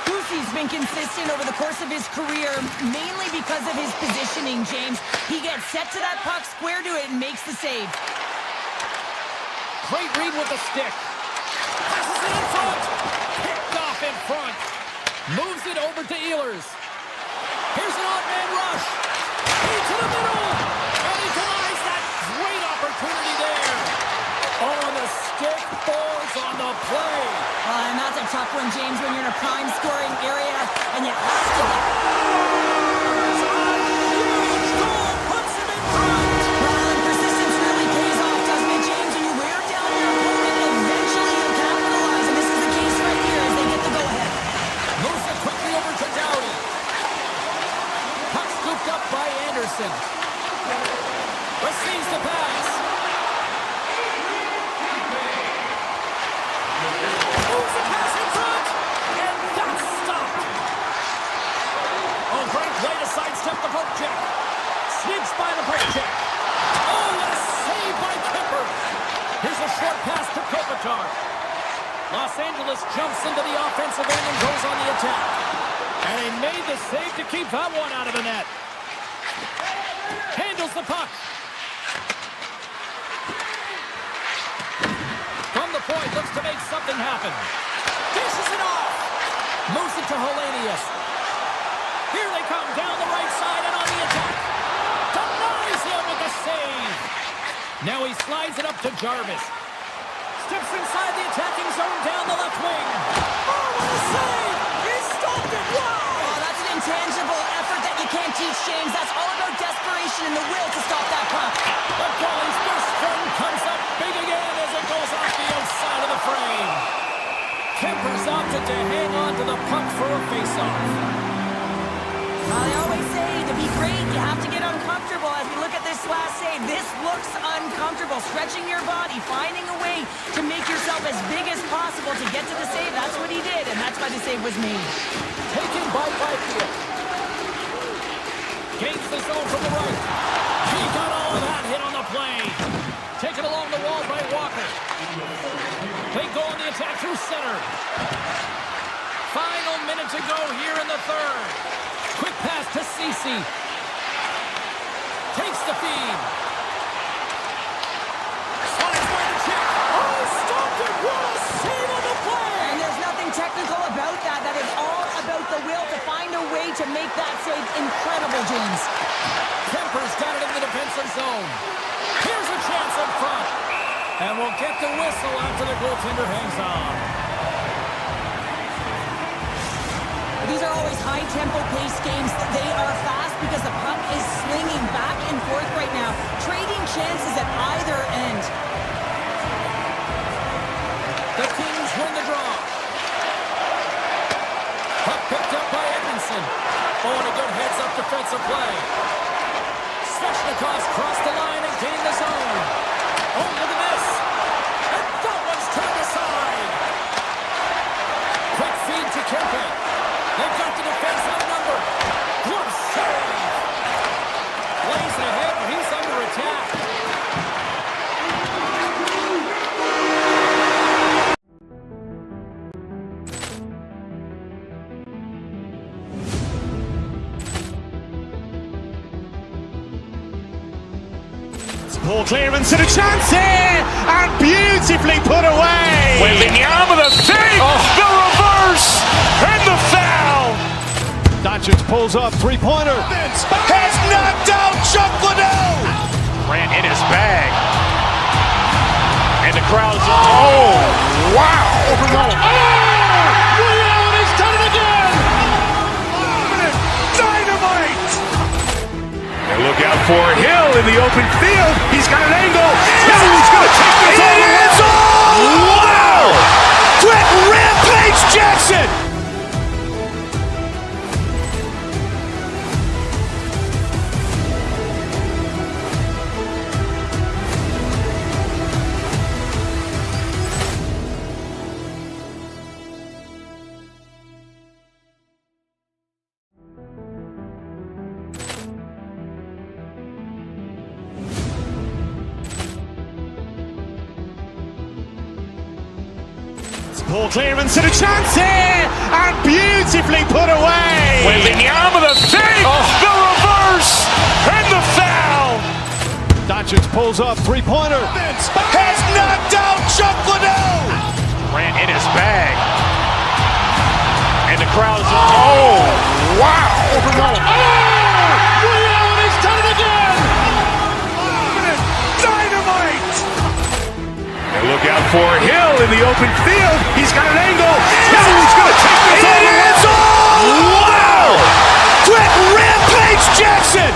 Lucy's been consistent over the course of his career, mainly because of his positioning, James. He gets set to that puck, square to it, and makes the save. Great read with the stick. Passes it in front. Picked off in front. Moves it over to Ehlers. Here's an odd man rush. Into the middle. And he denies that great opportunity there. On the stick, falls on the play. And that's a tough one, James, when you're in a prime scoring area and you have to get... Huge goal puts him in front. Well, and persistence really pays off, doesn't it, James? When you wear down your opponent, eventually you'll capitalize, and this is the case right here as they get the go-ahead. Moves it quickly over to Doughty. Puck scooped up by Anderson. Receives the pass. Moves the pass in front. And that's stopped. Oh, great play to sidestep the poke check. Sneaks by the poke check. Oh, what a save by Kemper. Here's a short pass to Kopitar. Los Angeles jumps into the offensive end and goes on the attack. And they made the save to keep that one out of the net. Handles the puck. From the point, looks to make something happen. Dishes it off. Moves it to Hellenius. Here they come down the right side and on the attack. Denies him with the save. Now he slides it up to Jarvis. Steps inside the attacking zone down the left wing. Oh, what a save! He stopped it! Wow! Oh, that's an intangible effort that you can't teach, James. That's all about desperation and the will to stop that puck. The goalie's best friend comes up big again as it goes off the outside of the frame. Kemper's opted to hang on to the puck for a face-off. I always say, to be great, you have to get uncomfortable. As we look at this last save, this looks uncomfortable. Stretching your body, finding a way to make yourself as big as possible to get to the save. That's what he did, and that's why the save was made. Taken by Byfield. Gains the zone from the right. He got all of that hit on the play. Taken along the wall by Walker. They go on the attack through center. Final minute to go here in the third. Quick pass to Ceci. Takes the feed. Slides by the check. Oh, stopped it. What a save on the play. And there's nothing technical about that. That is all about the will to find a way to make that save incredible, James. Kemper's got it in the defensive zone. Here's a chance in front. And we'll get the whistle after the goaltender hangs on. These are always high-tempo pace games. They are fast because the puck is swinging back and forth right now, trading chances at either end. The Kings win the draw. Puck picked up by Edmondson. Oh, and a good heads-up defensive play. Svechnikov's crossed the line and gained the zone. Oh, look at this. And that one's turned aside. Quick feed to Kemper. They've got the defense outnumbered. Glove save. Plays ahead, but he's under attack. Ball clearance and a chance here, and beautifully put away. Wembanyama the save, the reverse, and the foul. Doncic pulls up, three-pointer. Has knocked out Chuck Liddell. Grant in his bag. And the crowd's, oh, wow. Ray Allen has done it again. Dynamite. And look out for Hill in the open field. He's got an angle. He's going to take this all the way. Wow. Quick Rampage Jackson. Ball clearance and a chance here, and beautifully put away. Wembanyama the save, the reverse, and the foul. Doncic pulls up, three-pointer. Has knocked out Chuck Liddell. Grant in his bag. And the crowd's, oh, wow. Ray Allen has done it again. Dynamite. And look out for Hill in the open field. He's got an angle. He's going to take this all the way. Wow. Quick Rampage Jackson.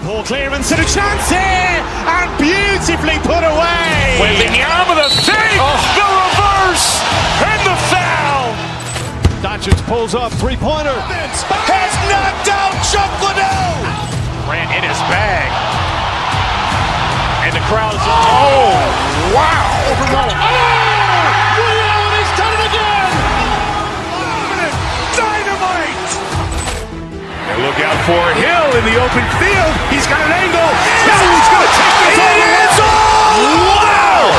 Ball clearance and a chance here, and beautifully put away. Wembanyama the save, the reverse, and the foul. Doncic pulls up, three-pointer. Has knocked out Chuck Liddell. Grant in his bag. And the crowd's, oh, wow. Ray Allen has done it again. Dynamite. And look out for Hill in the open field. He's got an angle. He's going to take this all the way. Wow.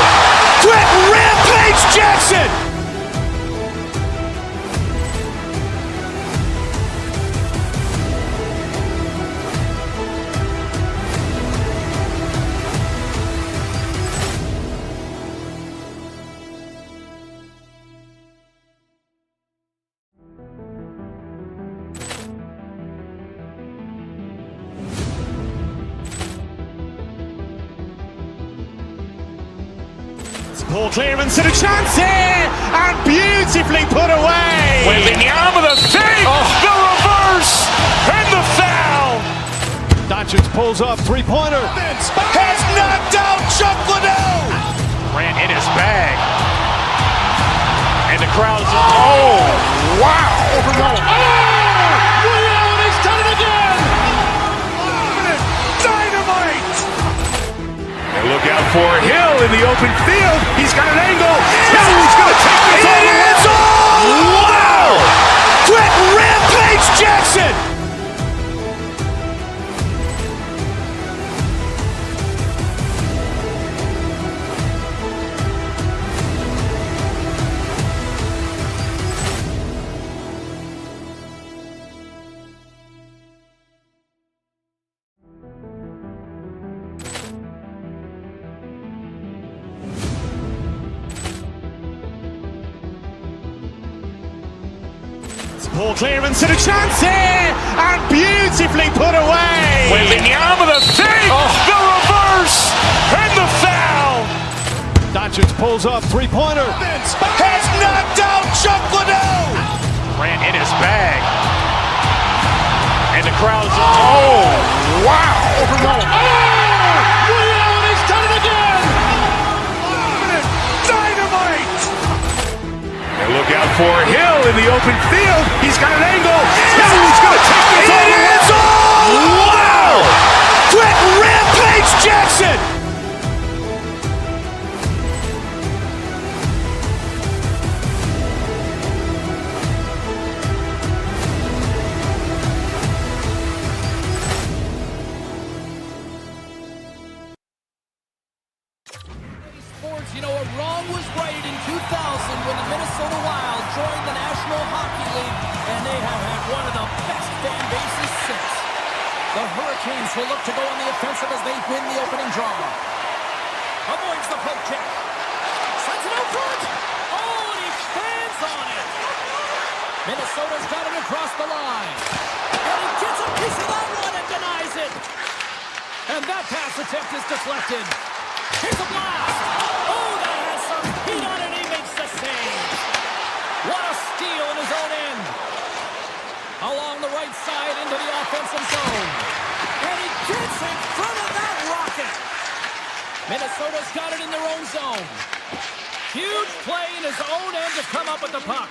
Quick Rampage Jackson. Ball clearance and a chance here, and beautifully put away. Wembanyama the save, the reverse, and the foul. Doncic pulls up, three-pointer. Has knocked out Chuck Liddell. Grant in his bag. And the crowd's, oh, wow. Ray Allen has done it again. Dynamite. And look out for Hill in the open field. He's got an angle. He's going to take this all the way. Wow. Quick Rampage Jackson. Ball clearance and a chance here, and beautifully put away. Wembanyama the save, the reverse, and the foul. Doncic pulls up, three-pointer. Has knocked out Chuck Liddell. Grant in his bag. And the crowd's, oh, wow. Ray Allen has done it again. Dynamite. And look out for Hill in the open field. He's got an angle. He's going to take this all the way. Wow. Quick Rampage Jackson. You know, a wrong was right in 2000 when the Minnesota Wild joined the National Hockey League, and they have had one of the best fan bases since. The Hurricanes will look to go on the offensive as they win the opening draw. Avoids the poke check. Sends it out front. Oh, and he stands on it. Minnesota's got it across the line. And he gets a piece of that one and denies it. And that pass attempt is deflected. Here's a blast. Oh, that has some heat on it. He makes the save. What a steal in his own end. Along the right side into the offensive zone. And he gets in front of that rocket. Minnesota's got it in their own zone. Huge play in his own end to come up with the puck.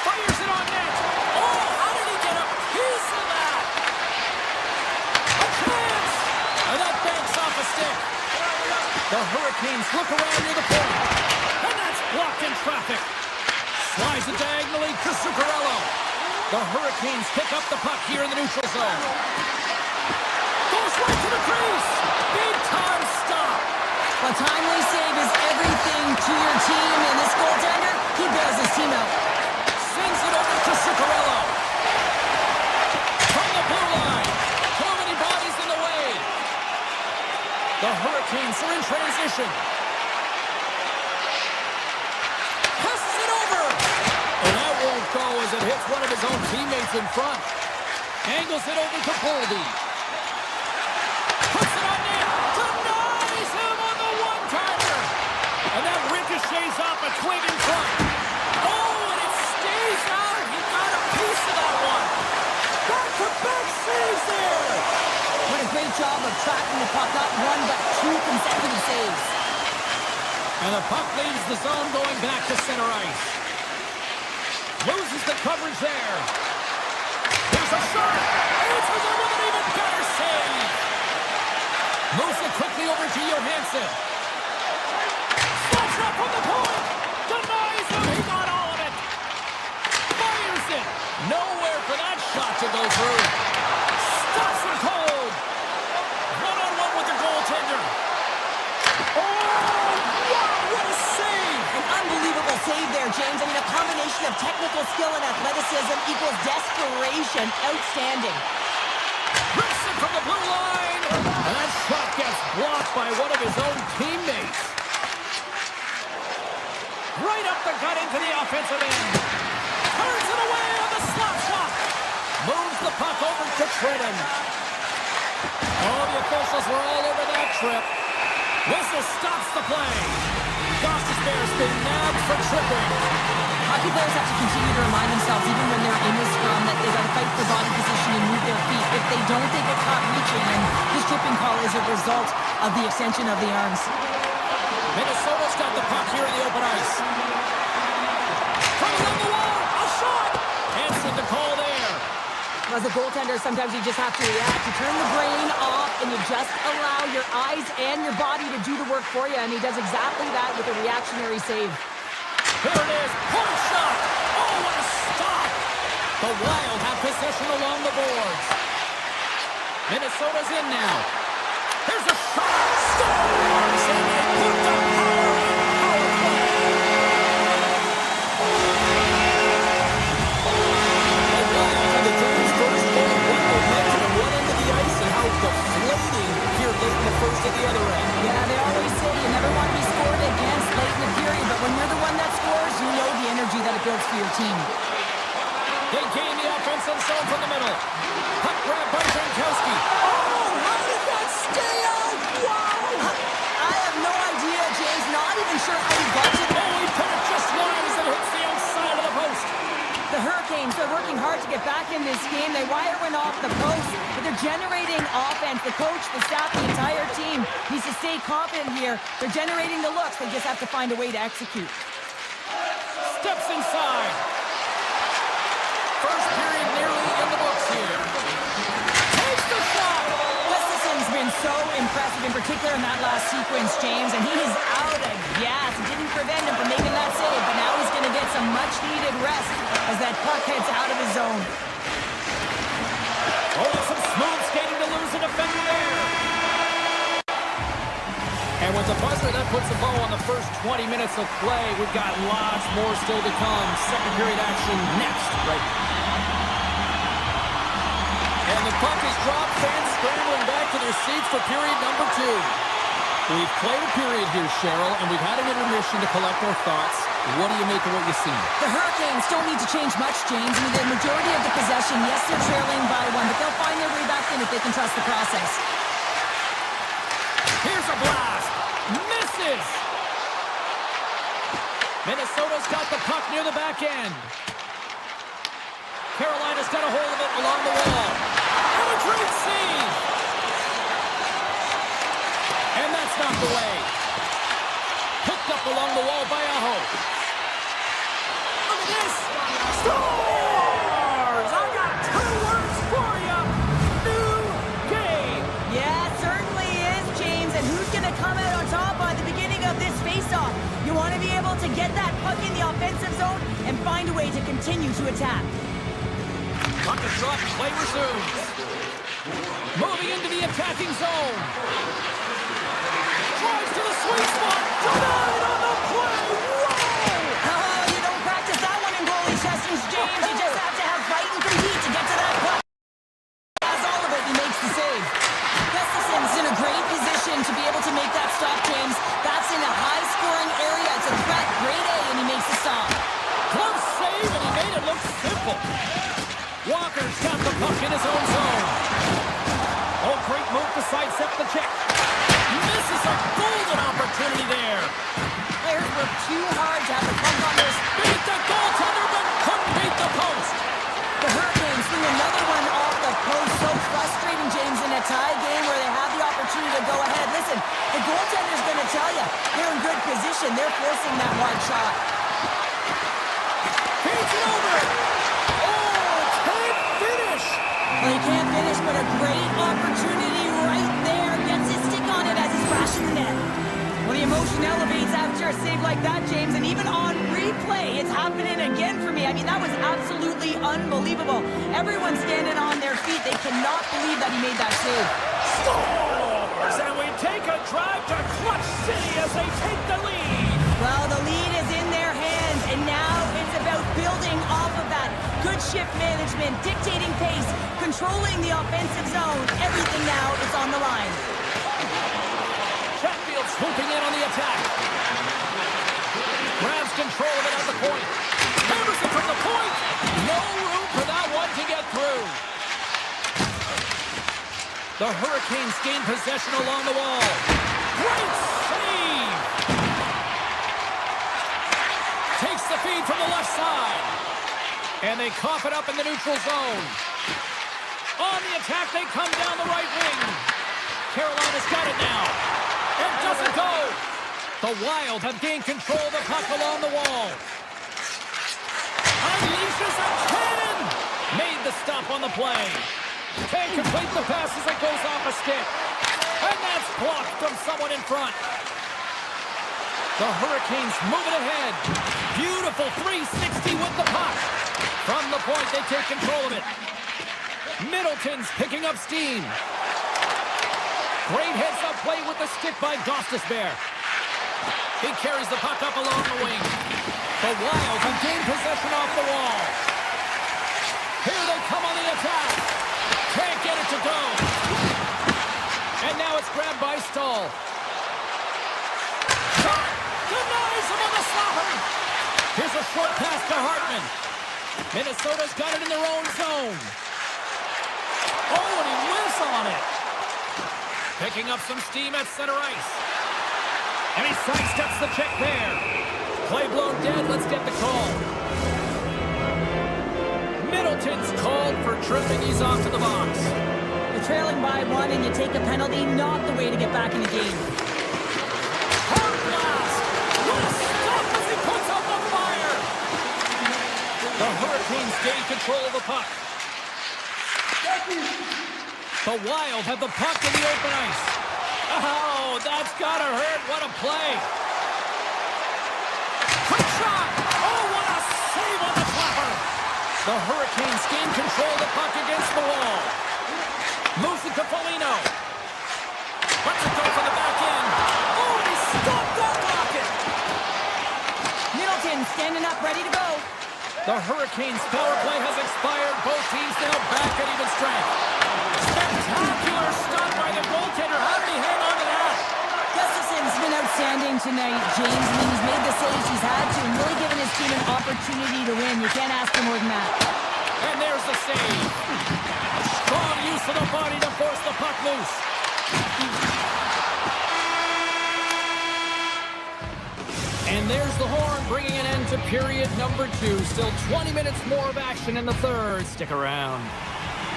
Fires it on net. Oh, how did he get a piece of that? A chance! And that banks off a stick. The Hurricanes look around near the point. And that's blocked in traffic. Slides it diagonally to Zuccarello. The Hurricanes pick up the puck here in the neutral zone. Goes right to the crease. Big time stop. A timely save is everything to your team, and this goaltender, he bails his team out. Sends it over to Zuccarello. From the blue line. Too many bodies in the way. The Hurricanes are in transition. Passes it over. And that won't go as it hits one of his own teammates in front. Angles it over to Boldy. Puts it on net. Denies him on the one-timer. And that ricochets off a twig in front. Oh, and it stays out. He got a piece of that one. Back-to-back saves there. What a great job of tracking the puck, not one but two consecutive saves. And the puck leaves the zone going back to center ice. Loses the coverage there. Here's a shot. Answers it with an even better save. Moves it quickly over to Johansson. Stops up from the point. Denies him. He got all of it. Fires it. Nowhere for that shot to go through. Stops him cold. One-on-one with the goaltender. Oh, wow, what a save. An unbelievable save there, James. I mean, a combination of technical skill and athleticism equals desperation. Outstanding. Rips it from the blue line. And that shot gets blocked by one of his own teammates. Right up the gut into the offensive end. Turns it away on the slap shot. Moves the puck over to Trenton. Oh, the officials were all over that trip. Whistle stops the play. Gostisbehere's been nabbed for tripping. Hockey players have to continue to remind themselves, even when they're in the scrum, that they got to fight for body position and move their feet. If they don't, they get caught reaching, and this tripping call is a result of the extension of the arms. Minnesota's got the puck here in the open ice. From along the wall, a shot! Answered the call there. As a goaltender, sometimes you just have to react. You turn the brain off, and you just allow your eyes and your body to do the work for you, and he does exactly that with a reactionary save. Here it is, point shot! Oh, what a stop! The Wild have possession along the boards. Minnesota's in now. Here's a shot! Scores! And they put the power in power play! The Wild have the team's first goal. What momentum at one end of the ice and how deflating here late in the first at the other end. Yeah, they always say you never want to be scored against late in the period, but when you're the one that scores, you know the energy that it builds for your team. They gain the offensive zone from the middle. Puck grab by Jankowski. Oh, how did that stay out? Wow! I have no idea, James. Not even sure how he got to Oh, he put it just wide as it hits the outside of the post. the Hurricanes. They're working hard to get back in this game. They wire one off the post, but they're generating offense. The coach, the staff, the entire team needs to stay confident here. They're generating the looks. They just have to find a way to execute. Steps inside. First period nearly in the books here. Takes the shot. Gustafson's been so impressive, in particular in that last sequence, James, and he is out of gas. It didn't prevent him from making that save, but now he's going to get some much-needed rest as that puck heads out of his zone. Oh, some smooth skating to lose a defender there. And with the buzzer, that puts a bow on the first 20 minutes of play. We've got lots more still to come. Second period action next, right? And the puck is dropped. Fans scrambling back to their seats for period number 2. We've played a period here, Cheryl, and we've had an intermission to collect our thoughts. What do you make of what you've seen? The Hurricanes don't need to change much, James. I mean, the majority of the possession, yes, they're trailing by 1, but they'll find their way back in if they can trust the process. Here's a blast. Misses. Minnesota's got the puck near the back end. Carolina's got a hold of it along the wall. And a great save. And that's knocked away. Hooked up along the wall by Aho. Look at this. Scores! I got 2 words for you. New game. Yeah, it certainly is, James. And who's going to come out on top by the beginning of this face-off? You want to be able to get that puck in the offensive zone and find a way to continue to attack. Puck is dropped. Play resumes. Moving into the attacking zone. Drives to the sweet spot. Denied on the play. Whoa! Oh, you don't practice that one in goalie sessions, James. You just have to have fight and compete to get to that puck. Has all of it, he makes the save. Gustafson's in a great position to be able to make that stop, James. That's in a high-scoring area. It's a threat, grade A, and he makes the stop. Close save, and he made it look simple. Walker's got the puck in his own zone. Oh, great move to sidestep the check. Misses a golden opportunity there. Players work too hard to have the puck on their Beat the goaltender, but couldn't beat the post. The Hurricanes swing another one off the post. So frustrating, James, in a tie game where they have the opportunity to go ahead. Listen, the goaltender's going to tell you they're in good position. They're forcing that wide shot. Feeds it over. Oh, can't finish. Well, he can't finish, but a great opportunity right there. Gets his stick on it as he's crashing the net. Well, the emotion elevates after a save like that, James, and even on replay, it's happening again for me. I mean, that was absolutely unbelievable. Everyone's standing on their feet. They cannot believe that he made that save. Scores, and we take a drive to Clutch City as they take the lead. Well, the lead is in their hands, and now it's about building off of that. Good shift management, dictating pace, controlling the offensive zone. Everything now is on the line. Chatfield swooping in on the attack. Grabs control of it at the point. Hammers it from the point. No room for that one to get through. The Hurricanes gain possession along the wall. Great save. Takes the feed from the left side. And they cough it up in the neutral zone. On the attack, they come down the right wing. Carolina's got it now. It doesn't go. The Wild have gained control of the puck along the wall. Unleashes a cannon. Made the stop on the play. Can't complete the pass as it goes off a stick. And that's blocked from someone in front. The Hurricanes moving ahead. Beautiful 360 with the puck. From the point, they take control of it. Middleton's picking up steam. Great heads-up play with the stick by Gostisbehere. He carries the puck up along the wing. The Wild have gained possession off the wall. Here they come on the attack. Can't get it to go. And now it's grabbed by Stahl. Shot! Denies him on the slapper. Here's a short pass to Hartman. Minnesota's got it in their own zone. Oh, and he whiffs on it. Picking up some steam at center ice. And he sidesteps the check there. Play blown dead. Let's get the call. Middleton's called for tripping. He's off to the box. You're trailing by 1 and you take a penalty. Not the way to get back in the game. Hard blast. What a stop as he puts up the fire. The Hurricanes gain control of the puck. The Wild have the puck in the open ice. Oh, that's gotta hurt. What a play. Quick shot. Oh, what a save on the flapper. The Hurricanes gain control of the puck against the wall. Moves it to Foligno. Lets it go for the back end. Oh, and he The Hurricanes' power play has expired. Both teams now back at even strength. Spectacular stop by the goaltender. How did he hang on to that? Gustafson's been outstanding tonight, James. I mean, he's made the saves he's had to and really given his team an opportunity to win. You can't ask for more than that. And there's the save. Strong use of the body to force the puck loose. And there's the horn, bringing an end to period number 2. Still 20 minutes more of action in the third. Stick around.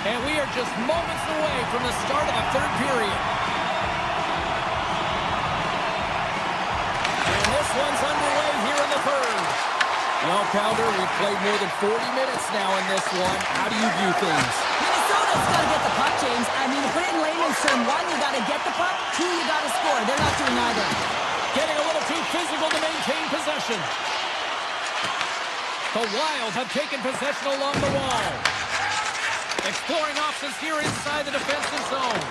And we are just moments away from the start of the third period. And this one's underway here in the third. Well, Pounder, we've played more than 40 minutes now in this one. How do you view things? Minnesota's got to get the puck, James. I mean, to put it in layman's term, 1, you got to get the puck. 2, you got to score. They're not doing either. Getting a little too physical to maintain possession. The Wild have taken possession along the wall. Exploring options here inside the defensive zone.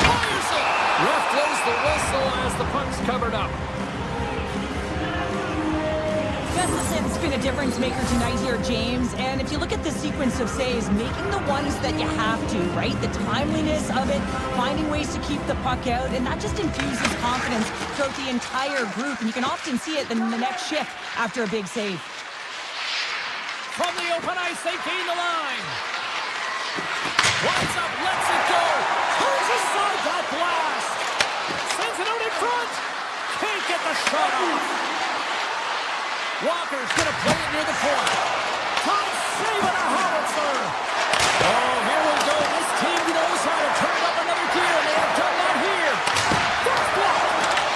Fires it! Ref blows the whistle as the puck's covered up. Gustafson's been a difference maker tonight here, James. And if you look at the sequence of saves, making the ones that you have to, right? The timeliness of it, finding ways to keep the puck out, and that just infuses confidence throughout the entire group. And you can often see it in the next shift after a big save. From the open ice, they gain the line. Winds up, lets it go. Turns aside that blast. Sends it out in front. Can't get the shot off. Walker's going to play it near the point. Time saving a howitzer. Oh, here we go. This team knows how to turn up another gear, and they have done that here. First block.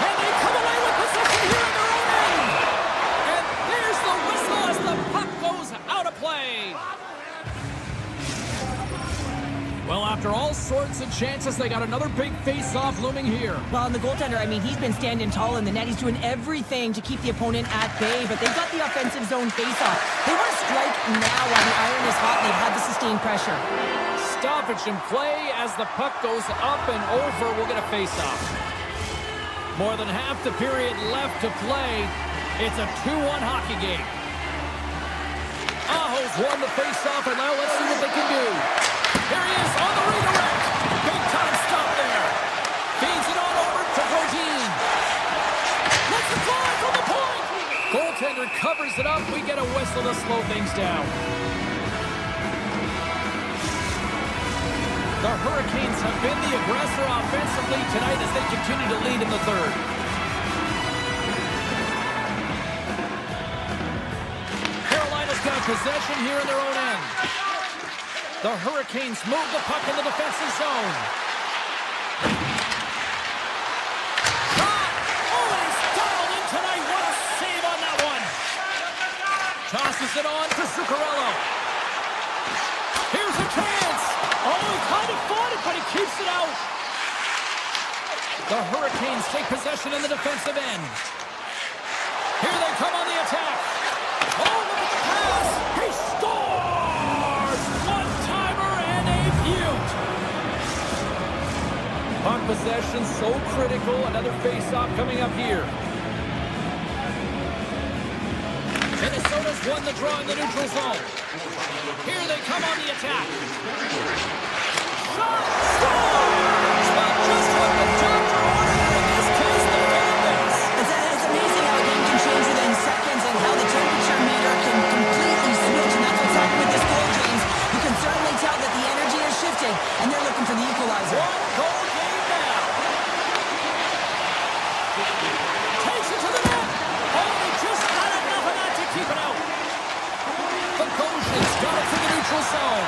And they come away with possession here in their own end. And there's the whistle as the puck goes out of play. Well, after all sorts of chances, they got another big face-off looming here. Well, and the goaltender, I mean, he's been standing tall in the net. He's doing everything to keep the opponent at bay, but they've got the offensive zone face-off. They want to strike now while the iron is hot, and they've had the sustained pressure. Stoppage in play as the puck goes up and over. We'll get a face-off. More than half the period left to play. It's a 2-1 hockey game. Aho's won the face-off, and now let's see what they can do. Here he is on the redirect. Big time stop there. Feeds it on over to Brodin. Let's fly from the point. Goaltender covers it up. We get a whistle to slow things down. The Hurricanes have been the aggressor offensively tonight as they continue to lead in the third. Carolina's got possession here in their own end. The Hurricanes move the puck in the defensive zone. Shot! Oh, and he's dialed in tonight. What a save on that one. Tosses it on to Zuccarello. Here's a chance. Oh, he kind of fought it, but he keeps it out. The Hurricanes take possession in the defensive end. Here they come on the attack. Oh, look at the pass. He scores! One-timer and a beaut. Puck possession so critical. Another face-off coming up here. Minnesota's won the draw in the neutral zone. Here they come on the attack. Shot! Scores! Well, just what the doctor ordered. In this case, they got this. It's amazing how a game can change within seconds and how the temperature meter can completely switch. And that's what's happening with this goal, James. You can certainly tell that the energy is shifting, and they're looking for the equalizer. One-goal game now. Takes it to the net. Oh, they just got enough of that to keep it out. The Goshen's got it from the neutral zone.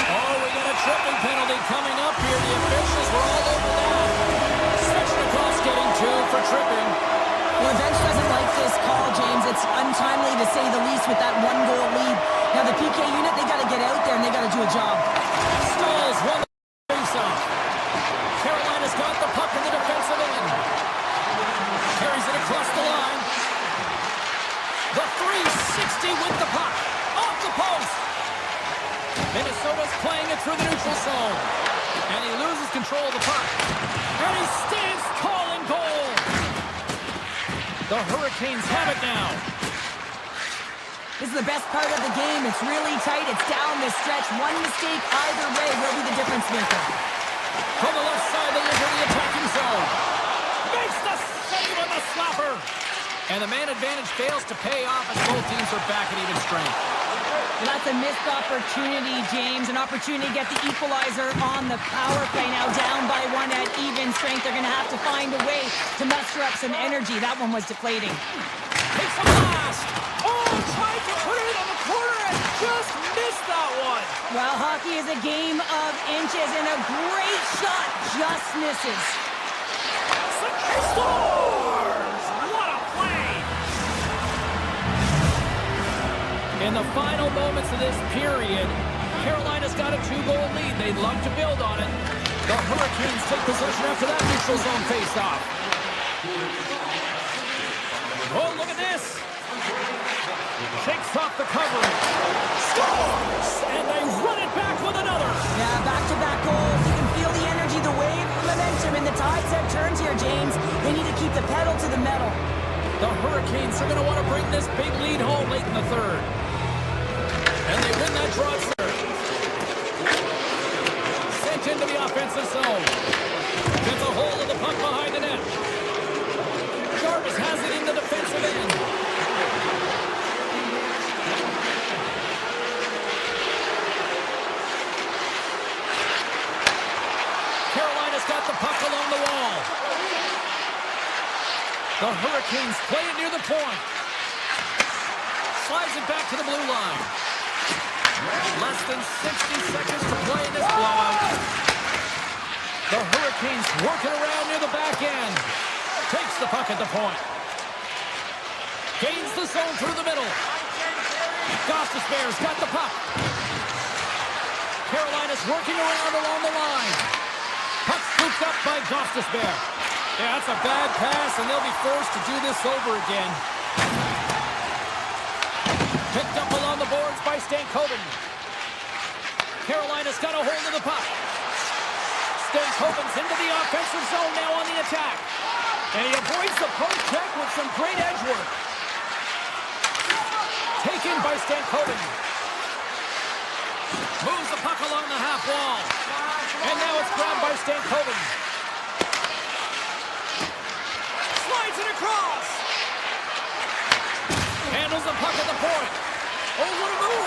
Oh, we got a tripping penalty coming up here. The officials were all over that. Svechnikov's getting 2 for tripping. Well, the bench doesn't like this call, James. It's untimely to say the least with that 1-goal lead. Now, the PK unit, they got to get out there and they got to do a job. Stalls won the face-off. Carolina's got the puck in the defensive end. Carries it across the line. The 360 with the puck. Off the post. Minnesota's playing it through the neutral zone. And he loses control of the puck. And he stands tall in goal. The Hurricanes have it now. This is the best part of the game. It's really tight. It's down the stretch. One mistake either way will be the difference maker. From the left side, they enter the attacking zone. Makes the save on the slapper. And the man advantage fails to pay off as both teams are back at even strength. And that's a missed opportunity, James. An opportunity to get the equalizer on the power play. Now down by one at even strength. They're going to have to find a way to muster up some energy. That one was deflating. Takes a blast. Oh, tried to put it on the corner and just missed that one. Well, hockey is a game of inches, and a great shot just misses. Scores! What a play! In the final moments of this period, Carolina's got a 2-goal lead. They'd love to build on it. The Hurricanes take possession after that neutral zone face-off. Oh, look at this! Shakes off the covering. Scores! And they run it back with another. Yeah, back-to-back goals. You can feel the energy, the wave, the momentum, and the tides have turned here, James. They need to keep the pedal to the metal. The Hurricanes are going to want to bring this big lead home late in the third. And they win that draw third. Sent into the offensive zone. Gets a hold of the puck behind the net. Jarvis has it in the defensive end. Carolina's got the puck along the wall. The Hurricanes play it near the point. Slides it back to the blue line. Less than 60 seconds to play in this blowout. The Hurricanes working around near the back end. Takes the puck at the point. Gains the zone through the middle. Gostisbehere's got the puck. Carolina's working around along the line. Puck scooped up by Gostisbehere. Yeah, that's a bad pass, and they'll be forced to do this over again. Picked up along the boards by Stankoven. Carolina's got a hold of the puck. Stankoven's into the offensive zone now on the attack. And he avoids the poke check with some great edge work. Taken by Stankoven. Moves the puck along the half wall. And now it's grabbed by Stankoven. Slides it across. Handles the puck at the point. Oh, what a move!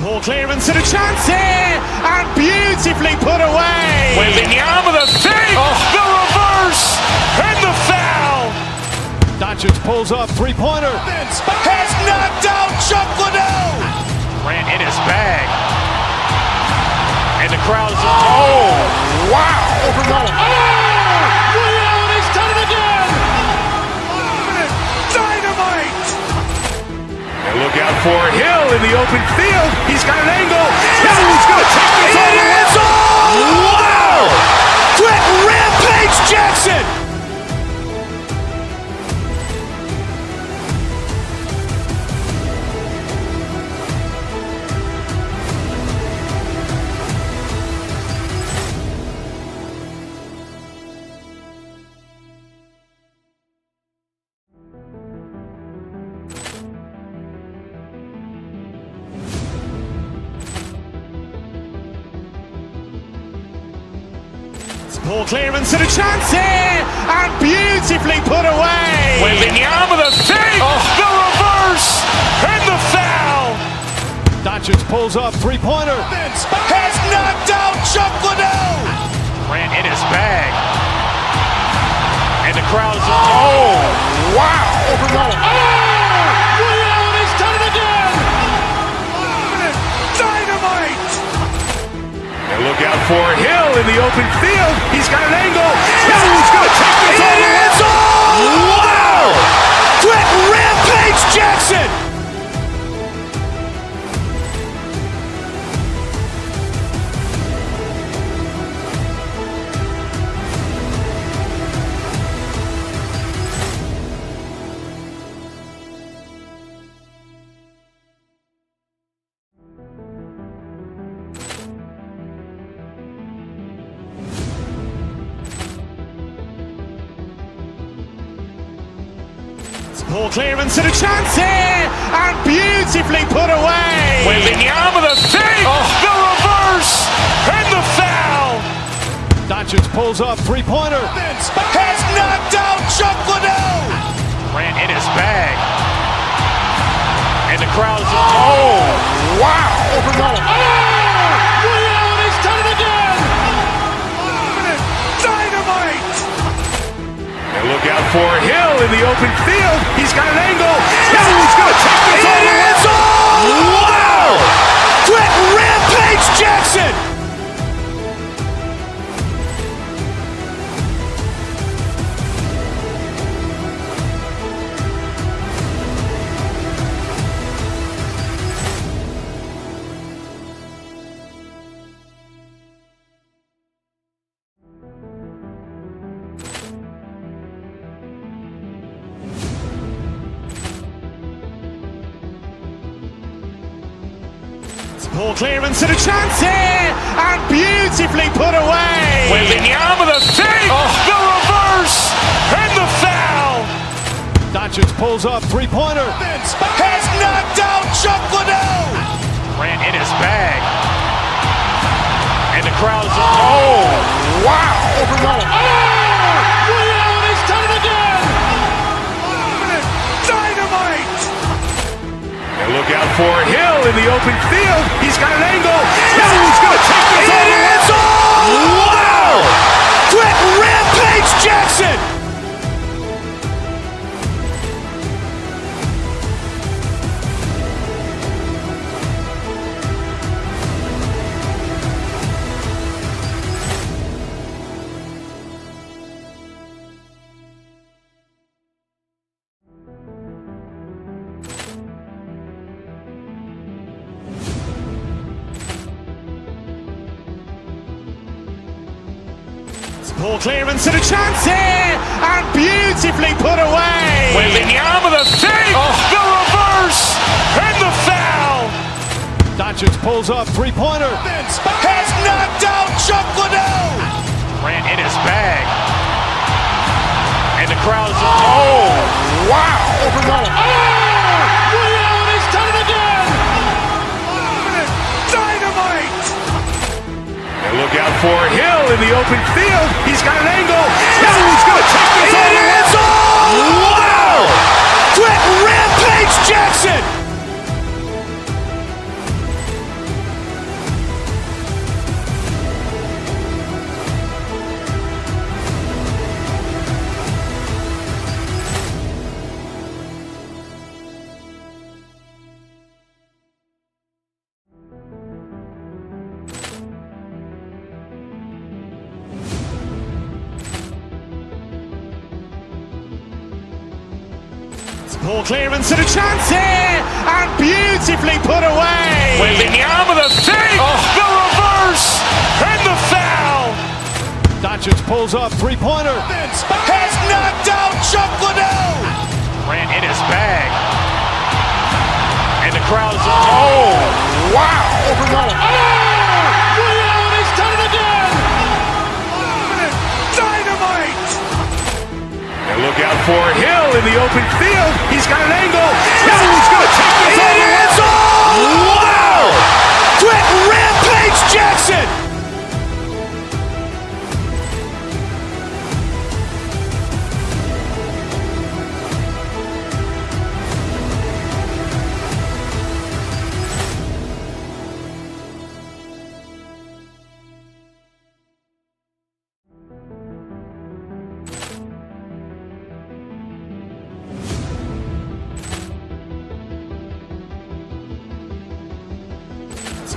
Poor clearance and a chance here, and beautifully put away. Wembanyama the save, the reverse, and the foul. Doncic pulls up, three-pointer. Has knocked out Chuck Liddell. Ran in his bag. And the crowd is, oh, wow. Leon has done it again. Dynamite. And look out for Hill in the open field. He's got an angle. He's going to take this all the way. Wow. Quick Rampage Jackson. Poor clearance and a chance here, and beautifully put away. Wembanyama the save, the reverse, and the foul. Doncic pulls up, three-pointer. Has knocked out Chuck Liddell. Ran in his bag. And the crowd is, oh, wow. Leon has done it again. Dynamite. And look out for Hill in the open field. He's got an angle. He's going to take this all the way. Wow. Quick Rampage Jackson. Ball clearance and a chance here, and beautifully put away. Wembanyama the fake, the reverse, and the foul. Doncic pulls up, three-pointer. Has knocked out Chuck Liddell. Grant in his bag. And the crowd's, oh, wow. Ray Allen has done it again. Dynamite. And look out for Hill in the open field. He's got an angle. He's going to take this all the way. Wow. Quick Rampage Jackson. Ball clearance and a chance here, and beautifully put away. Wembanyama the fake, the reverse, and the foul. Doncic pulls up, three-pointer. Has knocked out Chuck Liddell. Grant in his bag. And the crowd's, oh, wow. Ray Allen has done it again. Dynamite. And look out for Hill in the open field. He's got an angle. He's going to take this all the way. Wow. Quick Rampage Jackson. Ball clearance and a chance here, and beautifully put away. Wembanyama the fake, the reverse, and the foul. Doncic pulls up, three-pointer. Has knocked out Chuck Liddell. Grant in his bag. And the crowd's, oh, wow. Ray Allen has done it again. Dynamite. And look out for Hill in the open field. He's got an angle. He's going to take this all the way. Wow. Quick Rampage Jackson. Ball clearance and a chance here, and beautifully put away. Wembanyama the fake, the reverse, and the foul. Doncic pulls up, three-pointer. Has knocked out Chuck Liddell. Grant in his bag. And the crowd's, oh, wow. Ray Allen has done it again. Dynamite. And look out for Hill in the open field. He's got an angle. He's going to take this all the way. Wow. Quick Rampage Jackson.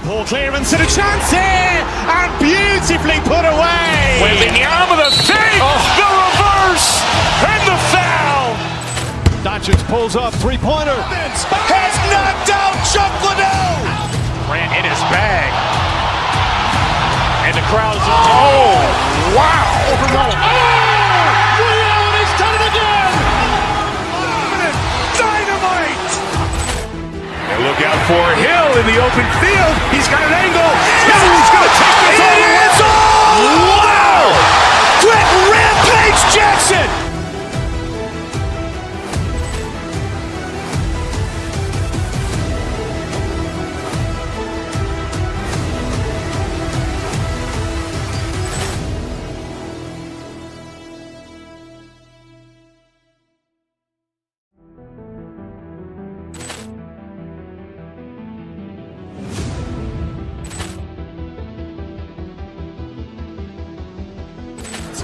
Ball clearance and a chance here, and beautifully put away. Wembanyama the fake, the reverse, and the foul. Doncic pulls up, three-pointer. Has knocked out Chuck Liddell. Grant in his bag. And the crowd's, oh, wow. Ray Allen has done it again. Dynamite. And look out for Hill in the open field. He's got an angle. He's going to take this all the way. Wow. Quick Rampage Jackson.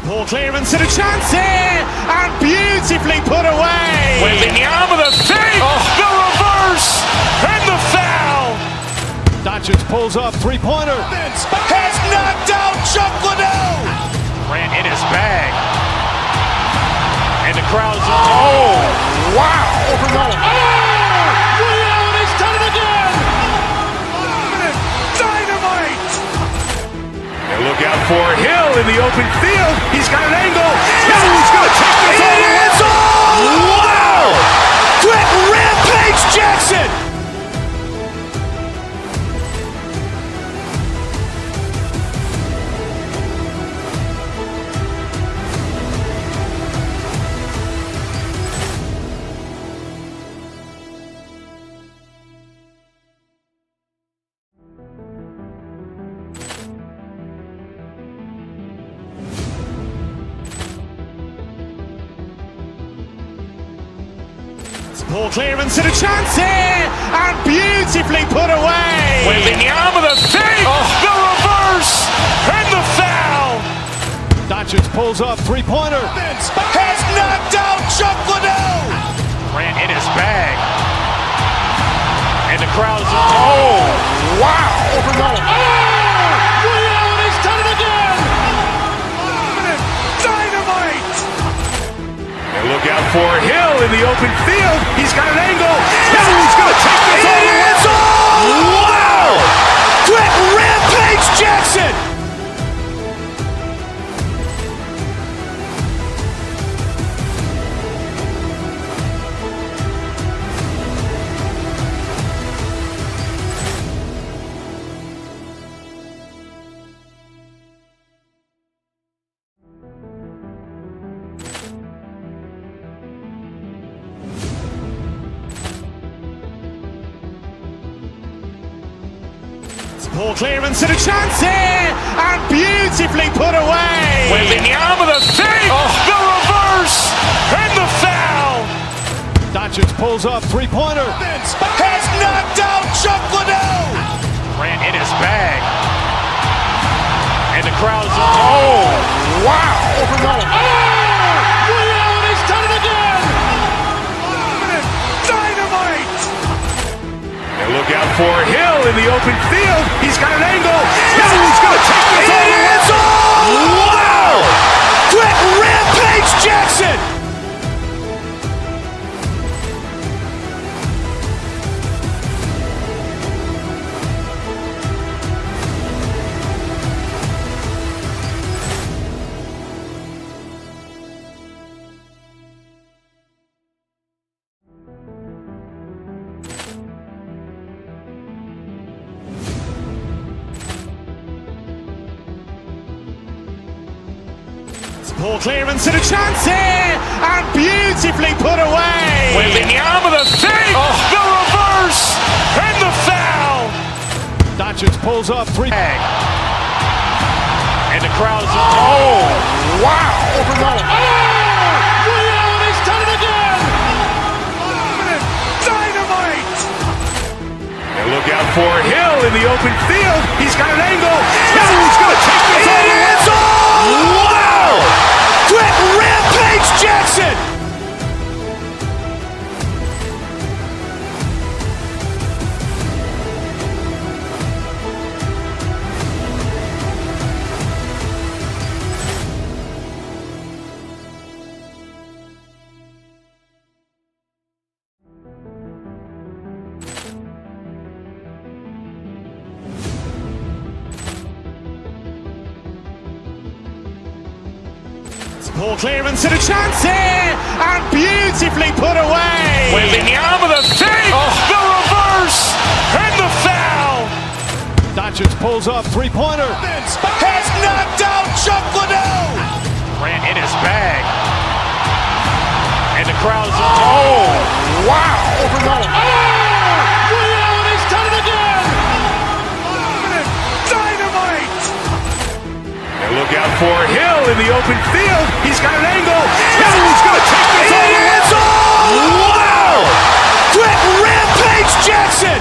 Poor clearance and a chance here, and beautifully put away. Waving the arm of the fake, the reverse, and the foul. Doncic pulls up, three-pointer. Has knocked out Chuck Liddell. Grant in his bag. And the crowd's, oh, wow. Ray Allen has done it again. Dynamite. And look out for Hill in the open field. He's got an angle. Now he's going to take this all the way. Wow. Quick Rampage Jackson. Poor clearance and a chance here, and beautifully put away. Waving the arm of the fake, the reverse, and the foul. Doncic pulls up, three-pointer. Has knocked out Chuck Liddell. Grant in his bag. And the crowd's, oh, wow. Ray Allen has done it again. Dynamite. And look out for Hill in the open field. He's got an angle. Now he's going to take this all the way. Wow. Quick Rampage Jackson. Poor clearance and a chance here, and beautifully put away. Waving the arm of the fake, the reverse, and the foul. Doncic pulls up, three-pointer. Has knocked out Chuck Liddell. Grant in his bag. And the crowd's, oh, wow. Ray Allen has done it again. Dynamite. And look out for Hill in the open field. He's got an angle. Now he's going to take this all the way. Wow. Quick Rampage Jackson. Poor clearance and a chance here, and beautifully put away. Waving the arm of the fake, the reverse, and the foul. Doncic pulls up, three. And the crowd's, oh, wow. Ray Allen has done it again. Dynamite. And look out for Hill in the open field. He's got an angle. Now he's going to take this all the way. Wow. Quick Rampage Jackson. Poor clearance and a chance here, and beautifully put away. Waving the arm of the fake, the reverse, and the foul. Doncic pulls up, three-pointer. Has knocked out Chuck Liddell. Grant in his bag. And the crowd's, oh, wow. Ray Allen has done it again. Dynamite. And look out for Hill in the open field. He's got an angle. Now he's going to take this all the way. Wow. Quick Rampage Jackson.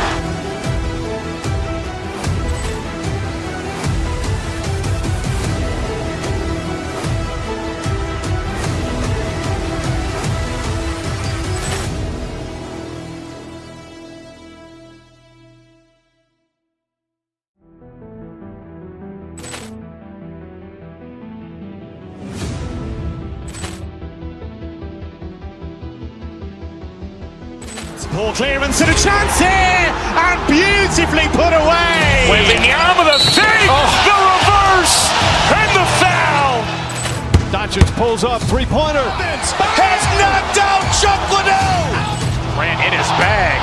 Poor clearance and a chance here, and beautifully put away. With the arm of the fake, the reverse, and the foul. Doncic pulls up, three-pointer. Has knocked out Chuck Liddell. Ran in his bag.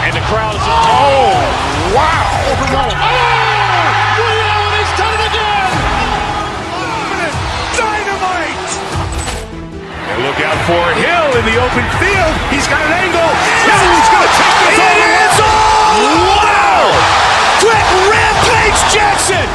And the crowd is, oh, wow. Ray Allen has done it again. Dynamite. And look out for Hill in the open field. He's got an angle. He's going to take this all the way. Wow. Quick Rampage Jackson.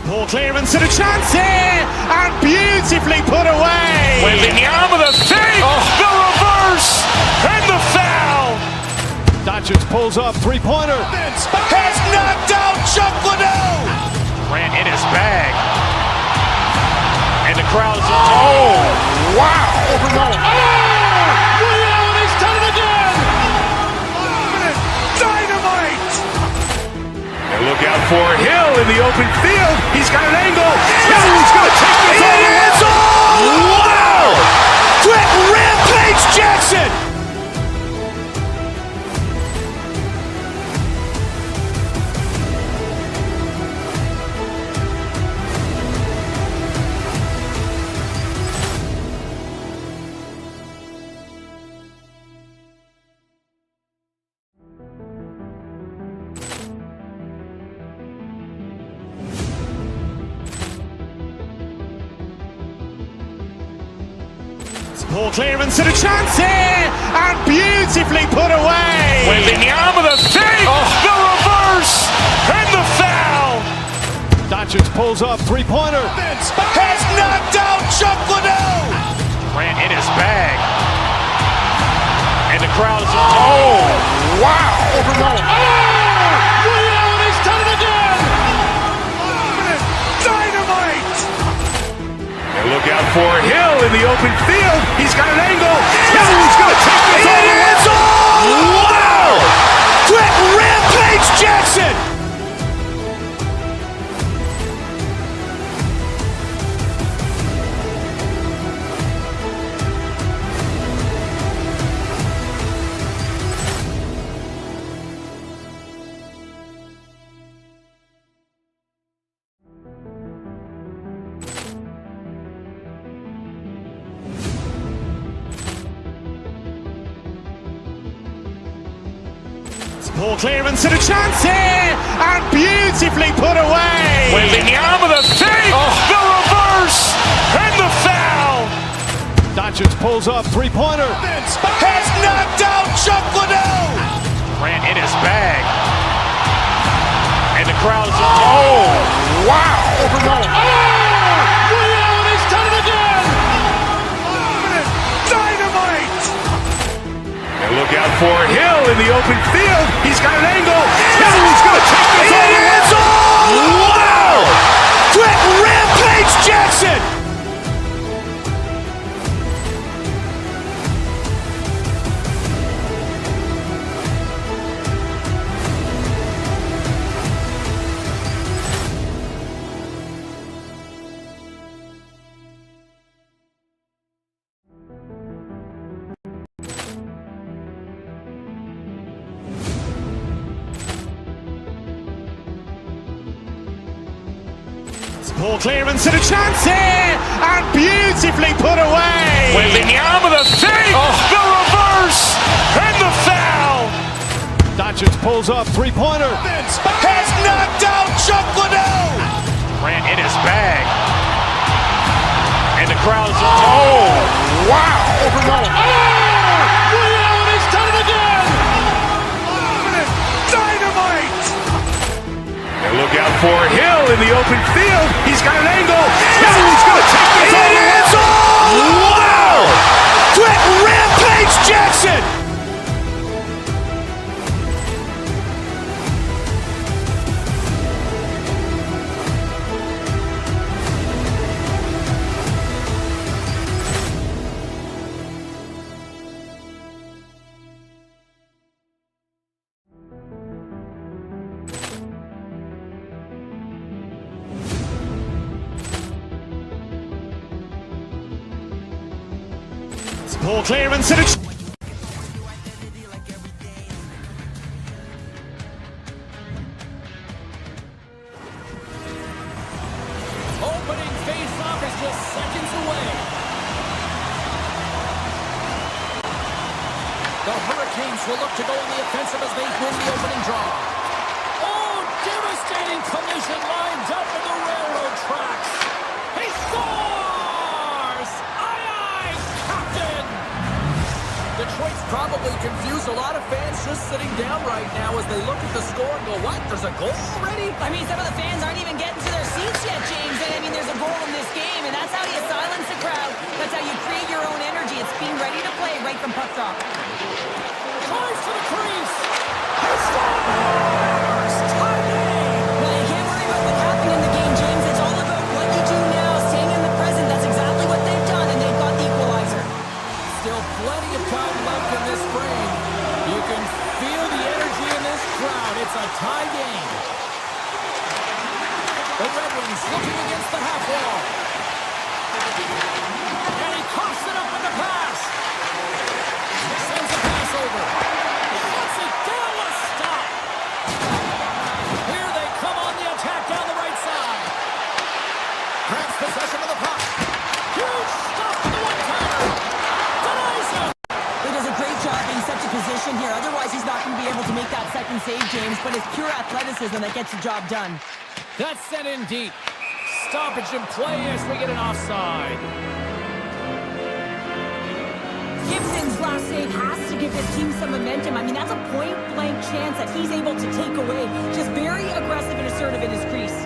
Poor clearance and a chance here, and beautifully put away. With the arm of the fake, the reverse, and the foul. Doncic pulls up, three-pointer. Has knocked out Chuck Liddell. Ran in his bag. And the crowd is, oh, wow. Ray Allen has done it again. Dynamite. And look out for Hill in the open field. He's got an angle. He's going to take this all the way. Wow. Quick Rampage Jackson. Poor clearance and a chance here, and beautifully put away. With the arm of the fake, the reverse, and the foul. Doncic pulls up, three-pointer. Has knocked out Chuck Liddell. Ran in his bag. And the crowd is, oh, wow. Ray Allen has done it again. Dynamite. And look out for Hill in the open field. He's got an angle. He's going to take this all the way. Wow. Quick Rampage Jackson. Poor clearance and a chance here, and beautifully put away. With the arm of the fake, the reverse, and the foul. Doncic pulls up, three-pointer. Has knocked out Chuck Liddell. Ran in his bag. And the crowd is, oh, wow. Ray Allen has done it again. Dynamite. And look out for Hill in the open field. He's got an angle. He's going to take this all the way. Wow. Quick Rampage Jackson. Poor clearance and a chance here, and beautifully put away. With the arm of the fake, the reverse, and the foul. Doncic pulls up, three-pointer. Has knocked out Chuck Liddell. Ran in his bag. And the crowd is, oh, wow. Ray Allen has done it again. Dynamite. And look out for Hill in the open field. He's got an angle. He's going to take this all the way. Wow. Quick Rampage Jackson. Poor clearance and it's... Opening face-off is just seconds away. The Hurricanes will look to go on the offensive as they win the opening draw. Oh, devastating collision lined up in the railroad tracks. He scores! Aye, aye, Captain! Detroit's probably confused a lot of fans just sitting down right now as they look at the score and go, what? There's a goal already? I mean, some of the fans aren't even getting to their seats yet, James. And I mean, there's a goal in this game, and that's how you silence the crowd. That's how you create your own energy. It's being ready to play right from puck drop. Tries to the crease. He scores! Tie game! Well, you can't worry about what happened in the game, James. It's all about what you do now, staying in the present. That's exactly what they've done, and they've got the equalizer. Still plenty of time left in this frame. You can feel the energy in this crowd. It's a tie game. The Red Wings looking against the half wall. And he coughs it up with the pass. Sends a pass over. Shuts it down with a stop. Here they come on the attack down the right side. Grabs possession of the puck. Huge stop on the one-timer. Denies him. He does a great job being such a position here. Otherwise, he's not going to be able to make that second save, James. But it's pure athleticism that gets the job done. That's sent in deep. Stoppage in play as we get an offside. Gibson's last save has to give his team some momentum. I mean, that's a point-blank chance that he's able to take away. Just very aggressive and assertive in his crease.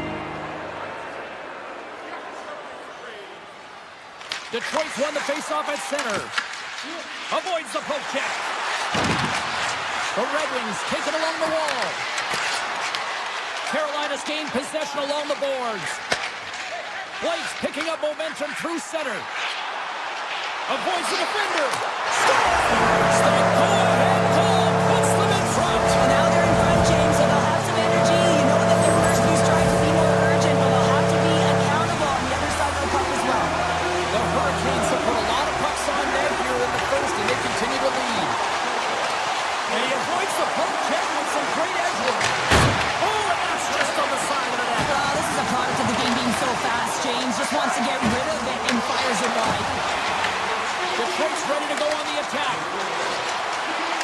Detroit's won the faceoff at center. Avoids the poke check. The Red Wings take it along the wall. Carolina's gained possession along the boards. Blake's picking up momentum through center. Avoids the defender. Scores! The go-ahead goal puts them in front. Well, now they're in front, James, so they'll have some energy. You know that the Huskies try to be more urgent, but they'll have to be accountable on the other side of the puck as well. The Hurricanes have put a lot of pucks on net here in the first, and they continue to lead. And he avoids the poke check with some great edge work. Oh, and that's just on the side of the net. This is a product of the game being so fast. James just wants to get rid of it and fires it wide. Detroit's ready to go on the attack.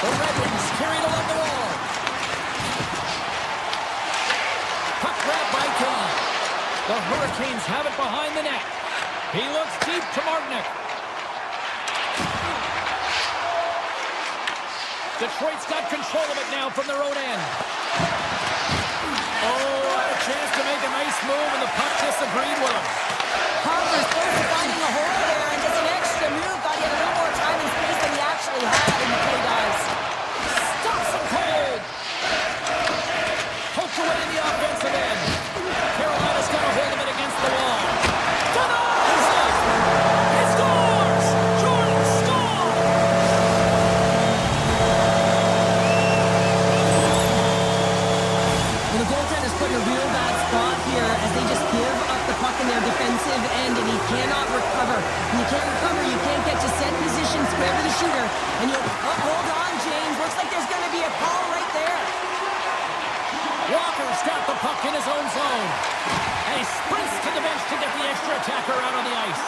The Red Wings carried along the wall. Puck grab by Kane. The Hurricanes have it behind the net. He looks deep to Martinick. Detroit's got control of it now from their own end. Oh, had a chance to make a nice move, and the puck disagreed with him. Harper's close to finding a hole there, and just an extra move. Thought he had a little more time and space than he actually had in the play dives. Stops him cold. Poked away in the offensive end. Carolina's got a hold of it against the wall. Denies it! He scores! Jordan Staal! Well, the goaltender's put in a real bad spot here as they just give up the puck in their defensive end, and he cannot recover. When you can't recover, you can't get to set position, square to the shooter, and you'll... Oh, hold on, James. Looks like there's going to be a call right there. Walker's got the puck in his own zone. And he sprints to the bench to get the extra attacker out on the ice.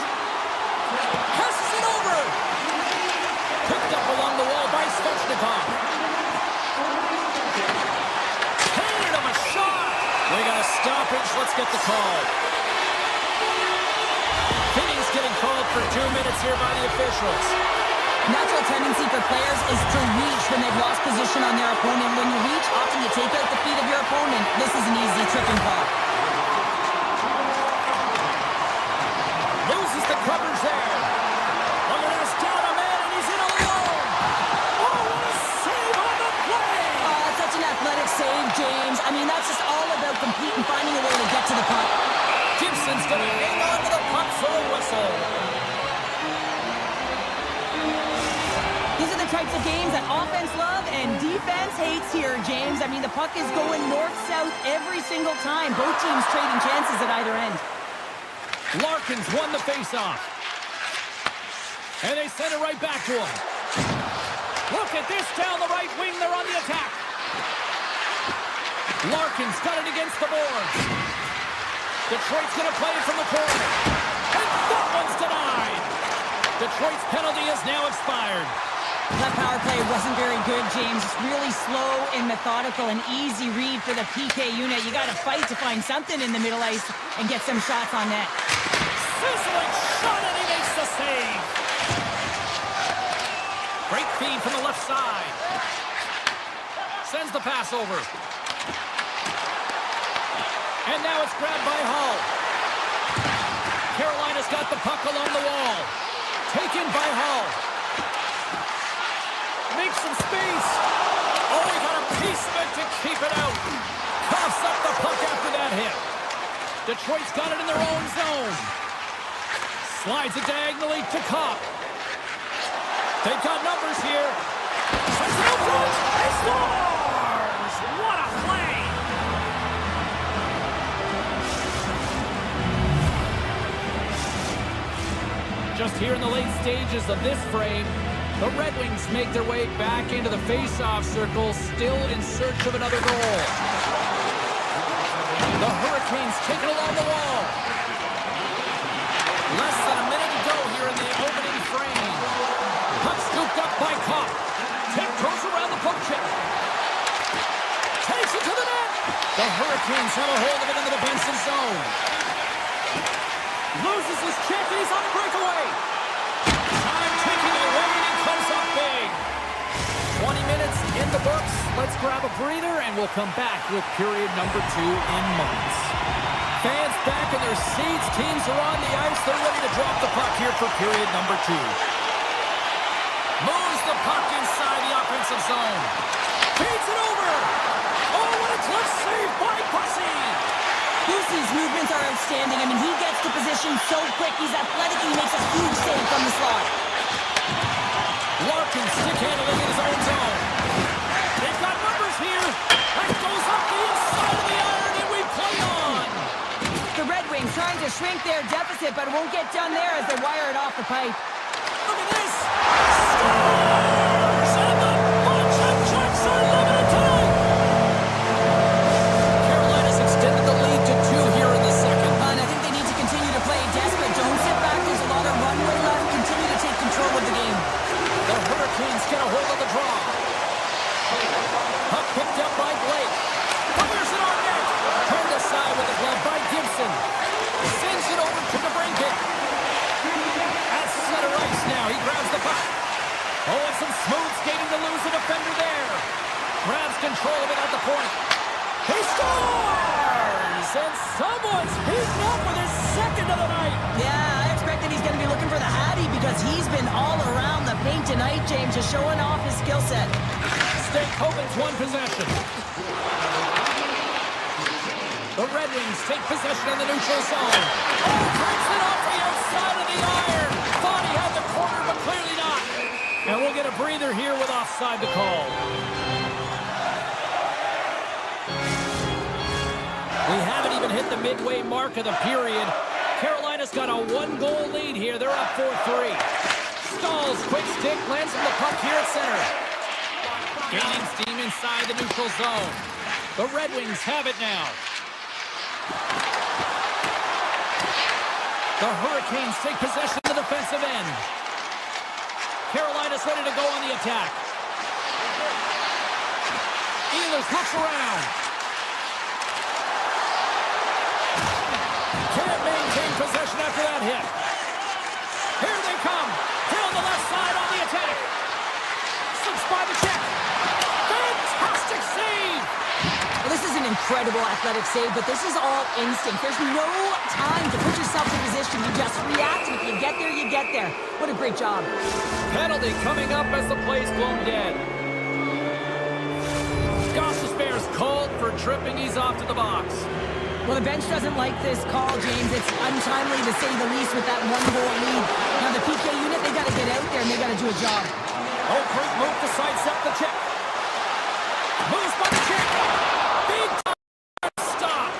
Passes it over. Picked up along the wall by Svechnikov. Handed him a shot. We got a stoppage. Let's get the call. Finney's getting called for 2 minutes here by the officials. Natural tendency for players is to reach when they've lost position on their opponent. When you reach, often you take out the feet of your opponent. This is an easy tripping call. Loses the covers there. Look at this, down a man, and he's in alone. Oh, what a save on the play. That's such an athletic save, James. I mean, that's just all about competing, finding a way to get to the puck. Gibson's going to hang on to the puck for a whistle. These are the types of games that offense love and defense hates here, James. I mean, the puck is going north-south every single time. Both teams trading chances at either end. Larkin's won the faceoff. And they send it right back to him. Look at this down the right wing. They're on the attack. Larkin's got it against the boards. Detroit's going to play it from the corner. And that one's denied. Detroit's penalty is now expired. That power play wasn't very good, James. It's really slow and methodical, an easy read for the PK unit. You got to fight to find something in the middle ice and get some shots on net. Sizzling shot, and he makes the save. Great feed from the left side. Sends the pass over. And now it's grabbed by Hull. Carolina's got the puck along the wall. Taken by Hull. Makes some space. Oh, he got a piece of it to keep it out. Coughs up the puck after that hit. Detroit's got it in their own zone. Slides it diagonally to Kopp. They've got numbers here. Sends it out front. He scores! What a play! Just here in the late stages of this frame, the Red Wings make their way back into the face-off circle, still in search of another goal. The Hurricanes take it along the wall. Less than a minute to go here in the opening frame. Puck scooped up by Kopp. Tiptoes around the poke check. Takes it to the net. The Hurricanes have a hold of it in the defensive zone. Loses his check and he's on a breakaway. Time taking away and he comes up big. 20 minutes in the books. Let's grab a breather and we'll come back with period number 2 in moments. Fans back in their seats. Teams are on the ice. They're ready to drop the puck here for period number 2. Moves the puck inside the offensive zone. Feeds it over. Oh, what a clutch save by Bussy. Busey's movements are outstanding. I mean, he gets to position so quick. He's athletic and he makes a huge save from the slot. Larkin stick handling in his own zone. They've got numbers here. That goes up the inside of the iron and we play on. The Red Wings trying to shrink their deficit, but it won't get done there as they wire it off the pipe. Look at this. Scores! And the bunch of checks are limited time. Carolina's extended the lead to 2 here in the second. And I think they need to continue to play desperate. Don't sit back. There's a lot of runway left. Continue to take control of the game. The Hurricanes get a hold of the draw. Puck picked up by Blake. Fires it on net. Turned aside with the glove by Gibson. Sends it over to the Brinket. At center ice now. He grabs the puck. Oh, and some smooth skating to lose a defender there. Grabs control of it at the point. He scores! And someone's beaten up with his second of the night. Yeah, I expect that he's going to be looking for the Hattie because he's been all around the paint tonight, James, just showing off his skill set. Stay Copen's one possession. The Red Wings take possession in the neutral zone. Oh, breaks it off the outside of the iron. Thought he had the corner, but clearly not. And we'll get a breather here with offside to call. We haven't even hit the midway mark of the period. Carolina's got a 1-goal lead here. They're up 4-3. Stahls, quick stick, lands from the puck here at center. Gaining steam inside the neutral zone. The Red Wings have it now. The Hurricanes take possession of the defensive end. Carolina's ready to go on the attack. Ehlers looks around. Can't maintain possession after that hit. Here they come. Hill the left side on the attack. Slips by the check. Fantastic save. Well, this is an incredible athletic save, but this is all instinct. There's no time to put yourself in position. You just react, and if you get there, you get there. What a great job. Penalty coming up as the play's blown dead. Goss's Bears called for tripping. He's off to the box. Well, the bench doesn't like this call, James. It's untimely to say the least with that 1-goal lead. Now, the PK unit, they got to get out there, and they got to do a job. Oh, great move to sidestep the check. Moves by the check. Big time stop.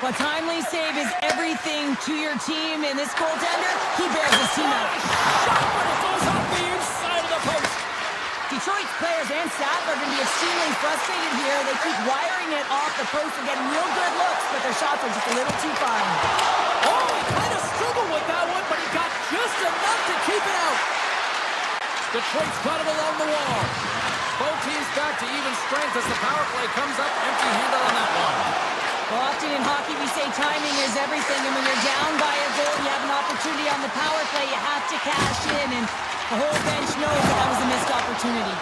Well, timely save is everything to your team, and this goaltender, he bears his team out. Shot, but it goes and staff are going to be extremely frustrated here. They keep wiring it off the post and getting real good looks, but their shots are just a little too fine. Oh, he kind of struggled with that one, but he got just enough to keep it out. Detroit's got it along the wall. Both teams back to even strength as the power play comes up empty-handed on that one. Well, often in hockey we say timing is everything, and when you're down by a goal, you have an opportunity on the power play, you have to cash in, and the whole bench knows that was a missed opportunity.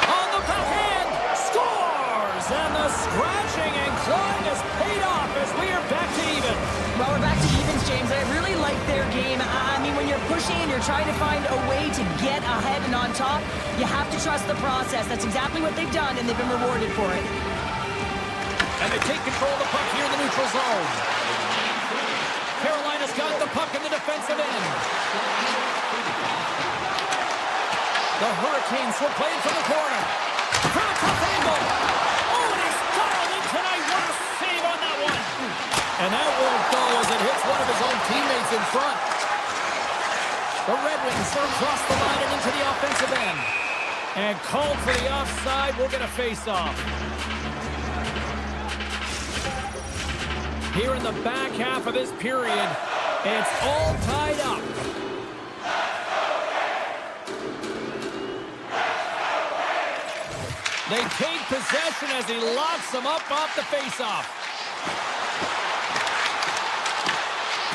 On the backhand, scores! And the scratching and clawing has paid off as we are back to even. Well, we're back to evens, James. I really like their game. I mean, when you're pushing and you're trying to find a way to get ahead and on top, you have to trust the process. That's exactly what they've done, and they've been rewarded for it. And they take control of the puck here in the neutral zone. Carolina's got the puck in the defensive end. The Hurricanes will play it from the corner. From a tough angle. Oh, and he's dialed in tonight. What a save on that one. And that won't go as it hits one of his own teammates in front. The Red Wings are across the line and into the offensive end. And called for the offside. We'll get a face-off. Here in the back half of this period, it's all tied up. They take possession as he locks them up off the faceoff.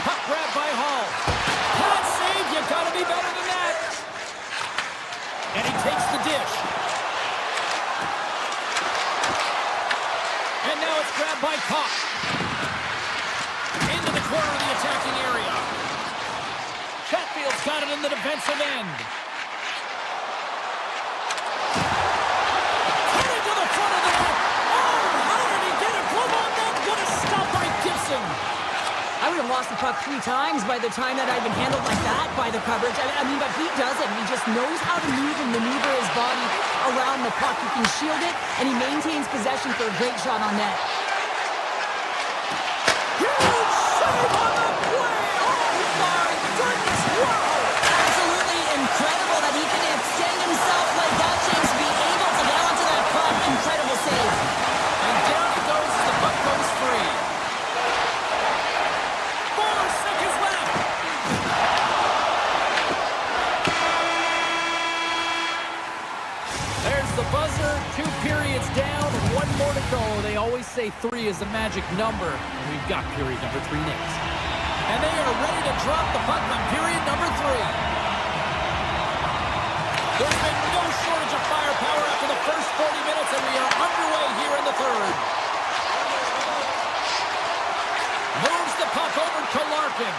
Puck grab by Hall. Hot save, you gotta be better than that. And he takes the dish. And now it's grabbed by Koch. Into the corner of the attacking area. Chatfield's got it in the defensive end. I would have lost the puck 3 times by the time that I'd been handled like that by the coverage. I mean, but he does it. He just knows how to move and maneuver his body around the puck. He can shield it, and he maintains possession for a great shot on net. Huge save on the play! Oh, my goodness! Wow! Absolutely incredible that he can extend himself like that, James, to be able to get onto that puck. Incredible save. And down it goes as the puck goes free. 4 seconds left. There's the buzzer. 2 periods down, 1 more to go. They always say 3 is the magic number. And we've got period number 3 next. And they are ready to drop the puck on period number 3. There's been no shortage of firepower after the first 40 minutes, and we are underway here in the third. Moves the puck over to Larkin.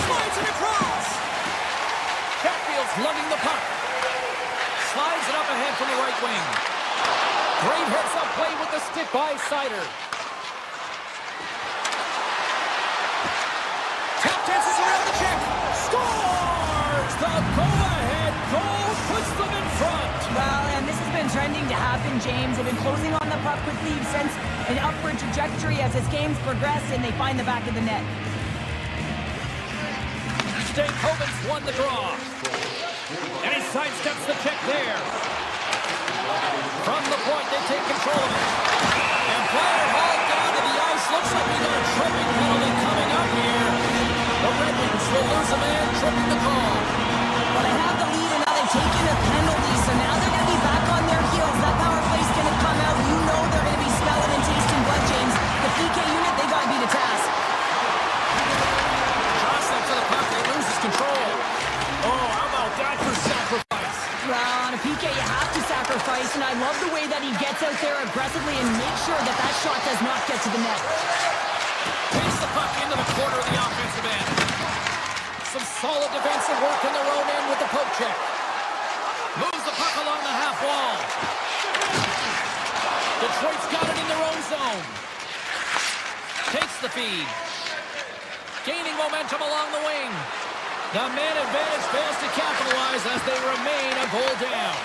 Slides it across. Chatfield's lugging the puck. Slides it up ahead from the right wing. Great heads-up play with the stick by Sider. Tap dances around the check. Scores! The go-ahead goal puts them in front. Well, and this has been trending to happen, James. They've been closing on the puck quickly since an upward trajectory as this game's progressed, and they find the back of the net. Stankoven's won the draw. And he sidesteps the check there. From the point, they take control of it. And Blair hauled down to the ice. Looks like we got a tripping penalty coming up here. The Red Wings will lose a man, tripping the call. Well, they have the lead, and now they've taken a penalty, so now they're going to be back on their heels. That power play's going to come out. You know they're going to be smelling and tasting blood, James. The PK unit, they got to be the task. Jostling for the puck, he loses control. Oh, how about that for sacrifice? Well, on a PK, you have to sacrifice, and I love the way that he gets out there aggressively and makes sure that that shot does not get to the net. Takes the puck into the corner of the offensive end. Some solid defensive work in their own end with the poke check. Moves the puck along the half wall. Detroit's got it in their own zone. Takes the feed. Gaining momentum along the wing. The man advantage fails to capitalize as they remain a goal down.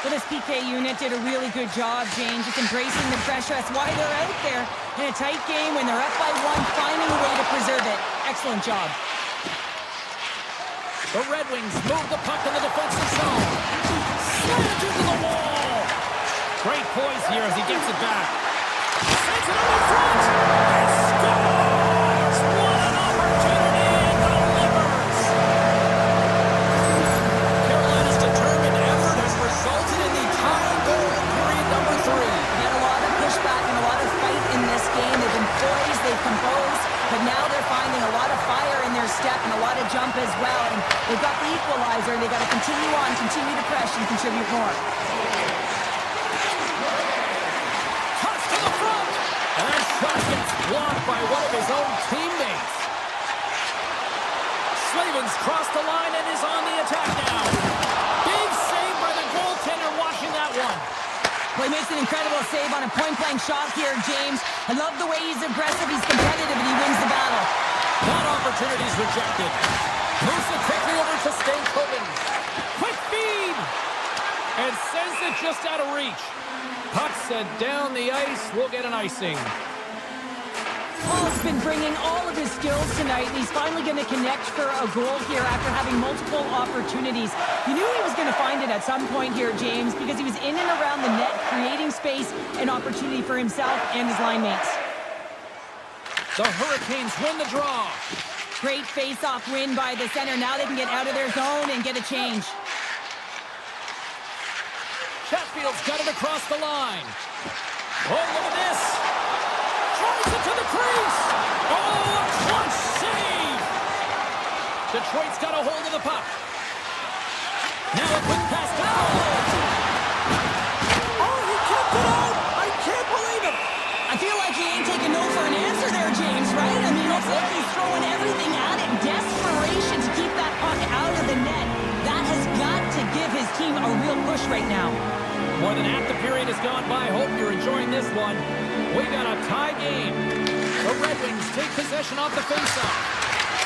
Well, this PK unit did a really good job, James, just embracing the pressure. That's why they're out there in a tight game when they're up by 1, finding a way to preserve it. Excellent job. The Red Wings move the puck in the defensive zone. Slammed into the wall. Great poise here as he gets it back. Sends it up in front. And scores! What an opportunity and delivers. Carolina's determined effort has resulted in the tying goal in period number 3. They had a lot of pushback and a lot of fight in this game. They've been poised, they've composed, but now they're finding a lot of fire in their step and a lot of jump as well. And they've got the equalizer. They've got to continue on, continue to press and contribute more. Cuts to the front. And that shot gets blocked by one of his own teammates. Slavin's crossed the line and is on the attack now. Big save by the goaltender watching that one. Well, he makes an incredible save on a point-blank shot here, James. I love the way he's aggressive, he's competitive, and he wins the battle. That opportunity's rejected. Moves it quickly over to Stankoven. Quick feed! And sends it just out of reach. Puck sent down the ice. We'll get an icing. Paul's been bringing all of his skills tonight, and he's finally going to connect for a goal here after having multiple opportunities. You knew he was going to find it at some point here, James, because he was in and around the net, creating space and opportunity for himself and his line mates. The Hurricanes win the draw. Great face-off win by the center. Now they can get out of their zone and get a change. Chatfield's got it across the line. Oh, look at this. Tries it to the crease. Oh, a clutch save. Detroit's got a hold of the puck. Now a quick pass to Buffallo. Oh, he kept it out. I can't believe it. I feel like he ain't taking no for an answer there, James, right? I mean, it's like he's throwing everything at it. Desperation to keep that puck out of the net. That has got to give his team a real push right now. More than half the period has gone by. Hope you're enjoying this one. We got a tie game. The Red Wings take possession off the faceoff.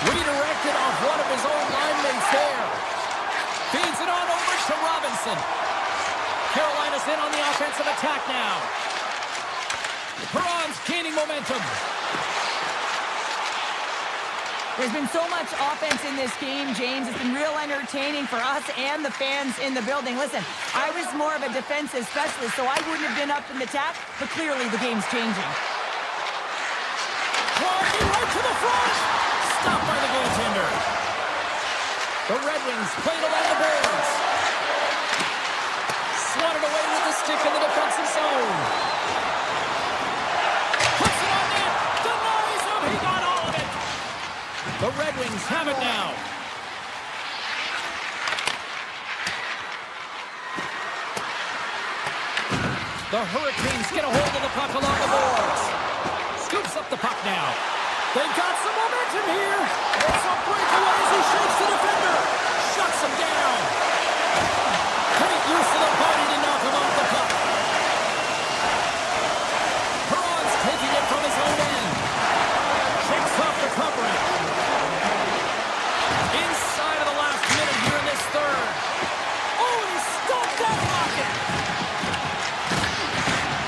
Redirected off one of his own line mates there. Feeds it on over to Robinson. Carolina's in on the offensive attack now. Perron's gaining momentum. There's been so much offense in this game, James. It's been real entertaining for us and the fans in the building. Listen, I was more of a defensive specialist, so I wouldn't have been up in the attack, but clearly the game's changing. Clarky right to the front. Stopped by the goaltender. The Red Wings played along the boards. Swatted away with the stick in the defensive zone. Puts it on net. Denies him. He got all of it. The Red Wings have it now. The Hurricanes get a hold of the puck along the boards. Scoops up the puck now. They've got some momentum here. It's a breakaway as he shakes the defender. Shuts him down. Great use of the body to knock him off the puck. Perron's taking it from his own end. Checks off the coverage. Inside of the last minute here in this third. Oh, he stopped that rocket.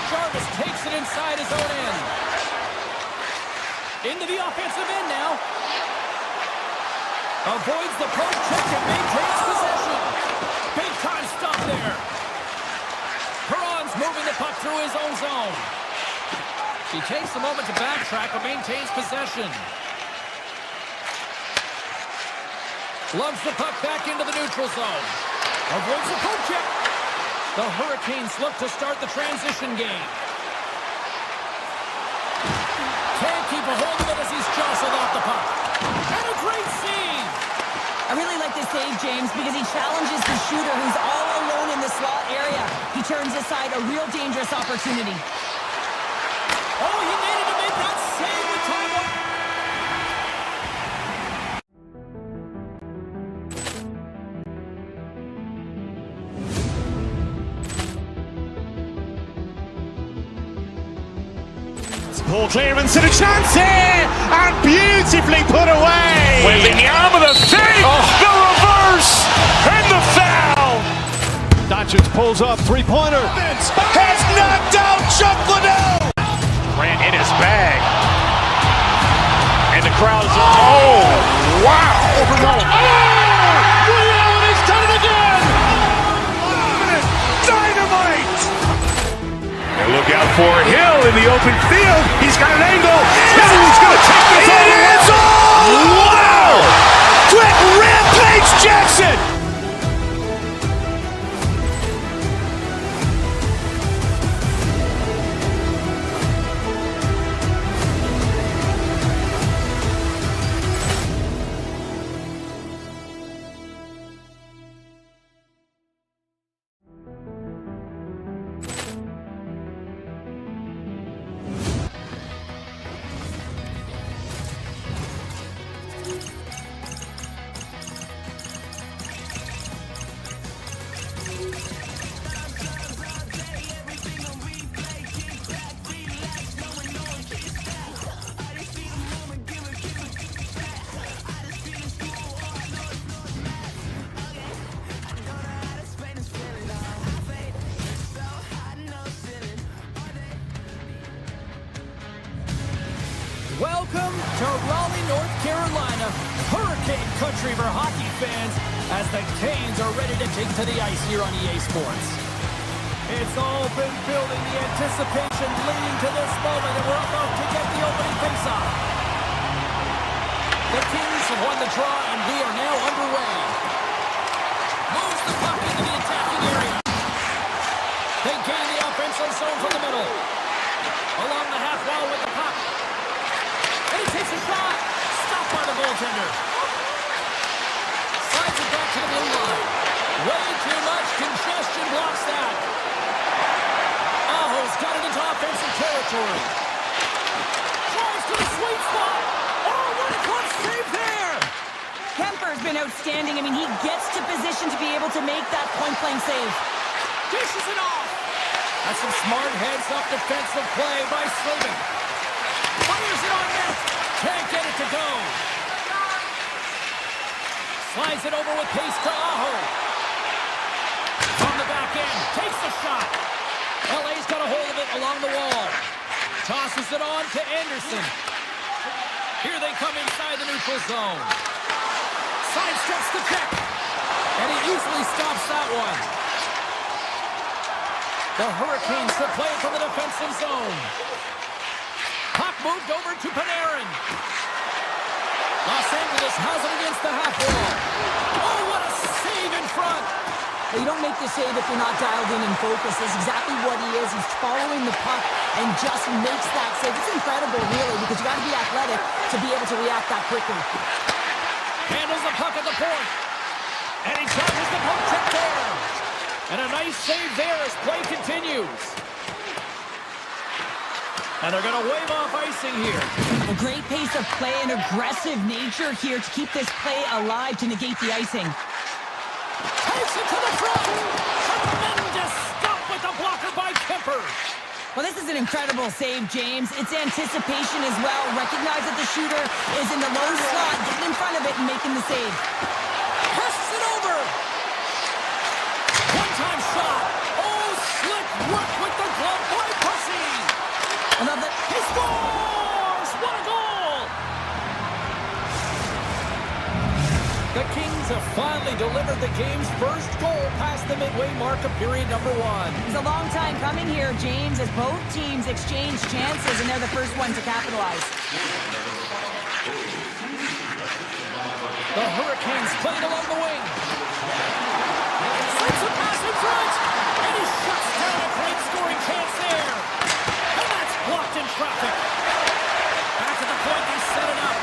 Jarvis takes it inside his own end. Into the offensive end now. Avoids the poke check and maintains possession. Big time stop there. Perron's moving the puck through his own zone. He takes a moment to backtrack but maintains possession. Loves the puck back into the neutral zone. Avoids the poke check. The Hurricanes look to start the transition game. Can't keep a hold of it as he's jostled off the puck. And a great save! I really like this save, James, because he challenges the shooter who's all alone in the slot area. He turns aside a real dangerous opportunity. Oh, he needed to make that save with time. Ball clearance and a chance here, and beautifully put away. With the arm of the fake, the reverse, and the foul. Doncic pulls up, three-pointer. Has knocked out Chuck Liddell. Ran in his bag. And the crowd is, oh, wow. Oh, Ray Allen has done it again. open field. He's got an angle. He's going to take this all the way. Wow! Quick rampage Jackson! Welcome to Raleigh, North Carolina, Hurricane Country for hockey fans, as the Canes are ready to take to the ice here on EA Sports. It's all been building, the anticipation leading to this moment, and we're about to get the opening faceoff. The Kings have won the draw, and we are now underway. Moves the puck into the attacking area. They gain the offensive zone from the middle. Along the half wall with the puck. And he takes a shot. Stopped by the goaltender. Slides it back to the blue line. Way too much congestion blocks that. Aho's got it into offensive territory. Drives to the sweet spot. Oh, what a clutch save there. Kemper's been outstanding. I mean, he gets to position to be able to make that point-blank save. Dishes it off. That's some smart heads-up defensive play by Slavin. Fires it on net. Can't get it to go. Slides it over with pace to Aho. From the back end. Takes the shot. LA's got a hold of it along the wall. Tosses it on to Anderson. Here they come inside the neutral zone. Sidesteps the check. And he easily stops that one. The Hurricanes will play it from the defensive zone. Puck moved over to Panarin. Los Angeles has it against the half wall. Oh, what a save in front. Well, you don't make the save if you're not dialed in and focused. That's exactly what he is. He's following the puck and just makes that save. It's incredible, really, because you got to be athletic to be able to react that quickly. Handles the puck at the point. And he charges the poke check there. And a nice save there as play continues. And they're going to wave off icing here. A great pace of play and aggressive nature here to keep this play alive to negate the icing. Takes it to the front. Tremendous stop with the blocker by Kemper. Well, this is an incredible save, James. It's anticipation as well. Recognize that the shooter is in the low slot, getting in front of it and making the save. Passes it over. One-time shot. Oh, slick work with the glove by Pussy. I love that. He scores! What a goal! The Kings have finally delivered the game's first goal past the midway mark of period number 1. It's a long time coming here, James, as both teams exchange chances, and they're the first one to capitalize. The Hurricanes played along the wing. Slips a pass in front, and he shuts down a great scoring chance there. And that's blocked in traffic. Back at the point, they set it up.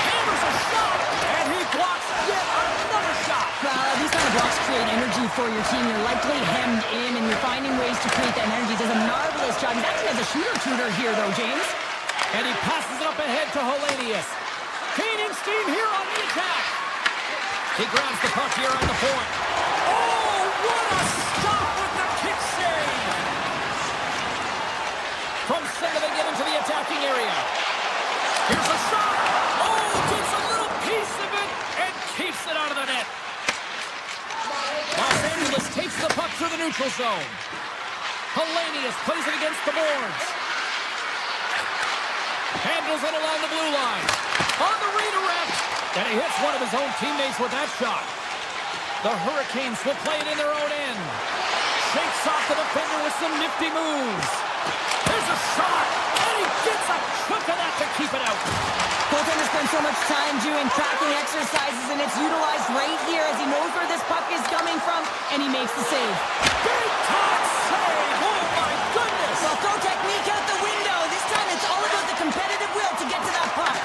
Hammers a shot, and he blocks yet another shot. Well, these kind of blocks create energy for your team. You're likely hemmed in, and you're finding ways to create that energy. Does a marvelous job. He's actually has a shooter here, though, James. And he passes it up ahead to Hellenius. Gaining steam here on the attack. He grabs the puck here on the point. Oh, what a stop with the kick save! From center they get into the attacking area. Here's a shot. Oh, gets a little piece of it and keeps it out of the net. Los Angeles takes the puck through the neutral zone. Hellenius plays it against the boards. Handles it along the blue line. On the redirect. And he hits one of his own teammates with that shot. The Hurricanes will play it in their own end. shakes off the defender with some nifty moves. There's a shot, and he gets a chunk of that to keep it out. Goaltender spends so much time doing tracking exercises, and it's utilized right here as he knows where this puck is coming from, and he makes the save. Big time save! Oh my goodness! Well, throw technique out the window. This time it's all about the competitive will to get to that puck.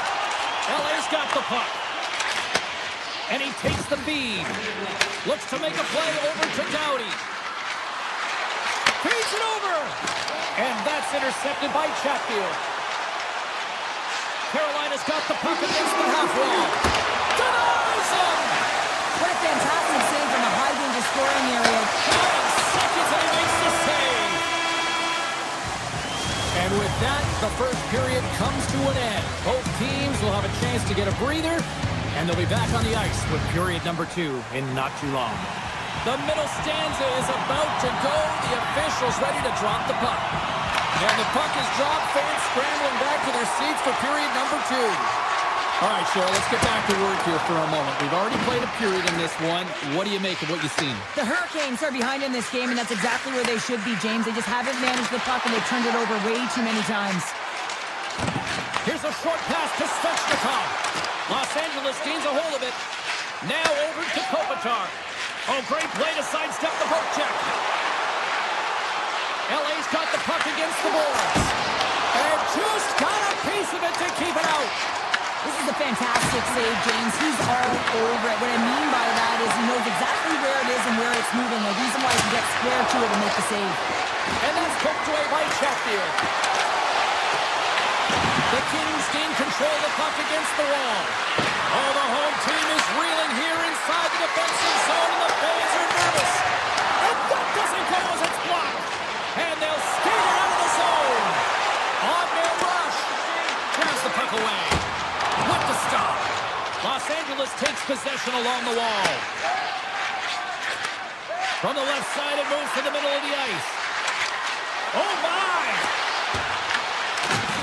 LA's got the puck. And he takes the feed. Looks to make a play over to Doughty. Feeds it over. And that's intercepted by Chatfield. Carolina's got the puck against the half wall. Denies him! What a fantastic save from a high-danger scoring area. 5 seconds and he makes the save. And with that, the first period comes to an end. Both teams will have a chance to get a breather, and they'll be back on the ice with period number 2 in not too long. The middle stanza is about to go. The officials ready to drop the puck. And the puck is dropped. Fans scrambling back to their seats for period number 2. All right, Cheryl, let's get back to work here for a moment. We've already played a period in this one. What do you make of what you've seen? The Hurricanes are behind in this game, and that's exactly where they should be, James. They just haven't managed the puck, and they've turned it over way too many times. Here's a short pass to Svechnikov. Los Angeles gains a hold of it. Now over to Kopitar. Oh, great play to sidestep the poke check. LA's got the puck against the boards. And just got a piece of it to keep it out. This is a fantastic save, James. He's all over it. What I mean by that is he knows exactly where it is and where it's moving. The reason why he can get square to it and make the save. And that's poked away by Chatfield. The Kings gain control of the puck against the wall. Oh, the home team is reeling here inside the defensive zone, and the fans are nervous. And that doesn't go as it's blocked. And they'll skate it out of the zone. On their rush. Clears the puck away. What to stop? Los Angeles takes possession along the wall. From the left side, it moves to the middle of the ice. Oh, my!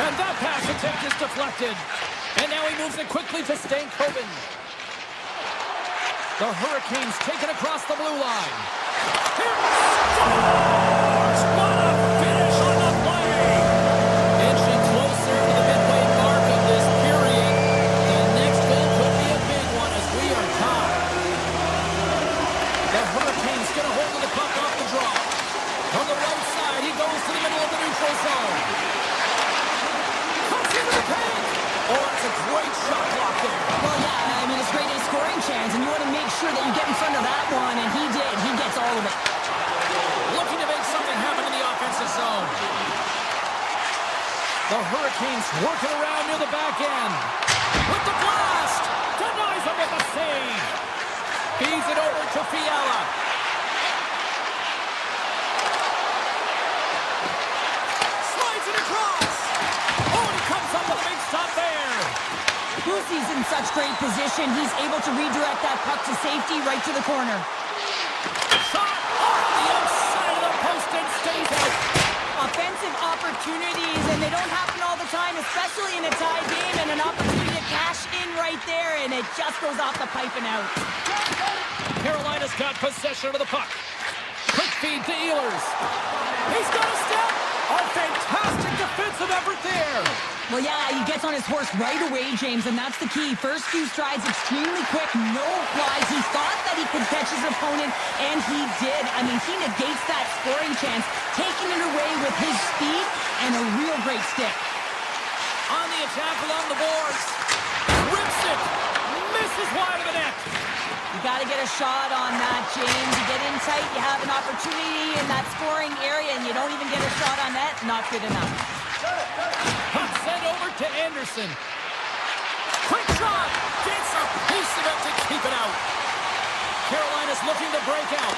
And that pass attempt is deflected. And now he moves it quickly to Stankoven. The Hurricanes take it across the blue line. Here scores! What a finish on the play! Inching closer to the midway mark of this period. The next goal could be a big one as we are tied. The Hurricanes get a hold of the puck off the draw. From the right side, he goes to the middle of the neutral zone. Cuts into the paint. Oh, that's a great shot block there. Well, yeah, I mean, it's great a scoring chance, and you want to make sure that you get in front of that one, and he did. He gets all of it. Looking to make something happen in the offensive zone. The Hurricanes working around near the back end. With the blast! Denies him with a save. Feeds it over to Fiala. Slides it across. Oh, and he comes up with a big stop there. Lucy's in such great position. He's able to redirect that puck to safety right to the corner. Shot off the outside of the post and stays out. Offensive opportunities, and they don't happen all the time, especially in a tie game, and an opportunity to cash in right there, and it just goes off the pipe and out. Carolina's got possession of the puck. Quick feed to Ehlers. He's got a step. A fantastic defensive effort there. Well, yeah, he gets on his horse right away, James, and that's the key. First few strides extremely quick, no flies. He thought that he could catch his opponent, and he did. I mean, he negates that scoring chance, taking it away with his speed and a real great stick. On the attack along the boards. Rips it. Misses wide of the net. You got to get a shot on that, James. You get in tight, you have an opportunity in that scoring area, and you don't even get a shot on that. Not good enough. Puck sent over to Anderson. Quick shot. Gets a piece of it to keep it out. Carolina's looking to break out.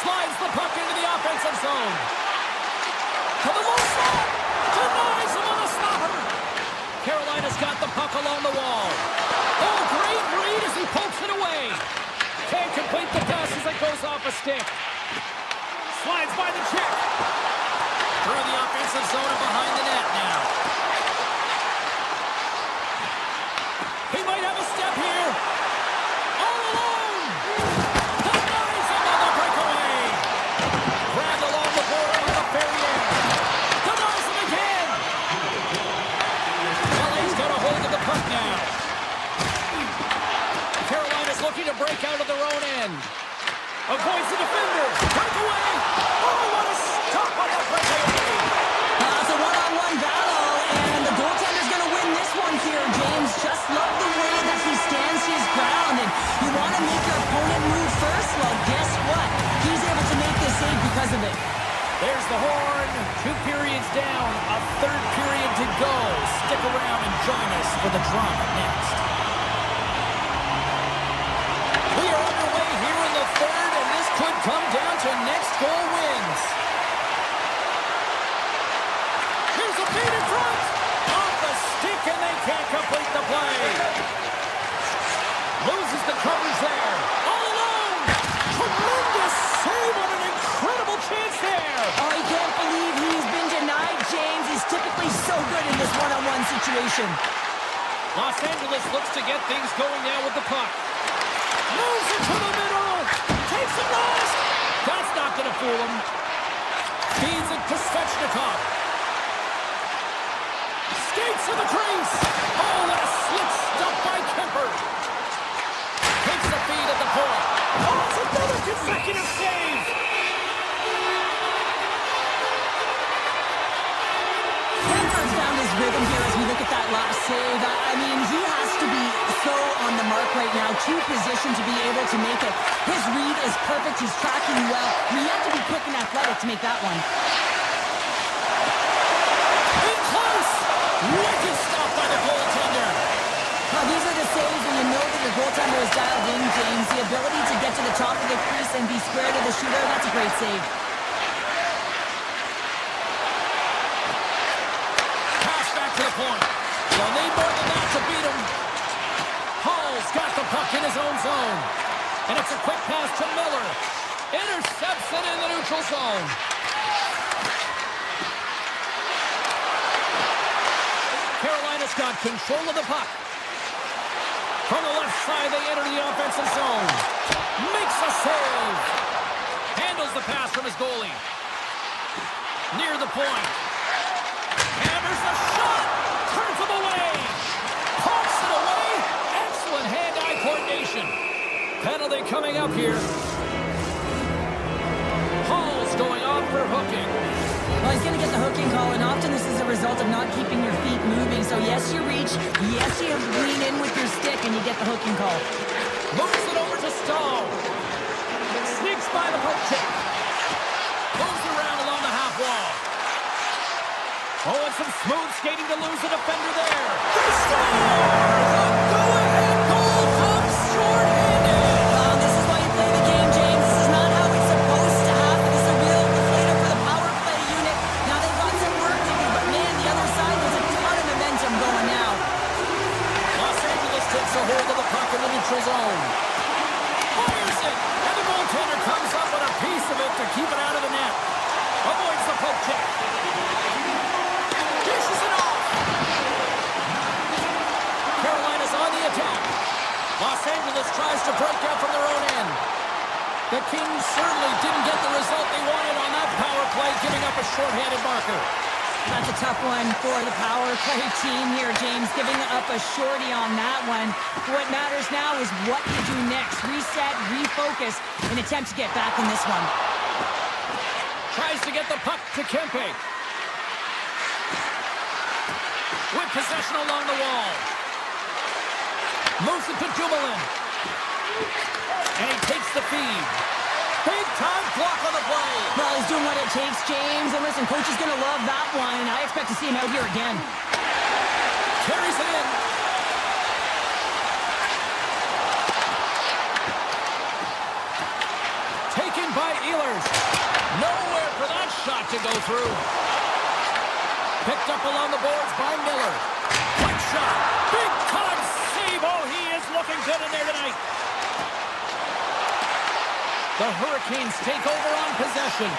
Slides the puck into the offensive zone. To the low slot. Denies him on the stopper. Carolina's got the puck along the wall. Oh, great read as he pokes it away. Can't complete the pass as it goes off a stick. Slides by the check. Through the offensive zone and behind the net now. He might have a step here. All alone. Denies him on the breakaway. Avoids the defender. Breakaway. Oh, what a stop on the breakaway. It's a one-on-one battle, and the goaltender's going to win this one here, James. Just love the way that he stands his ground, and you want to make your opponent move first? Well, guess what? He's able to make this save because of it. There's the horn. 2 periods down. A 3rd period to go. Stick around and join us for the drama next. We are underway here in the 3rd, and this could come down to next goal wins. Here's a feed in front. Off the stick, and they can't complete the play. Loses the covers there. All alone. Tremendous save on an incredible chance there. Oh, I can't believe he's been denied, James. He's typically so good in this one-on-one situation. Los Angeles looks to get things going now with the puck. Moves it to the middle. Takes it last. That's not going to fool him. Feeds it to Svechnikov. Skates to the crease. Oh, what a slick stop by Kemper. Takes the feed at the point. Oh, it's another consecutive save. Kemper's found his rhythm here as we look at that last save. I mean, he has to be so on the mark right now, to position to be able to make it. His read is perfect. He's tracking well. You have to be quick and athletic to make that one. In close. Wicked stop by the goaltender. These are the saves when you know that your goaltender is dialed in, James. The ability to get to the top of the crease and be square to the shooter, that's a great save. Pass back to the point. They'll need more than that to beat him. Hall's got the puck in his own zone. And it's a quick pass to Miller. Intercepts it in the neutral zone. Carolina's got control of the puck. From the left side, they enter the offensive zone. Makes a save. Handles the pass from his goalie. Near the point. Hammers the shot. Turns him away. Pokes it away. Excellent hand-eye coordination. Penalty coming up here. Hall's going off for hooking. Well, he's going to get the hooking call, and often this is a result of not keeping your feet moving. So yes, you reach. Yes, you lean in with your stick, and you get the hooking call. Moves it over to Stahl. Sneaks by the poke check. Moves around along the half wall. Oh, and some smooth skating to lose the defender there. They score! The go-ahead goal comes short-handed. This is why you play the game, James. This is not how it's supposed to happen. This is a real deflator for the power play unit. Now they've got some work to do, but man, the other side, there's a ton of momentum going now. Los Angeles takes a hold of the puck in the neutral zone. Fires it, and the goaltender comes up with a piece of it to keep it out of the net. Avoids the poke check. Dishes it off. Carolina's on the attack. Los Angeles tries to break out from their own end. The Kings certainly didn't get the result they wanted on that power play, giving up a shorthanded marker. That's a tough one for the power play team here, James, giving up a shorty on that one. What matters now is what you do next. Reset, refocus, and attempt to get back in this one. Tries to get the puck to Kempe. With possession along the wall. Moves it to Dumoulin. And he takes the feed. Big time block on the play. Well, he's doing what it takes, James. And listen, coach is going to love that one. I expect to see him out here again. Carries it in. Taken by Ehlers. Nowhere for that shot to go through. Picked up along the boards by Miller. Quick shot. Big time save. Oh, he is looking good in there tonight. The Hurricanes take over on possession.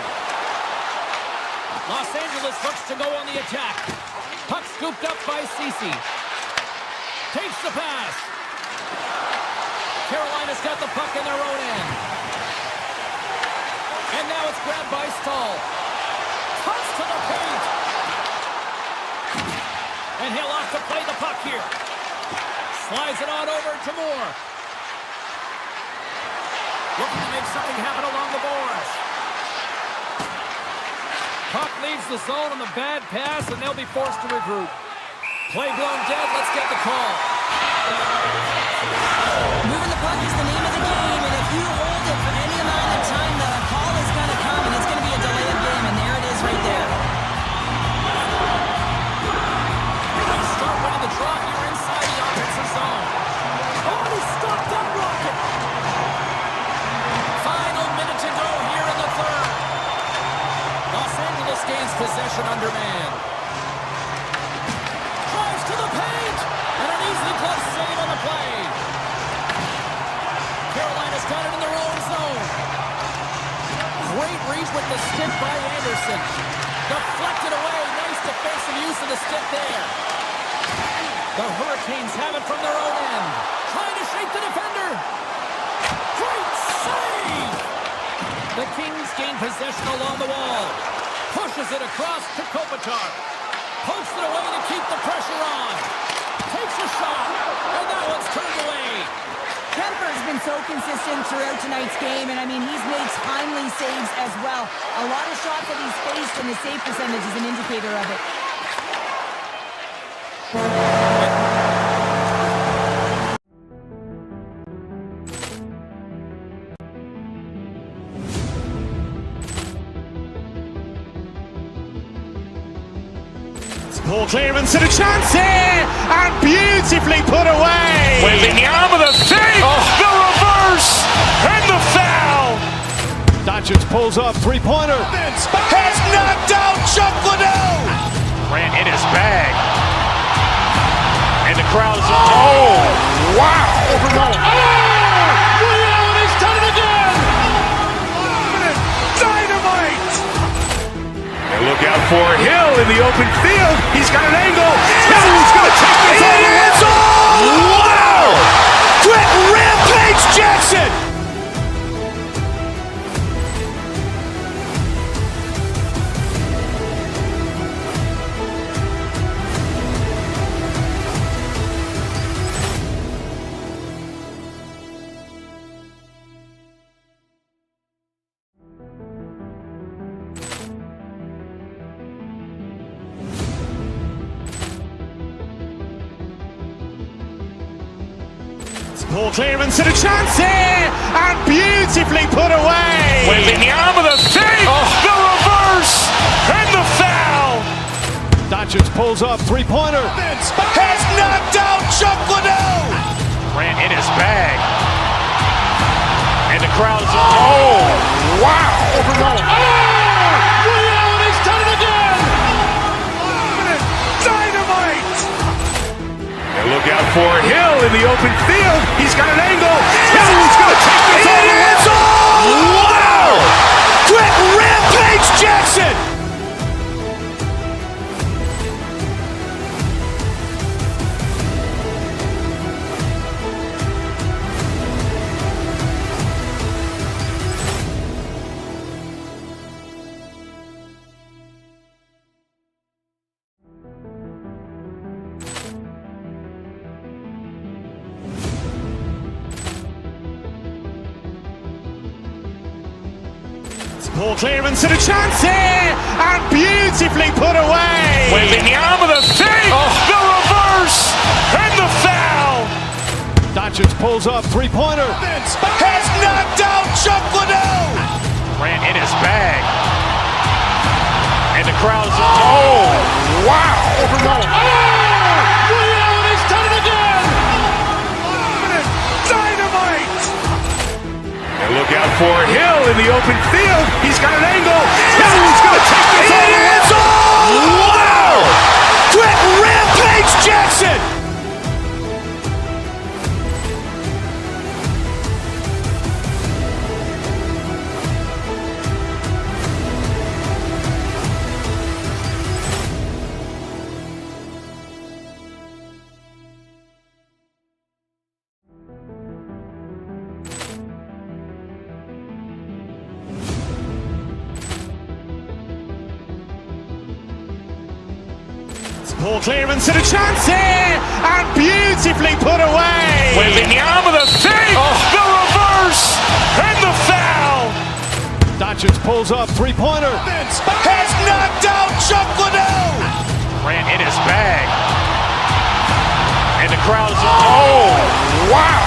Los Angeles looks to go on the attack. Puck scooped up by Ceci. Takes the pass. Carolina's got the puck in their own end. And now it's grabbed by Stahl. Cuts to the paint. And he'll have to play the puck here. Slides it on over to Moore. Looking to make something happen along the boards. Puck leaves the zone on the bad pass, and they'll be forced to regroup. Play blown dead. Let's get the call. Moving the puck is the name of the game, and if you hold it for any amount of time, the call is going to come, and it's going to be a delay of game, and there it is right there. They start winning the draw here inside the offensive zone. Oh, he stopped that rocket. Final minute to go here in the third. Los Angeles gains possession under man. Drives to the paint, and an easy close save on the play. Carolina's got it in their own zone. Great reach with the stick by Anderson. Deflected away. Nice defensive use of the stick there. The Hurricanes have it from their own end. Trying to shake the defender. Great save! The Kings gain possession along the wall. Pushes it across to Kopitar. Pokes it away to keep the pressure on. Takes a shot, and that one's turned away. Kemper's been so consistent throughout tonight's game, and I mean, he's made timely saves as well. A lot of shots that he's faced, and the save percentage is an indicator of it. Ball clearance and a chance here, and beautifully put away. Waving the arm of the save, the reverse, and the foul. Doncic pulls up, three-pointer. Has knocked out Chuck Liddell. Ran in his bag. And the crowd is, oh, wow. Ray Allen has done it again. Dynamite. And look out for Hill in the open field. He's got an angle. He's going to take this all the way. Wow. Quick Rampage Jackson. Ball clearance and a chance here, and beautifully put away. Waving the arm of the save, the reverse, and the foul. Doncic pulls up, three-pointer. Has knocked out Chuck Liddell. Ran in his bag. And the crowd is, oh, wow. Ray Allen has done it again. Dynamite. And look out for Hill in the open field. He's got an angle. He's going to take this all the way. Wow. Quick Rampage Jackson. Ball clearance and a chance here, and beautifully put away. Waving the arm of the save, the reverse, and the foul. Doncic pulls up, three-pointer. Has knocked out Chuck Liddell. Ran in his bag. And the crowd is, oh, wow. Ray Allen has done it again. Dynamite. And look out for Hill in the open field. He's got an angle. He's going to take this all the way. Wow. Quick Rampage Jackson. Ball clearance and a chance here, and beautifully put away. Waving the arm of the save, the reverse. scores! And the foul! Doncic pulls up, three-pointer. Has knocked out Chuck Liddell! Ran in his bag. And the crowd is... Oh, wow!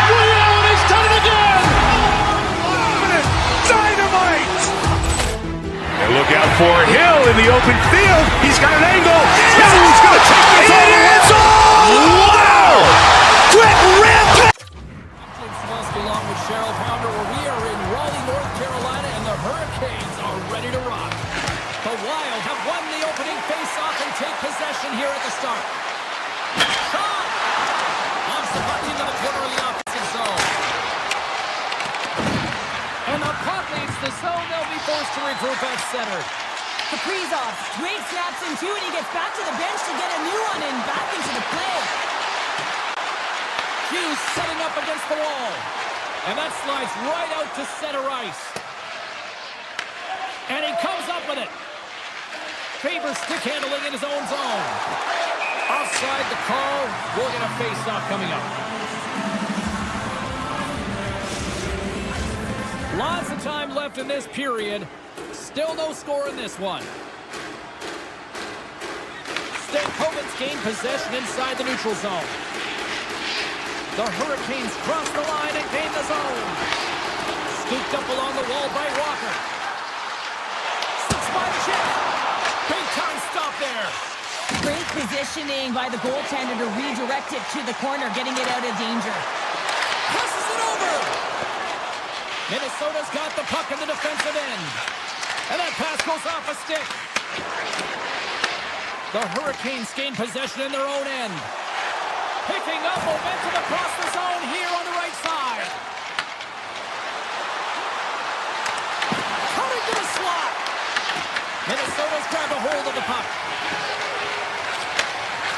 Ray Allen has done it again! Dynamite! And look out for Hill in the open field. He's got an angle. He's going to take this all the way. Wow! Quick rampage! Must belong with Cheryl Pounder, where we are in Raleigh, North Carolina, and the Hurricanes are ready to rock. The Wild have won the opening face-off and take possession here at the start. Shot! Launch the puck into the corner of the offensive zone. And the puck leaves the zone. They'll be forced to regroup at center. Kaprizov, great snaps into it. He gets back to the bench to get a new one and back into the play. Hughes setting up against the wall. And that slides right out to center ice. And he comes up with it. Favors stick handling in his own zone. Offside the call. We'll get a face-off coming up. Lots of time left in this period. Still no score in this one. Stankoven's gained possession inside the neutral zone. The Hurricanes cross the line and gain the zone. Scooped up along the wall by Walker. 6-spot check. Big time stop there. Great positioning by the goaltender to redirect it to the corner, getting it out of danger. Passes it over. Minnesota's got the puck in the defensive end. And that pass goes off a stick. The Hurricanes gain possession in their own end. Picking up momentum across the zone here on the right side. Cutting to the slot. Minnesota's grabbed a hold of the puck.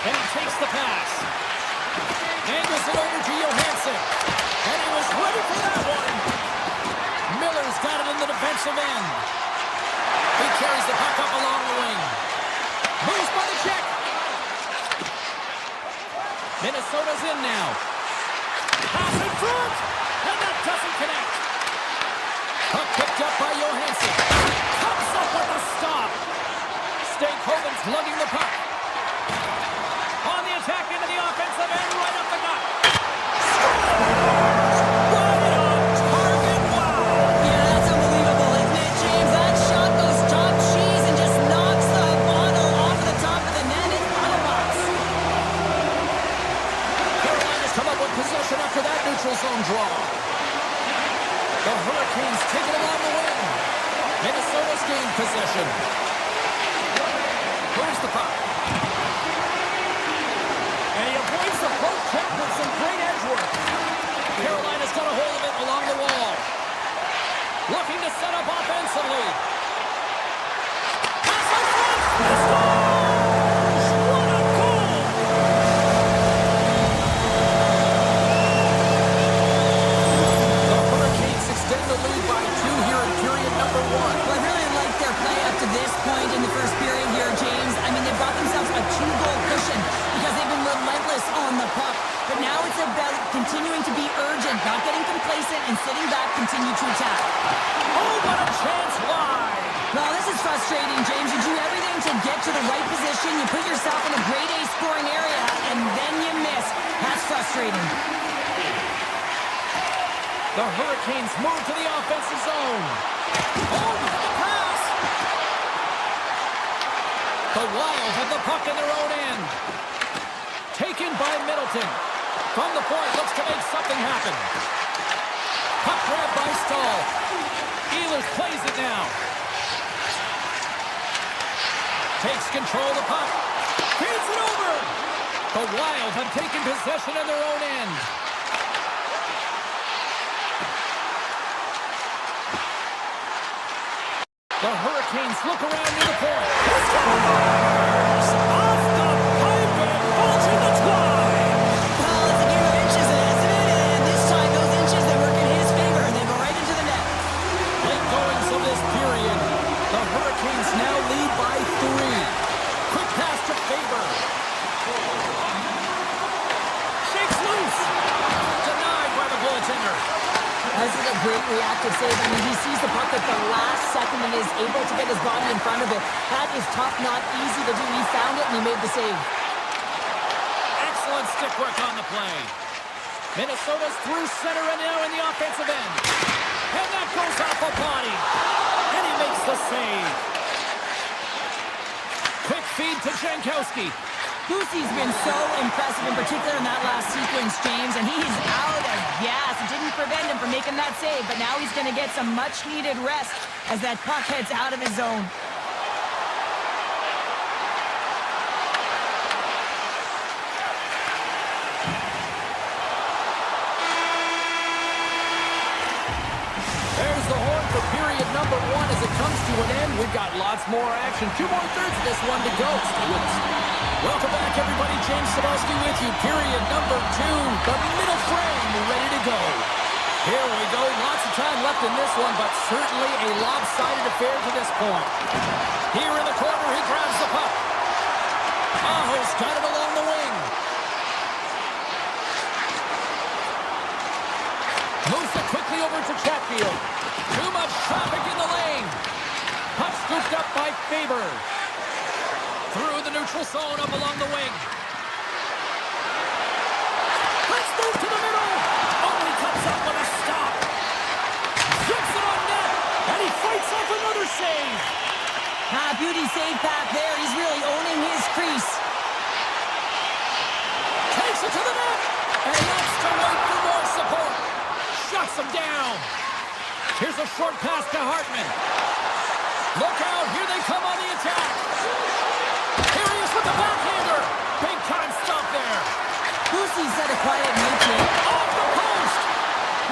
And he takes the pass. Angles it over to Johansson. And he was ready for that one. Miller's got it in the defensive end. He carries the puck up along the wing. Moves by the check. Minnesota's in now. Pass in front. And that doesn't connect. Puck picked up by Johansson. Comes up with a stop. Stankoven's lugging the puck. On the attack into the offensive end, right up the gut. Right on target. Wow. Yeah, that's unbelievable, isn't it, James? That shot goes top cheese and just knocks the bottle off the top of the net and out of box. Carolina's come up with possession after that neutral zone draw. The Hurricanes take it along the wing. Minnesota's gained possession. Here's the puck. And he avoids the poke check with some great edge work. Carolina's got a hold of it along the wall. Looking to set up offensively. Pass in front. Scores! What a goal! The Hurricanes extend the lead by 2 here in period number 1. Well, I really like their play up to this point in the first period here, James. I mean, they've got themselves a 2-goal cushion because they've been relentless on the puck. But now it's about continuing to be urgent, not getting complacent, and sitting back, continue to attack. Oh, what a chance wide! Well, this is frustrating, James. You do everything to get to the right position. You put yourself in a grade A scoring area, and then you miss. That's frustrating. The Hurricanes move to the offensive zone. Oh, the pass! The Wild have the puck in their own end. Taken by Middleton. From the point, looks to make something happen. Puck grab by Stahl. Ehlers plays it now. Takes control of the puck. Feeds it over. The Wild have taken possession in their own end. The Hurricanes look around near the point. Scores! Off the pipe and balls in the twine. Well, it's a game of inches, isn't it? And this time, those inches, they work in his favor, and they go right into the net. Late goings of this period. The Hurricanes now lead by 3. Quick pass to Faber. Shakes loose. Denied by the goaltender. reactive save. I mean, he sees the puck at the last second and is able to get his body in front of it. That is tough, not easy to do. He found it and he made the save. Excellent stick work on the play. Minnesota's through center and now in the offensive end. And that goes off a body. And he makes the save. Quick feed to Jankowski. Boosie's been so impressive, in particular in that last sequence, James, and he's out of gas. It didn't prevent him from making that save, but now he's going to get some much-needed rest as that puck heads out of his zone. There's the horn for period number 1 as it comes to an end. We've got lots more action. 2 more thirds of this one to go. Stay with us. Welcome back, everybody. James Cybulski with you. Period number 2. The middle frame ready to go. Here we go. Lots of time left in this one, but certainly a lopsided affair to this point. Here in the corner, he grabs the puck. Aho's got it along the wing. Moves it quickly over to Chatfield. Too much traffic in the lane. Puck scooped up by Faber. Through the neutral zone up along the wing. Let's move to the middle. Oh, he comes up with a stop. Gets it on net. And he fights off another save. Beauty save back there. He's really owning his crease. Takes it to the net. And lets to wait for more support. Shuts him down. Here's a short pass to Hartman. Look out. Here they come on the attack. Here he is with the backhander. Big time stop there. Boosie set a quiet mid-kick. Off the post.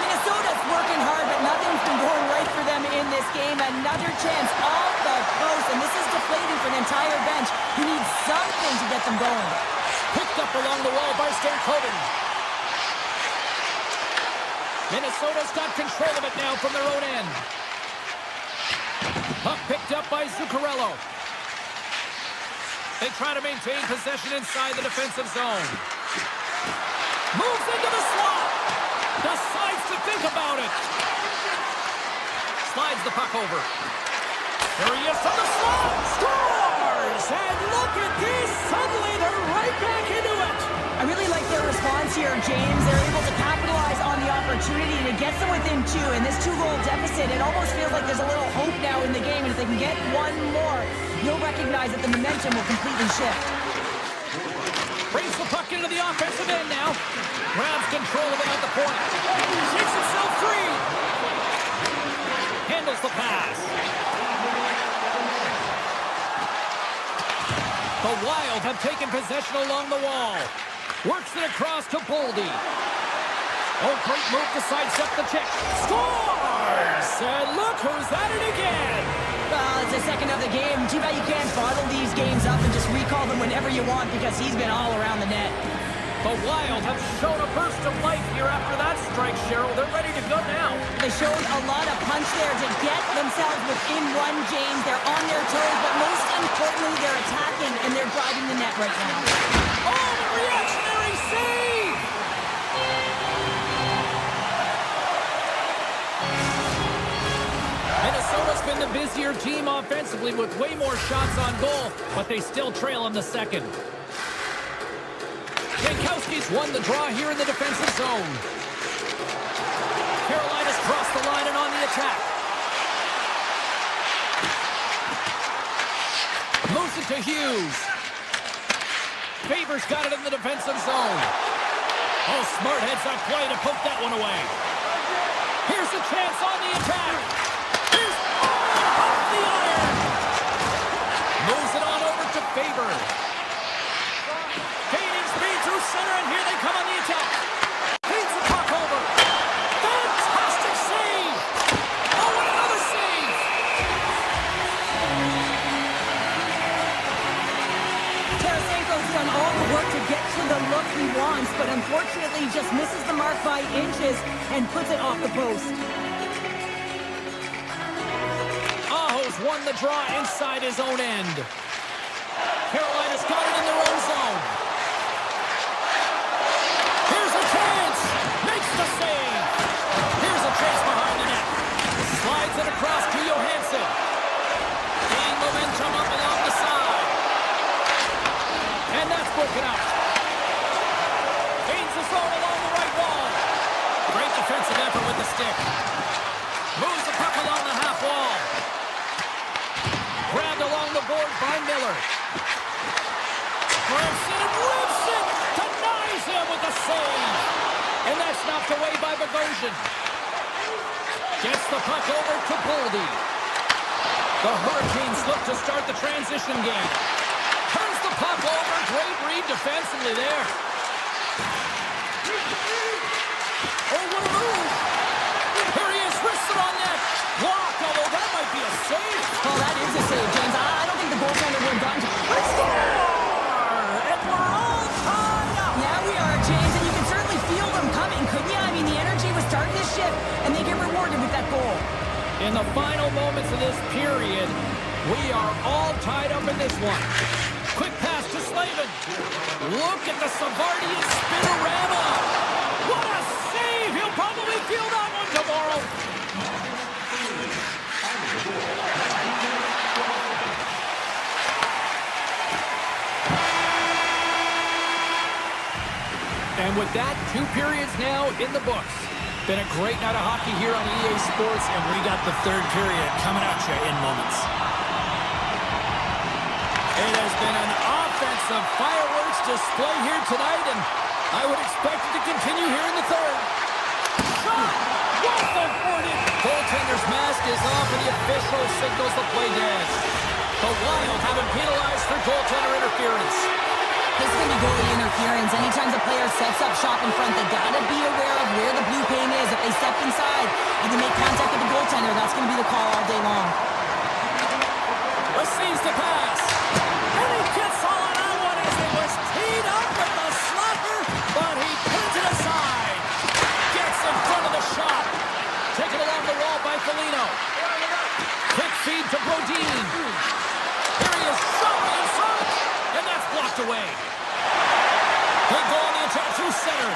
Minnesota's working hard, but nothing's been going right for them in this game. Another chance off the post, and this is deflating for an entire bench who needs something to get them going. Picked up along the wall by Stankoven. Minnesota's got control of it now from their own end. Puck picked up by Zuccarello. They try to maintain possession inside the defensive zone. Moves into the slot. Decides to think about it. Slides the puck over. There he is from the slot. Scores! And look at this. Suddenly they're right back into it. I really like their response here, James. They're able to capitalize on the opportunity to get them within 2. In this 2-goal deficit, it almost feels like there's a little hope now in the game. And if they can get one more, you'll recognize that the momentum will completely shift. Brings the puck into the offensive end now. Grabs control of it at the point. Shakes himself free. Handles the pass. The Wild have taken possession along the wall. Works it across to Boldy. Oh, great move to sidestep the check. Scores! And look who's at it again. Well, it's the second of the game. Too bad you can't bottle these games up and just recall them whenever you want because he's been all around the net. The Wild have shown a burst of life here after that strike, Cheryl. They're ready to go now. They showed a lot of punch there to get themselves within 1, James. They're on their toes, but most importantly, they're attacking and they're driving the net right now. Oh, the reactionary save! Minnesota's been the busier team offensively with way more shots on goal, but they still trail in the second. Jankowski's won the draw here in the defensive zone. Carolina's crossed the line and on the attack. Moves it to Hughes. Faber's got it in the defensive zone. Oh, smart heads on play to poke that one away. Here's a chance on the attack. Here's off the iron. Moves it on over to Faber. Gaining speed through center, and here they come on the attack. Feeds the puck over. Fantastic save. Oh, and another save. Tarasenko's done all the work to get to the look he wants, but unfortunately just misses the mark by inches and puts it off the post. Aho's won the draw inside his own end. Carolina's got it in their own zone. Here's a chance. Makes the save. Here's a chance behind the net. Knocked away by Bogosian. Gets the puck over to Boldy. The Hurricanes look to start the transition game. Turns the puck over. Great read defensively there. Oh, what a move. Here he is, wristed on net. Blocked, although that might be a save. Oh, that is a save, James. I don't think the goaltender would have gotten to... And we're all tied up. Now we are, James, and you can certainly feel them coming, couldn't you? I mean, the energy was starting to shift, and they get rewarded with that goal. In the final moments of this period, we are all tied up in this one. Quick pass to Slavin. Look at the Savardian spinorama. What a save! He'll probably feel that one tomorrow. And with that, 2 periods now in the books. Been a great night of hockey here on EA Sports, and we got the 3rd period coming at you in moments. It has been an offensive fireworks display here tonight, and I would expect it to continue here in the 3rd. Shot! Well-forwarded! Goaltender's mask is off, and the official signals the play dead. The Wild have been penalized for goaltender interference. This is going to be goalie interference. Anytime the player sets up shop in front, they got to be aware of where the blue paint is. If they step inside and they make contact with the goaltender, that's going to be the call all day long. Receives the pass. And he gets all on that one as it was teed up with the slapper, but he pins it aside. Gets in front of the shot. Taken along the wall by Foligno. Quick feed to Brodin. Here he is, shot in front, and that's blocked away. Good goal on the attack through center.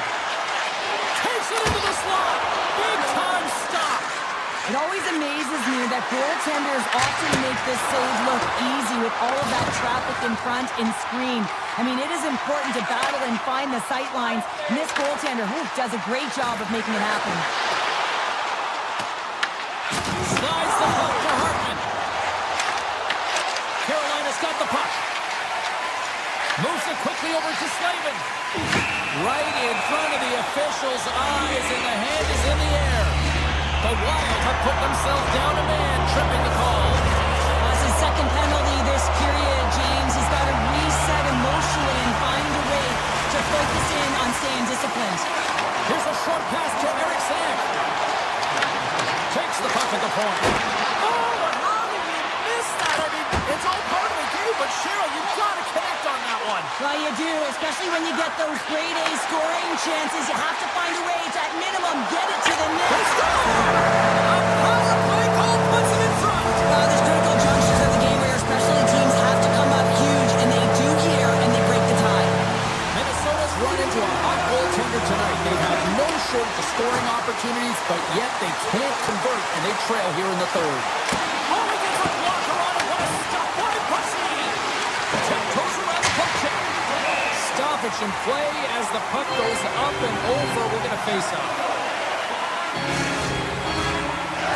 Takes it into the slot. Big time stop. It always amazes me that goaltenders often make this save look easy with all of that traffic in front and screen. I mean, it is important to battle and find the sight lines, and this goaltender does a great job of making it happen. Slides the puck to Hartman. Carolina's got the puck. Moves it quickly over to Slavin. Right in front of the official's eyes, and the hand is in the air. The Wild have put themselves down a man, tripping the call. That's his 2nd penalty this period, James. He's got to reset emotionally and find a way to focus in on staying disciplined. Here's a short pass to Eric Sack. Takes the puck at the point. Oh, and how did we miss that? I mean, it's all part of the game, but Cheryl, you've got to connect on that one. Well, you do, especially when you get those grade A scoring chances. You have to find a way to, at minimum, get it to the net. Let's go! A power play goal puts it in front. Well, there's critical junctures of the game where especially teams have to come up huge, and they do here, and they break the tie. Minnesota's run into a hot goaltender tonight. They've had no shortage of scoring opportunities, but yet they can't convert, and they trail here in the 3rd. Oh, he gets a blocker on it. What a stop by Bussy. Tiptoes around the puck check. Stoppage in play as the puck goes up and over. We're going to face off.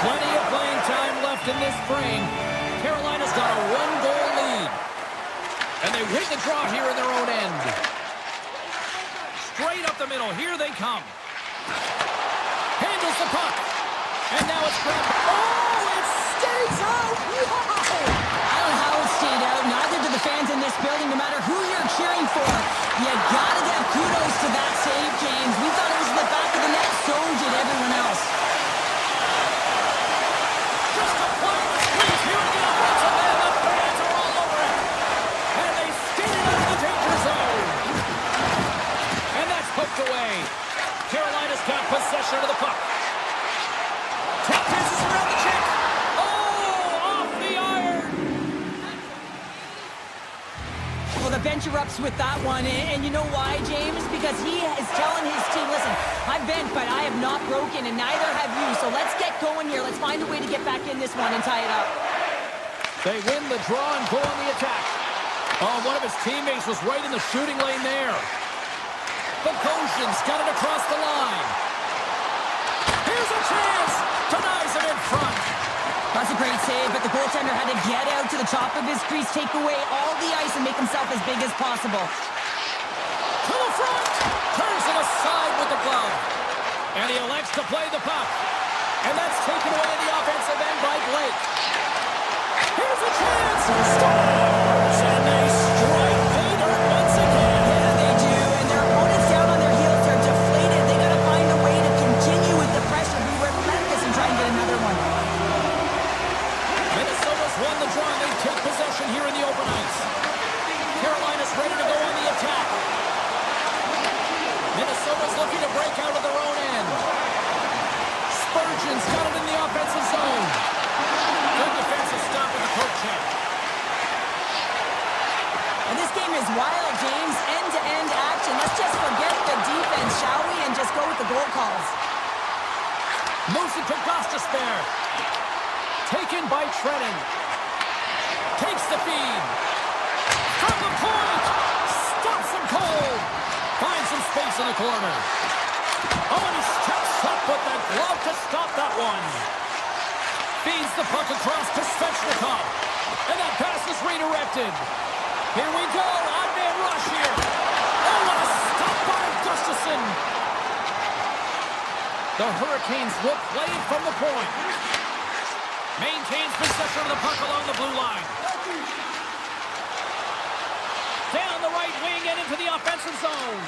Plenty of playing time left in this frame. Carolina's got a 1-goal lead. And they win the draw here in their own end. Straight up the middle. Here they come. Handles the puck. And now it's grabbed. Oh, it stays out. Wow. I don't know how it stayed out. Neither do the fans in this building, no matter who you're cheering for. You gotta give kudos to that save, James. We thought it was in the back of the net. So did everyone else. Just applying the squeeze here in the offensive end. The fans are all over it. And they skate it out of the danger zone. And that's hooked away. Carolina's got possession of the puck. Tap passes around the check. Oh, off the iron. Well, the bench erupts with that one, and you know why, James? Because he is telling his team, listen, I've bent, but I have not broken, and neither have you, so let's get going here. Let's find a way to get back in this one and tie it up. They win the draw and go on the attack. Oh, one of his teammates was right in the shooting lane there. Bogosian's got it across the line. Here's a chance. Denies him in front. That's a great save, but the goaltender had to get out to the top of his crease, take away all the ice, and make himself as big as possible. To the front. Turns it aside with the glove. And he elects to play the puck. And that's taken away in the offensive end by Blake. Here's a chance. Scores! And they strike pay dirt once again. Yeah, they do. And their opponents down on their heels. They're deflated. They got to find a way to continue with the pressure, be relentless, and try and get another one. Minnesota's won the draw. They take possession here in the open ice. Carolina's ready to go on the attack. Minnesota's looking to break out of their own end. Spurgeon's got it in the offensive zone. Good defensive stop with the poke check. And this game is wild, James. End-to-end action. Let's just forget the defense, shall we? And just go with the goal calls. Moves it to Gostisbehere. Taken by Trennan. Takes the feed. From the point. Stops him cold. Finds some space in the corner. Oh, and he steps up with the glove to stop that one. Feeds the puck across to Svechnikov. And that pass is redirected. Here we go. Odd man rush here. Oh, what a stop by Gustafsson. The Hurricanes will play it from the point. Maintains possession of the puck along the blue line. Down the right wing and into the offensive zone.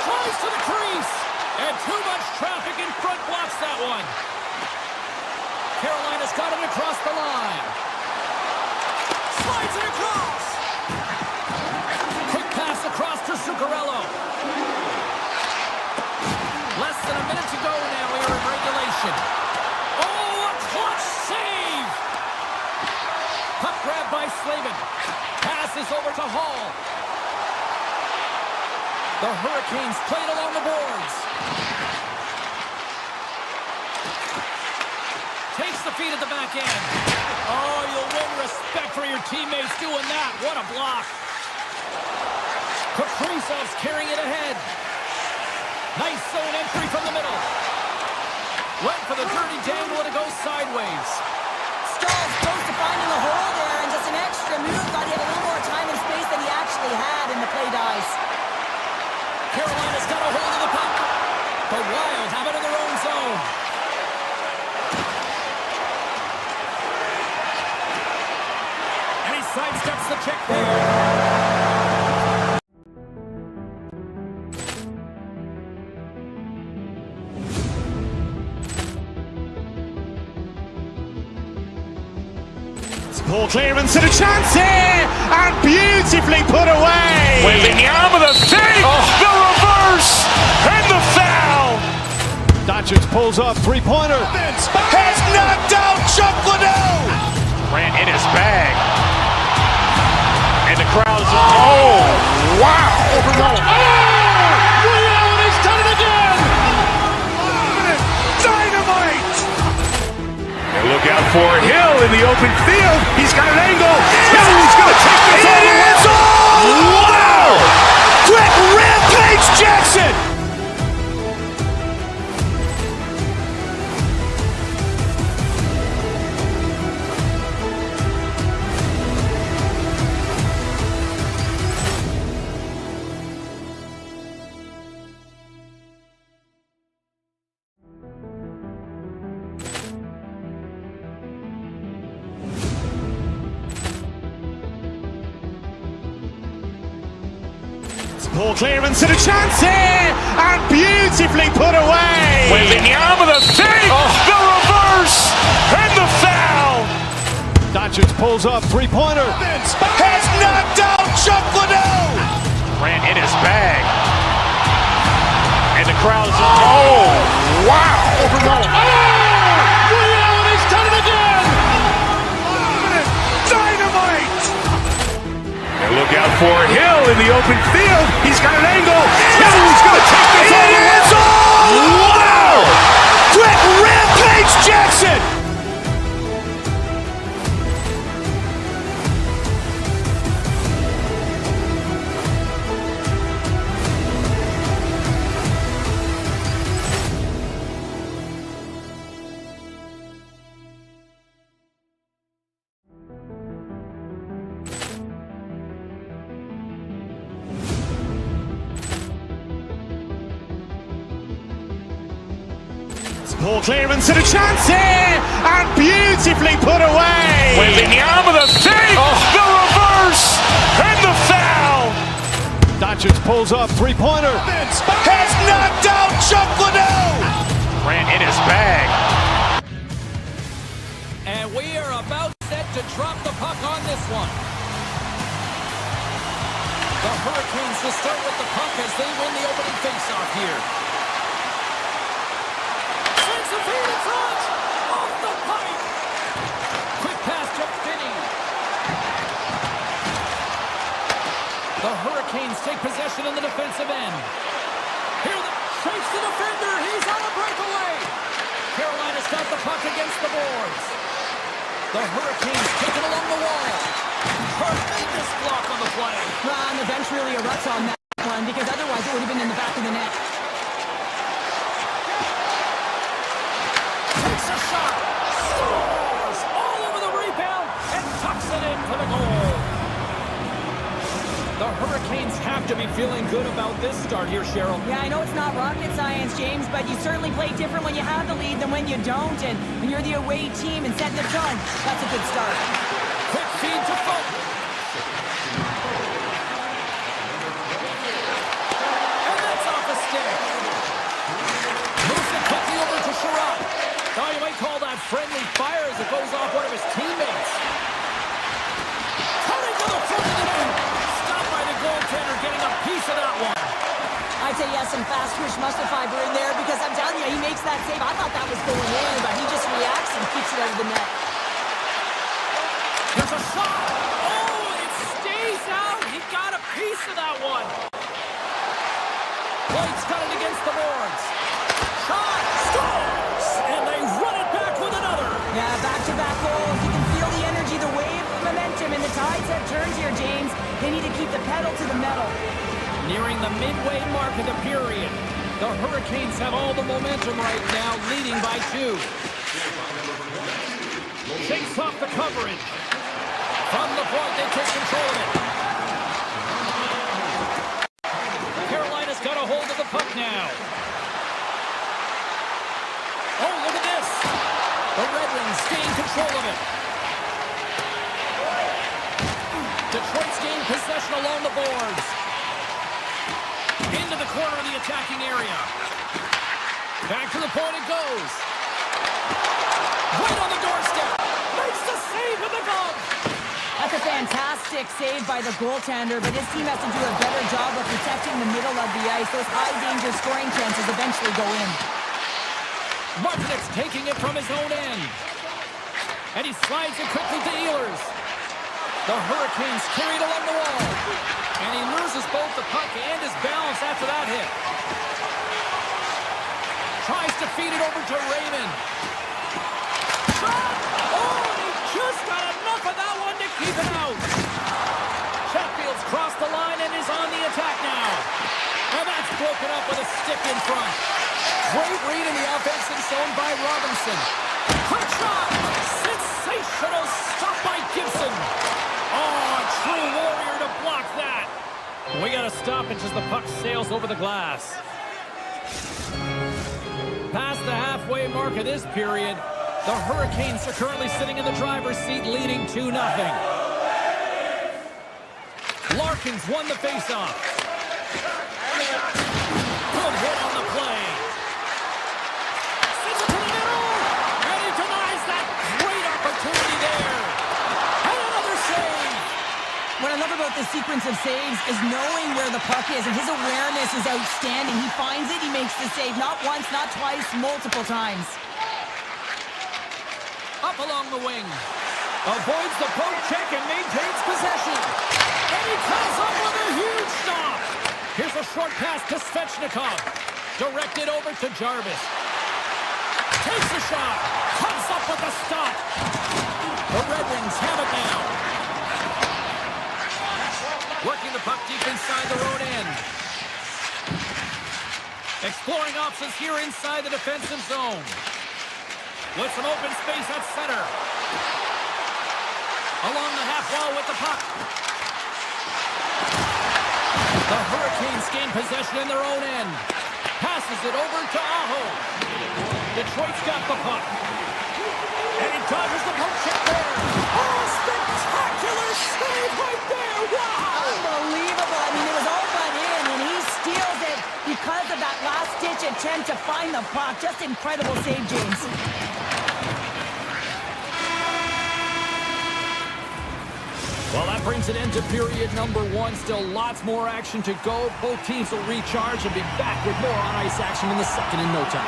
Tries to the crease. And too much traffic in front blocks that one. Carolina's got it across the line. Slides it across. Quick pass across to Zuccarello. Less than a minute to go now here in regulation. Oh, a clutch save! Puck grab by Slavin. Passes over to Hall. The Hurricanes played along the boards. Takes the feed at the back end. Oh, you'll win respect for your teammates doing that. What a block. Kaprizov's carrying it ahead. Nice zone entry from the middle. Went for the dirty dangle and it goes sideways. Stalls close to finding the hole there, and just an extra move. Thought he had a little more time and space than he actually had, and the play dies. Carolina's got a hold of the puck. The Wild have it in their own zone. And he sidesteps the check there. Ball clearance and a chance here, and beautifully put away. Wembanyama the fake, the reverse, and the foul. Doncic pulls up, three-pointer. Has knocked out Chuck Liddell. Ran in his bag. And the crowd is, oh, wow. Ray Allen has done it again. Dynamite. And look out for Hill in the open field. He's got an angle. He's going to take this all the way. Wow. Quick rampage Jackson. Ball clearance and a chance here, and beautifully put away. Wembanyama the fake, the reverse, and the foul. Doncic pulls up, three-pointer. Has knocked out Chuck Liddell. Ran in his bag. And the crowd is, oh, wow. Ray Allen has done it again. Dynamite. And look out for Hill in the open field. He's got an angle. He's going to take this all the way. Wow. Quick rampage Jackson. Ball clearance and a chance here, and beautifully put away. Wembanyama the fake, the reverse, and the foul. Doncic pulls up, three-pointer. Has knocked out Chuck Liddell. Ran in his bag. And we are about set to drop the puck on this one. The Hurricanes to start with the puck as they win the opening faceoff here. Sends a feed in front. Off the pipe. Quick pass to Finney. The Hurricanes take possession in the defensive end. Here the chase the defender. He's on a breakaway. Carolina's got the puck against the boards. The Hurricanes take it along the wall. Tremendous block on the play. Well, on the bench really erupts on that one because otherwise it would have been in the back of the net. Takes a shot. Scores all over the rebound and tucks it in for the goal. The Hurricanes have to be feeling good about this start here, Cheryl. Yeah, I know it's not rocket science, James, but you certainly play different when you have the lead than when you don't. And when you're the away team and setting the tone, that's a good start. Quick feed to Folk. And that's off a stick. Moves it quickly over to Sherrod. Oh, you might call that friendly fire as it goes off one of his teammates. Coming to the front of the net. Stopped by the goaltender, getting a piece of that one. I'd say he has some fast twitch muscle fiber in there because I'm telling you, he makes that save. I thought that was going in, but he just reacts and keeps it out of the net. There's a shot. Oh, it stays out. He got a piece of that one. White's got it against the boards. Shot. Scores. And they run it back with another. Yeah, back-to-back goals. You can feel the energy, the wave, the momentum, and the tides have turned here, James. They need to keep the pedal to the metal. Nearing the midway mark of the period. The Hurricanes have all the momentum right now, leading by 2. Shakes off the coverage. From the point, they take control of it. Carolina's got a hold of the puck now. Oh, look at this. The Red Wings gain control of it. Detroit's gained possession along the boards. Into the corner of the attacking area. Back to the point it goes. Right on the doorstep. Makes the save with the glove. That's a fantastic save by the goaltender, but his team has to do a better job of protecting the middle of the ice. Those high-danger scoring chances eventually go in. Martinet's taking it from his own end. And he slides it quickly to Ehlers. The Hurricanes carried along the wall. And he loses both the puck and his balance after that hit. Tries to feed it over to Raymond. Shot! Oh, he just got enough of that one to keep it out. Chatfield's crossed the line and is on the attack now. And that's broken up with a stick in front. Great read in the offensive zone by Robinson. Quick shot! Sensational stop by Gibson. Oh, a true warrior to block that. We got to stop it as the puck sails over the glass. Past the halfway mark of this period, the Hurricanes are currently sitting in the driver's seat, leading 2-0. Larkins won the faceoff. Good hit on the play. Sends it to the middle, and he denies that great opportunity there. And another save. What I love about this sequence of saves is knowing where the puck is, and his awareness is outstanding. He finds it, he makes the save, not once, not twice, multiple times. Up along the wing. Avoids the poke check and maintains possession. And he comes up with a huge stop. Here's a short pass to Svechnikov. Directed over to Jarvis. Takes a shot. Comes up with a stop. The Red Wings have it now. Working the puck deep inside their own end. Exploring options here inside the defensive zone. With some open space at center. Along the half wall with the puck. The Hurricanes gain possession in their own end. Passes it over to Aho. Detroit's got the puck. And he dodges the poke check there. Oh, spectacular save right there. Wow! Unbelievable. I mean, it was all but in, and he steals it because of that last-ditch attempt to find the puck. Just incredible save, James. Well, that brings an end to period number one. Still lots more action to go. Both teams will recharge and be back with more on-ice action in the second in no time.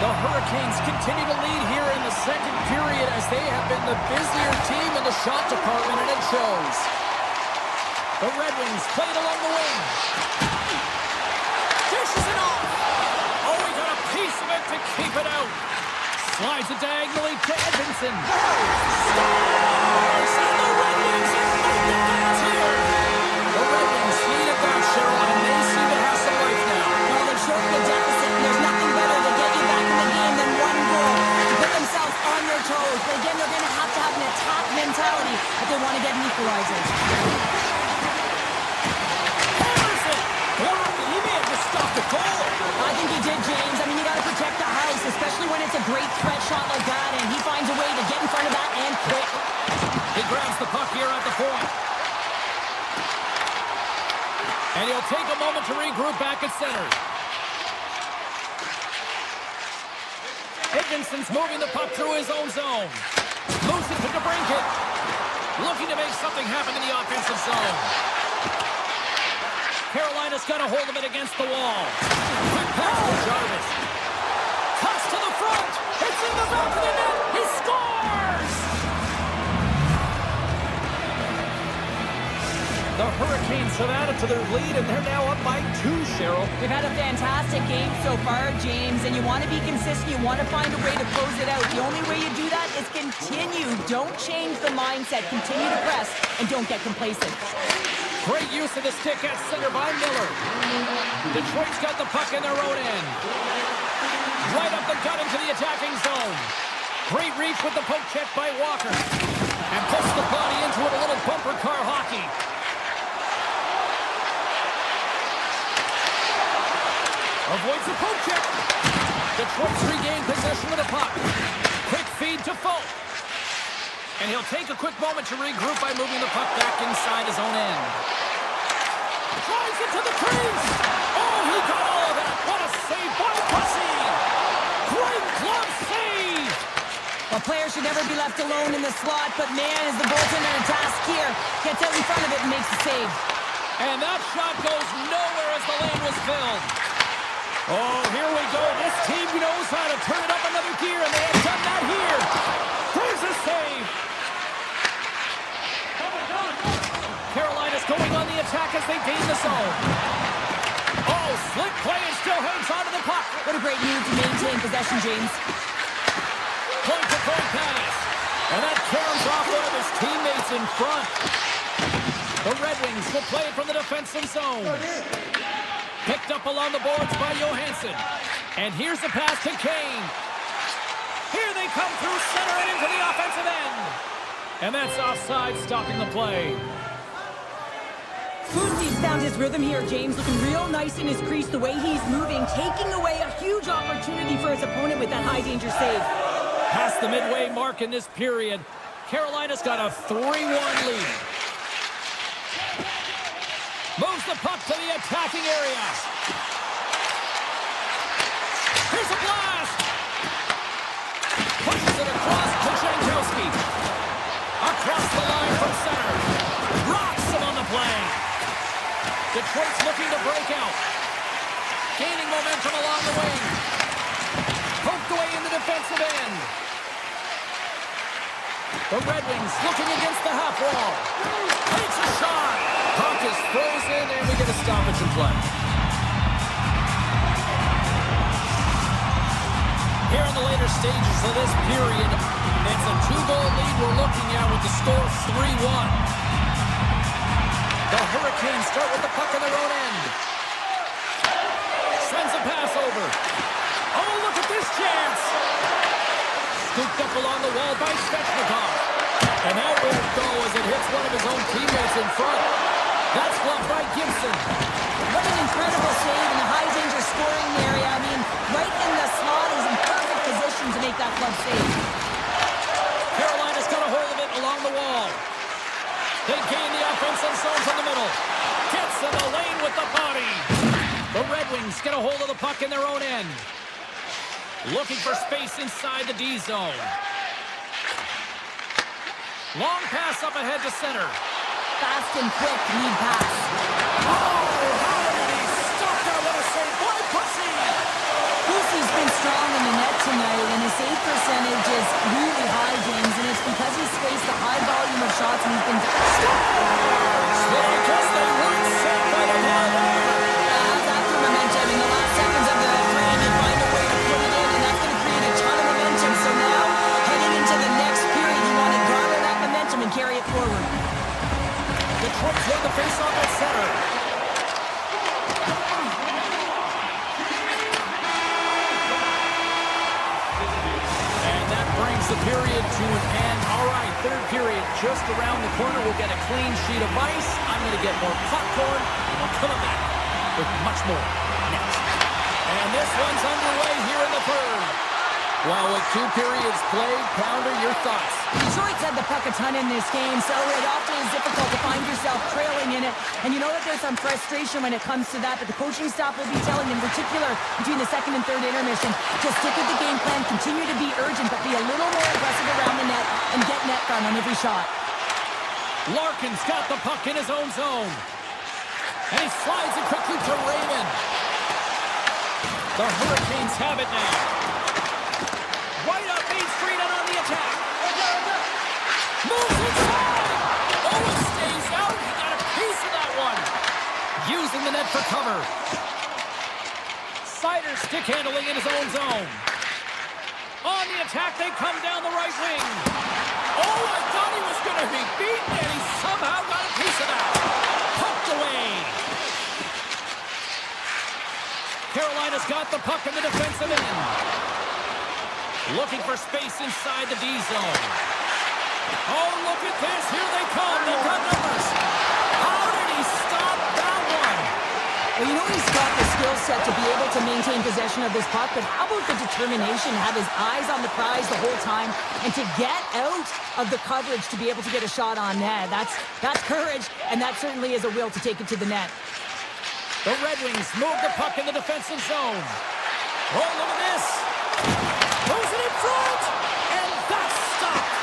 The Hurricanes continue to lead here in the second period as they have been the busier team in the shot department, and it shows. The Red Wings play it along the wing. Dishes it off. Oh, he got a piece of it to keep it out. Slides it diagonally to Edvinsson. Scores! And the Red Wings are making the dance here. The Red Wings needed that, Cheryl, and they seem to have some life now. Well, they're short the deficit, and there's nothing better to get you back in the game than one goal to put themselves on their toes. But again, they're going to have an attack mentality if they want to get an equalizer. He may have just stopped the goal. I think he did, James. I mean, you got to protect the house, especially when it's a great threat shot like that, and he finds a way to get in front of that and quick. He grabs the puck here at the point. And he'll take a moment to regroup back at center. Edvinsson's moving the puck through his own zone. Moves it to DeBrincat. Looking to make something happen in the offensive zone. Carolina's got a hold of it against the wall. Quick pass to Jarvis. Cuts to the front. It's in the back of the net. He scores! The Hurricanes have added to their lead, and they're now up by 2, Cheryl. They've had a fantastic game so far, James, and you want to be consistent. You want to find a way to close it out. The only way you do that is continue. Don't change the mindset. Continue to press, and don't get complacent. Great use of the stick at center by Miller. Detroit's got the puck in their own end. Right up the gut into the attacking zone. Great reach with the poke check by Walker. And puts the body into it, a little bumper car hockey. Avoids the poke check. Detroit's regained possession of the puck. Quick feed to Folk. And he'll take a quick moment to regroup by moving the puck back inside his own end. Drives it to the crease. Oh, he got all of that. What a save by Bussy. Great glove save. Well, players should never be left alone in the slot, but man, is the goaltender in task here. Gets out in front of it and makes the save. And that shot goes nowhere as the lane was filled. Oh, here we go. This team knows how to turn it up another gear, and they have done that here. There's a save. Carolina's going on the attack as they gain the zone. Oh, slick play and still hangs onto the puck. What a great move to maintain possession, James. Point-to-point pass. And that caroms off one of his teammates in front. The Red Wings will play it from the defensive zone. Picked up along the boards by Johansson. And here's the pass to Kane. Here they come through center and into the offensive end. And that's offside, stopping the play. Fuzi's found his rhythm here, James, looking real nice in his crease, the way he's moving, taking away a huge opportunity for his opponent with that high-danger save. Past the midway mark in this period, Carolina's got a 3-1 lead. Moves the puck to the attacking area. Here's a blast. Pushes it across to Jankowski. Across the line from center. Rocks him on the play. Detroit's looking to break out. Gaining momentum along the wing. Poked away in the defensive end. The Red Wings looking against the half wall. Takes a shot. Puck is frozen, and we get a stoppage in play. Here in the later stages of this period, it's a 2-goal lead we're looking at with the score 3-1. The Hurricanes start with the puck on their own end. Sends a pass over. Oh, look at this chance! Scooped up along the wall by Svechnikov. And that won't go as it hits one of his own teammates in front. That's blocked by Gibson. What an incredible save in the high-danger scoring area. I mean, right in the slot. He's in perfect that club safe. Carolina's got a hold of it along the wall. They gain the offensive zone from the middle. Gets in the lane with the body. The Red Wings get a hold of the puck in their own end. Looking for space inside the D zone. Long pass up ahead to center. Fast and quick lead pass. Oh, how did he stop that? What a save by Pussy! Pussy's been strong in the net tonight, and his save percentage is really high, James, and it's because he's faced a high volume of shots and he's been... Slow because they weren't saved by the net. After momentum in the last seconds of the frame, you find a way to put it in, and that's going to create a ton of momentum. So now, heading into the next period, you want to garner that momentum and carry it forward. Detroit's won the face-off at center. And that brings the period to an end. All right, third period just around the corner. We'll get a clean sheet of ice. I'm going to get more popcorn, and we're coming back with much more next. And this one's underway here in the third. Well, with 2 periods played, Pounder, your thoughts? Detroit's had the puck a ton in this game, so it often is difficult to find yourself trailing in it. And you know that there's some frustration when it comes to that, but the coaching staff will be telling, in particular, between the second and third intermission, to stick with the game plan, continue to be urgent, but be a little more aggressive around the net and get net front on every shot. Larkin's got the puck in his own zone. And he slides it quickly to Raymond. The Hurricanes have it now. Right up Main Street and on the attack. Moves inside. Oh, it stays out. He got a piece of that one. Using the net for cover. Sider stick handling in his own zone. On the attack, they come down the right wing. Oh, I thought he was going to be beaten, and he somehow got a piece of that. Pumped away. Carolina's got the puck in the defensive end. Looking for space inside the D zone. Oh, look at this. Here they come. They've got numbers. How did he stop that one? Well, you know he's got the skill set to be able to maintain possession of this puck, but how about the determination, have his eyes on the prize the whole time, and to get out of the coverage to be able to get a shot on net? That's courage, and that certainly is a will to take it to the net. The Red Wings move the puck in the defensive zone. Oh, look at this. Throws it in front, and that's stopped.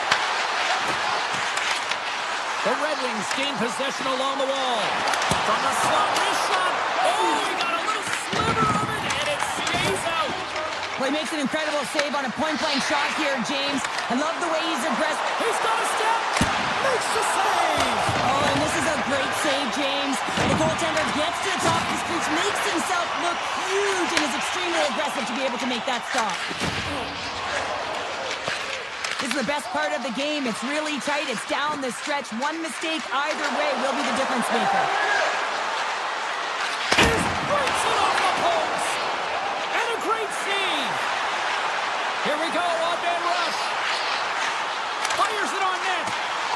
The Red Wings gain possession along the wall. From the slot, wrist shot. Oh, he got a little sliver of it, and it stays out. Well, he makes an incredible save on a point-blank shot here, James. I love the way he's aggressive. He's got a step. Makes the save. Oh, and this is a great save, James. The goaltender gets to the top of his crease, makes himself look huge, and is extremely aggressive to be able to make that stop. This is the best part of the game. It's really tight. It's down the stretch. One mistake either way will be the difference maker. Breaks it off the post. And a great save. Here we go, odd-man rush. Fires it on net.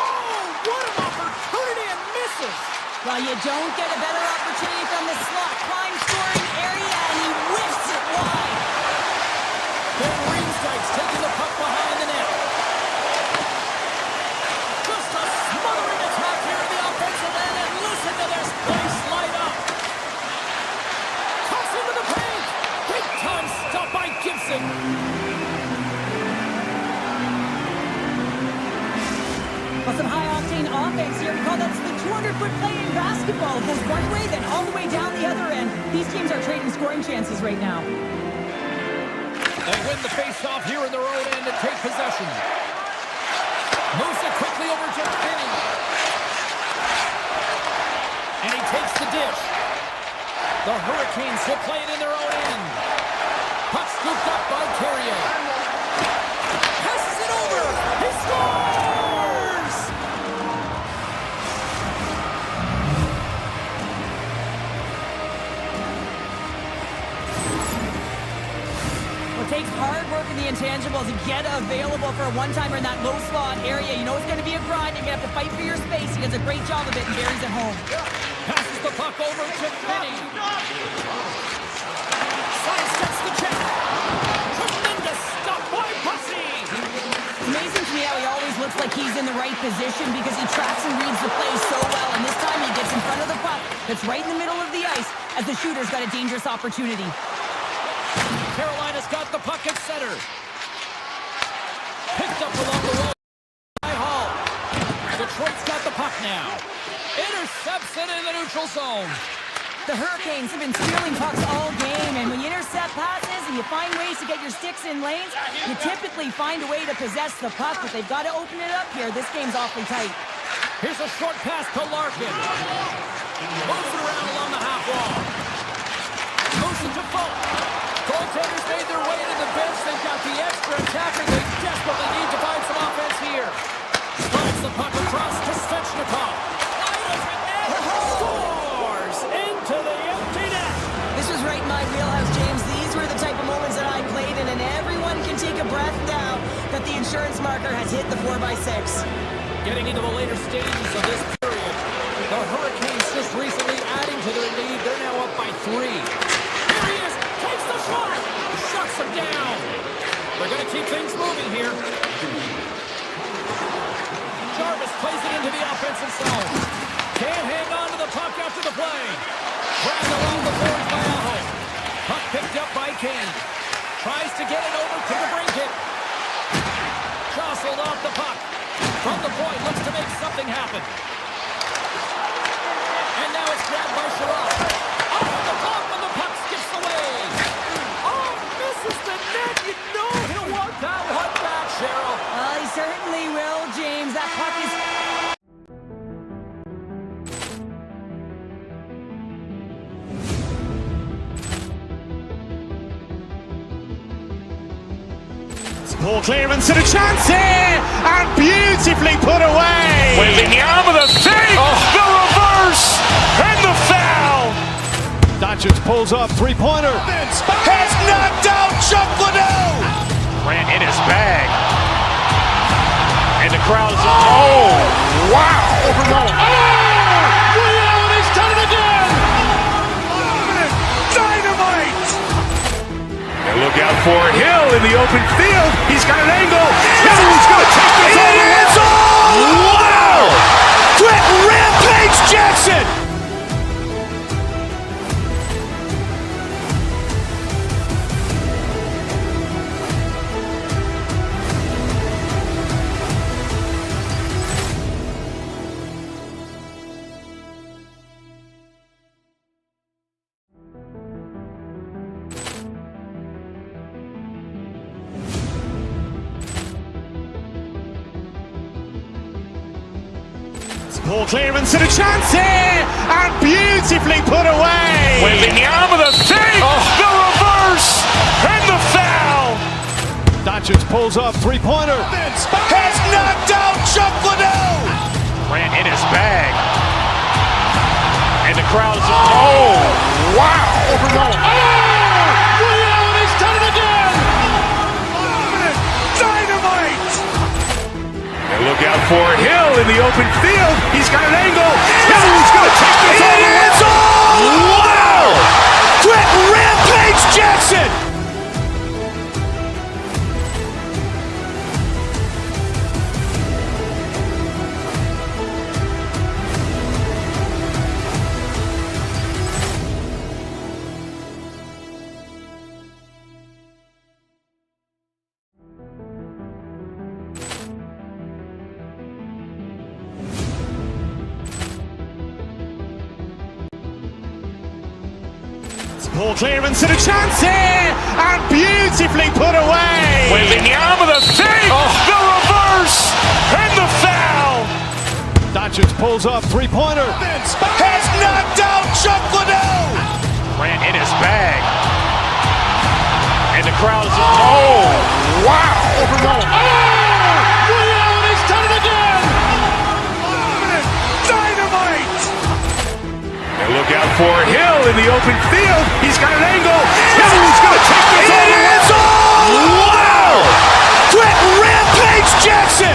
Oh, what an opportunity, and misses. Well, you don't get a better opportunity from the slot. Prime scoring area, and he whiffs it wide. Ben Riemsdyk's taking the puck behind the net. Just a smothering attack here in the offensive end, and listen to this place light up. Toss into the paint. Big time stop by Gibson. Well, some high-octane offense here. We call that the 200-foot play in basketball. It goes one way, then all the way down the other end. These teams are trading scoring chances right now. They win the face-off here in their own end and take possession. Moves it quickly over to Finney. And he takes the dish. The Hurricanes will play it in their own end. Puck scooped up by Carrier. Passes it over. He scores! It takes hard work in the intangibles to get available for a one-timer in that low slot area. You know it's going to be a grind. You're going to have to fight for your space. He does a great job of it and buries it home. Passes the puck over to Finney. Sidesteps the check. Tremendous stop by Bussy. looks like he's in the right position because he tracks and reads the play so well. And this time he gets in front of the puck that's right in the middle of the ice as the shooter's got a dangerous opportunity. Carolina's got the puck at center. Picked up along the wall by Hall. Detroit's got the puck now. Intercepts it in the neutral zone. The Hurricanes have been stealing pucks all game, and when you intercept passes and you find ways to get your sticks in lanes, you typically find a way to possess the puck, but they've got to open it up here. This game's awfully tight. Here's a short pass to Larkin. Moves it around along the half wall. Moves it to Fulton. Goaltenders made their way to the bench. They've got the extra attacker. They desperately need to find some offense here. Slides the puck across to Svechnikov. Scores into the empty net. This was right in my wheelhouse, James. These were the type of moments that I played in, and everyone can take a breath now that the insurance marker has hit the 4x6. Getting into the later stages of this period, the Hurricanes just recently adding to their lead. They're now up by 3. Here he is, takes the shot, shuts him down. They're going to keep things moving here. Jarvis plays it into the offensive zone. Can't hang on to the puck after the play. Grabbed along the boards by Aho. Puck picked up by Kane. Tries to get it over to the brinket. Jostled off the puck. From the point, looks to make something happen. And now it's grabbed by Sherrod. Off the top, and the puck skips away. Oh, misses the net. You know he'll want that one back, Cheryl. Well, he certainly will, James. That puck is... Ball clearance and a chance here, and beautifully put away. Waving the arm of the save, the reverse, and the foul. Doncic pulls up, three-pointer. Has knocked out Chuck Liddell. Grant in his bag. And the crowd is, oh, wow. Rio, and he's done it again. Dynamite. And look out for Hill in the open field. He's got an angle. Hill's going to take this all the way. Wow. Quick rampage Jackson. Ball clearance and a chance here, and beautifully put away. Waving the arm of the save, the reverse, and the foul. Doncic pulls up, three-pointer. Has knocked out Chuck Liddell. Grant in his bag. And the crowd is, oh, wow. Rio, and he's done it again. Dynamite. And look out for Hill in the open field. He's got an angle. Hill's going to take this all the way. Wow. Quick rampage Jackson. Ball clearance and a chance here, and beautifully put away. Waving the arm of the save, the reverse, and the foul. Doncic pulls up, three-pointer. Has knocked out Chuck Liddell. Grant in his bag. And the crowd is, oh, wow. Rio, and he's done it again. Dynamite. And look out for Hill in the open field. He's got an angle. Hill's going to take this all the way. Wow. Quick rampage Jackson.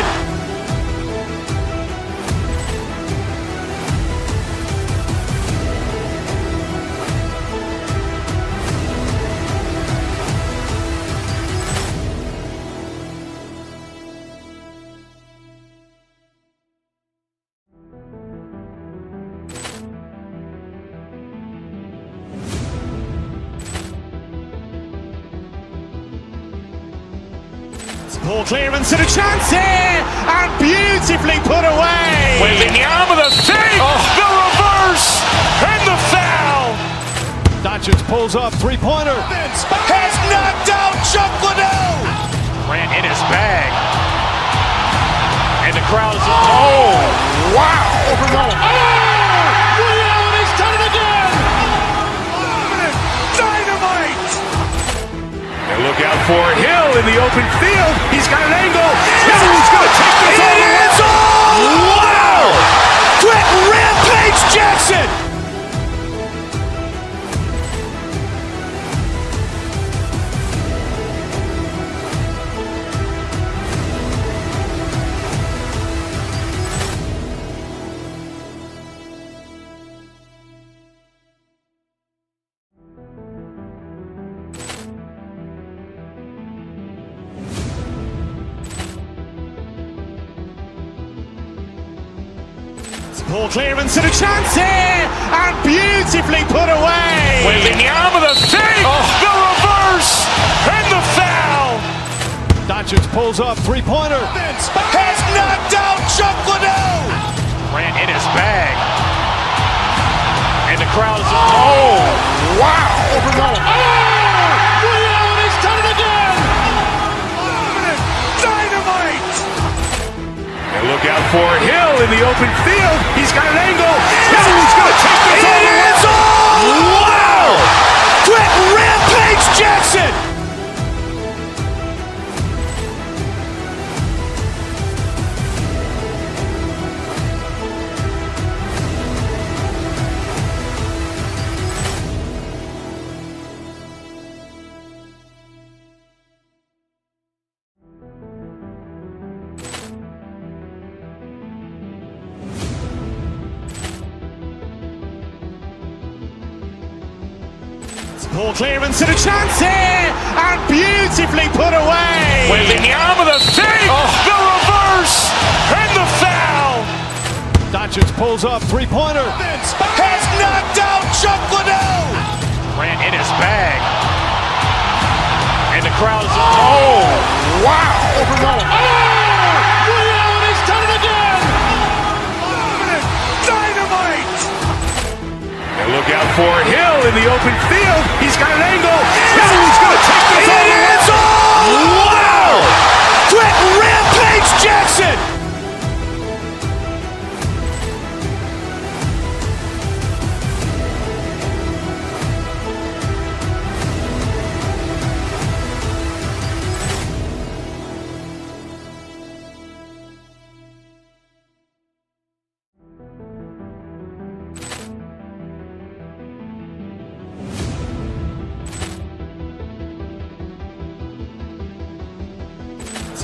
Ball clearance and a chance here, and beautifully put away. Waving the arm of the fake, the reverse, and the foul. Doncic pulls up, three-pointer. Has knocked out Chuck Liddell. Grant in his bag. And the crowd is, oh, wow. Overrun. Ray Allen has done it again. Dynamite. And look out for Hill in the open field. He's got an angle. He's going to take this all the way. Wow! Quick Rampage Jackson. Ball clearance and a chance here, and beautifully put away. Waving the arm of the fake, the reverse, and the foul. Doncic pulls up, three-pointer. Has knocked out Chuck Liddell. Grant in his bag. And the crowd is, oh, wow. Overrun. Ray Allen has done it again. Dynamite. And look out for Hill in the open field. He's got an angle. He's going to take this all the way. Wow! Quick Rampage Jackson. Ball clearance and a chance here, and beautifully put away. Waving the arm of the fake, the reverse, and the foul. Doncic pulls up, three-pointer. Has knocked out Chuck Liddell. Grant in his bag. And the crowd is, oh, wow. Overrun. Ray Allen has done it again. Dynamite. And look out for Hill in the open field. He's got an angle. He's going to take this all the way. Wow! Quick Rampage Jackson.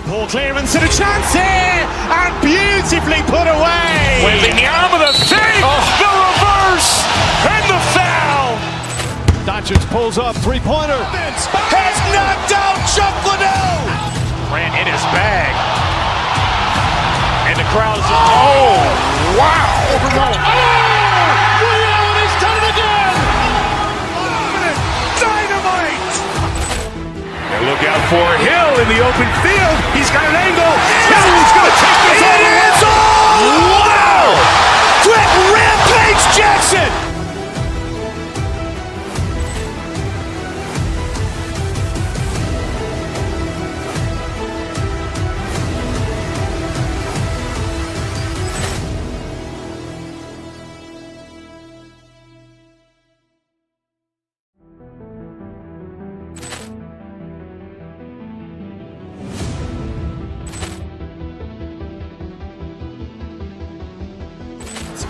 Ball clearance and a chance here, and beautifully put away. Waving the arm of the fake, the reverse, and the foul. Doncic pulls up, three-pointer. Has knocked out Chuck Liddell. Grant in his bag. And the crowd is, oh, wow. Overrun. Ray Allen has done it again. Dynamite. And look out for Hill in the open field. He's got an angle. He's going to take this all the way. Wow! Quick Rampage Jackson.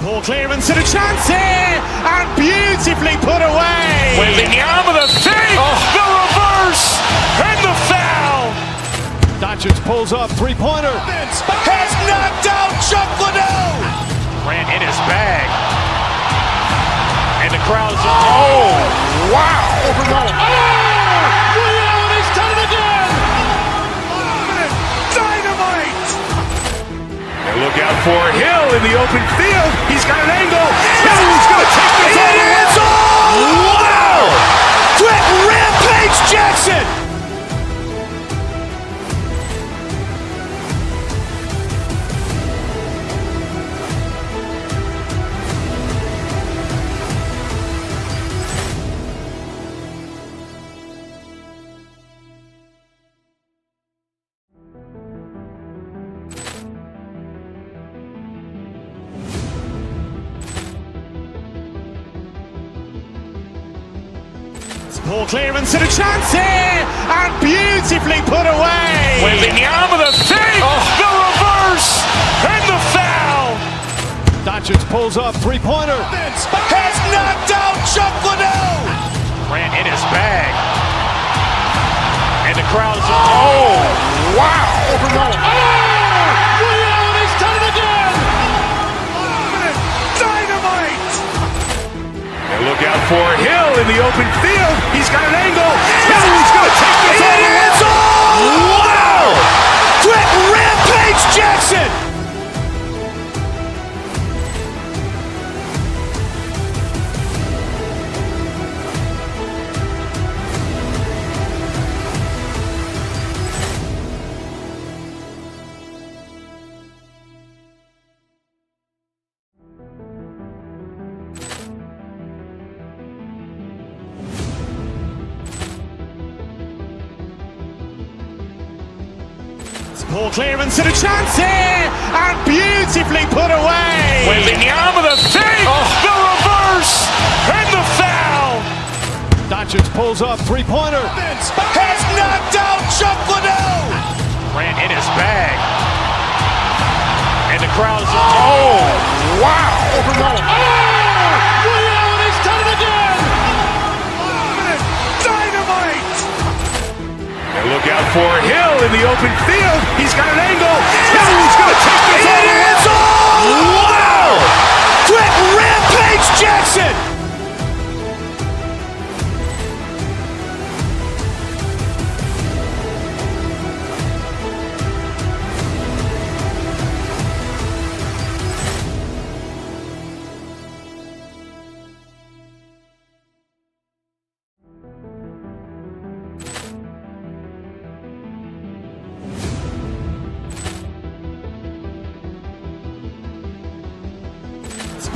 Ball clearance and a chance here, and beautifully put away. Waving the arm of the fake, the reverse, and the foul. Doncic pulls up, three-pointer. Has knocked out Chuck Liddell. Grant in his bag. And the crowd is, oh, wow. Overrun. Ray Allen has done it again. Dynamite. And look out for Hill in the open field. He's got an angle. He's going to take this all the way. Wow! Quick Rampage Jackson. Poor clearance and a chance here, and beautifully put away. With the arm of the fake, the reverse, and the foul. Doncic pulls up, three-pointer. Has knocked out Chuck Liddell. Grant in his bag. And the crowd is, oh, wow. Liddell, and he's done it again. Dynamite. And look out for Hill in the open field. He's got an angle. Hill is going to take this all the way. Wow! Quick Rampage Jackson. Poor clearance and a chance here, and beautifully put away. With the arm of the fake, the reverse, and the foul. Doncic pulls up, three-pointer. Has knocked out Chuck Liddell. Grant in his bag. And the crowd is, oh, wow. Liddell, and he's done it again. Dynamite. And look out for Hill in the open field. He's got an angle. Hill is going to take this all the way. Wow! Quick Rampage Jackson.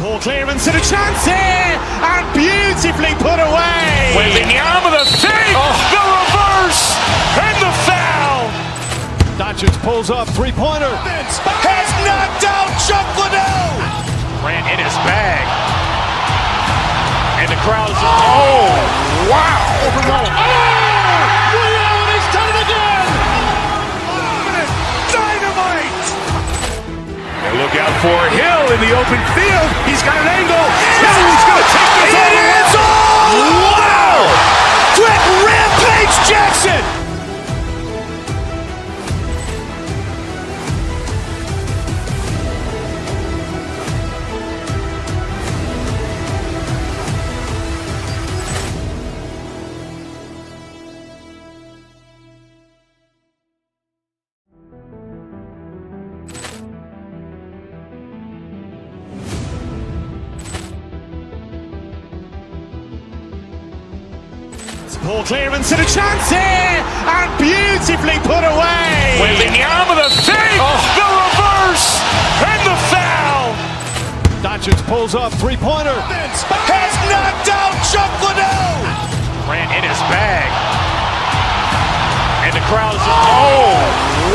Poor clearance and a chance here, and beautifully put away. With the arm of the fake, the reverse, and the foul. Doncic pulls up, three-pointer. Has knocked out Chuck Liddell. Grant in his bag. And the crowd is, oh, wow. Liddell, and he's done it again. Dynamite. And look out for Hill in the open field. He's got an angle. Hill is going to take this all the way. Wow! Quick Rampage Jackson. Poor clearance and a chance here, and beautifully put away. With the arm of the fake, the reverse, and the foul. Doncic pulls up, three-pointer. Has knocked out Chuck Liddell. Grant in his bag. And the crowd is, oh,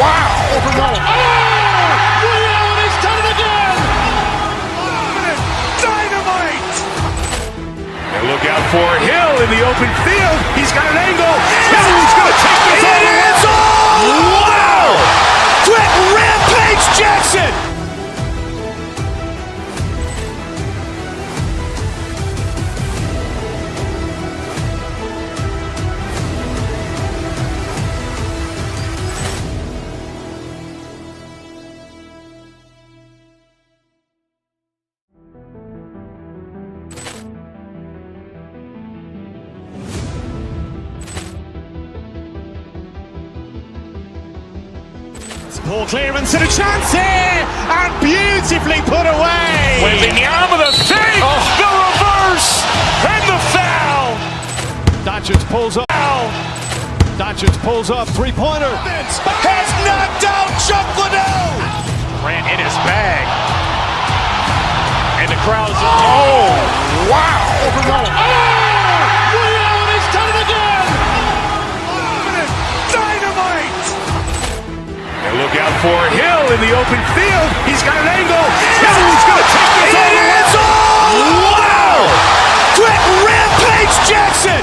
wow. Liddell, and he's done it again. Dynamite. And look out for Hill in the open field. He's got an angle. Hill is going to take this all the way. Wow! Quick Rampage Jackson. Poor clearance and a chance here, and beautifully put away. With the arm of the fake, the reverse, and the foul. Doncic pulls up. Doncic pulls up, three-pointer. Has knocked out Chuck Liddell. Grant in his bag. And the crowd is, oh, wow. Liddell, and he's done it again. Dynamite. And look out for Hill in the open field. He's got an angle. Hill is going to take this all the way. Wow! Quick Rampage Jackson.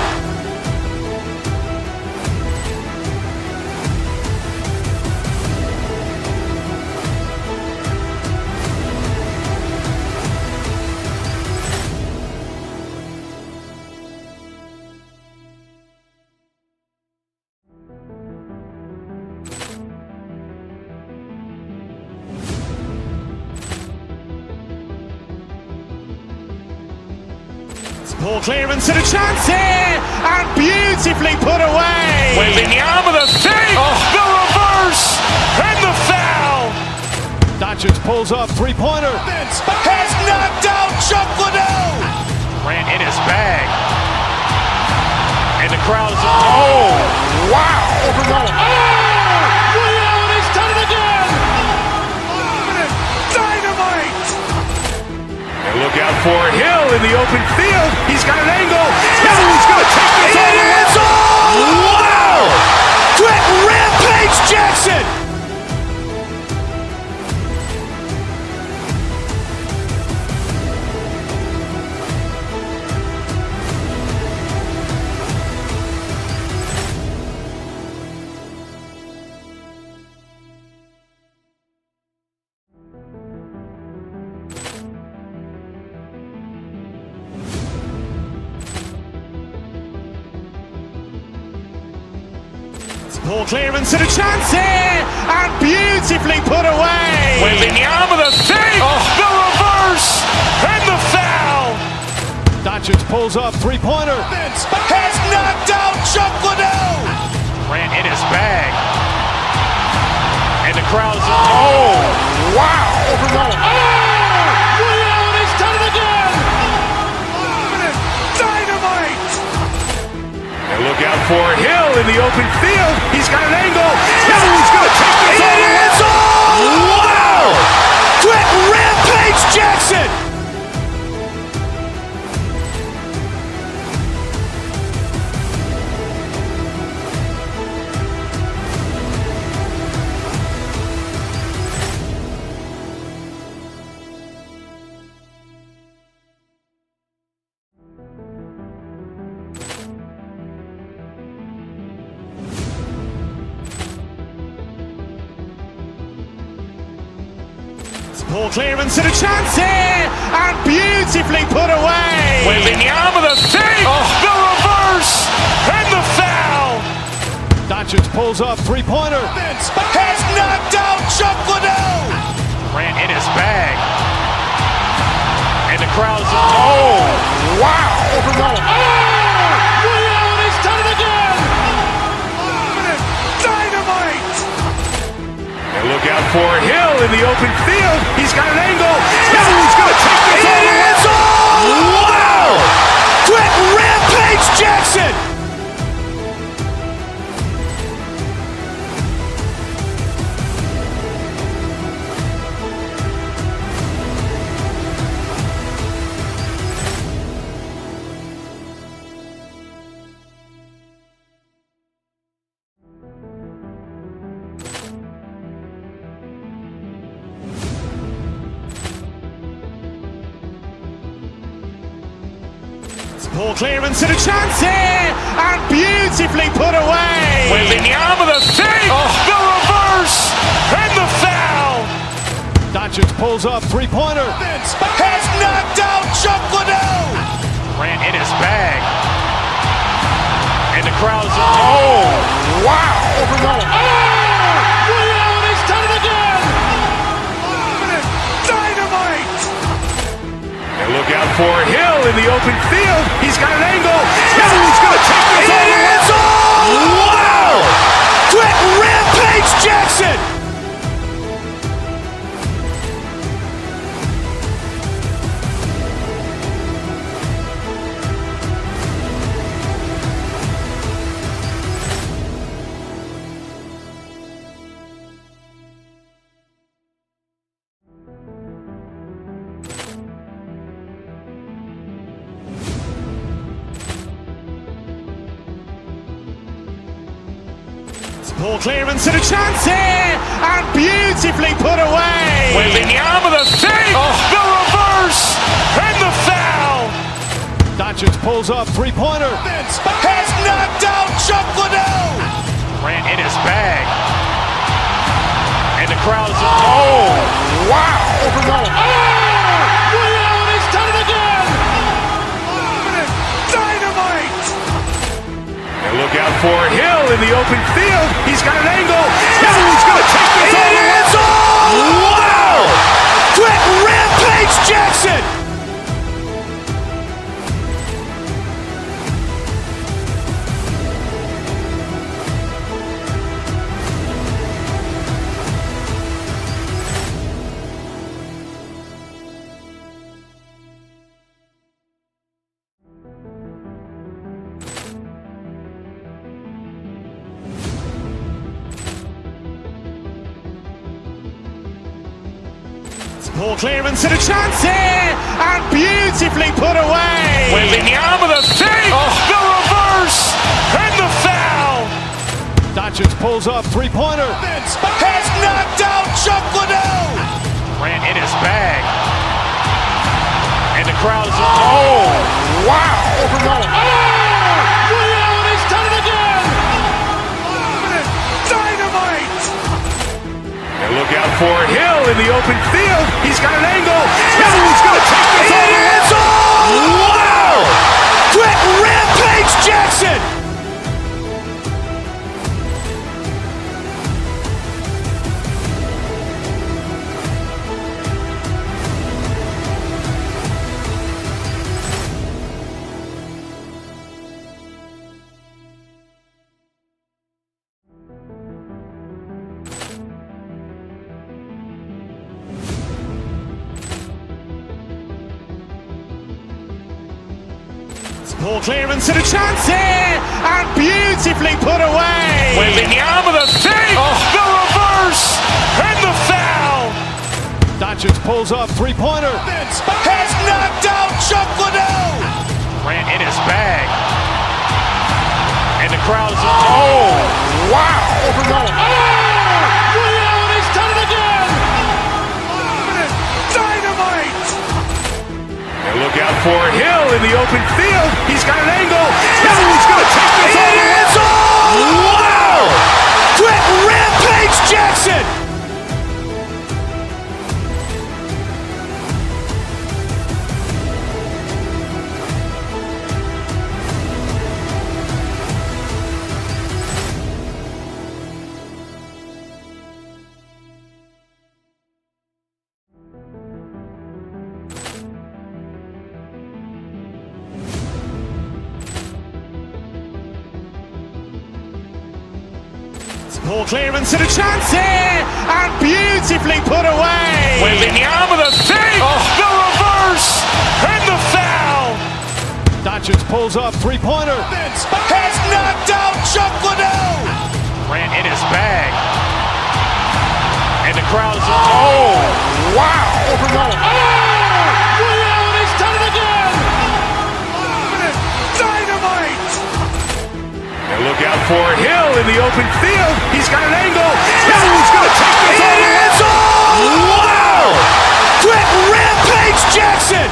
Ball clearance and a chance here, and beautifully put away. Waving the arm of the save, the reverse, and the foul. Doncic pulls up, three-pointer. Has knocked out Chuck Liddell. Ran in his bag. And the crowd is, oh, wow. Liddell has done it again. Dynamite. And look out for Hill in the open field. He's got an angle. He's going to take this all the way. Wow. Quick Rampage Jackson. Ball clearance and a chance here, and beautifully put away. Waving the arm of the save, the reverse, and the foul. Doncic pulls up, three-pointer. Has knocked out Chuck Liddell. Ran in his bag. And the crowd is, oh, wow. Liddell has done it again. Dynamite. And look out for Hill in the open field. He's got an angle. He's going to take this all the way. Wow. Quick Rampage Jackson. Ball clearance and a chance here, and beautifully put away. Waving the arm of the save, the reverse, and the foul. Doncic pulls up, three-pointer. Has knocked out Chuck Liddell. Ran in his bag. And the crowd is, oh, wow. Liddell has done it again. Dynamite. And look out for Hill in the open field. He's got an angle. He's going to take this all the way. Wow. Quick Rampage Jackson. Ball clearance and a chance here, and beautifully put away. Waving the arm of the save, the reverse, and the foul. Doncic pulls up, three-pointer. Has knocked out Chuck Liddell. Ran in his bag. And the crowd is, oh, wow. Liddell has done it again. Dynamite. And look out for Hill in the open field. He's got an angle. He's going to take this all the way. Wow. Quick Rampage Jackson. Ball clearance and a chance here, and beautifully put away. Waving the arm of the save, the reverse, and the foul. Doncic pulls up, three-pointer. Has knocked out Chuck Liddell. Ran in his bag. And the crowd is, oh, wow. Liddell has done it again. Dynamite. And look out for Hill in the open field. He's got an angle. He's going to take this all the way. Wow. Quick Rampage Jackson. Ball clearance and a chance here, and beautifully put away. Wembanyama the fake, the reverse, and the foul. Doncic pulls up, three-pointer. Has knocked out Chuck Liddell. Grant in his bag. And the crowd is, oh, wow. Leon has done it again. Dynamite. And look out for Hill in the open field. He's got an angle. He's going to take this all the way. Wow. Quick rampage Jackson. Ball clearance and a chance here, and beautifully put away. Wembanyama the fake, the reverse, and the foul. Doncic pulls up, three-pointer. Has knocked out Chuck Liddell. Grant in his bag. And the crowd is, oh, wow. Leon has done it again. Dynamite. And look out for Hill in the open field. He's got an angle. He's going to take this all the way. Wow. Quick rampage Jackson. Ball clearance and a chance here, and beautifully put away. Wembanyama the fake, the reverse, and the foul. Doncic pulls up, three-pointer. Has knocked out Chuck Liddell. Grant in his bag. And the crowd is, oh, wow. Leon has done it again. Dynamite. And look out for Hill in the open field. He's got an angle. He's going to take this all the way. Wow. Quick rampage Jackson.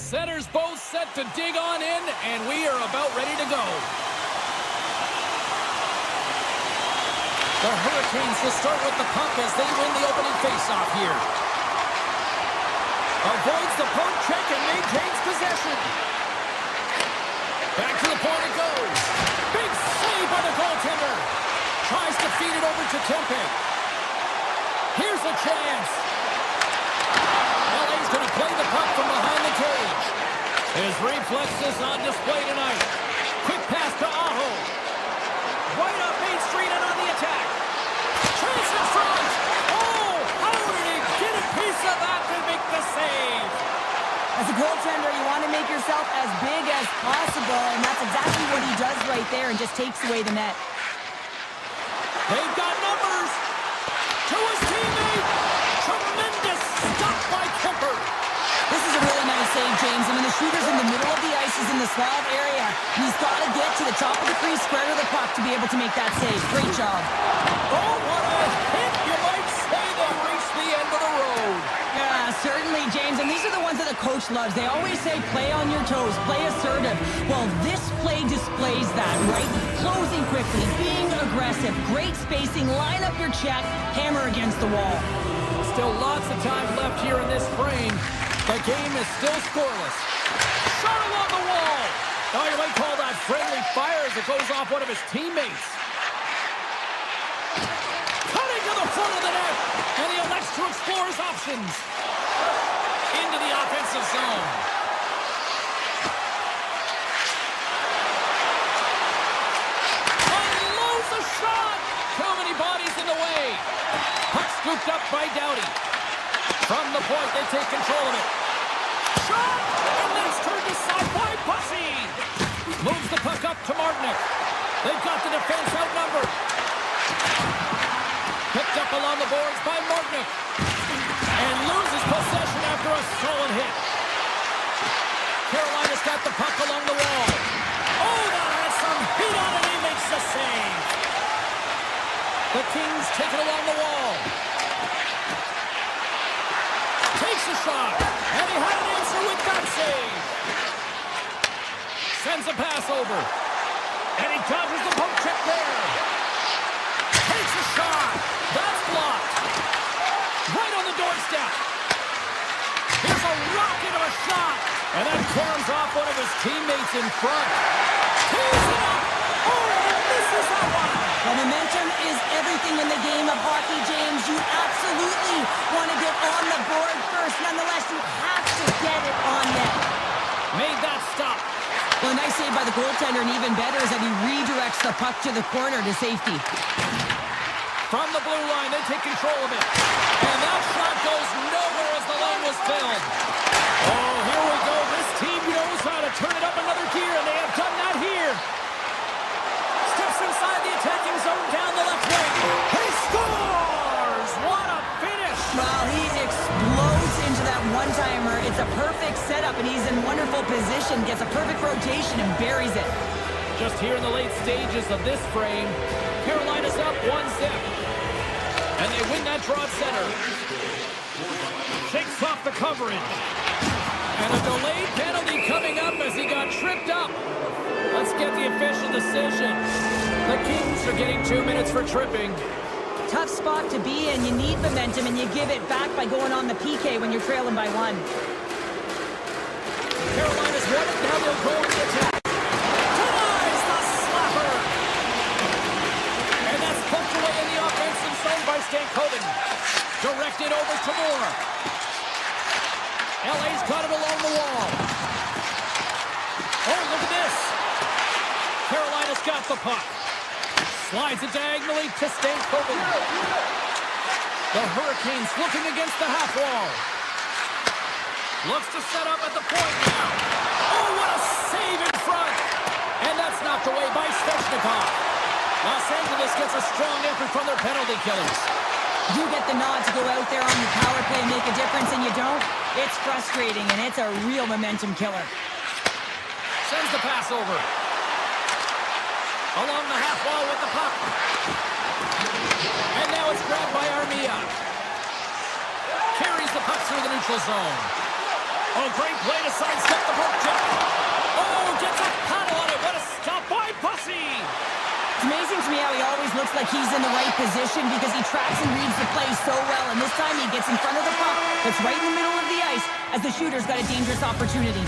Centers both set to dig on in, and we are about ready to go. The Hurricanes will start with the puck as they win the opening faceoff here. Avoids the poke check and maintains possession. Back to the point it goes. Big save by the goaltender. Tries to feed it over to Kempe. Here's a chance. LA's going to play the puck from behind the cage. His reflexes on display tonight. Quick pass to Aho. Right up Main Street and on the attack. Chase in front. Oh, how did he get a piece of that to make the save? As a goaltender, you want to make yourself as big as possible, and that's exactly what he does right there and just takes away the net. They've got numbers. To his teammate. Tremendous stop by Kemper. This is a really nice save, James. I mean, the shooter's in the middle of the ice. He's in the Slav area. He's got to get to the top of the crease, square to the puck to be able to make that save. Great job. Oh, what a hit. You might say they reached the end of the road. Yeah, certainly, James. And these are the ones that the coach loves. They always say, play on your toes, play assertive. Well, this play displays that, right? Closing quickly, being aggressive, great spacing, line up your check, hammer against the wall. Still lots of time left here in this frame. The game is still scoreless. Shot along the wall. Oh, you might call that friendly fire as it goes off one of his teammates. Cutting to the front of the net. And he elects to explore his options. Into the offensive zone. Unloads a shot. Too many bodies in the way. Puck scooped up by Doughty. From the point, they take control of it. Shot! And that's turned aside by Bussy. Moves the puck up to Martinick. They've got the defense outnumbered. Picked up along the boards by Martinick. And loses possession after a solid hit. Carolina's got the puck along the wall. Oh, that has some heat on it. He makes the save. The Kings take it along the wall. Takes a shot. And he had an answer with that save. Sends a pass over. And he dodges the poke check there. Takes a shot. That's blocked. Right on the doorstep. Here's a rocket of a shot. And that corners off one of his teammates in front. Tees it up. Oh, he misses that one. Well, momentum is everything in the game of hockey, James. You absolutely want to get on the board first. Nonetheless, you have to get it on net. Made that stop. Well, a nice save by the goaltender, and even better is that he redirects the puck to the corner to safety. From the blue line, they take control of it. And that shot goes nowhere as the lane was filled. Oh, here we go. This team knows how to turn it up another gear, and they have done that here. Steps inside the attacking zone down the left wing. He scores! What a finish! Well, he explodes into that one-timer. It's a perfect setup, and he's in wonderful position. Gets a perfect rotation and buries it. Just here in the late stages of this frame, Carolina's up 1-0. And they win that draw at center. Shakes off the coverage. And a delayed penalty coming up as he got tripped up. Let's get the official decision. The Kings are getting 2 minutes for tripping. Tough spot to be in. You need momentum, and you give it back by going on the PK when you're trailing by 1. Carolina's won it. Now they'll go to the attack. Denies the slapper. And that's poked away in the offensive zone by Stankoven. Directed over to Moore. LA's got it along the wall. Oh, look at this. Carolina's got the puck. Slides it diagonally to Stankoven. The Hurricanes looking against the half wall. Looks to set up at the point now. Oh, what a save in front. And that's knocked away by Svechnikov. Los Angeles gets a strong effort from their penalty killers. You get the nod to go out there on the power play and make a difference, and you don't. It's frustrating, and it's a real momentum killer. Sends the pass over. Along the half wall with the puck. And now it's grabbed by Armia. Carries the puck through the neutral zone. Oh, great play to sidestep the poke check. Oh, gets a paddle on it. What a stop by Bussy. It's amazing to me how he always looks like he's in the right position because he tracks and reads the play so well. And this time he gets in front of the puck that's right in the middle of the ice as the shooter's got a dangerous opportunity.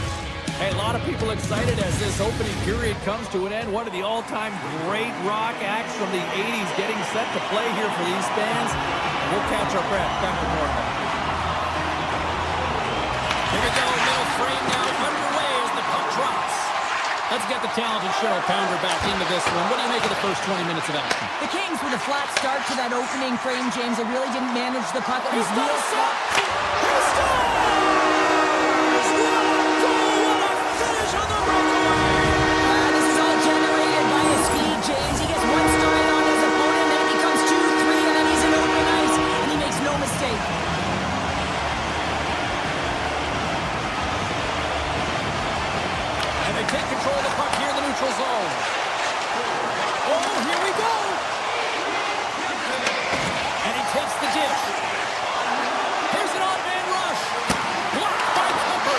Hey, a lot of people excited as this opening period comes to an end. One of the all-time great rock acts from the 80s getting set to play here for these fans. We'll catch our breath. Back with more. Here we go, middle frame now underway as the puck drops. Let's get the talented Cheryl Pounder back into this one. What do you make of the first 20 minutes of action? The Kings with a flat start to that opening frame, James. They really didn't manage the puck. It was real soft. He scores! What a goal! What a finish on the breakaway! This is all generated by his speed, James. He gets one stride on his opponent, then it becomes 2, 3, and then he's in open ice, and he makes no mistake. And they take control of the puck here in the neutral zone. Oh, here we go! And he takes the dish. Here's an odd-man rush. Blocked by Cooper.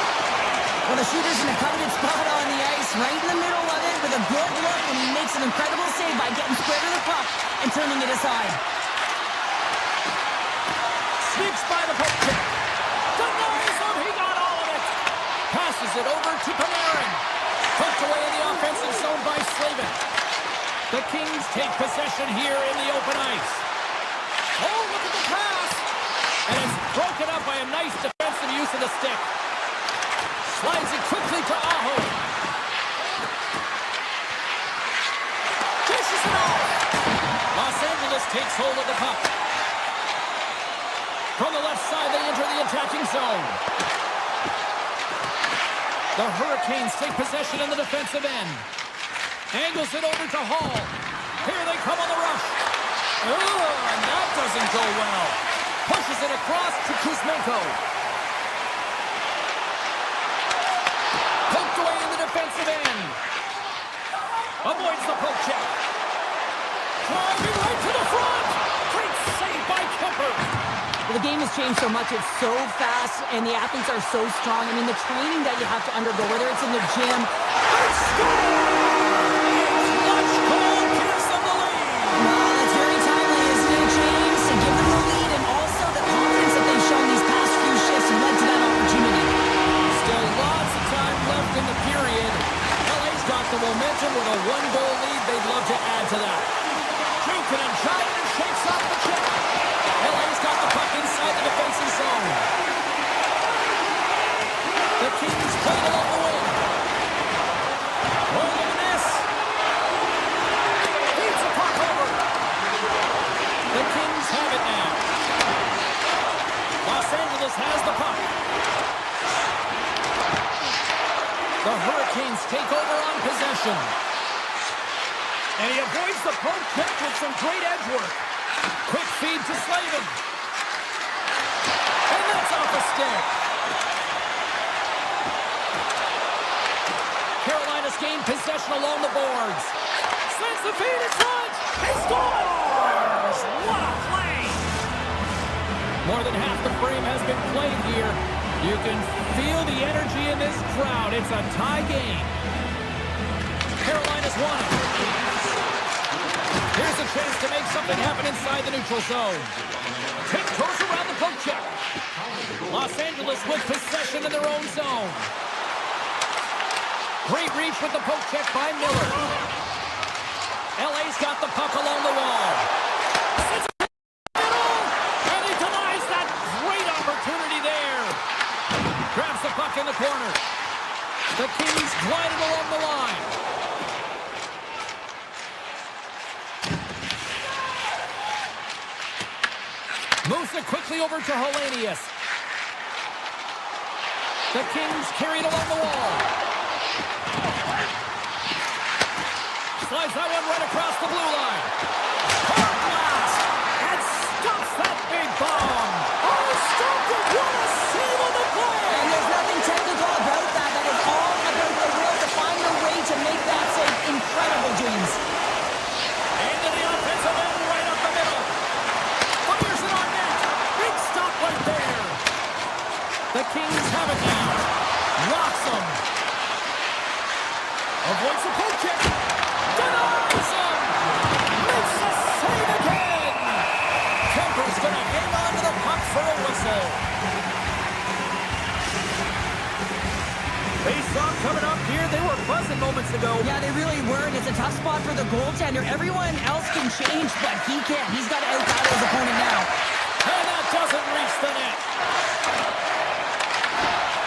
Well, the shooter's in a coveted spot on the ice, right in the middle of it, with a good look, and he makes an incredible save by getting square to the puck and turning it aside. Sneaks by the poke check. Denies him. He got all Passes it over to Panarin. Poked away in the offensive zone by Slavin. The Kings take possession here in the open ice. Oh, look at the pass! And it's broken up by a nice defensive use of the stick. Slides it quickly to Aho. Dishes it off. Los Angeles takes hold of the puck. From the left side, they enter the attacking zone. The Hurricanes take possession in the defensive end. Angles it over to Hall. Here they come on the rush. And that doesn't go well. Pushes it across to Kuzmenko. Poked away in the defensive end. Avoids the poke check. Driving right to the front. Great save by Kemper. The game has changed so much. It's so fast, and the athletes are so strong. I mean, the training that you have to undergo, whether it's in the gym. Clutch goal gives them the lead. That's very timely, isn't it, James? To give them the lead, and also the confidence that they've shown these past few shifts led to that opportunity. Still lots of time left in the period. LA's got the momentum with a one-goal lead. They'd love to add to that. Jukunin trying and shakes off the check. LA's got the puck inside the defensive zone. The Kings play it along the wing. Oh, look at this. Feeds the puck over. The Kings have it now. Los Angeles has the puck. The Hurricanes take over on possession. And he avoids the poke check with some great edge work. Quick feed to Slavin. And that's off a stick. Carolina's gained possession along the boards. Sends the feed in front. He scores! What a play! More than half the frame has been played here. You can feel the energy in this crowd. It's a tie game. Carolina's won it. Here's a chance to make something happen inside the neutral zone. Tiptoes around the poke check. Los Angeles with possession in their own zone. Great reach with the poke check by Miller. LA's got the puck along the wall. And he denies that great opportunity there. Grabs the puck in the corner. The Kings gliding along the line. Moves it quickly over to Hellenius. The Kings carried along the wall. Slides that one right across the blue line. Hard blast. And stops that big bomb. Oh, stopped it. What a save on the play. And there's nothing technical about that. That is all about the will to find a way to make that save. Incredible, James. Into the offensive end, right up the middle. Fires it on net. Big stop right there. The Kings have it now. Rocks them. Avoids the poke check. Denies him. Makes the save again. Kemper's going to hang on to the puck for a whistle. Face-off coming up here. They were buzzing moments ago. Yeah, they really were, and it's a tough spot for the goaltender. Everyone else can change, but he can't. He's got to out-battle his opponent now. And that doesn't reach the net.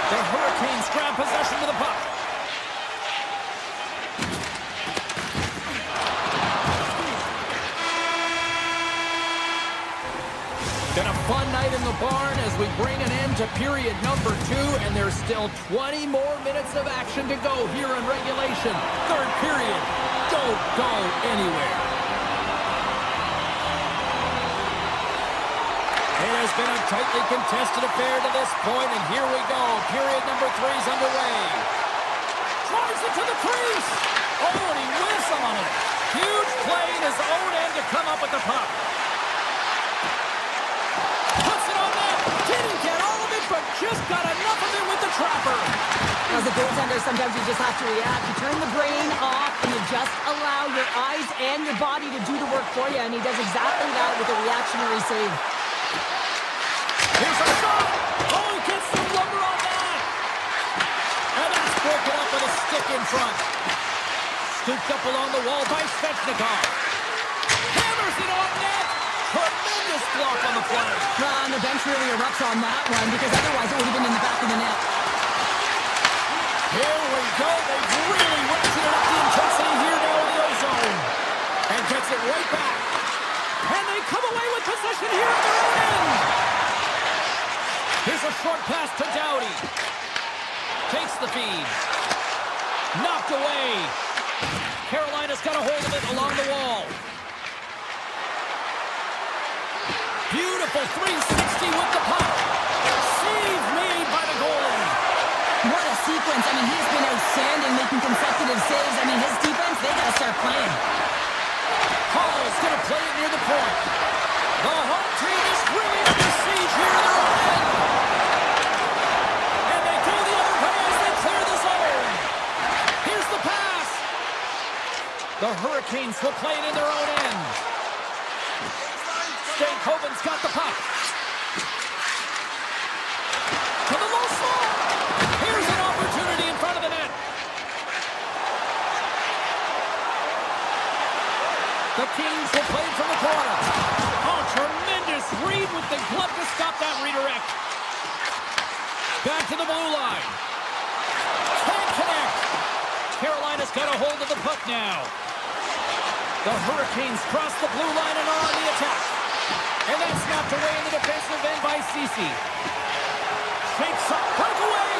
The Hurricanes grab possession to the puck. Been a fun night in the barn as we bring an end to period number 2, and there's still 20 more minutes of action to go here in regulation. Third period. Don't go anywhere. It has been a tightly contested affair to this point, and here we go. Period number 3 is underway. Drives it to the crease. Oh, and he whiffs on it. Huge play in his own end to come up with the puck. Puts it on net. Didn't get all of it, but just got enough of it with the trapper. As a goaltender, sometimes you just have to react. You turn the brain off, and you just allow your eyes and your body to do the work for you, and he does exactly that with a reactionary save. Here's a shot. Oh, he gets some lumber on that. And broke it up with a stick in front. Scooped up along the wall by Svechnikov. Hammers it on net. Tremendous block on the play. And the bench really erupts on that one because otherwise it would have been in the back of the net. Here we go. They've really ratcheted up the intensity here now in the O-zone. And gets it right back. And they come away with possession here at their own end. Here's a short pass to Doughty. Takes the feed. Knocked away. Carolina's got a hold of it along the wall. Beautiful 360 with the puck. Save made by the goalie. What a sequence. I mean, he's been outstanding making consecutive saves. I mean, his defense, they got to start playing. Hall's going to play it near the point. The home team is really under siege here in their own end. And they go the other way as they clear the zone. Here's the pass. The Hurricanes will play it in their own end. Stankoven's got the puck. To the low slot. Here's an opportunity in front of the net. The Kings will play it from the corner. Oh, tremendous read with the glove to stop that redirect. Back to the blue line. Can't connect. Carolina's got a hold of the puck now. The Hurricanes cross the blue line and are on the attack. And that's snapped away in the defensive end by Ceci. Shakes up, breakaway.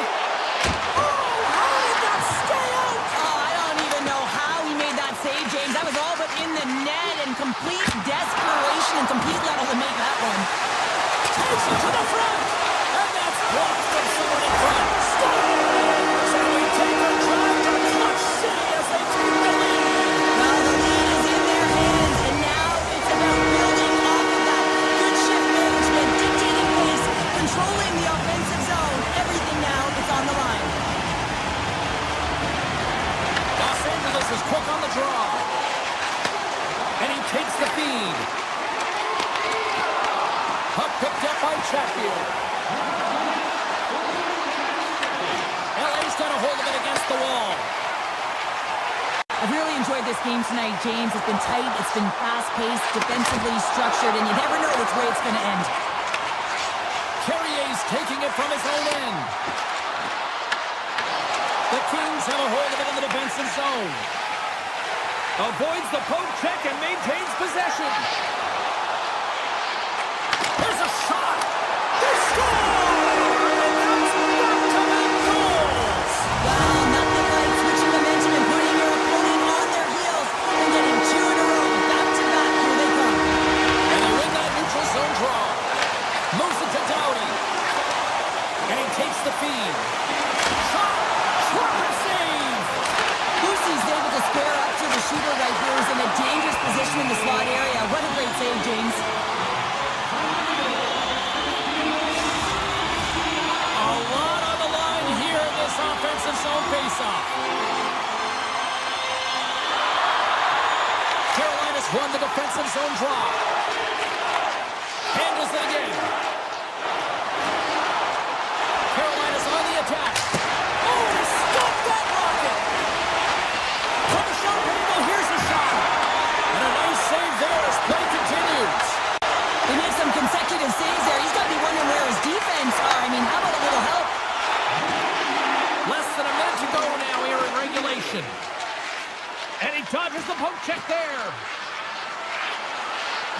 Oh, how did that stay out? Oh, I don't even know how he made that save, James. That was all but in the net and complete desperation and complete level to make that one. Takes it to the front. And that's blocked from someone in front. Scores! And we take a drive to Clutch City as they take the lead. Well, the lead is in their hands, and now it's about building off of that. Good shift management, dictating pace, controlling the offensive zone. Everything now is on the line. Los Angeles is quick on the draw. And he takes the feed. Puck picked up by Chatfield. LA's got a hold of it against the wall. I've really enjoyed this game tonight, James. It's been tight, it's been fast-paced, defensively structured, and you never know which way it's going to end. Carrier's taking it from his own end. The Kings have a hold of it in the defensive zone. Avoids the poke check and maintains possession. There's a shot. They score! And that's back-to-back goals. Well, nothing like switching momentum and putting your opponent on their heels and getting two in a row. Back-to-back, here they come. And they win that neutral zone draw. Moves it to Doughty. And he takes the feed. Shot! Trapper save! Lucy's able to square up to the shooter right here, who's in a dangerous position in the slot area. What a great save, James. A lot on the line here in this offensive zone faceoff. Carolina's won the defensive zone draw. Handles it again. Carolina's on the attack. Oh, he stopped that rocket! From the shot table, here's the shot. And a nice save there as play continues. He made some consecutive saves there. He's got to be wondering where his defense are. I mean, how about a little help? Less than a minute to go now here in regulation. And he dodges the poke check there.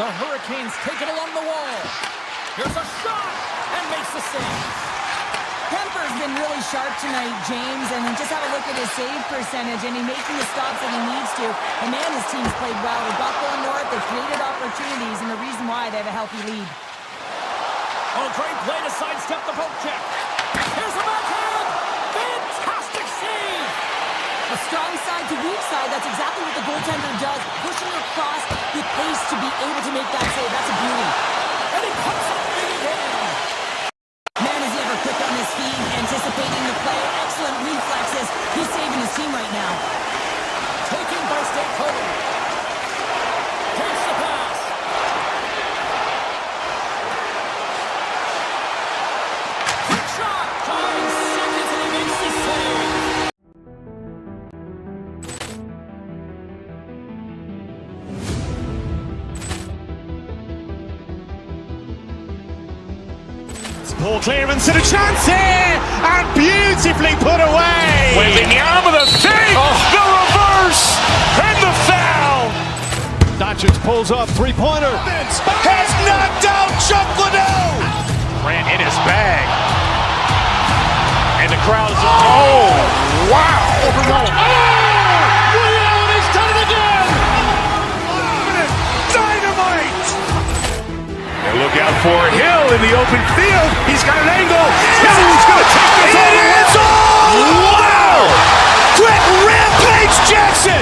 The Hurricanes take it along the wall. Here's a shot and makes the save. Kemper's been really sharp tonight, James, and just have a look at his save percentage, and he's making the stops that he needs to. And man, his team's played well. They got going north, they created opportunities, and the reason why they have a healthy lead. Oh, great play to sidestep the poke check. Here's a backhand. Fantastic save. A strong side to weak side, that's exactly what the goaltender does. Pushing across with pace to be able to make that save. That's a beauty. And he puts it big again. Man, is he ever quick on his feet, anticipating the play. Excellent reflexes. He's saving his team right now. Taken by Stankoven. Takes the pass. Quick shot. 5 seconds and he makes the save. Ball clearance and a chance here, and beautifully put away. Wembanyama the save, the reverse, and the foul. Doncic pulls up, three-pointer. Has knocked out Chuck Liddell. Grant in his bag. And the crowd is, oh, wow. He's done it again. Dynamite. And look out for Hill in the open field. He's got an angle. Hill's going to take this all the way. Wow. Quick Rampage Jackson.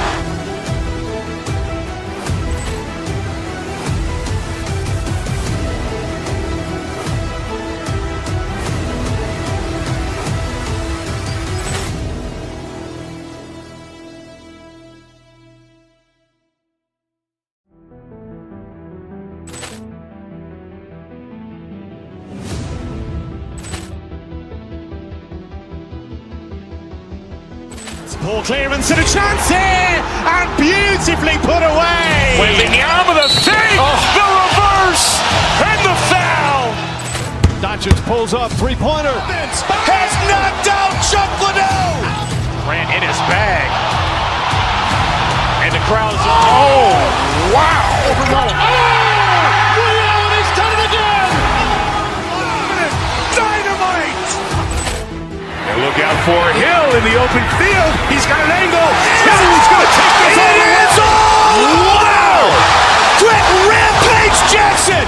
Ball clearance and a chance here, and beautifully put away. Wembanyama the save, the reverse, and the foul. Doncic pulls up, three-pointer. Has knocked out Chuck Liddell. Grant in his bag. And the crowd is, oh, wow. He's done it again. Dynamite. And look out for Hill in the open field. He's got an angle. Hill's going to take this all the way. Wow. Quick Rampage Jackson.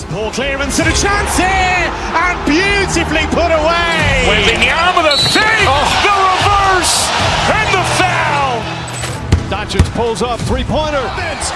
Ball clearance and a chance here, and beautifully put away. Wembanyama the save, the reverse, and the foul. Doncic pulls up, three-pointer. Has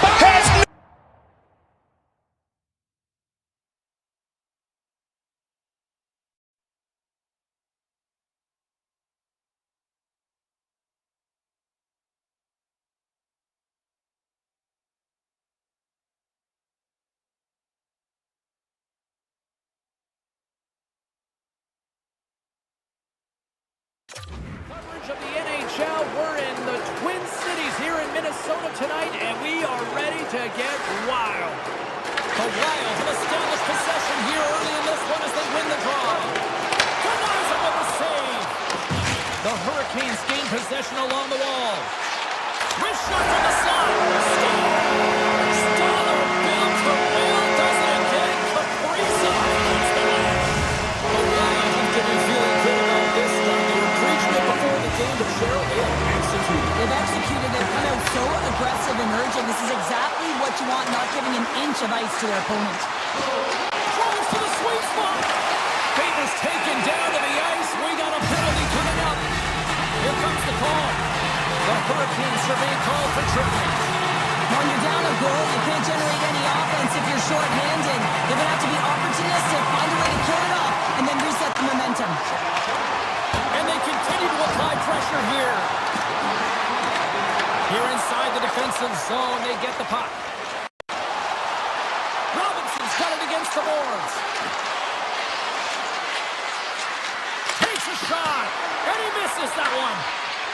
Coverage of the NHL. We're in the Twin Cities here in Minnesota tonight, and we are ready to get wild. The Wild have established possession here early in this one as they win the draw. Denies it with the save. The Hurricanes gain possession along the wall. Wrist shot from the side. Stoller built to will. Does it again. Kaprizov hits the net. The Wild have to be feeling good about this time. They were preaching it before the game, but Cheryl, they have executed. They've executed. They've come out so aggressive and urgent. This is exactly what you want, not giving an inch of ice to their opponent. Throws to the sweet spot. Bader's taken down to the ice. We got a penalty coming up. Here comes the call. The Hurricanes are being called for tricking. When you're down a goal, you can't generate any offense if you're short-handed. You're going to have to be opportunistic, find a way to kill it off, and then reset the momentum. And they continue to apply pressure here. Here inside the defensive zone, they get the puck. Robinson's got it against the boards. Takes a shot, and he misses that one.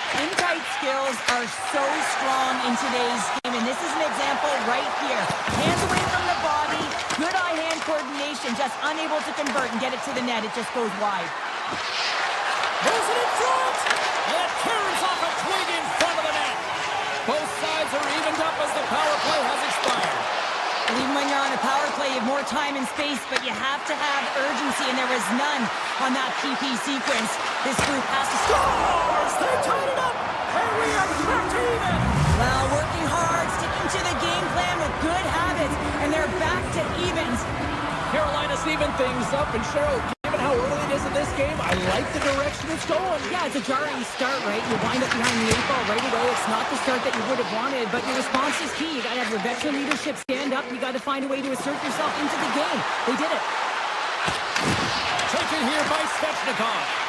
In-tight skills are so strong in today's game, and this is an example right here. Hands away from the body, good eye-hand coordination, just unable to convert and get it to the net. It just goes wide. Moves it in front, and carries off a twig in front of the net. Both sides are evened up as the power play has expired. Even when you're on a power play, you have more time and space, but you have to have urgency, and there was none on that PP sequence. This group has to Scores! They tied it up, and we are back to even. Well, working hard, sticking to the game plan with good habits, and they're back to evens. Carolina's even things up, and Cheryl, given how early it is in this game, I like the direction it's going. Yeah, it's a jarring start, right? You wind up behind the 8 ball right away. It's not the start that you would have wanted, but your response is key. You got to have your veteran leadership stand up. You got to find a way to assert yourself into the game. They did it. Taken here by Svechnikov.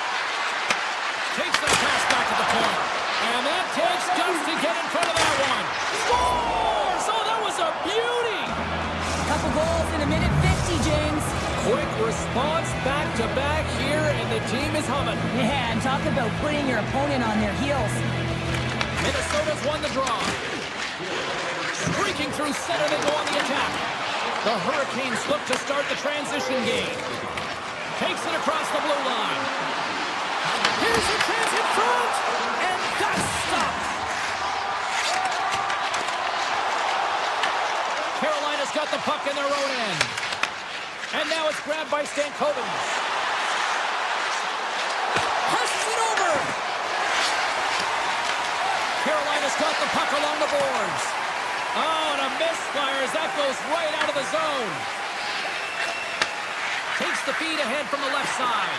Takes that pass back to the point. And that takes guts to get in front of that one. Scores! Oh, that was a beauty! Couple goals in a minute 50, James. Quick response back-to-back here, and the team is humming. Yeah, and talk about putting your opponent on their heels. Minnesota's won the draw. Streaking through center, they go on the attack. The Hurricanes look to start the transition game. Takes it across the blue line. Here's a chance in front, and that's stopped. Carolina's got the puck in their own end. And now it's grabbed by Stankoven. Passes it over. Carolina's got the puck along the boards. Oh, and a misfire as that goes right out of the zone. Takes the feed ahead from the left side.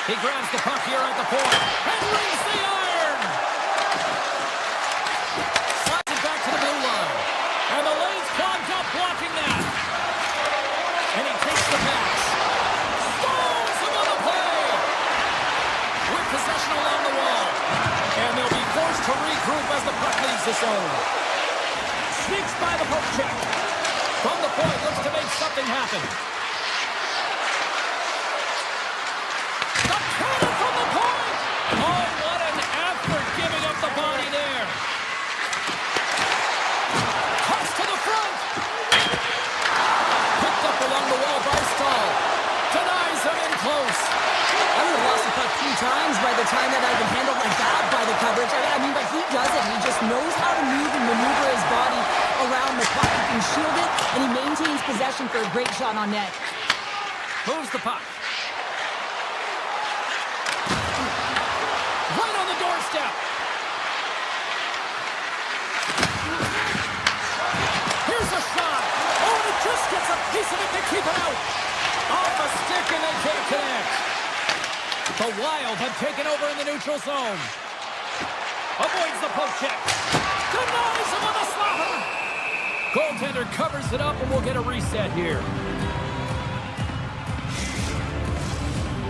He grabs the puck here at the point. And rings the iron. Slides it back to the blue line. And the lane's clogged up blocking that. And he takes the pass. Stones him on the play. With possession along the wall. And they'll be forced to regroup as the puck leaves the zone. Sneaks by the poke check. From the point, looks to make something happen. The cannon from the point! Oh, what an effort giving up the body there. Cuts to the front. Picked up along the wall by Stahl. Denies him in close. I would have lost the puck 3 times by the time that I've been handled like that by the coverage. I mean, but he doesn't. He just knows how to move and maneuver his body around the puck. He can shield it, and he maintains possession for a great shot on net. Moves the puck. Right on the doorstep. Here's a shot. Oh, and it just gets a piece of it to keep it out. Off a stick, and they can't connect. The Wild have taken over in the neutral zone. Avoids the poke check. Denies him on the slapper. Goaltender covers it up, and we'll get a reset here.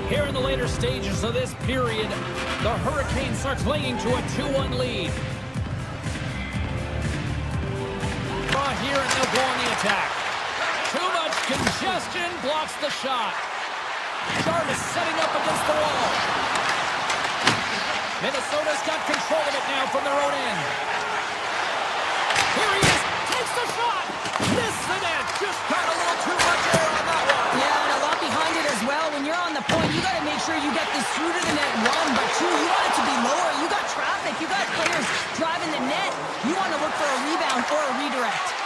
Here in the later stages of this period, the Hurricanes are clinging to a 2-1 lead. Draw here, and they'll go on the attack. Too much congestion blocks the shot. Jarvis setting up against the wall. Minnesota's got control of it now from their own end. Here he is. Takes the shot. Missed the net. Just got a little too much air on that one. Yeah, and a lot behind it as well. When you're on the point, you got to make sure you get this through to the net, 1, but 2, you want it to be lower. You got traffic. You got players driving the net. You want to look for a rebound or a redirect.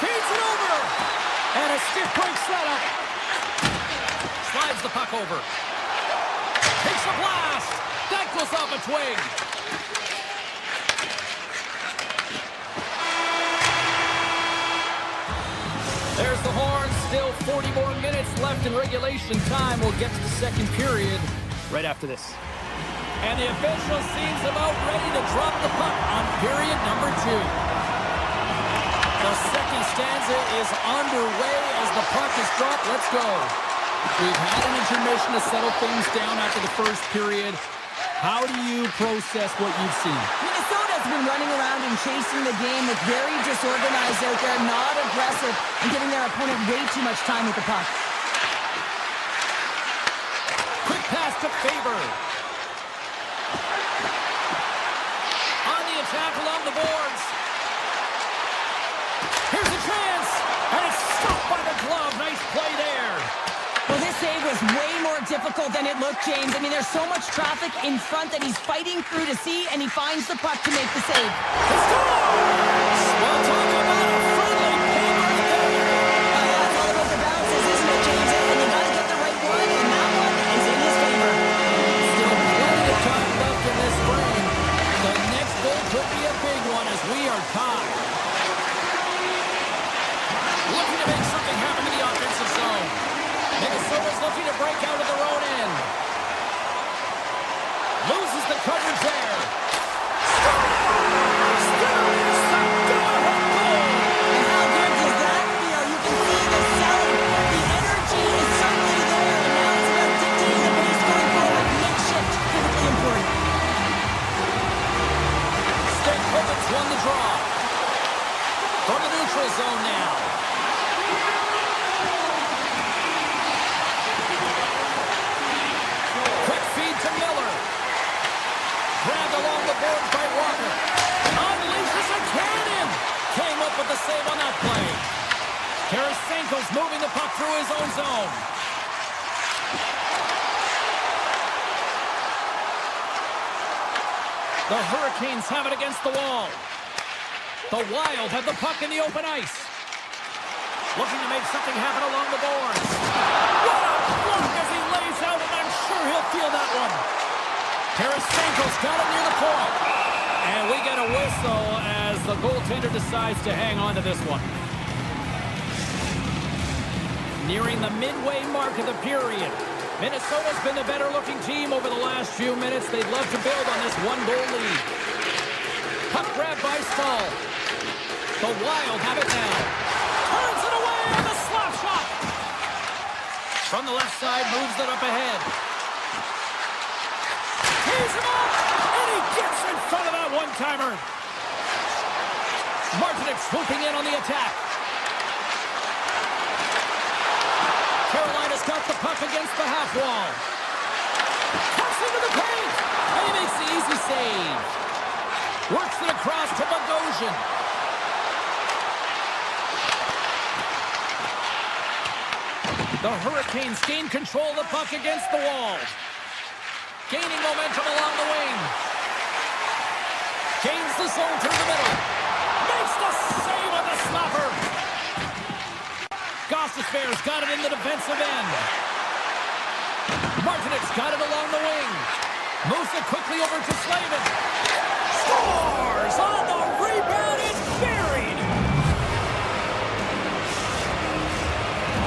Feeds it over. And a stiff break setup. Slides the puck over. Takes a blast. That goes off a twig. There's the horn. Still 40 more minutes left in regulation time. We'll get to the second period right after this. And the official seems about ready to drop the puck on period number 2. The second stanza is underway as the puck is dropped. Let's go. We've had an intermission to settle things down after the first period. How do you process what you've seen? Minnesota's been running around and chasing the game. It's very disorganized out there, not aggressive, and giving their opponent way too much time with the puck. Quick pass to Faber. On the attack along the boards. Here's a chance, and it's stopped by the glove. Nice play there. Well, this save was way more difficult than it looked, James. I mean, there's so much traffic in front that he's fighting through to see, and he finds the puck to make the save. He scores! Well, talk about a friendly play right there. That's all about the bounces, isn't it, James? And you got to get the right one, and that one is in his favor. Still plenty of time left in this frame. The next goal could be a big one as we are tied. Looking to make something happen in the offensive zone. Minnesota's looking to break out of their own end. Loses the coverage there. Scores! There's the go-ahead goal! And how good does that feel? You can see the selling. The energy is certainly there, and now it's about dictating the pace going forward. won the draw. From the neutral zone now. Quick feed to Miller. Grabbed along the boards by Walker. Unleashes a cannon. Came up with the save on that play. Tarasenko's moving the puck through his own zone. The Hurricanes have it against the wall. The Wild have the puck in the open ice. Looking to make something happen along the boards. What a block as he lays out, and I'm sure he'll feel that one. Tarasenko's got it near the point. And we get a whistle as the goaltender decides to hang on to this one. Nearing the midway mark of the period. Minnesota's been the better-looking team over the last few minutes. They'd love to build on this one-goal lead. Puck grab by Stahl. The Wild have it now. Turns it away on the slap shot. From the left side, moves it up ahead. Tees him up, and he gets in front of that one-timer. Martinic swooping in on the attack. Carolina's got the puck against the half wall. Cuts into the paint, and he makes the easy save. Works it across to Bogosian. The Hurricanes gain control of the puck against the wall. Gaining momentum along the wing. Gains the zone through the middle. Makes the save on the slapper. Gostisbehere's got it in the defensive end. Martinic's got it along the wing. Moves it quickly over to Slavin. Scores on the rebound. It's buried.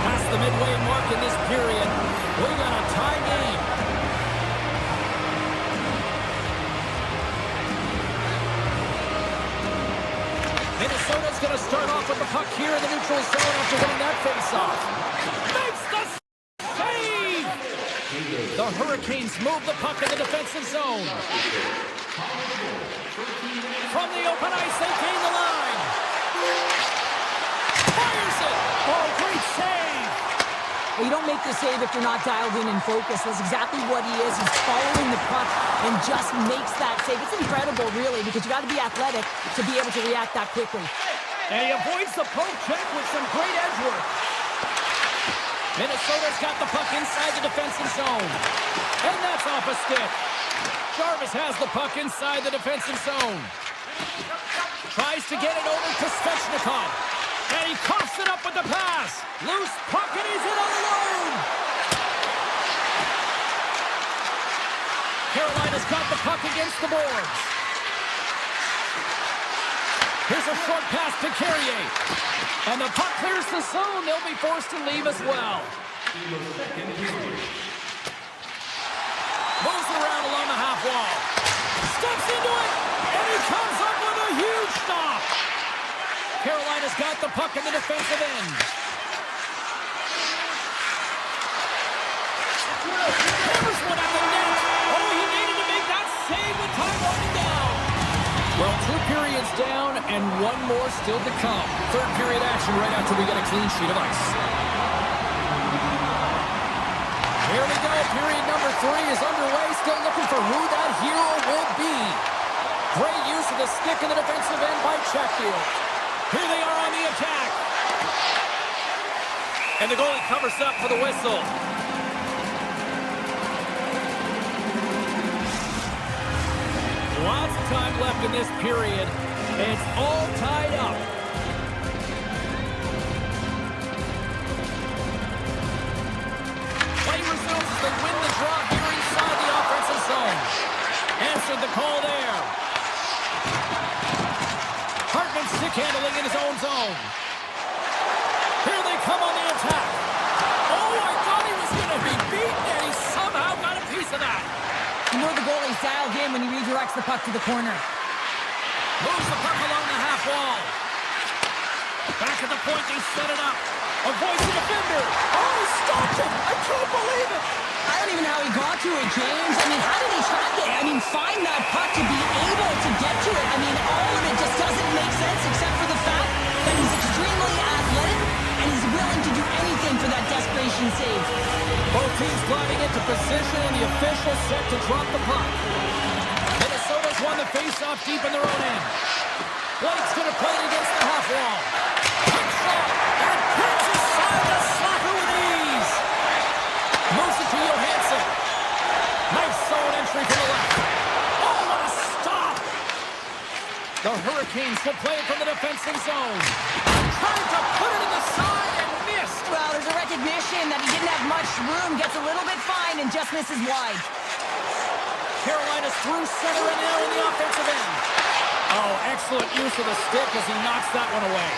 Past the midway mark in this period. We got a tie game. Minnesota's going to start off with the puck here in the neutral zone after winning that face-off. Makes the save! The Hurricanes move the puck in the defensive zone. From the open ice, they gain the line. Fires it! Oh, great save! Well, you don't make the save if you're not dialed in and focused. That's exactly what he is. He's following the puck and just makes that save. It's incredible, really, because you got to be athletic to be able to react that quickly. And he avoids the poke check with some great edge work. Minnesota's got the puck inside the defensive zone. And that's off a stick. Jarvis has the puck inside the defensive zone. Tries to get it over to Svechnikov. And he coughs it up with the pass. Loose puck, and he's in alone. Carolina's got the puck against the boards. Here's a short pass to Carrier. And the puck clears the zone. They'll be forced to leave as well. Moves around along the half wall. Steps into it, and he comes up with a huge stop. Carolina's got the puck in the defensive end. Hammers one at the net. Oh, he needed to make that save with time running down. Well, 2 periods down and 1 more still to come. Third period action right after we get a clean sheet of ice. Here we go. Period number 3 is underway. Still looking for who that hero will be. Great use of the stick in the defensive end by Chatfield. Here they are on the attack. And the goalie covers up for the whistle. Lots of time left in this period. It's all tied up. Play resumes as they win the draw here inside the offensive zone. Answered the call there. Hartman stick handling in his own zone. Here they come on the attack. Oh, I thought he was going to be beaten, and he somehow got a piece of that. You know the goalie's dialed in when he redirects the puck to the corner. Moves the puck along the half wall. Back at the point, they set it up. Avoids the defender. Oh, he stopped it. I can't believe it. I don't even know how he got to it, James. I mean, how did he find that puck to be able to get to it? I mean, all of it just position, and the official set to drop the puck. Minnesota's won the face-off deep in their own end. Blake's going to play it against the half wall. Quick shot, and kicks aside the slapper with ease. Moves it to Johansson. Nice zone entry to the left. Oh, what a stop! The Hurricanes will play it from the defensive zone. Trying to put it in the side and missed. Well, there's a recognition that he didn't have much room, gets a little bit fine, and just misses wide. Carolina's through center and now in the offensive end. Oh, excellent use of the stick as he knocks that one away.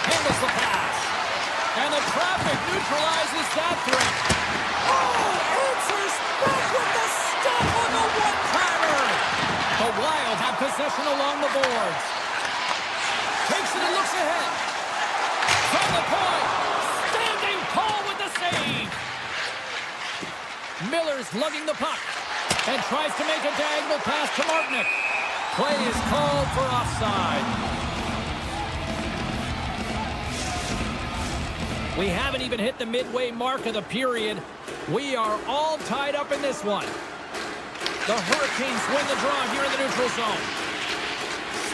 Handles the pass. And the traffic neutralizes that threat. Oh, answers back with the stop on the one-timer. The Wild have possession along the boards. Takes it and looks ahead. From the point. Standing tall with the save. Miller's lugging the puck and tries to make a diagonal pass to Martinick. Play is called for offside. We haven't even hit the midway mark of the period. We are all tied up in this one. The Hurricanes win the draw here in the neutral zone.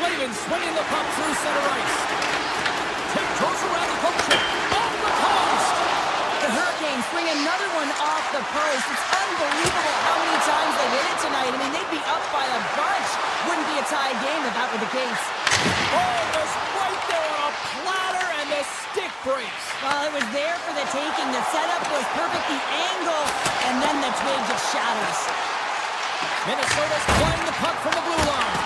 Slavin swinging the puck through center ice. Tip goes around the poke check. Off the post. The Hurricanes swing another one off the post. It's unbelievable how many times they hit it tonight. I mean, they'd be up by a bunch. Wouldn't be a tied game if that were the case. Oh, just right there on a platter, and the stick breaks. Well, it was there for the taking. The setup was perfect, the angle, and then the twig just shatters. Minnesota's playing the puck from the blue line.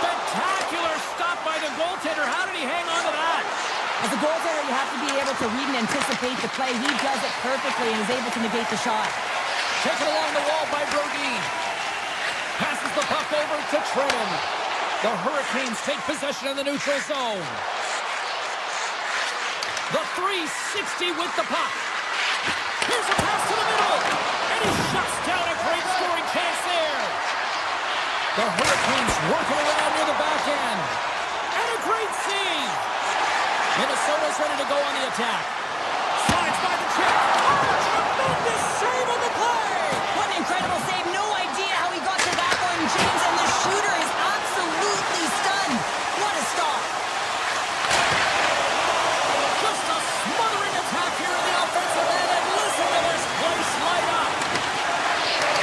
Spectacular stop by the goaltender. How did he hang on to that? As a goaltender, you have to be able to read and anticipate the play. He does it perfectly and is able to negate the shot. Taken along the wall by Brodin. Passes the puck over to Trenton. The Hurricanes take possession in the neutral zone. The 360 with the puck. Here's a pass to the middle. And he shuts down a great scoring chance there. The Hurricanes working around near the back end. And a great save. Minnesota's ready to go on the attack. Slides by the trip. Oh, tremendous save on the play. What an incredible save. No idea how he got to that one, James, and the shooter is absolutely stunned. What a stop. Just a smothering attack here in the offensive end, and listen to this place light up.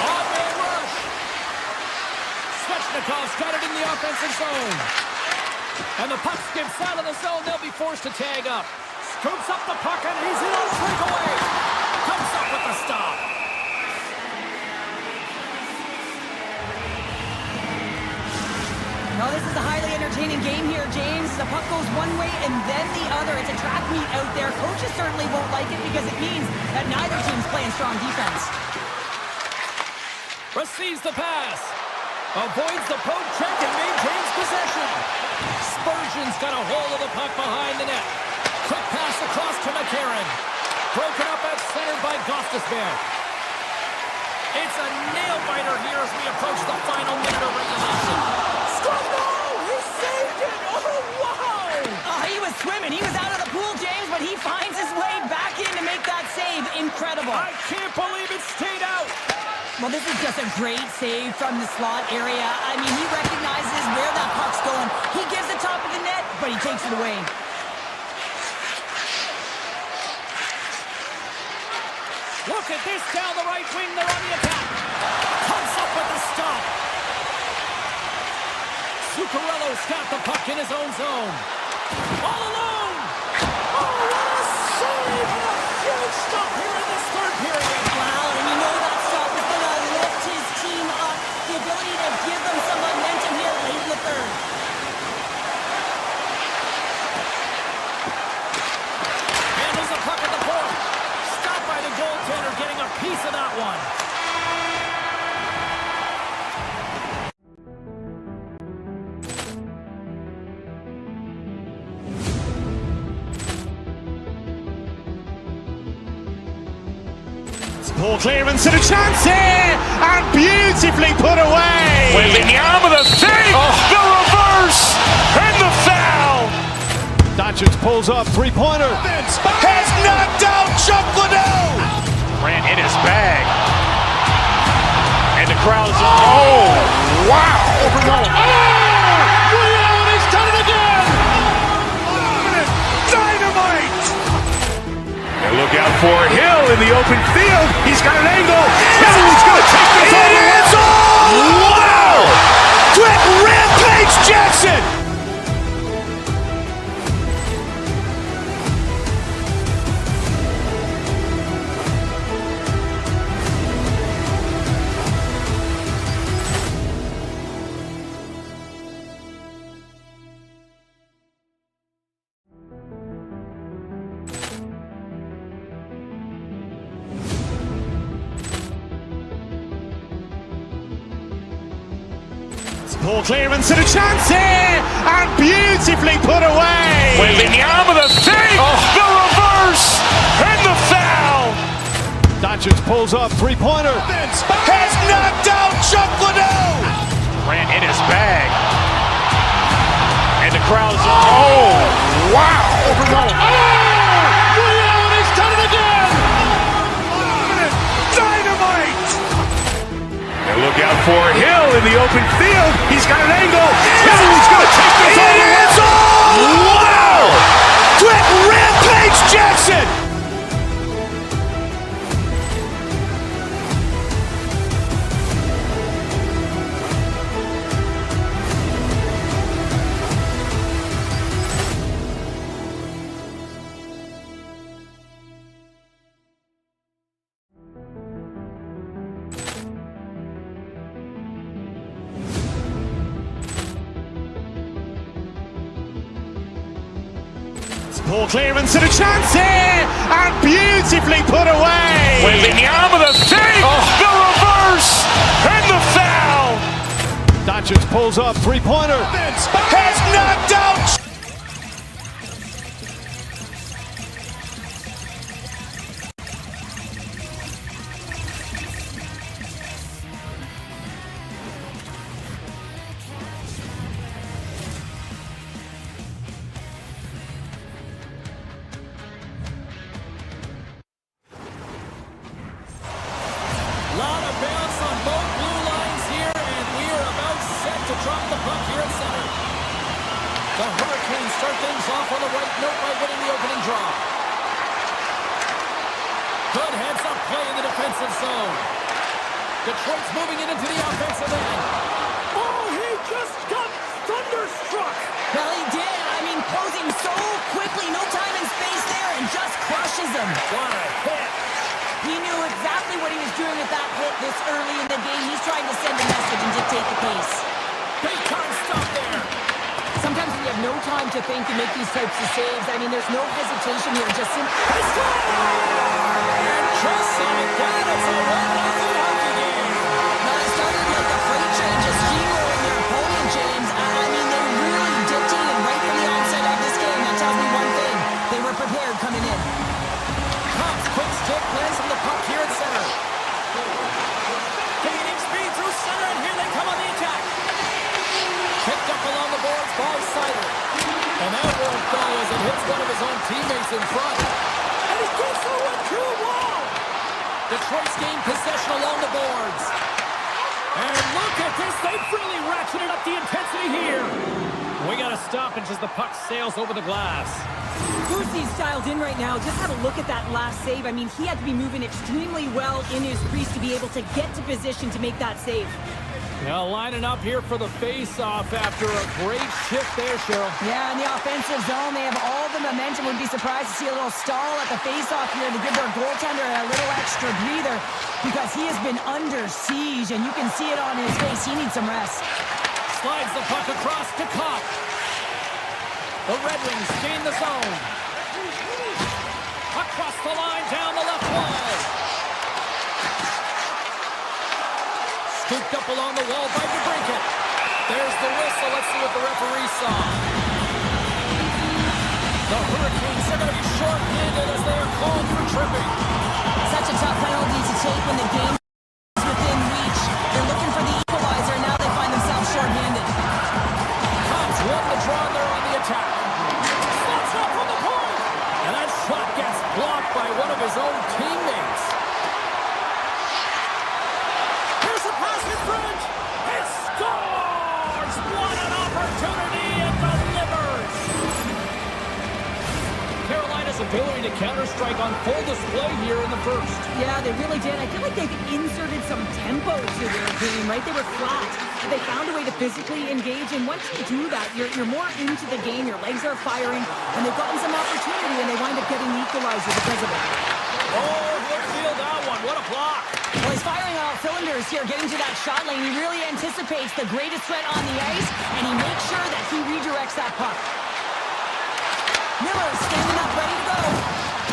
On-man rush. Svechnikov's got it in the offensive zone. And the puck skips out of the zone. They'll be forced to tag up. Scoops up the puck, and he's in on a breakaway. Comes up with the stop. No, this is a highly entertaining game here, James. The puck goes one way and then the other. It's a track meet out there. Coaches certainly won't like it because it means that neither team's playing strong defense. Receives the pass. Avoids the poke check and maintains possession. Spurgeon's got a hold of the puck behind the net. Quick pass across to McCarron. Broken up at center by Gostisbehere. It's a nail-biter here as we approach the final minute of regulation. Scrumbo! He saved it! Oh, wow! Oh, he was swimming. He was out of the pool, James, but he finds his way back in to make that save. Incredible. I can't believe it stayed out. Well, this is just a great save from the slot area. I mean, he recognizes where that puck's going. He gives the top of the net, but he takes it away. Look at this down the right wing. They're on the attack. Comes up with the stop. Zuccarello's got the puck in his own zone. All alone. Oh, what a save and a huge stop here in this third period. Wow, and you know that stop is going to lift his team up. The ability to give them some momentum here late in the third. Handles the puck at the point. Stopped by the goaltender, getting a piece of that one. Poor clearance and a chance here, and beautifully put away. With the arm of the save, the reverse, and the foul. Doncic pulls up, three-pointer. Has knocked out Chuck Liddell. Grant in his bag. And the crowd's oh, wow! He's done it again! Dynamite! And look out for Hill in the open field. He's got an angle. Hill is going to take this all the way. Wow! Quick rampage Jackson! Ball clearance and a chance here, and beautifully put away. Wembanyama the fake, the reverse, and the foul. Doncic pulls up, three-pointer. Has knocked out Chuck Liddell. Grant in his bag. And the crowd's oh, wow! He's done it again! Dynamite! And look out for Hill in the open field. He's got an angle. Hill is going to take this all the way. Wow! Quick rampage Jackson! Ball clearance and a chance here, and beautifully put away. Wembanyama the fake, the reverse, and the foul. Doncic pulls up, three-pointer. Has knocked out. Lot of bounce on both blue lines here, and we are about set to drop the puck here at center. The Hurricanes start things off on the right note by winning the opening draw. Good heads-up play in the defensive zone. Detroit's moving it into the offensive end. Oh, he just got thunderstruck! Well, he did. I mean, closing so quickly, no time and space there, and just crushes him. What a hit! He knew exactly what he was doing with that hit this early in the game. He's trying to send a message and dictate the pace. Big time stop there! Sometimes when you have no time to think and make these types of saves, I mean, there's no hesitation here. Just simply... And just like that, it's a 1-0 hockey game. Now, it started like a freight train just steamrolling their opponent, James. I mean, they really dictated right from the onset of this game. That tells me one thing. They were prepared coming in. Cops quick stick lands from the puck here at center. Gaining speed through center, and here they come on the attack. Picked up along the boards by Sider. And that won't go as it hits one of his own teammates in front. And he gets through it too long. Detroit's gained possession along the boards. And look at this. They've really ratcheted up the intensity here. We got to stop as the puck sails over the glass. Lucy's dialed in right now. Just have a look at that last save. I mean, he had to be moving extremely well in his crease to be able to get to position to make that save. Now lining up here for the face-off after a great shift there, Cheryl. Yeah, in the offensive zone, they have all the momentum. Wouldn't be surprised to see a little stall at the face-off here to give their goaltender a little extra breather because he has been under siege, and you can see it on his face. He needs some rest. Slides the puck across to Kopp. The Red Wings gain the zone. Across the line, down the left wall. Scooped up along the wall by DeBrincat. There's the whistle. Let's see what the referee saw. The Hurricanes are going to be short-handed as they are called for tripping. Such a tough penalty to take when the game is within reach. They're looking for the equalizer, and now they find themselves short-handed. Cops won the draw, and they're on the attack. Slots up from the point. And that shot gets blocked by one of his own teammates. ability to counter-strike on full display here in the first. Yeah, they really did. I feel like they've inserted some tempo to their game, right? They were flat. They found a way to physically engage, and once you do that, you're more into the game. Your legs are firing, and they've gotten some opportunity, and they wind up getting the equalizer because of it. Oh, good field that one. What a block. Well, he's firing on all cylinders here, getting to that shot lane. He really anticipates the greatest threat on the ice, and he makes sure that he redirects that puck. Miller standing up, ready to go.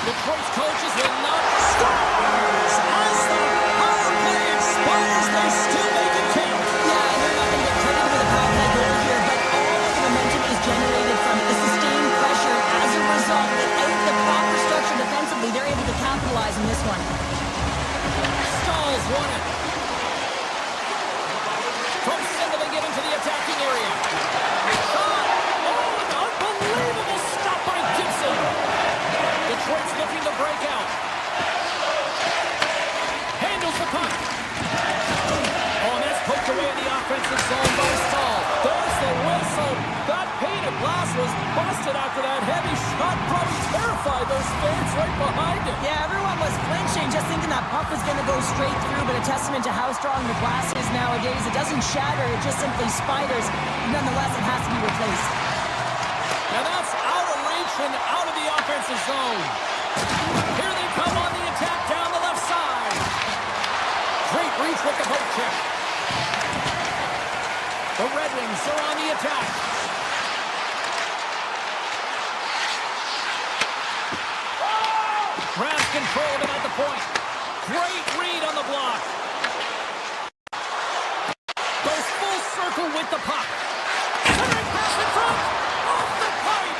Detroit's coaches will not Scores! As the power play expires, they still make it count. Yeah, and they're not going to get credit for the power play goal here, but all of the momentum is generated from the sustained pressure. As a result, without the proper structure defensively, they're able to capitalize on this one. Stalls won it. From center, they get into the attacking area. Shot! Oh, an unbelievable stop by Gibson. Detroit's looking to break out. Handles the puck. Oh, and that's poked away in the offensive zone by Stahl. There's the whistle. That painted glass was busted after that heavy shot. Probably terrified those fans right behind it. Yeah, everyone was flinching, just thinking that puck was going to go straight through, but a testament to how strong the glass is nowadays. It doesn't shatter, it just simply spiders. Nonetheless, it has to be replaced. And that's out of reach and out of the offensive zone. Here they come on the attack down the left side. Great reach with the poke check. The Red Wings are on the attack. Rask control of it at the point. Great read on the block. Goes full circle with the puck. Centering pass in front. Off the pipe.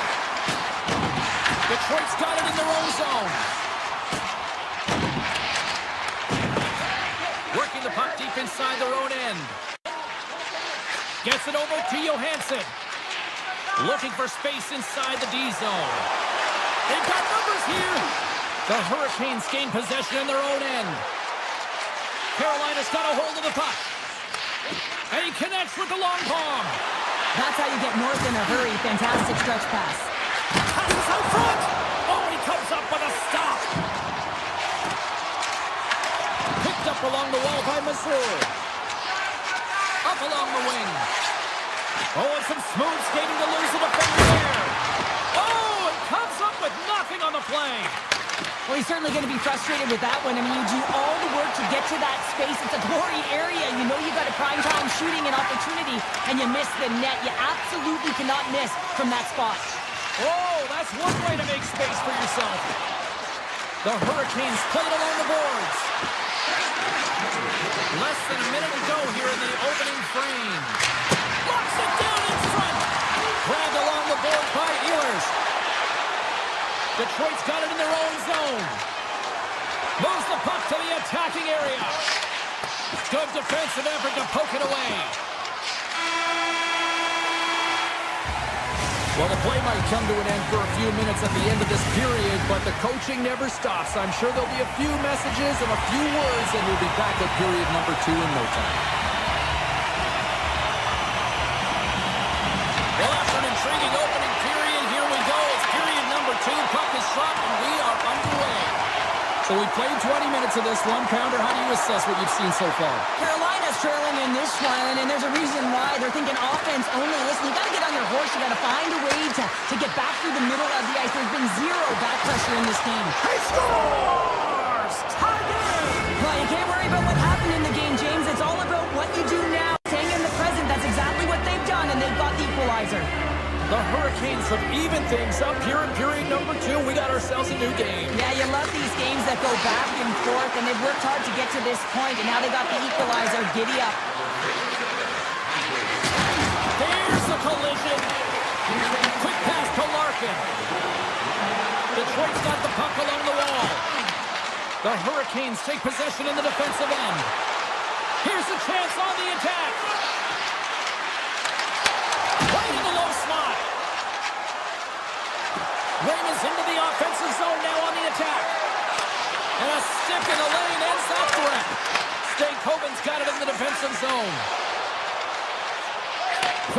Detroit's got it in their own zone. Working the puck deep inside their own end. Gets it over to Johansson. Looking for space inside the D zone. They've got numbers here. The Hurricanes gain possession in their own end. Carolina's got a hold of the puck. And he connects with the long palm. That's how you get north in a hurry. Fantastic stretch pass. Passes out front. Oh, he comes up with a stop. Picked up along the wall by Missouri. Up along the wing. Oh, and some smooth skating to lose the defender there. Oh, it comes up with nothing on the play. Well, he's certainly going to be frustrated with that one. I mean, you do all the work to get to that space. It's a glory area. You know you got a prime time shooting and opportunity, and you miss the net. You absolutely cannot miss from that spot. Oh, that's one way to make space for yourself. The Hurricanes play it along the boards. Less than a minute to go here in the opening frame. Locks it down in front. Grabbed along the boards by Ehlers. Detroit's got it in their own zone. Moves the puck to the attacking area. Good defensive effort to poke it away. Well, the play might come to an end for a few minutes at the end of this period, but the coaching never stops. I'm sure there'll be a few messages and a few words, and we'll be back at period number 2 in no time. Well, after an intriguing opening period, here we go. It's period number 2. Puck is shot, and we are underway. So we played 20 minutes of this one. Pounder, how do you assess what you've seen so far? Carolina's trailing in this one, and there's a reason why. They're thinking offense only. Listen, you got to get on your horse. You got to find a way to get back through the middle of the ice. There's been zero back pressure in this game. He scores! Tie game! Well, you can't worry about what happened in the game, James. It's all about what you do now. Staying in the present, that's exactly what they've done, and they've got the equalizer. The Hurricanes have evened things up here in period number 2. We got ourselves a new game. Yeah, you love these games that go back and forth, and they've worked hard to get to this point, and now they got the equalizer. Giddy up. There's the collision. Quick pass to Larkin. Detroit's got the puck along the wall. The Hurricanes take possession in the defensive end. Here's a chance on the attack. Right in the low slot. Raymond's into the offensive zone now on the attack. And a stick in the lane ends that threat. Stankoven's got it in the defensive zone.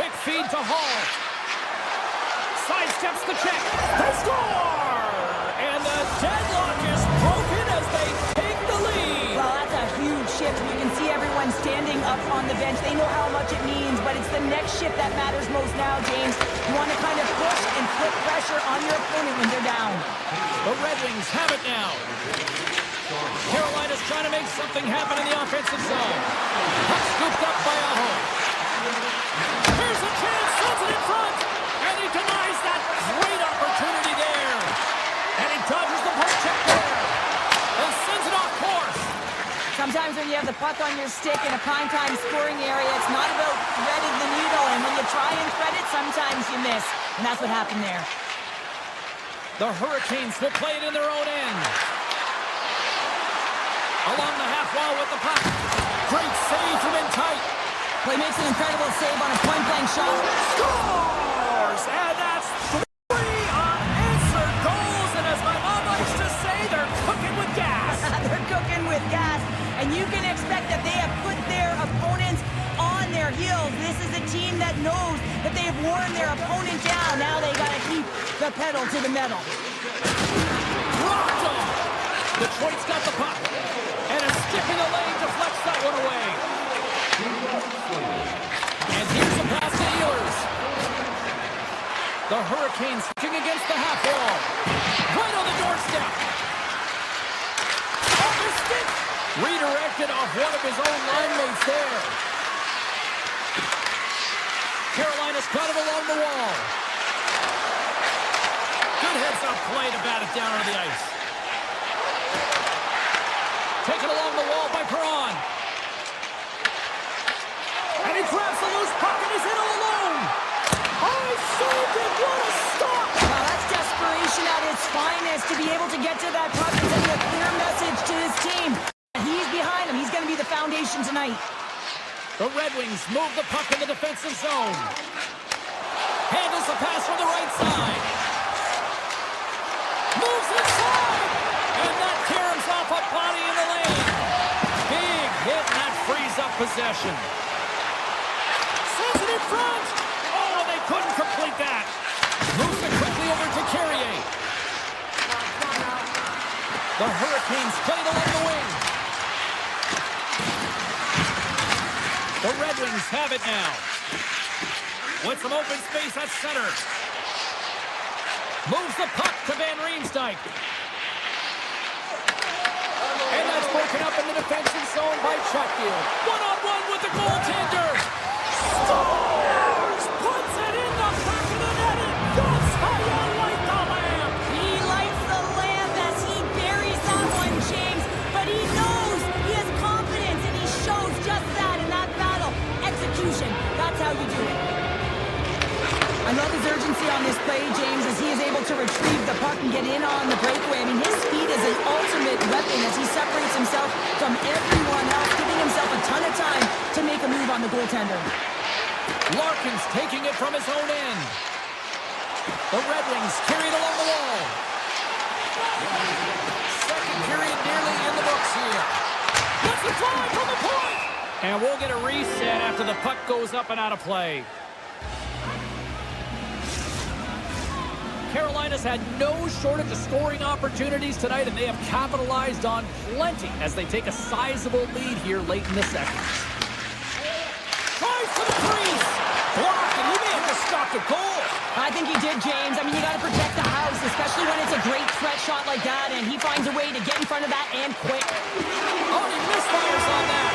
Quick feed to Hall. Sidesteps the check. They score! And the bench. They know how much it means, but it's the next shift that matters most now, James. You want to kind of push and put pressure on your opponent when they're down. The Red Wings have it now. Carolina's trying to make something happen in the offensive zone. Puck scooped up by Aho. Here's a chance, sends it in front, and he denies that great opportunity there. And he dodges the poke check there. And sends it off course. Sometimes when you have the puck on your stick in a primetime scoring area, it's not about threading the needle, and when you try and thread it, sometimes you miss. And that's what happened there. The Hurricanes will play it in their own end. Along the half wall with the puck. Great save from in tight. Well, he makes an incredible save on a point-blank shot. Scores! And that's 3 unanswered goals. And as my mom likes to say, they're cooking with gas. They're cooking with gas. And you can expect that they have put their opponents on their heels. This is a team that knows that they have worn their opponent down. Now they got to keep the pedal to the metal. Rocked him. Detroit's got the puck. And a stick in the lane deflects that one away. And here's a pass to Ehlers. The Hurricanes kicking against the half wall. Right on the doorstep. On the stick. Redirected off one of his own line mates there. Carolina's got it along the wall. Good heads-up play to bat it down on the ice. Taken along the wall by Perron. And he grabs the loose puck and he's in all alone. I saved it. What a stop. Wow, that's desperation at its finest to be able to get to that puck and send a clear message to his team. He's behind him. He's going to be the foundation tonight. The Red Wings move the puck in the defensive zone. Handles the pass from the right side. Moves inside. And that caroms off a body in the lane. Big hit, and that frees up possession. Sends it in front. Oh, they couldn't complete that. Moves it quickly over to Carrier. The Hurricanes played along the wing. The Red Wings have it now. With some open space at center. Moves the puck to Van Riemsdyk. And that's broken up in the defensive zone by Chatfield. One-on-one with the goaltender. Scores! Puts it in the back of the net. And that's how you light the lamp. He lights the lamp as he buries that one, James. But he knows he has confidence, and he shows just that in that battle. Execution. That's how you do it. I love his urgency on this play, James, as he is able to retrieve the puck and get in on the breakaway. I mean, his speed is an ultimate weapon as he separates himself from everyone else, giving himself a ton of time to make a move on the goaltender. Larkin's taking it from his own end. The Red Wings carried along the wall. Second period nearly in the books here. That's the drive from the point. And we'll get a reset after the puck goes up and out of play. Carolina's had no shortage of scoring opportunities tonight, and they have capitalized on plenty as they take a sizable lead here late in the second. Tries for the crease. Blocked, and he may have just stopped a goal. I think he did, James. I mean, you got to protect the house, especially when it's a great threat shot like that, and he finds a way to get in front of that and quick. Oh, he misfires on that.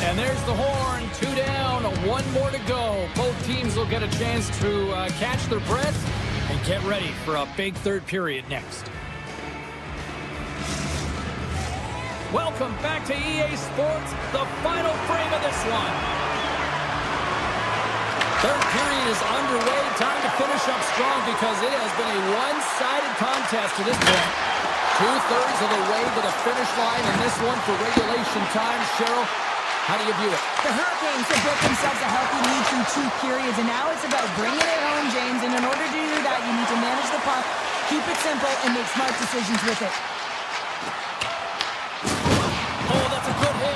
And there's the horn. 2 down, 1 more to go. Both teams will get a chance to catch their breath and get ready for a big third period next. Welcome back to EA Sports, the final frame of this one. Third period is underway. Time to finish up strong because it has been a one-sided contest to this point. 2/3 of the way to the finish line in this one for regulation time. Cheryl, how do you view it? The Hurricanes have built themselves a healthy lead through 2 periods, and now it's about bringing it home, James. And in order to do that, you need to manage the puck, keep it simple, and make smart decisions with it. Oh, that's a good hit.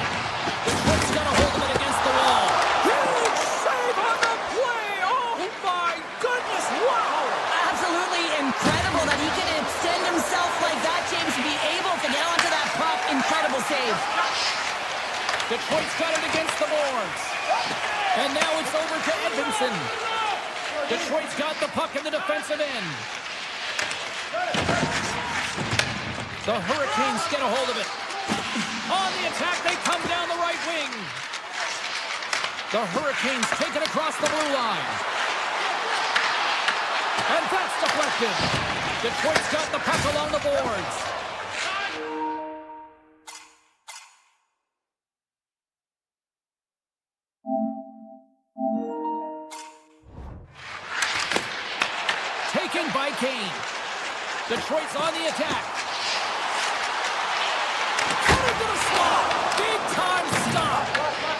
Detroit's got to hold him against the wall. Huge save on the play. Oh, my goodness. Wow. Absolutely incredible that he can extend himself like that, James, to be able to get onto that puck. Incredible save. Detroit Robinson. Detroit's got the puck in the defensive end. The Hurricanes get a hold of it. On the attack, they come down the right wing. The Hurricanes take it across the blue line. And that's deflected. Detroit's got the puck along the boards. Taken by Kane. Detroit's on the attack. Cut into the slot. Big time stop.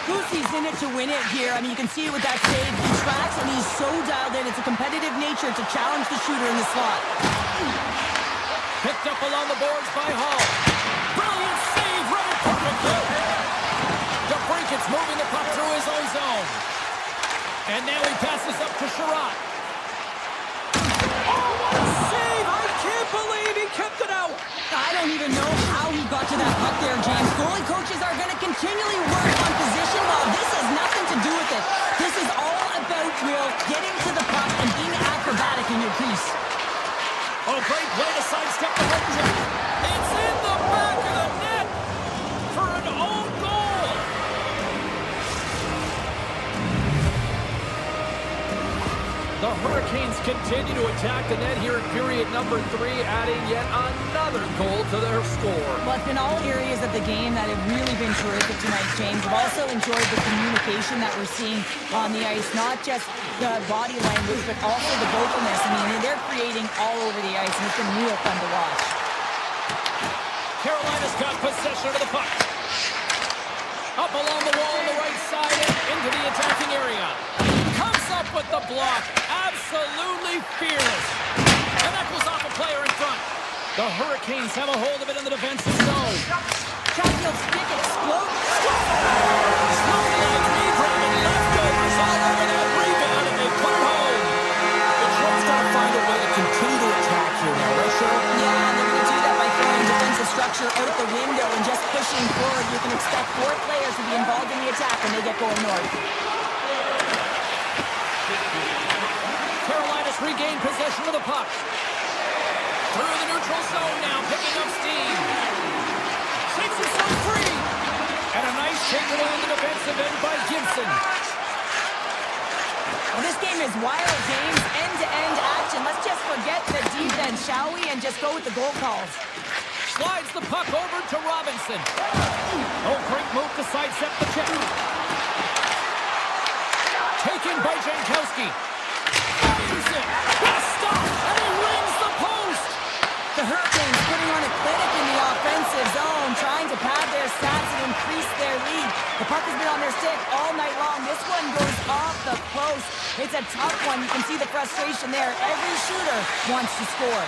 Goosey's in it to win it here. I mean, you can see it with that save. He tracks and he's so dialed in. It's a competitive nature to challenge the shooter in the slot. Picked up along the boards by Hall. Brilliant save, right perfectly. DeBrinket's moving the puck through his own zone. And now he passes up to Sherratt. Oh, what a save! I can't believe he kept it out. I don't even know how he got to that puck there, James. Goalie coaches are going to continually work on position. Well, this has nothing to do with it. This is all about Will getting to the puck and being acrobatic in your crease. Oh, great play to sidestep the hook check. It's in the back of the net for an own goal. The Hurricanes continue to attack the net here in period number 3, adding yet another goal to their score. Well, it's been all areas of the game that have really been terrific tonight, James. We've also enjoyed the communication that we're seeing on the ice, not just the body language, but also the vocalness. I mean, they're creating all over the ice, and it's been real fun to watch. Carolina's got possession of the puck. Up along the wall on the right side and into the attacking area. Comes up with the block. Absolutely fearless. And that goes off a player in front. The Hurricanes have a hold of it in the defensive zone. Chatfield's stick explodes. Slowly on knee grabbing leftovers all over that rebound, and they put it home. Detroit's got to find a way to continue to attack here now, right, Cheryl? Yeah, and they're going to do that by throwing defensive structure out the window and just pushing forward. You can expect 4 players to be involved in the attack when they get going north. Carolina's regained possession of the puck. Through the neutral zone now, picking up steam. Shakes himself free. And a nice takeaway in the defensive end by Gibson. Well, this game is wild, James. End-to-end action. Let's just forget the defense, shall we? And just go with the goal calls. Slides the puck over to Robinson. Oh, great move to sidestep the check. Taken by Jankowski. Fires it. What a stop! And he rings the post! The Hurricanes putting on a clinic in the offensive zone, trying to pad their stats and increase their lead. The puck has been on their stick all night long. This one goes off the post. It's a tough one. You can see the frustration there. Every shooter wants to score.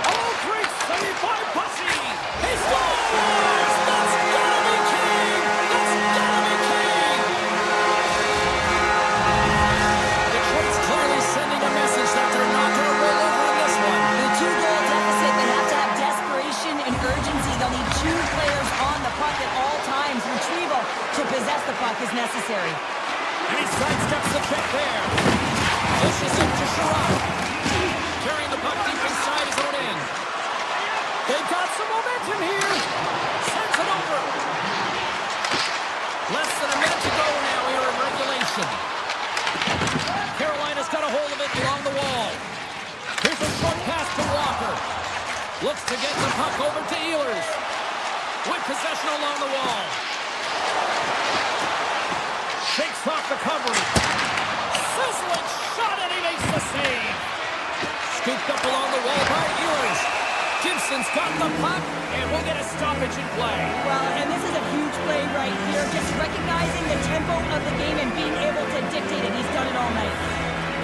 Oh, great save by Bussy! He scores! That's gotta be king! That's gotta be king! Detroit's clearly sending a message that they're not gonna roll over in this one. The 2-goal deficit, they have to have desperation and urgency. They'll need 2 players on the puck at all times. Retrieval to possess the puck is necessary. And he sidesteps the check there. This is it to Sherratt. Carrying the puck deep inside his own end. They've got some momentum here. Sends it over. Less than a minute to go now here in regulation. Carolina's got a hold of it along the wall. Here's a short pass to Walker. Looks to get the puck over to Ehlers. With possession along the wall. Shakes off the coverage. Sizzling shot, and he makes the save. Scooped up along the wall by Ehlers. Gibson's got the puck, and we'll get a stoppage in play. Well, and this is a huge play right here. Just recognizing the tempo of the game and being able to dictate it. He's done it all night.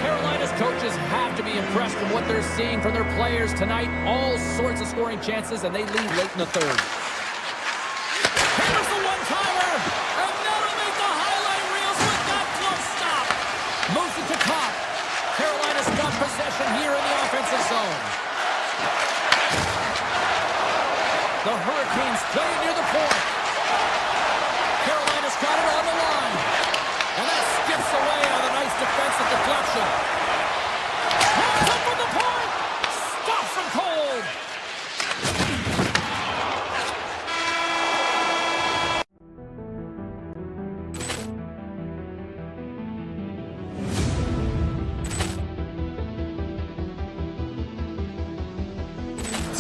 Carolina's coaches have to be impressed from what they're seeing from their players tonight. All sorts of scoring chances, and they lead late in the third. Here's the one-timer, and that'll make the highlight reels with that close stop. Moves it to Copp. Carolina's got possession here in the offensive zone. The Hurricanes play near the point. defensive deflection. Runs up for the point. Stops him cold.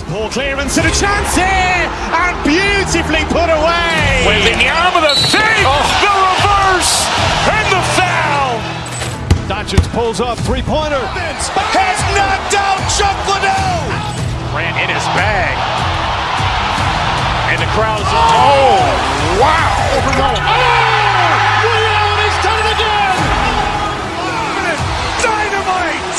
Ball clearance and a chance here, and beautifully put away. Waving the arm of the fake, the reverse, and the foul. Doncic pulls up, three-pointer. Has knocked out Buffallo. Ran in his bag. And the crowd is, oh, wow. He's done it again. Dynamite.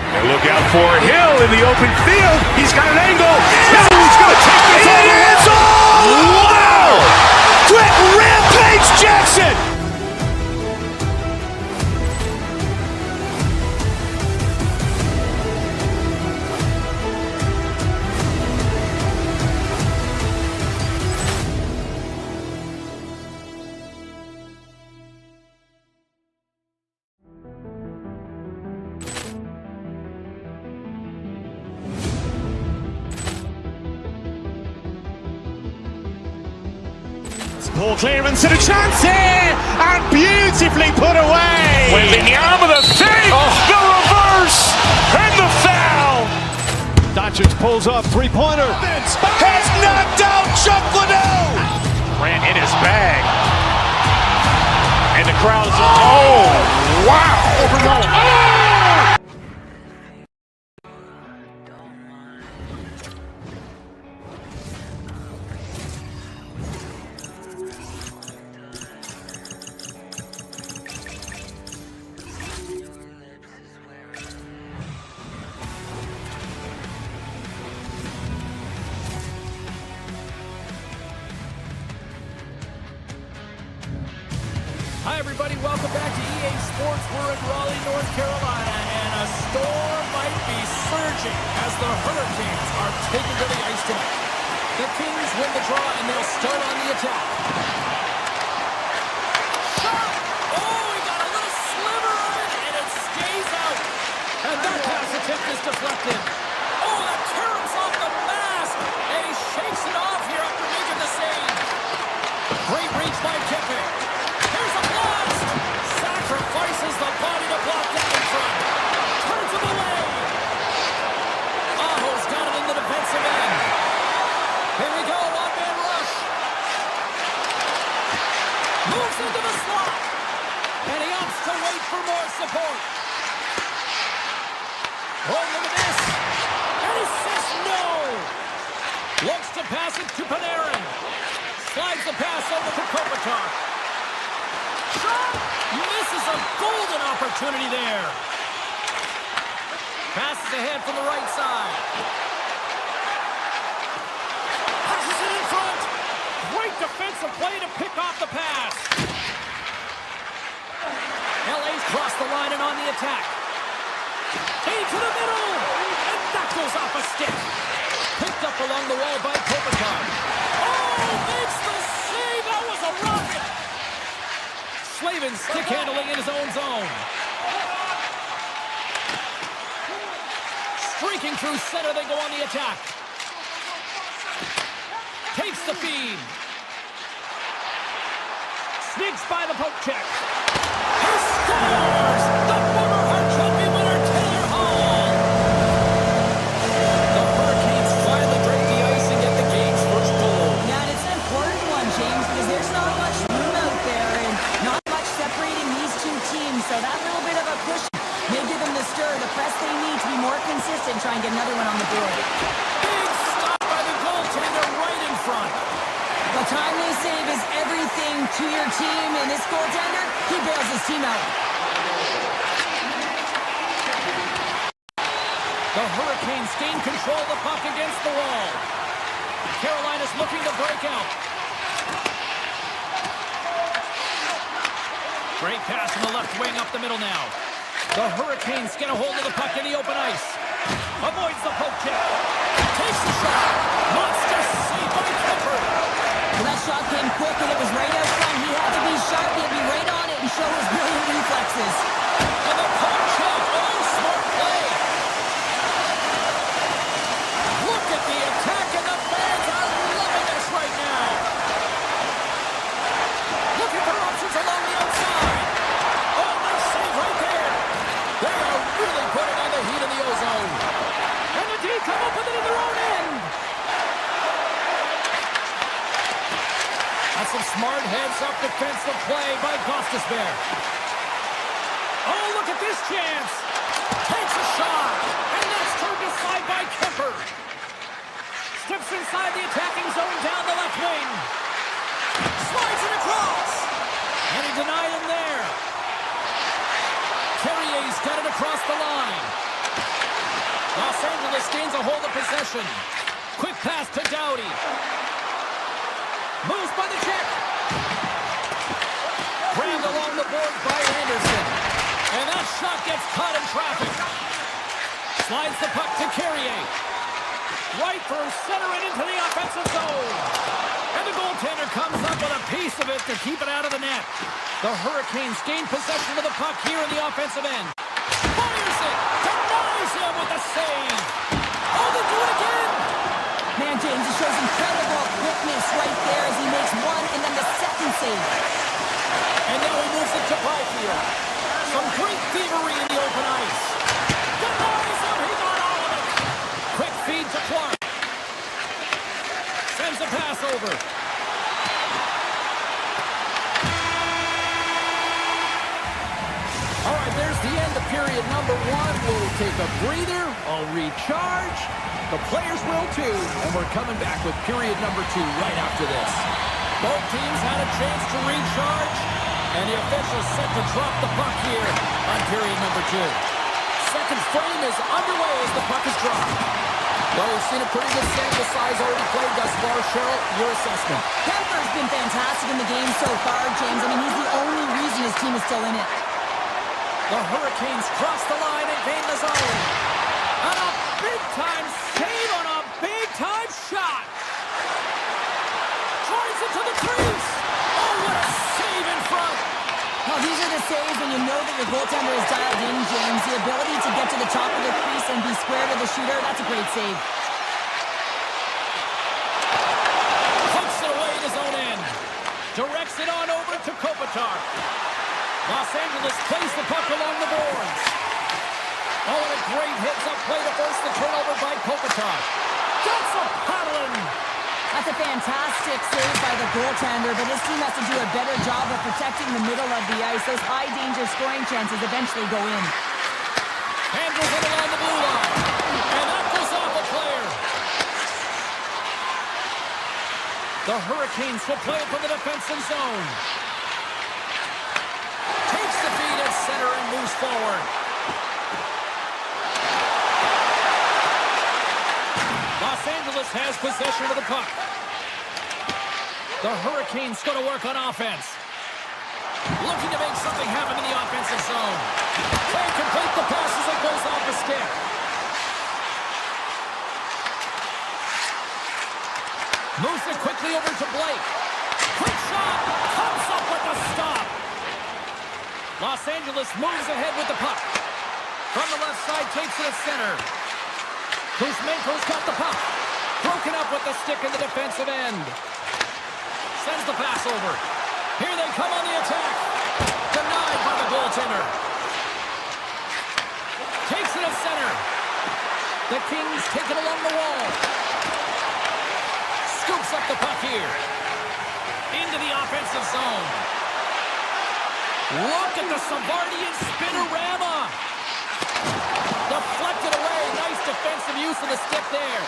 And look out for Hill in the open field. He's got an angle. Hill is going to take this all the way. Wow. Quick rampage Jackson. Ball clearance and a chance here, and beautifully put away. Waving the arm of the fake, the reverse, and the foul. Doncic pulls up, three-pointer. Has knocked out Buffallo. Ran in his bag. And the crowd is, oh, wow. Hi, everybody. Welcome back to EA Sports. We're in Raleigh, North Carolina, and a storm might be surging as the Hurricanes are taken to the ice tonight. The Kings win the draw, and they'll start on the attack. Shot! Oh, he got a little sliver of it, and it stays out. And that pass attempt is deflected. Oh, that caroms off the mask, and he shakes it off here after making the save. Great reach by Kepe. Here's a blast! Sacrifices the body to block that in front. Turns him away. Aho's got it in the defensive end. Here we go, one-man rush. Moves into the slot. And he opts to wait for more support. Oh, look at this. And he says no. Looks to pass it to Panarin. Slides the pass over to Kopitar. Shot! Misses a golden opportunity there. Passes ahead from the right side. Passes it in front. Great defensive play to pick off the pass. LA's crossed the line and on the attack. Into the middle. And that goes off a stick. Picked up along the wall by Kopitar. Oh, makes the save. That was a rocket. Slavin stick handling in his own zone. Streaking through center, they go on the attack. Takes the feed. Sneaks by the poke check. He scores! The former Hart Trophy winner, Taylor Hall. The Hurricanes finally break the ice and get the game's first goal. Now, it's an important one, James, because there's not much room out there and not much separating these two teams. So that little bit of a push may give them the stir, the press they need to be more consistent, try and get another one on the board. Big stop by the goaltender right in front. The timely save is everything to your team, and this goaltender, he bails his team out. The Hurricanes gain control of the puck against the wall. Carolina's looking to break out. Great pass from the left wing up the middle now. The Hurricanes get a hold of the puck in the open ice. Avoids the poke check. Takes the shot. Monster save by Kemper. Well, that shot came quick, and it was right out front. He had to be sharp, he had to be right on it and show his brilliant reflexes. some smart heads-up defensive play by Gostisbehere. Oh, look at this chance. Takes a shot, and that's turned aside by Kemper. Steps inside the attacking zone down the left wing. Slides it across. And he denied him there. Carrier's got it across the line. Los Angeles gains a hold of possession. Quick pass to Doughty. Moves by the check. Grabbed along the boards by Anderson. And that shot gets caught in traffic. Slides the puck to Carrier. Right through center and into the offensive zone. And the goaltender comes up with a piece of it to keep it out of the net. The Hurricanes gain possession of the puck here in the offensive end. Fires it. Denies him with a save. Oh, they do it again. Man, James, it shows incredible quickness right there as he makes one and then the second save. And now he moves it to Byfield. Some great thievery in the open ice. Denies him. He got all of it. Quick feed to Clark. Sends a pass over. All right, there's the end of period number one. We'll take a breather. I'll recharge. The players will too. And we're coming back with period number two right after this. Both teams had a chance to recharge. And the officials set to drop the puck here on period number two. Second frame is underway as the puck is dropped. Well, we've seen a pretty good sample size already played thus far. Cheryl, your assessment. Kemper's been fantastic in the game so far, James. I mean, he's the only reason his team is still in it. The Hurricanes cross the line and gain the zone. And a big-time save on a big-time shot. Drives it to the crease. Oh, what a save in front. Well, these are the saves when you know that your goaltender is dialed in, James. The ability to get to the top of the crease and be square to the shooter, that's a great save. Puts it away in his own end. Directs it on over to Kopitar. Los Angeles plays the puck along the boards. Oh, and a great heads-up play to force the turnover by Kopitar. That's a paddling. That's a fantastic save by the goaltender, but his team has to do a better job of protecting the middle of the ice. Those high-danger scoring chances eventually go in. Handles it along the blue line. And that goes off a player. The Hurricanes will play it from the defensive zone. Takes the feed at center and moves forward. Los Angeles has possession of the puck. The Hurricanes going to work on offense. Looking to make something happen in the offensive zone. Can't complete the pass as it goes off the stick. Moves it quickly over to Blake. Quick shot. Comes up with the stop. Los Angeles moves ahead with the puck. From the left side, takes it at center. Kuzmenko's got the puck. Broken up with the stick in the defensive end. Sends the pass over. Here they come on the attack. Denied by the goaltender. Takes it at center. The Kings take it along the wall. Scoops up the puck here. Into the offensive zone. Look at the Savardian spinorama. Deflected away. Nice defensive use of the stick there.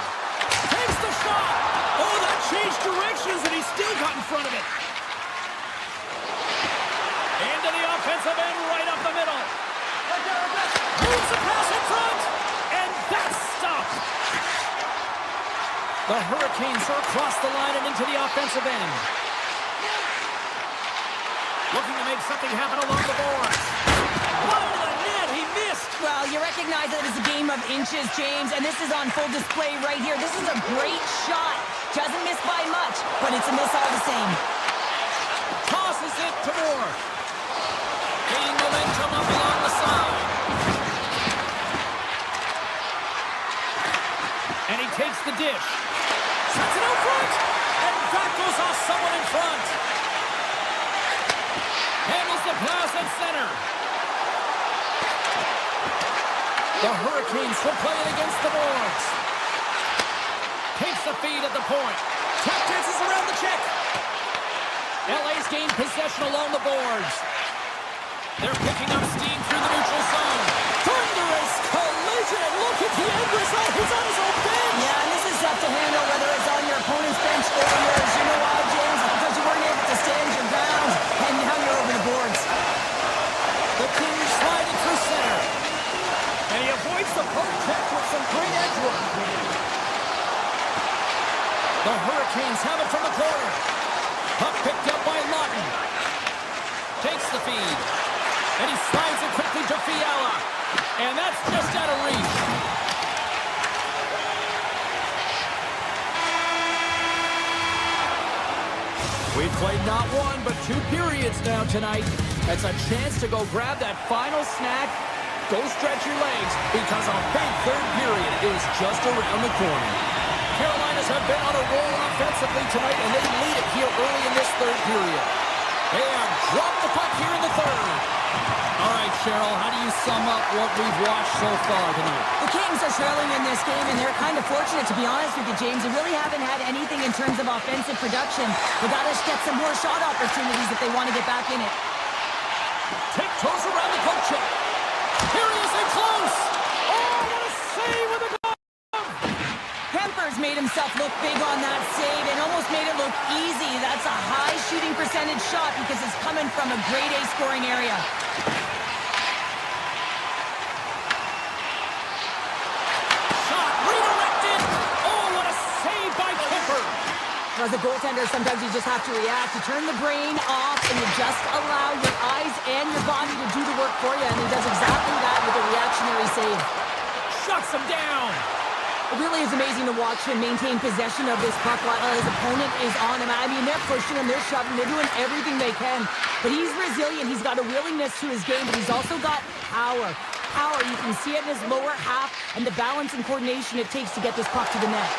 Takes the shot. Oh, that changed directions, and he still got in front of it. Into the offensive end, right up the middle. Moves the pass in front, and that's stopped. The Hurricanes are across the line and into the offensive end. Looking to make something happen along the boards. Wide of the net, he missed. Well, you recognize that it's a game of inches, James, and this is on full display right here. This is a great shot. Doesn't miss by much, but it's a miss all the same. Tosses it to Moore. Gaining momentum up along the side. And he takes the dish. Sets it out front. And that goes off someone in front. Handles the pass at center. The Hurricanes will play it against the boards. Takes the feed at the point. Tap dances around the check. LA's gained possession along the boards. They're picking up steam through the neutral zone. Thunderous collision. Look at the end result. He's on his own bench. Yeah, and this is tough to handle, whether it's on your opponent's bench or yours. You know why, James? Because you weren't able to stand your ground, and now you're over the boards. The Kings sliding through center. And he avoids the poke check with some great edge work. The Hurricanes have it from the corner. Puck picked up by Lawton. Takes the feed. And he slides it quickly to Fiala. And that's just out of reach. We've played not one, but 2 periods now tonight. It's a chance to go grab that final snack. Go stretch your legs, because a big third period is just around the corner. Carolinas have been on a roll offensively tonight, and they lead it here early in this third period. They have dropped the puck here in the third. All right, Cheryl, how do you sum up what we've watched so far tonight? The Kings are trailing in this game, and they're kind of fortunate, to be honest with you, James. They really haven't had anything in terms of offensive production. They got to get some more shot opportunities if they want to get back in it. Tiptoes around the poke check. Here he is in close. Oh, what a save with a glove. Kemper's made himself look big on that save and almost made it look easy. That's a high shooting percentage shot because it's coming from a grade A scoring area. Shot redirected. Oh, what a save by Kemper. As a goaltender, sometimes you just have to react. You turn the brain off and you just allow your eyes and your body to do the work for you, and he does exactly that with a reactionary save. Shuts him down. It really is amazing to watch him maintain possession of this puck while his opponent is on him. I mean, they're pushing him, they're shoving, they're doing everything they can. But he's resilient. He's got a willingness to his game, but he's also got power. Power, you can see it in his lower half and the balance and coordination it takes to get this puck to the net.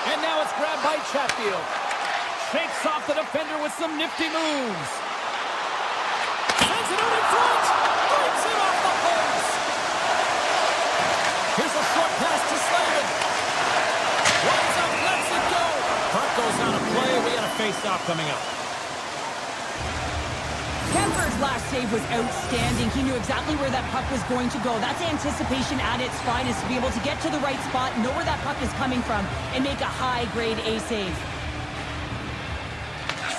And now it's grabbed by Chatfield. Shakes off the defender with some nifty moves. Sends it out in front. Breaks it off the post. Here's a short pass to Slavin. Runs up, lets it go. Puck goes out of play. We got a face-off coming up. Kemper's last save was outstanding. He knew exactly where that puck was going to go. That's anticipation at its finest, to be able to get to the right spot, know where that puck is coming from, and make a high-grade A save.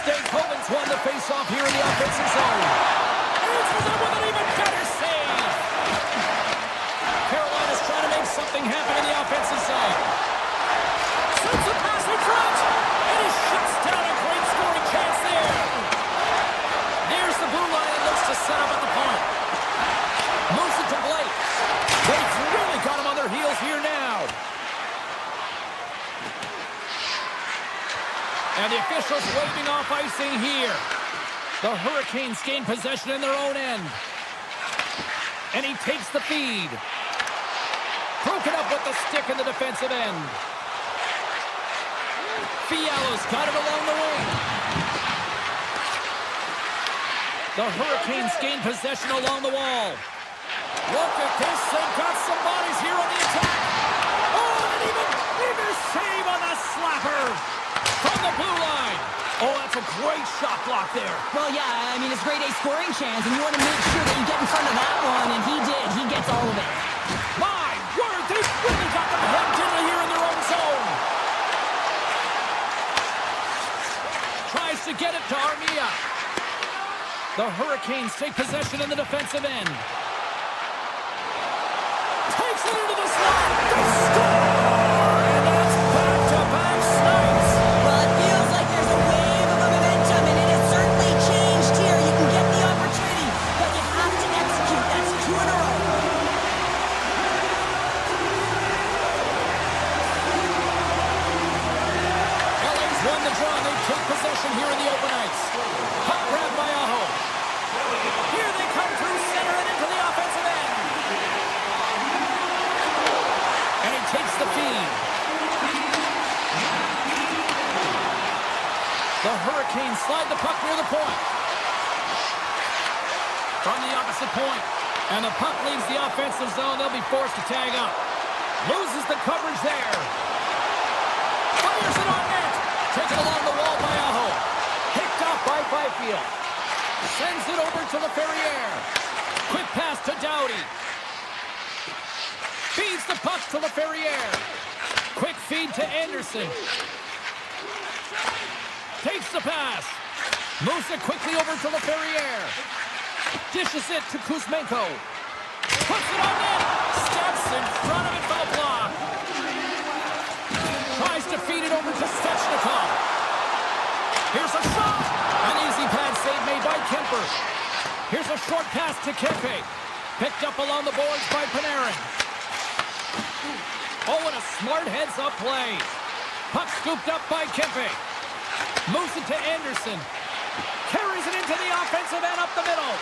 Stankoven's won the face-off here in the offensive zone. Answers it with an even better save. Carolina's trying to make something happen in the offensive zone. Sends a pass in front, and he shuts down a great scoring chance there. There's the blue line and looks to set up at the point. Moves it to Blake. They've really got him on their heels here now. And the officials waving off icing here. The Hurricanes gain possession in their own end. And he takes the feed. Broken up with the stick in the defensive end. Fiala's got it along the wing. The Hurricanes gain possession along the wall. Look at this. They've got some bodies here on the attack. Oh, and an even bigger save on the slapper. From the blue line. Oh, that's a great shot block there. Well, yeah, I mean, it's grade A scoring chance, and you want to make sure that you get in front of that one, and he did. He gets all of it. My word, they've really got them hemmed in here in their own zone. Tries to get it to Armia. The Hurricanes take possession in the defensive end. Takes it into the slot. They score! And that's back-to-back snipes. Well, it feels like there's a wave of momentum, and it has certainly changed here. You can get the opportunity, but you have to execute. That's 2 in a row. LA's won the draw. They take possession here in the open ice. Puck grab by Aho. Here they come through center and into the offensive end. And he takes the feed. The Hurricanes slide the puck near the point. From the opposite point. And the puck leaves the offensive zone. They'll be forced to tag up. Loses the coverage there. Fires it on net. Taken along the wall by Aho. He to LaFerriere. Quick pass to Doughty. Feeds the puck to LaFerriere. Quick feed to Anderson. Takes the pass. Moves it quickly over to LaFerriere. Dishes it to Kuzmenko. Puts it on net. Steps in front of it for the block. Tries to feed it over to Svechnikov. Here's a shot. An easy pad save made by Kemper. Here's a short pass to Kempe. Picked up along the boards by Panarin. Oh, and a smart heads-up play. Puck scooped up by Kempe. Moves it to Anderson. Carries it into the offensive end up the middle.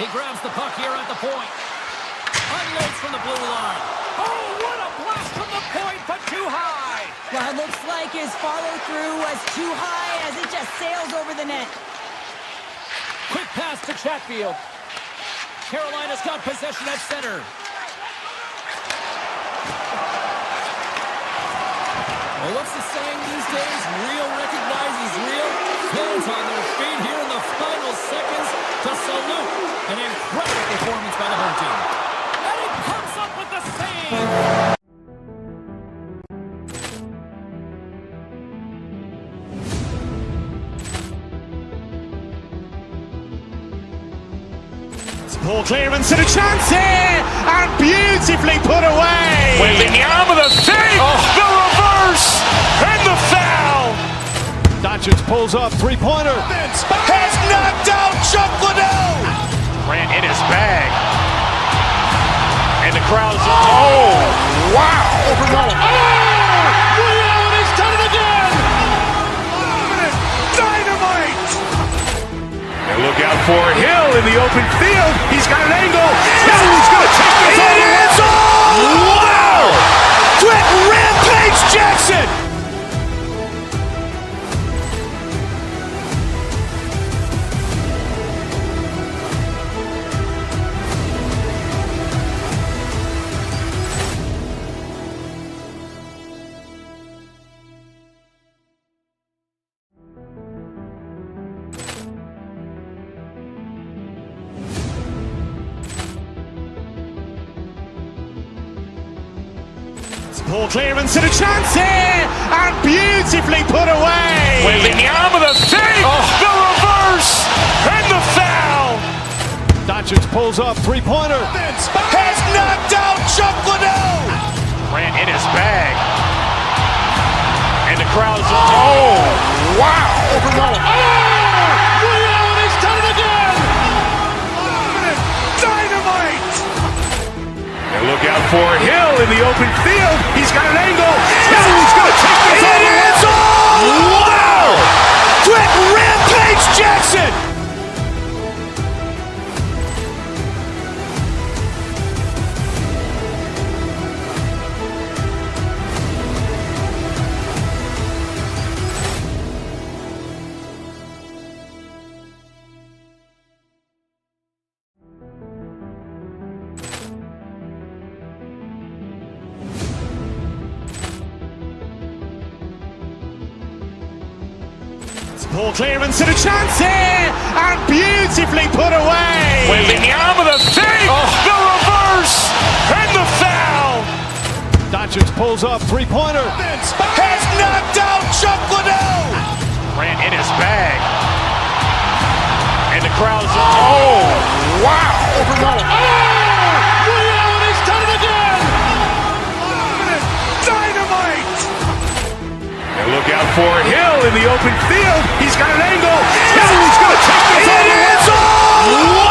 He grabs the puck here at the point. Unloads from the blue line. Oh, what a blast from the point, but too high. Well, it looks like his follow-through was too high as it just sails over the net. Quick pass to Chatfield. Carolina's got possession at center. Well, what's the saying these days? Real recognizes real. Fans on their feet here in the final seconds to salute an incredible performance by the home team. And he comes up with the save. Ball clearance and a chance here, and beautifully put away. Waving the arm of the save, the reverse, and the foul. Doncic pulls up, three-pointer. Has knocked out Chuck Liddell. Grant in his bag. And the crowd's, oh, wow. Leo, and he's done it again. Dynamite. And look out for Hill in the open field. He's got an angle. Now he's going to take this all the way. Wow! Quick rampage Jackson. Ball clearance and a chance here, and beautifully put away. Waving the arm of the save, the reverse, and the foul. Doncic pulls up, three-pointer. Has knocked out Chuck Liddell. Grant in his bag. And the crowd's, oh, wow. Leo, and he's done it again. Dynamite. And look out for Hill in the open field. He's got an angle. Now he's going to take this all the way. Wow! Quick rampage Jackson. Ball clearance and a chance here, and beautifully put away. Waving the arm of the save, the reverse, and the foul. Doncic pulls up, three-pointer. Has knocked out Chuck Liddell. Grant in his bag. And the crowd's, oh, wow. Leo, and he's done it again. Dynamite. And look out for Hill in the open field. He's got an angle. Now he's going to take this all the way.